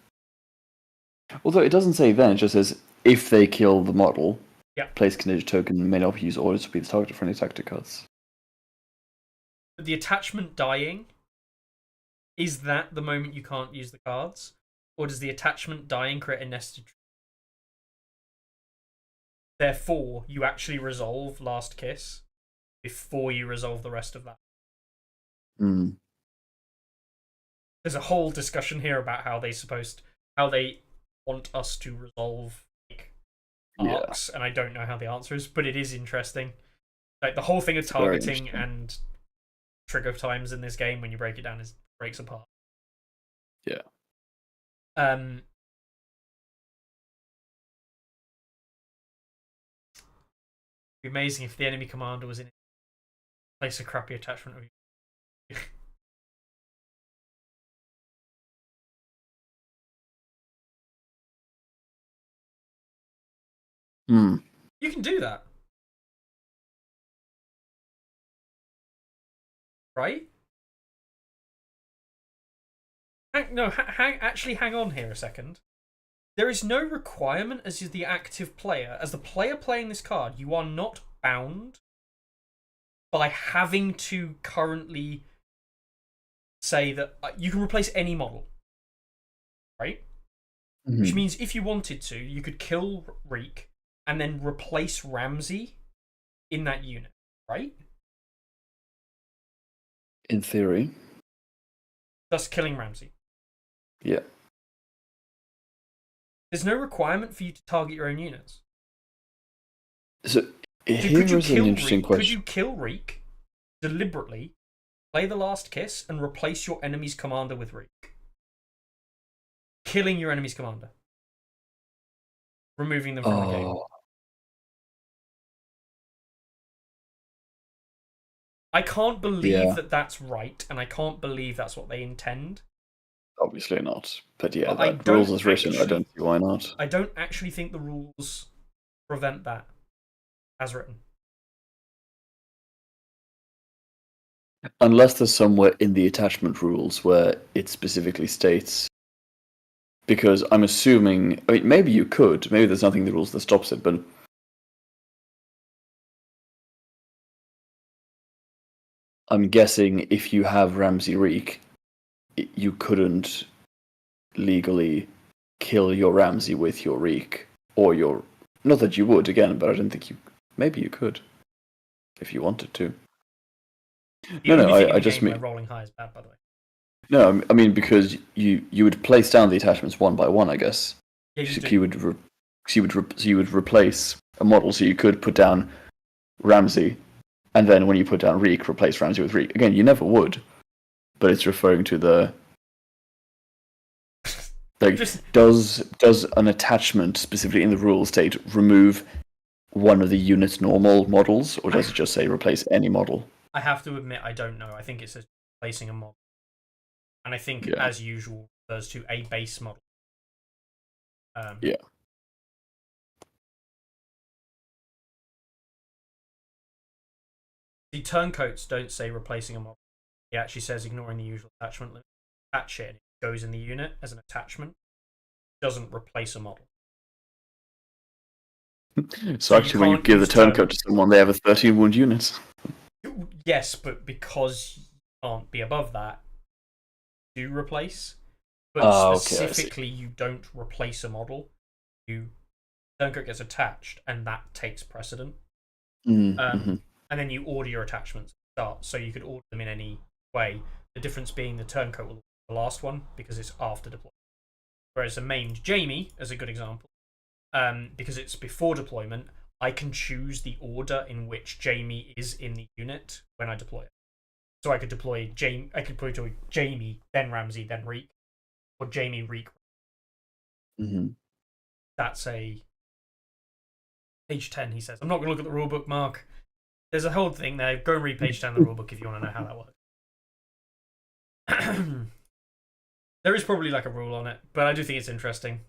Speaker 4: Although it doesn't say then, it just says if they kill the model,
Speaker 2: Yep.
Speaker 4: place condition token may not use orders to be the target of friendly tactic cards.
Speaker 2: But the attachment dying, is that the moment you can't use the cards? Or does the attachment dying create a nested trigger? Therefore, you actually resolve Last Kiss before you resolve the rest of that.
Speaker 4: Hmm.
Speaker 2: There's a whole discussion here about how they want us to resolve like,
Speaker 4: Yeah.
Speaker 2: arcs, and I don't know how the answer is, but it is interesting. Like the whole thing of
Speaker 4: Very
Speaker 2: targeting
Speaker 4: interesting.
Speaker 2: and trigger times in this game, when you break it down, breaks apart.
Speaker 4: Yeah.
Speaker 2: It'd be amazing if the enemy commander was in place a crappy attachment of you. You can do that, right? Actually, hang on here a second. There is no requirement as the active player, as the player playing this card, you are not bound by having to currently say that you can replace any model, right? Which means if you wanted to, you could kill Reek and then replace Ramsey in that unit, right?
Speaker 4: In theory.
Speaker 2: Thus killing Ramsey.
Speaker 4: Yeah.
Speaker 2: There's no requirement for you to target your own units.
Speaker 4: So here is an interesting question.
Speaker 2: Could you kill Reek deliberately, play the last kiss, and replace your enemy's commander with Reek? Killing your enemy's commander. Removing them from the game. I can't believe that that's right, and I can't believe that's what they intend.
Speaker 4: Obviously not. But yeah,
Speaker 2: But
Speaker 4: that rules is written. I don't see why not.
Speaker 2: I don't actually think the rules prevent that as written.
Speaker 4: Unless there's somewhere in the attachment rules where it specifically states. Because I'm assuming, I mean, maybe you could. Maybe there's nothing in the rules that stops it, but I'm guessing if you have Ramsey Reek, you couldn't legally kill your Ramsey with your Reek, or your... Not that you would, again, but I don't think you... Maybe you could, if you wanted to. I just mean...
Speaker 2: Rolling high is bad, by the way.
Speaker 4: No, I mean, because you would place down the attachments one by one, I guess.
Speaker 2: Yeah,
Speaker 4: you would replace a model, so you could put down Ramsey, and then when you put down Reek, replace Ramsey with Reek. Again, you never would, but it's referring to the... Like, does an attachment, specifically in the rules, state remove one of the unit's normal models, or does it just say replace any model?
Speaker 2: I have to admit, I don't know. I think it says replacing a model. And I think, as usual, refers to a base model.
Speaker 4: Yeah.
Speaker 2: The turncoats don't say replacing a model. It actually says ignoring the usual attachment limit. Attach it, and it goes in the unit as an attachment. It doesn't replace a model.
Speaker 4: So actually, when you give the turncoat to someone, they have a 13 wound unit.
Speaker 2: Yes, but because you can't be above that, you do replace. But specifically, you don't replace a model. Turncoat gets attached, and that takes precedent. And then you order your attachments at the start, so you could order them in any way. The difference being the turncoat will be the last one because it's after deployment. Whereas a maimed Jamie, as a good example, because it's before deployment, I can choose the order in which Jamie is in the unit when I deploy it. So I could deploy Jamie, then Ramsey, then Reek, or Jamie, Reek. That's a page 10. He says, "I'm not going to look at the rulebook, Mark. There's a whole thing there. Go and read page 10 of the rulebook if you want to know how that works." There is probably like a rule on it, but I do think it's interesting.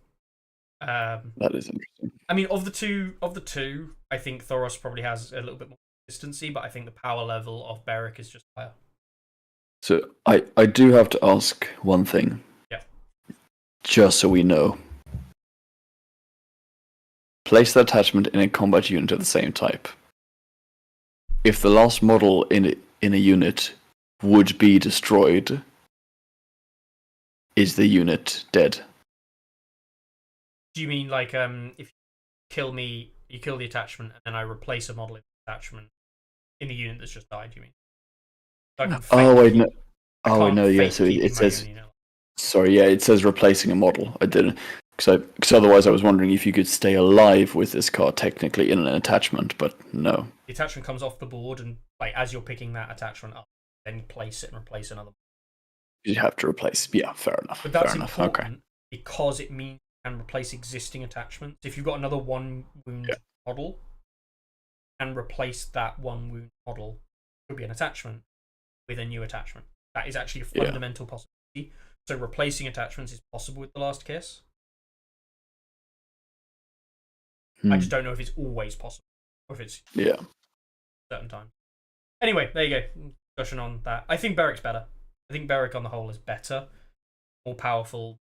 Speaker 4: That is interesting.
Speaker 2: I mean, of the two, I think Thoros probably has a little bit more consistency, but I think the power level of Beric is just higher.
Speaker 4: So I do have to ask one thing.
Speaker 2: Yeah.
Speaker 4: Just so we know. Place the attachment in a combat unit of the same type. If the last model in a unit would be destroyed, is the unit dead?
Speaker 2: Do you mean like if you kill me, you kill the attachment, and then I replace a model in the attachment in the unit that's just died? You mean?
Speaker 4: Oh wait, no. Yeah. So it says. Sorry, yeah, it says replacing a model. I didn't. Because otherwise I was wondering if you could stay alive with this card technically in an attachment, but no.
Speaker 2: The attachment comes off the board, and like as you're picking that attachment up, then place it and replace another.
Speaker 4: You have to replace. Yeah, fair enough.
Speaker 2: But that's
Speaker 4: fair enough.
Speaker 2: important
Speaker 4: Okay.
Speaker 2: because it means you can replace existing attachments. If you've got another 1 wound model, and replace that 1 wound model, it could be an attachment with a new attachment. That is actually a fundamental possibility. So replacing attachments is possible with The Last Kiss. I just don't know if it's always possible, or if it's certain time. Anyway, there you go. Discussion on that. I think Beric's better. I think Beric on the whole is better, more powerful,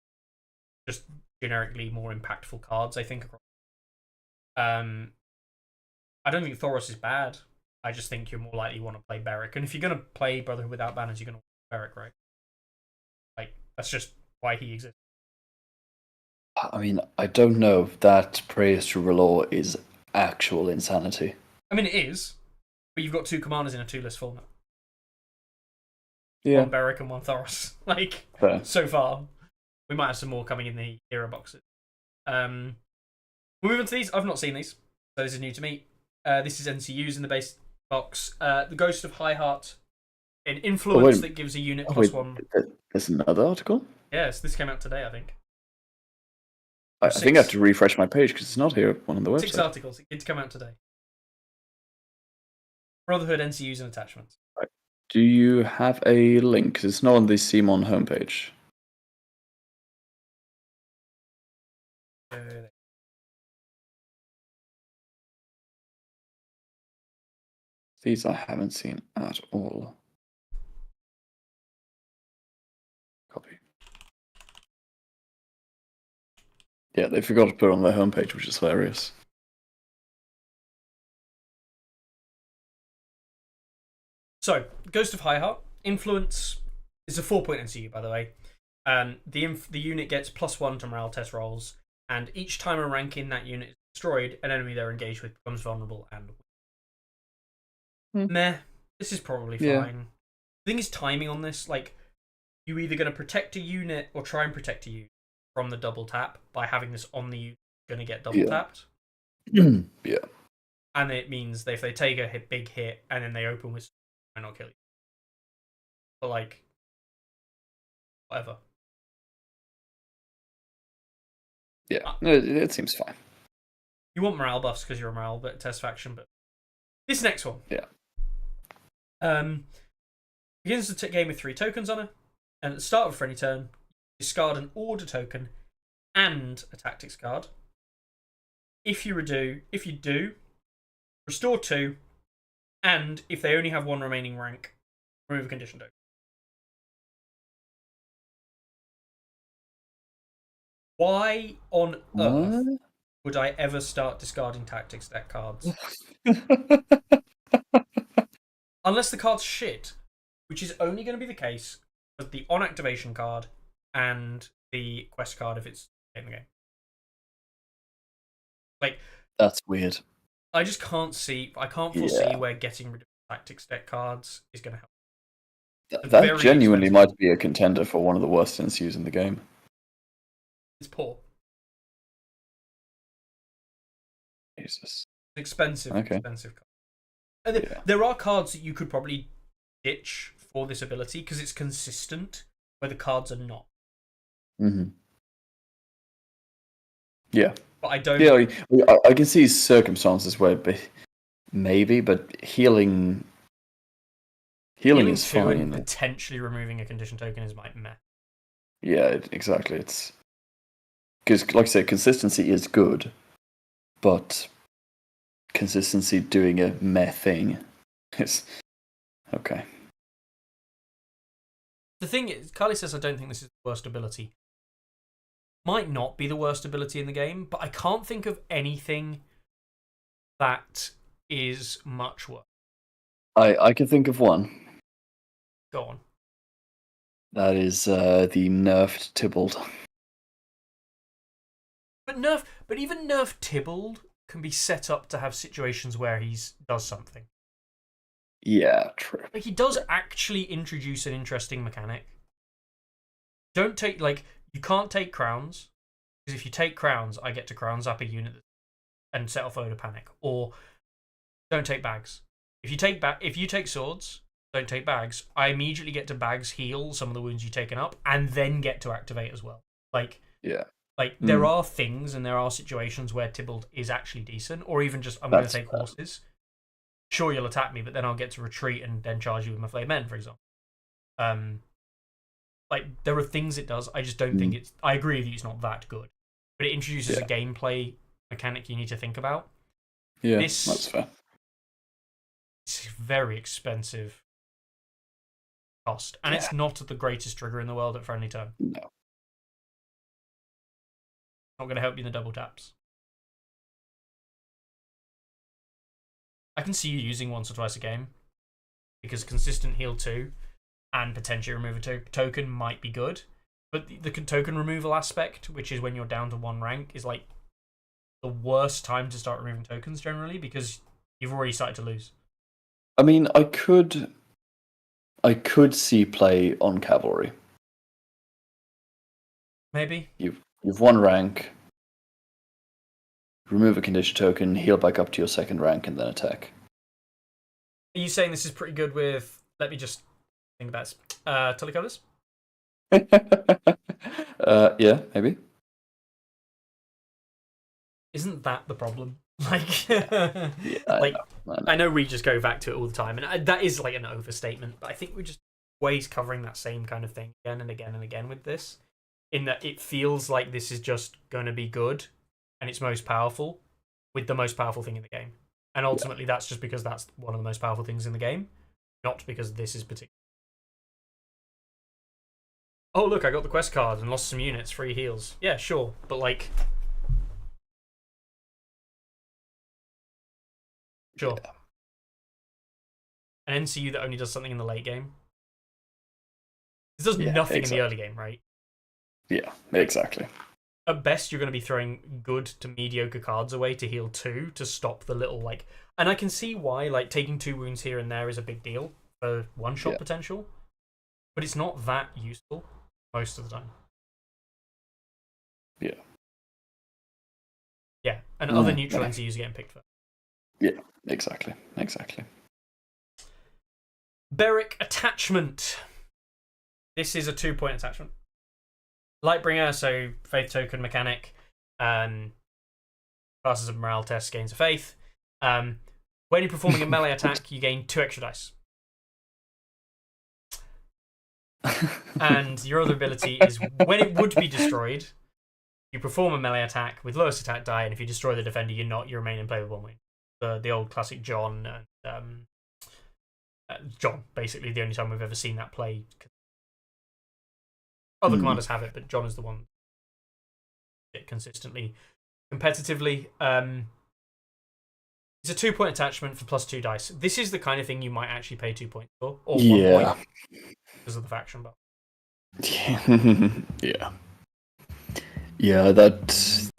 Speaker 2: just generically more impactful cards. I think. I don't think Thoros is bad. I just think you're more likely to want to play Beric, and if you're going to play Brotherhood without banners, you're going to play Beric, right? Like that's just why he exists.
Speaker 4: I mean, I don't know if that praise to R'hllor is actual insanity.
Speaker 2: I mean, it is, but you've got 2 commanders in a 2-list format.
Speaker 4: Yeah.
Speaker 2: One Beric and one Thoros. Like,
Speaker 4: Fair.
Speaker 2: so far. We might have some more coming in the hero boxes. We'll move on to these. I've not seen these, so this is new to me. This is NCUs in the base box. The Ghost of High Heart, an influence that gives a unit +1.
Speaker 4: There's another article?
Speaker 2: Yes, this came out today, I think.
Speaker 4: I think I have to refresh my page because it's not here on the website.
Speaker 2: 6 articles. It did come out today. Brotherhood, NCUs, and attachments.
Speaker 4: Right. Do you have a link? Because it's not on the CMON homepage. These I haven't seen at all. Copy. Yeah, they forgot to put it on their homepage, which is hilarious.
Speaker 2: So, Ghost of High Heart. Influence is a 4-point NCU, by the way. The unit gets +1 to morale test rolls, and each time a rank in that unit is destroyed, an enemy they're engaged with becomes vulnerable and meh. This is probably fine.
Speaker 4: Yeah.
Speaker 2: The thing is timing on this. Like, you're either going to protect a unit or try and protect a unit from the double tap by having this on the unit going to get double tapped.
Speaker 4: Yeah.
Speaker 2: And it means that if they take a big hit and then they open with, might not kill you. But like, whatever.
Speaker 4: Yeah, it seems fine.
Speaker 2: You want morale buffs because you're a morale test faction, but this next one.
Speaker 4: Yeah.
Speaker 2: Begins the game with 3 tokens on it, and at the start of a friendly turn, you discard an order token and a tactics card. If you do, restore 2, and if they only have 1 remaining rank, remove a condition token. Why on earth would I ever start discarding tactics deck cards? Unless the card's shit, which is only going to be the case with the on activation card and the quest card if it's in the game. Like,
Speaker 4: that's weird.
Speaker 2: I just can't see. I can't foresee where getting rid of tactics deck cards is going to help.
Speaker 4: That genuinely might be a contender for one of the worst NCUs in the game.
Speaker 2: It's poor.
Speaker 4: Jesus.
Speaker 2: It's expensive.
Speaker 4: Okay.
Speaker 2: Expensive card. And there are cards that you could probably ditch for this ability because it's consistent, where the cards are not.
Speaker 4: Mm-hmm. Yeah.
Speaker 2: But I don't.
Speaker 4: Yeah, I can see circumstances where maybe, but healing is fine.
Speaker 2: And potentially removing a condition token is like meh.
Speaker 4: Yeah, exactly. It's because, like I said, consistency is good, but consistency doing a meh thing is okay.
Speaker 2: The thing is, Carly says I don't think this is the worst ability. Might not be the worst ability in the game, but I can't think of anything that is much worse.
Speaker 4: I can think of one.
Speaker 2: Go on.
Speaker 4: That is the nerfed Tybalt.
Speaker 2: But even nerfed Tybalt can be set up to have situations where he does something.
Speaker 4: Yeah, true.
Speaker 2: Like, he does actually introduce an interesting mechanic. You can't take crowns, Because if you take crowns, I get to crown zap a unit and set off Oda Panic. Or don't take bags. If you take swords, don't take bags. I immediately get to bags heal some of the wounds you've taken up, and then get to activate as well. There are things and there are situations where Tybalt is actually decent, or even just I'm going to take horses. Sure, you'll attack me, but then I'll get to retreat and then charge you with my flame men, for example. There are things it does. I just don't think it's. I agree with you, it's not that good, but it introduces a gameplay mechanic you need to think about.
Speaker 4: Yeah, that's fair.
Speaker 2: It's very expensive cost, and it's not the greatest trigger in the world at friendly turn.
Speaker 4: No.
Speaker 2: Not going to help you in the double taps. I can see you using once or twice a game, because consistent heal 2 and potentially remove a token might be good, but the token removal aspect, which is when you're down to 1 rank, is like the worst time to start removing tokens generally, because you've already started to lose.
Speaker 4: I mean, I could see play on cavalry.
Speaker 2: Maybe
Speaker 4: You've 1 rank, remove a condition token, heal back up to your 2nd rank, and then attack.
Speaker 2: Are you saying this is pretty good with? Let me just think about this. Telecolors?
Speaker 4: Yeah, maybe.
Speaker 2: Isn't that the problem? I know we just go back to it all the time, and that is like an overstatement, but I think we're just always covering that same kind of thing again and again and again with this, in that it feels like this is just going to be good and it's most powerful with the most powerful thing in the game. And ultimately that's just because that's one of the most powerful things in the game, not because this is particular. Oh, look, I got the quest card and lost some units, free heals. Yeah, sure, but like... Sure.
Speaker 4: Yeah.
Speaker 2: An NCU that only does something in the late game. This does nothing in the early game, right?
Speaker 4: Yeah, exactly.
Speaker 2: At best, you're going to be throwing good to mediocre cards away to heal 2 to stop the little, like... And I can see why, like, taking 2 wounds here and there is a big deal for one-shot potential. But it's not that useful most of the time.
Speaker 4: Yeah.
Speaker 2: Yeah, and other neutral NCUs are getting picked for.
Speaker 4: Yeah, exactly.
Speaker 2: Beric Attachment. This is a 2-point attachment. Lightbringer, so faith token mechanic. Passes a morale test, gains a faith. When you're performing a melee attack, you gain 2 extra dice. And your other ability is when it would be destroyed, you perform a melee attack with lowest attack die, and if you destroy the defender, you remain in play with 1 win. The old classic John and John, basically the only time we've ever seen that play. Other commanders have it, but John is the one consistently competitively. It's a 2-point attachment for +2 dice. This is the kind of thing you might actually pay 2 points for, or 1 point because of the faction buff.
Speaker 4: Yeah, this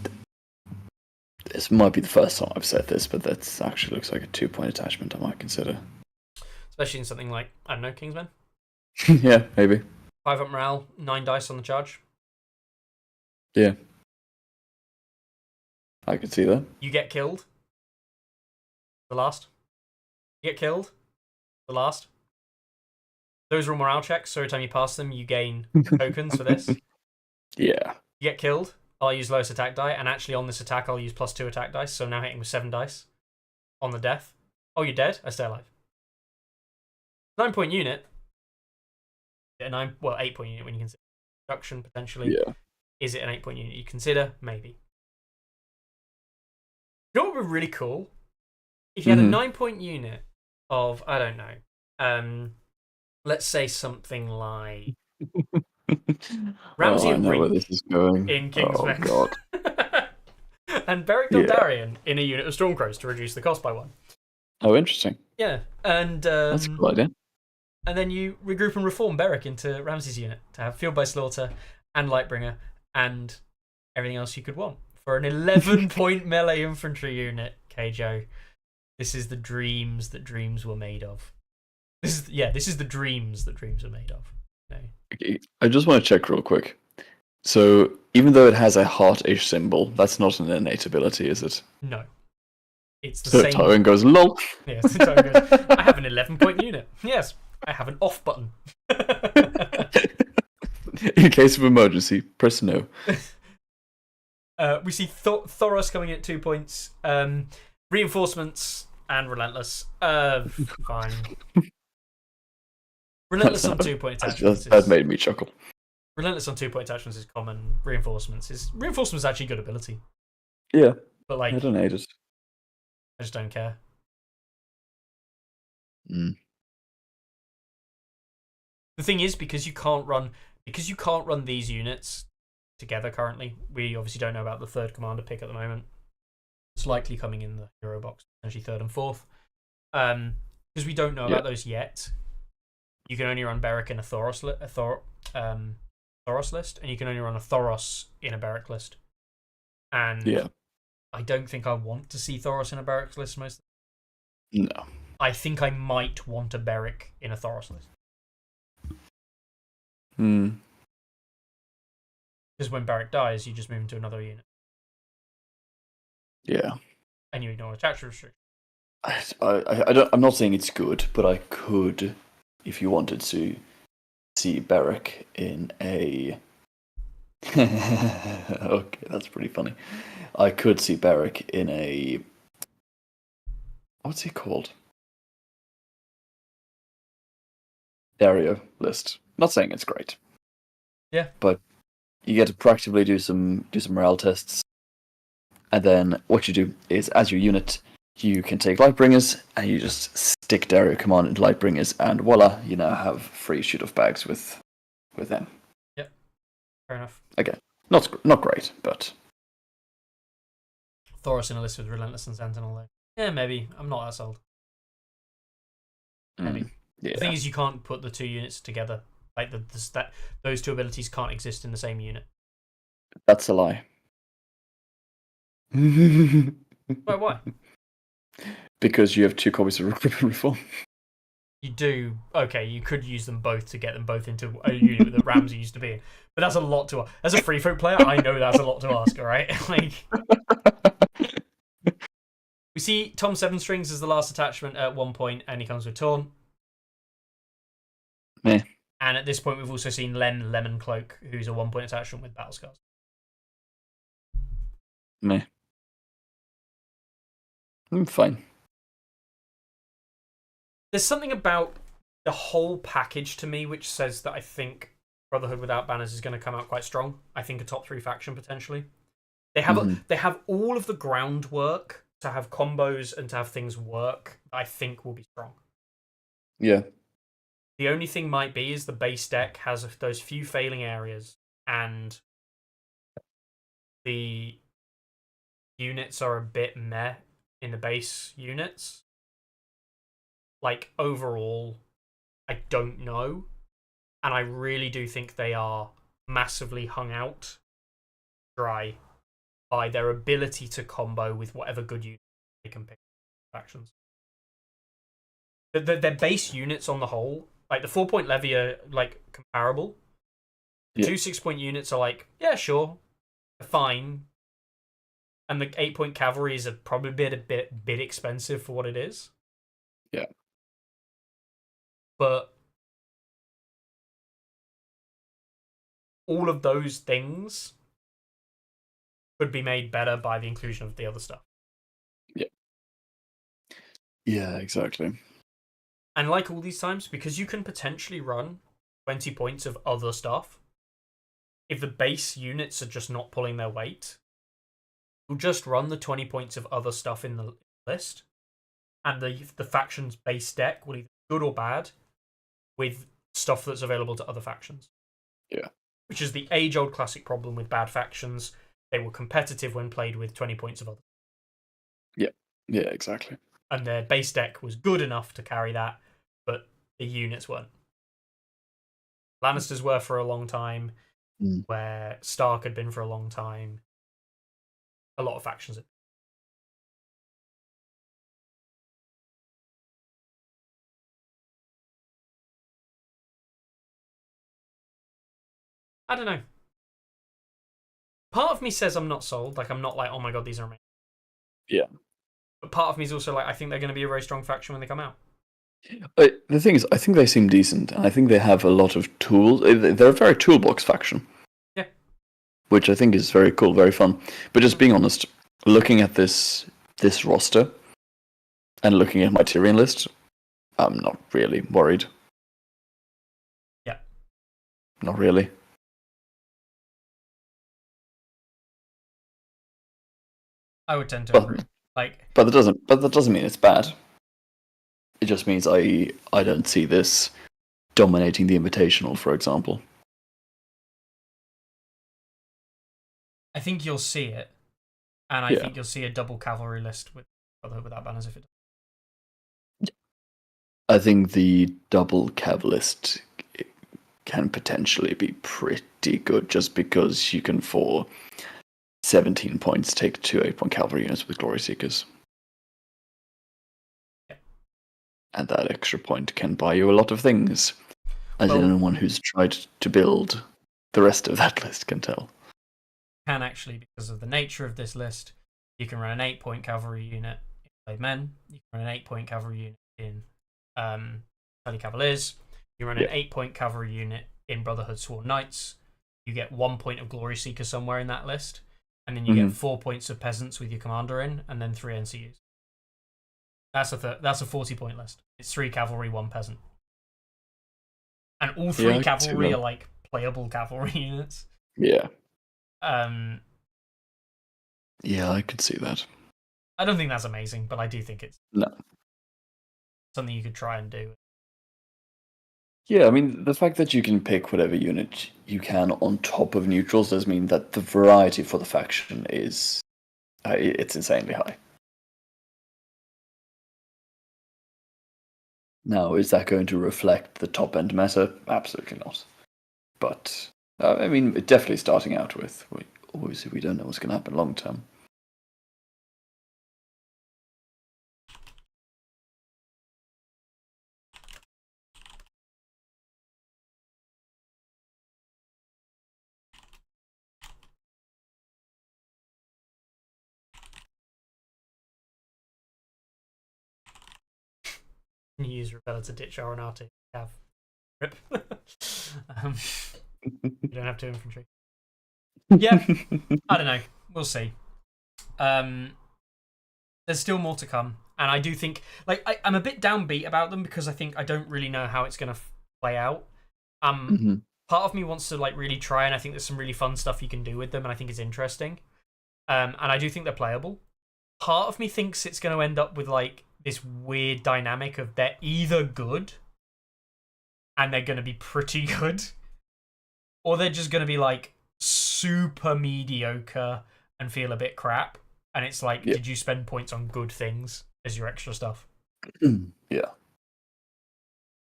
Speaker 4: might be the first time I've said this, but that actually looks like a 2-point attachment I might consider.
Speaker 2: Especially in something like, I don't know, Kingsmen?
Speaker 4: Yeah, maybe.
Speaker 2: 5 up morale, 9 dice on the charge.
Speaker 4: Yeah. I could see that.
Speaker 2: You get killed. The last. You get killed. The last. Those are all morale checks, so every time you pass them, you gain tokens for this.
Speaker 4: Yeah.
Speaker 2: You get killed. I'll use lowest attack die, and actually on this attack, I'll use +2 attack dice, so I'm now hitting with 7 dice on the death. Oh, you're dead? I stay alive. 9-point unit. 8-point unit when you consider production, potentially.
Speaker 4: Yeah.
Speaker 2: Is it an 8-point unit you consider? Maybe. You know what would be really cool? If you had a 9-point unit of, I don't know, let's say something like Ramsay
Speaker 4: I know where this is going.
Speaker 2: in Kingsmen.
Speaker 4: Oh, God.
Speaker 2: And Beric Dondarrion in a unit of Stormcrows to reduce the cost by 1.
Speaker 4: Oh, interesting.
Speaker 2: Yeah, and
Speaker 4: That's a cool idea.
Speaker 2: And then you regroup and reform Beric into Ramsay's unit to have Field by Slaughter and Lightbringer and everything else you could want for an 11-point melee infantry unit. Kjo, this is the dreams that dreams were made of. This is the dreams that dreams are made of. No.
Speaker 4: Okay, I just want to check real quick. So even though it has a heart-ish symbol, that's not an innate ability, is it?
Speaker 3: No. It's the
Speaker 4: So
Speaker 3: same.
Speaker 4: Tywin goes, lol.
Speaker 3: Yes, the Tywin goes, I have an 11-point unit. Yes, I have an off button.
Speaker 4: In case of emergency, press no.
Speaker 3: We see Thoros coming in at 2 points. Reinforcements and Relentless. Fine. Relentless on 2-point attachments.
Speaker 4: That made me chuckle.
Speaker 3: Relentless on 2-point attachments is common. Reinforcements is actually good ability.
Speaker 4: Yeah,
Speaker 3: But like,
Speaker 4: I don't hate it.
Speaker 3: I just don't care.
Speaker 4: Mm.
Speaker 3: The thing is, because you can't run these units together currently. We obviously don't know about the third commander pick at the moment. It's likely coming in the hero box, potentially third and fourth. Because we don't know about those yet. You can only run Beric in a Thoros list, and you can only run a Thoros in a Beric list. And I don't think I want to see Thoros in a Beric list most.
Speaker 4: No.
Speaker 3: I think I might want a Beric in a Thoros list.
Speaker 4: Hmm.
Speaker 3: Because when Beric dies, you just move him to another unit.
Speaker 4: Yeah.
Speaker 3: And you ignore attack restriction.
Speaker 4: I'm not saying it's good, but I could, if you wanted to, see Beric in a. Okay, that's pretty funny. I could see Beric in a. What's he called? Dario list. Not saying it's great.
Speaker 3: Yeah.
Speaker 4: But you get to practically do some morale tests, and then what you do is, as your unit, you can take Lightbringers and you just stick Dario command into Lightbringers, and voila, you now have free shoot off bags with them.
Speaker 3: Yep. Fair enough.
Speaker 4: Again, not great, but
Speaker 3: Thoros in a list with Relentless and Sentinel, though. Yeah, maybe. I'm not that sold. Maybe.
Speaker 4: Yeah.
Speaker 3: The thing is, you can't put the two units together. Like those two abilities can't exist in the same unit.
Speaker 4: That's a lie.
Speaker 3: Wait, why?
Speaker 4: Because you have 2 copies of Recruitment Reform.
Speaker 3: You do. Okay, you could use them both to get them both into a unit that Ramsey used to be in. But that's a lot to. As a free folk player, I know that's a lot to ask. All right, like. We see Tom Seven Strings as the last attachment at 1 point, and he comes with Taunt.
Speaker 4: Meh.
Speaker 3: And at this point, we've also seen Len Lemon Cloak, who's a 1 point attachment with Battle Scars.
Speaker 4: Meh. Fine.
Speaker 3: There's something about the whole package to me which says that I think Brotherhood without banners is going to come out quite strong. I think a top 3 faction potentially. They have all of the groundwork to have combos and to have things work. I think will be strong.
Speaker 4: Yeah.
Speaker 3: The only thing might be is the base deck has those few failing areas, and the units are a bit meh in the base units. Like, overall, I don't know. And I really do think they are massively hung out dry by their ability to combo with whatever good unit they can pick factions. Their base units on the whole, like the 4-point levy are like comparable. The 2 6-point units are like, yeah, sure, fine. And the 8-point cavalry is probably a bit expensive for what it is.
Speaker 4: Yeah.
Speaker 3: But all of those things could be made better by the inclusion of the other stuff.
Speaker 4: Yeah. Yeah, exactly.
Speaker 3: And like all these times, because you can potentially run 20 points of other stuff, if the base units are just not pulling their weight, you'll just run the 20 points of other stuff in the list, and the faction's base deck will either be good or bad with stuff that's available to other factions.
Speaker 4: Yeah.
Speaker 3: Which is the age-old classic problem with bad factions. They were competitive when played with 20 points of other.
Speaker 4: Yeah. Yeah, exactly.
Speaker 3: And their base deck was good enough to carry that, but the units weren't. Lannisters were for a long time, where Stark had been for a long time. A lot of factions. I don't know. part of me says I'm not sold. Like, I'm not like, oh my god, these are amazing.
Speaker 4: Yeah.
Speaker 3: But part of me is also like, I think they're going to be a very strong faction when they come out.
Speaker 4: The thing is, I think they seem decent, and I think they have a lot of tools. They're a very toolbox faction.
Speaker 3: Yeah.
Speaker 4: Which I think is very cool, very fun. But just being honest, looking at this roster and looking at my Tyrion list, I'm not really worried.
Speaker 3: Yeah.
Speaker 4: Not really.
Speaker 3: I would tend to agree.
Speaker 4: But that doesn't mean it's bad. It just means I don't see this dominating the Invitational, for example.
Speaker 3: I think you'll see it, and I think you'll see a double cavalry list with Brotherhood without banners if it does.
Speaker 4: I think the double cav list can potentially be pretty good, just because you can, for 17 points, take 2 8-point cavalry units with Glory Seekers.
Speaker 3: Yeah.
Speaker 4: And that extra point can buy you a lot of things, as anyone who's tried to build the rest of that list can tell.
Speaker 3: Can actually, because of the nature of this list, you can run an 8-point cavalry unit in Blade Men, you can run an 8-point cavalry unit in Bloody Cavaliers, you run an 8-point cavalry unit in Brotherhood Sworn Knights, you get 1 point of Glory Seeker somewhere in that list, and then you get 4 points of Peasants with your commander in, and then 3 NCUs. That's a 40-point list. It's 3 cavalry, 1 peasant. And all 3 cavalry are like playable cavalry units.
Speaker 4: Yeah. Yeah, I could see that.
Speaker 3: I don't think that's amazing, but I do think it's something you could try and do.
Speaker 4: Yeah, I mean, the fact that you can pick whatever unit you can on top of neutrals does mean that the variety for the faction is it's insanely high. Now, is that going to reflect the top-end meta? Absolutely not. But, I mean, definitely starting out with, obviously we don't know what's going to happen long-term.
Speaker 3: Can you use Rebella to ditch Arenati? Have. Rip. You don't have 2 infantry. Yeah, I don't know. We'll see. There's still more to come, and I do think, like, I'm a bit downbeat about them because I think I don't really know how it's going to play out. Part of me wants to like really try, and I think there's some really fun stuff you can do with them, and I think it's interesting. And I do think they're playable. Part of me thinks it's going to end up with like this weird dynamic of they're either good and they're going to be pretty good, or they're just going to be like super mediocre and feel a bit crap. And it's like, did you spend points on good things as your extra stuff?
Speaker 4: Yeah.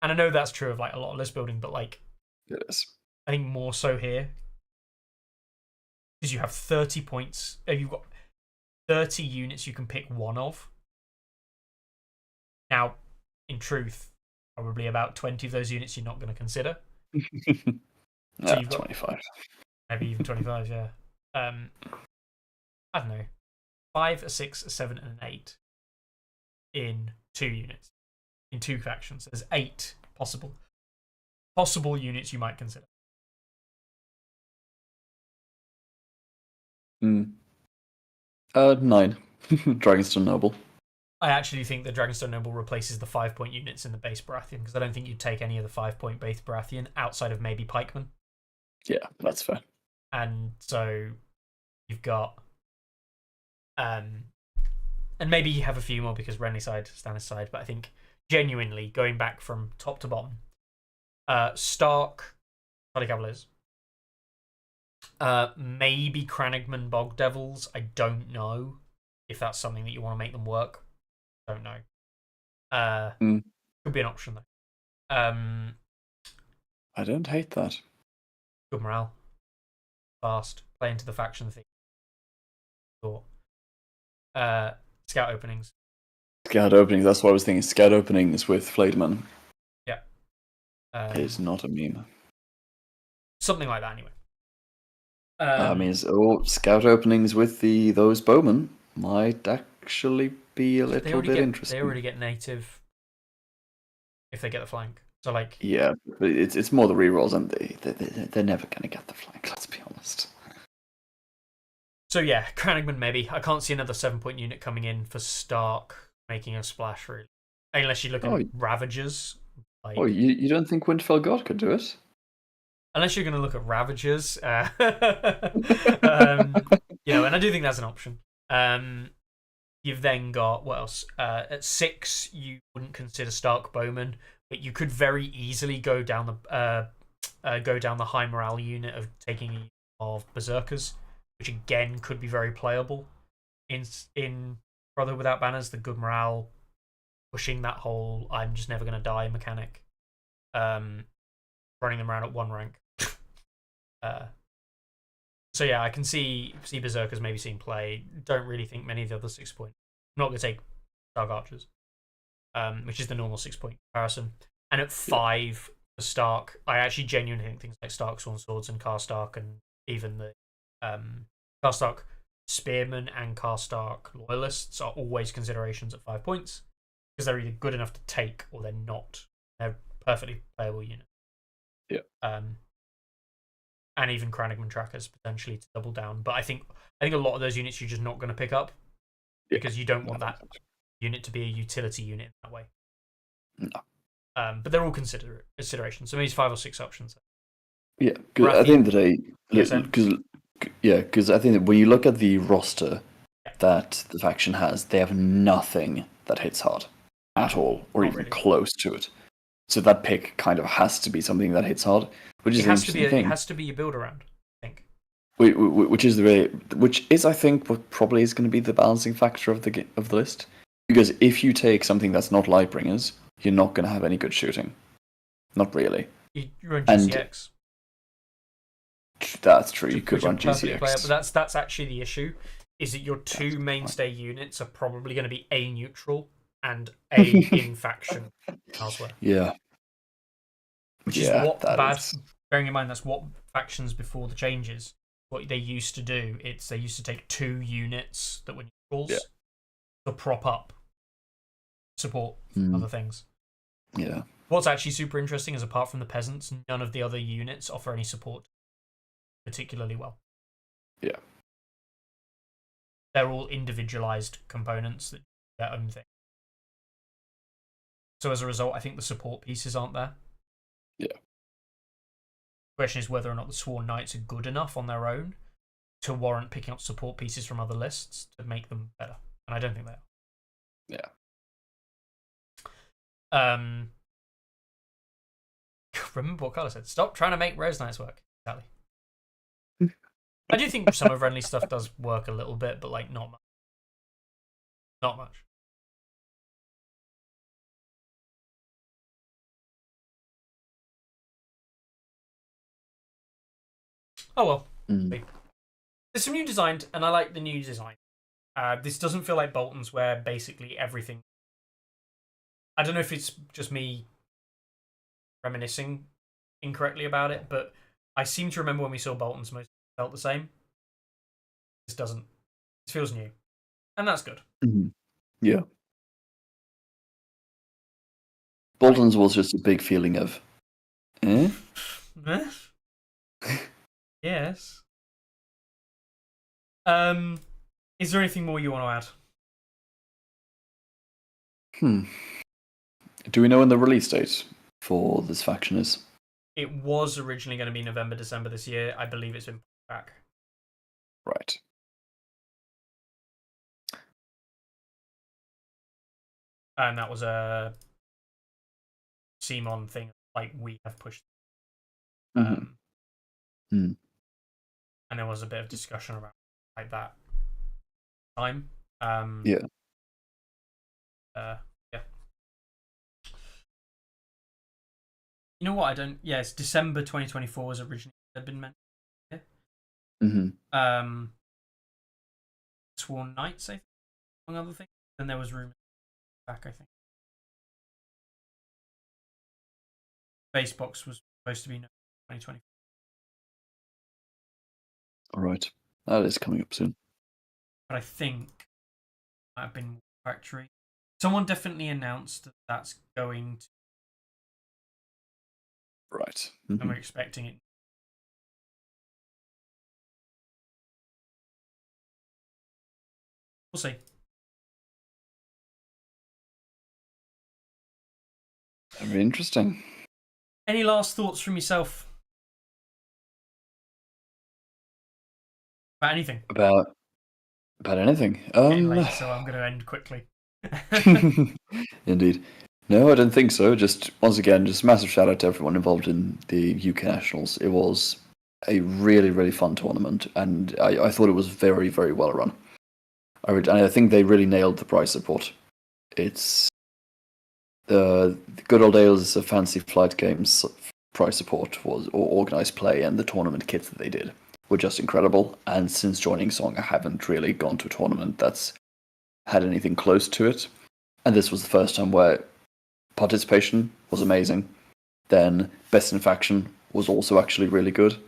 Speaker 3: And I know that's true of like a lot of list building, but like,
Speaker 4: it is.
Speaker 3: I think more so here because you have 30 points. You've got 30 units you can pick one of. Now, in truth, probably about 20 of those units you're not going to consider. So you've got
Speaker 4: 25.
Speaker 3: Maybe even 25, yeah. I don't know. 5, a 6, a 7, and an 8 in 2 units. In 2 factions. There's 8 possible units you might consider.
Speaker 4: 9. Dragonstone Noble.
Speaker 3: I actually think the Dragonstone Noble replaces the 5-point units in the base Baratheon, because I don't think you'd take any of the 5-point base Baratheon outside of maybe Pikemen.
Speaker 4: Yeah, that's fair.
Speaker 3: And so you've got and maybe you have a few more because Renly side, Stannis side, but I think genuinely going back from top to bottom, Stark, Bloody Cavaliers, maybe Cranigman Bog Devils. I don't know if that's something that you want to make them work. Don't know. Could be an option though.
Speaker 4: I don't hate that.
Speaker 3: Good morale. Fast. Play into the faction thing. Thought. Scout openings.
Speaker 4: Scout openings, that's what I was thinking. Scout openings with Flademan.
Speaker 3: Yeah.
Speaker 4: Is not a meme.
Speaker 3: Something like that anyway.
Speaker 4: I mean, so scout openings with those bowmen might actually be a little bit
Speaker 3: They
Speaker 4: interesting.
Speaker 3: already get native if they get the flank. So like,
Speaker 4: Yeah, but it's more the rerolls, and they're never gonna get the flank. Let's be honest.
Speaker 3: so yeah, Kranigman maybe. I can't see another 7-point unit coming in for Stark making a splash really, unless you look at
Speaker 4: Oh,
Speaker 3: Ravagers. Like,
Speaker 4: oh, you don't think Winterfell God could do it?
Speaker 3: unless you're going to look at Ravagers, you know, and I do think that's an option. You've then got what else? At 6, you wouldn't consider Stark Bowman, but you could very easily go down the high morale unit of taking of Berserkers, which again could be very playable in Brotherhood Without Banners. The good morale, pushing that whole I'm just never gonna die mechanic, running them around at 1 rank. So yeah, I can see Berserkers maybe seeing play. Don't really think many of the other 6-point. I'm not going to take Dark Archers, which is the normal 6-point comparison. And at 5 for Stark, I actually genuinely think things like Stark Sworn Swords and Karstark, and even the Karstark Spearmen and Karstark Loyalists are always considerations at 5 points because they're either good enough to take or they're not. They're perfectly playable units.
Speaker 4: Yeah.
Speaker 3: And even Kranigman trackers potentially to double down. But I think a lot of those units you're just not going to pick up because you don't want that unit to be a utility unit in that way.
Speaker 4: No.
Speaker 3: But they're all considerations. So maybe 5 or 6 options.
Speaker 4: Yeah, because I think that I think that when you look at the roster that the faction has, they have nothing that hits hard at all, or
Speaker 3: Not
Speaker 4: even
Speaker 3: really.
Speaker 4: close to it. So that pick kind of has to be something that hits hard, which is an interesting thing.
Speaker 3: It has to be a build around, I think.
Speaker 4: Which is I think what probably is going to be the balancing factor of the list, because if you take something that's not Lightbringers, you're not going to have any good shooting. Not really.
Speaker 3: You run GCX.
Speaker 4: That's true. You could run
Speaker 3: GCX.
Speaker 4: GCX.
Speaker 3: But that's actually the issue. Is that your 2 mainstay units are probably going to be a neutral and a in faction elsewhere.
Speaker 4: Yeah.
Speaker 3: Which is what bearing in mind that's what factions before the changes, what they used to do. They used to take 2 units that were neutrals to prop up support other things.
Speaker 4: Yeah.
Speaker 3: What's actually super interesting is apart from the peasants, none of the other units offer any support particularly well.
Speaker 4: Yeah.
Speaker 3: They're all individualized components that do their own thing. So as a result, I think the support pieces aren't there.
Speaker 4: Yeah.
Speaker 3: The question is whether or not the Sworn Knights are good enough on their own to warrant picking up support pieces from other lists to make them better. And I don't think they are.
Speaker 4: Yeah.
Speaker 3: Remember what Carla said. Stop trying to make Rose Knights work. Exactly. I do think some of Renly's stuff does work a little bit, but like not much. Not much. Oh well. There's some new design, and I like the new design. This doesn't feel like Bolton's, where basically everything. I don't know if it's just me reminiscing incorrectly about it, but I seem to remember when we saw Bolton's, most felt the same. This doesn't. This feels new, and that's good.
Speaker 4: Yeah. Bolton's was just a big feeling of, eh?
Speaker 3: Yes. Is there anything more you want
Speaker 4: to add? Do we know when the release date for this faction is?
Speaker 3: It was originally going to be November, December this year. I believe it's been pushed back.
Speaker 4: Right.
Speaker 3: And that was a CMON thing, like we have pushed. And there was a bit of discussion around like that time.
Speaker 4: Yeah.
Speaker 3: You know what? I don't. Yeah, it's December 2024 was originally had been meant. Sworn Knights, I think, among other things. Then there was rumors back, I think. Basebox was supposed to be 2020.
Speaker 4: All right. That is coming up soon.
Speaker 2: but I think it might have been Factory. Someone definitely announced that that's going to,
Speaker 4: Right.
Speaker 2: and
Speaker 4: Mhm.
Speaker 2: we're expecting it. We'll see.
Speaker 4: Very interesting.
Speaker 2: Any last thoughts from yourself about anything?
Speaker 4: About anything.
Speaker 2: Getting late, so I'm going to end quickly.
Speaker 4: Indeed. No, I don't think so. Just once again, just massive shout out to everyone involved in the UK Nationals. It was a really, really fun tournament, and I thought it was very, very well run. And I think they really nailed the prize support. It's the good old days of Fantasy Flight Games prize support or organized play, and the tournament kits that they did were just incredible. And since joining Song, I haven't really gone to a tournament that's had anything close to it. And this was the first time where participation was amazing. Then Best in Faction was also actually really good.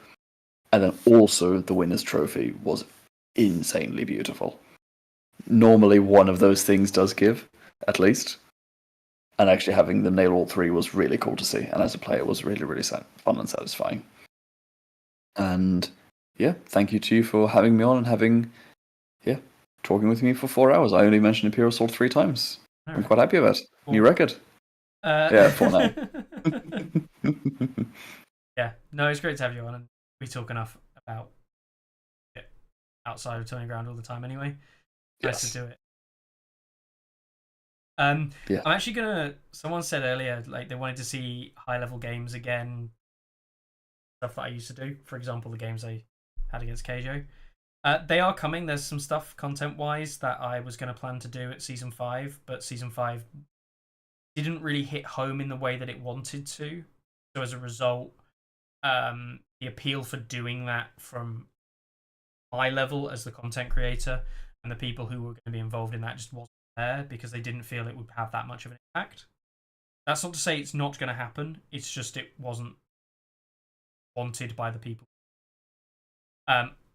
Speaker 4: And then also the winner's trophy was insanely beautiful. Normally one of those things does give, at least. And actually having them nail all three was really cool to see. And as a player, it was really, really fun and satisfying. And yeah, thank you to you for having me on and talking with me for 4 hours. I only mentioned Imperial Assault 3 times.
Speaker 2: All
Speaker 4: I'm
Speaker 2: right.
Speaker 4: quite happy with it. New record. Yeah, 4 now.
Speaker 2: Yeah, no, it's great to have you on, and we talk enough about it outside of Tourney Ground all the time anyway. Nice
Speaker 4: Yes.
Speaker 2: to do it.
Speaker 4: Yeah.
Speaker 2: I'm actually gonna. Someone said earlier, like they wanted to see high level games again. Stuff that I used to do, for example, the games I had against Keijo. They are coming. There's some stuff content wise that I was going to plan to do at season 5, but season 5 didn't really hit home in the way that it wanted to. So as a result, the appeal for doing that from my level as the content creator and the people who were going to be involved in that just wasn't there because they didn't feel it would have that much of an impact. That's not to say it's not going to happen. It's just it wasn't wanted by the people.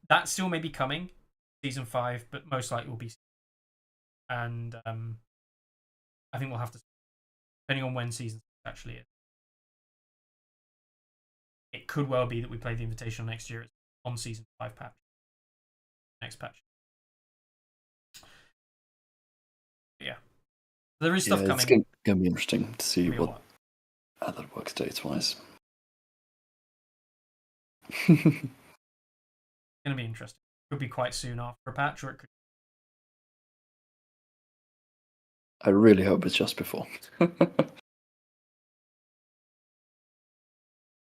Speaker 2: That still may be coming, season 5, but most likely will be. And I think we'll have to, depending on when season 6 actually is. It could well be that we play the Invitational next year on season 5 patch. Next patch. But yeah. There is stuff coming.
Speaker 4: It's going to be interesting to see
Speaker 2: what
Speaker 4: how that works dates wise.
Speaker 2: It's going to be interesting. Could be quite soon after a patch, or it could.
Speaker 4: I really hope it's just before.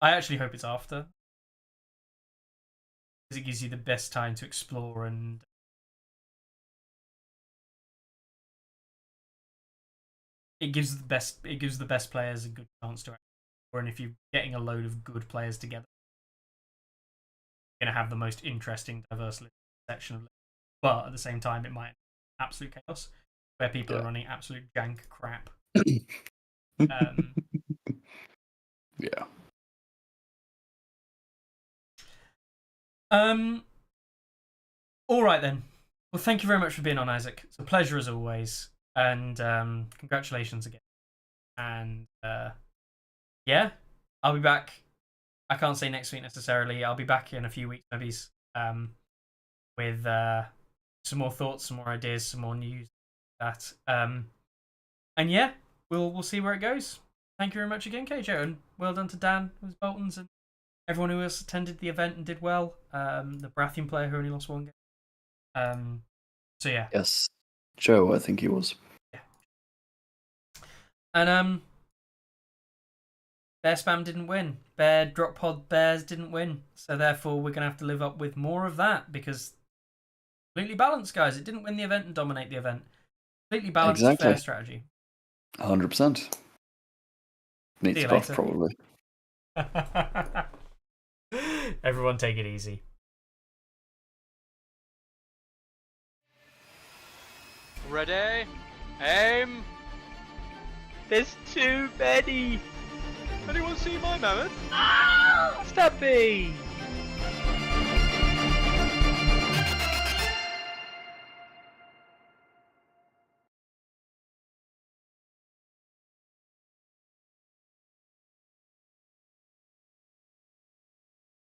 Speaker 2: I actually hope it's after, because it gives you the best time to explore and it gives the best players a good chance to explore. And if you're getting a load of good players together, you're going to have the most interesting, diverse section of it. But at the same time, it might absolute chaos where people are running absolute jank crap.
Speaker 4: Yeah.
Speaker 2: All right then. Well, thank you very much for being on, Isaac. It's a pleasure as always, and congratulations again. And yeah, I'll be back. I can't say next week necessarily. I'll be back in a few weeks, maybe, with some more thoughts, some more ideas, some more news. That and yeah, we'll see where it goes. Thank you very much again, Keijo, and well done to Dan with his Boltons and everyone who else attended the event and did well. The Baratheon player who only lost 1 game. So yeah.
Speaker 4: Yes, Joe, I think he was.
Speaker 2: Yeah. And Bear Spam didn't win. Bear Drop Pod Bears didn't win. So therefore, we're gonna have to live up with more of that because completely balanced, guys. It didn't win the event and dominate the event. Completely balanced, fair strategy.
Speaker 4: 100%. Needs buff, probably.
Speaker 3: Everyone take it easy.
Speaker 1: Ready? Aim!
Speaker 5: There's too many!
Speaker 1: Anyone see my mammoth?
Speaker 5: Stop me!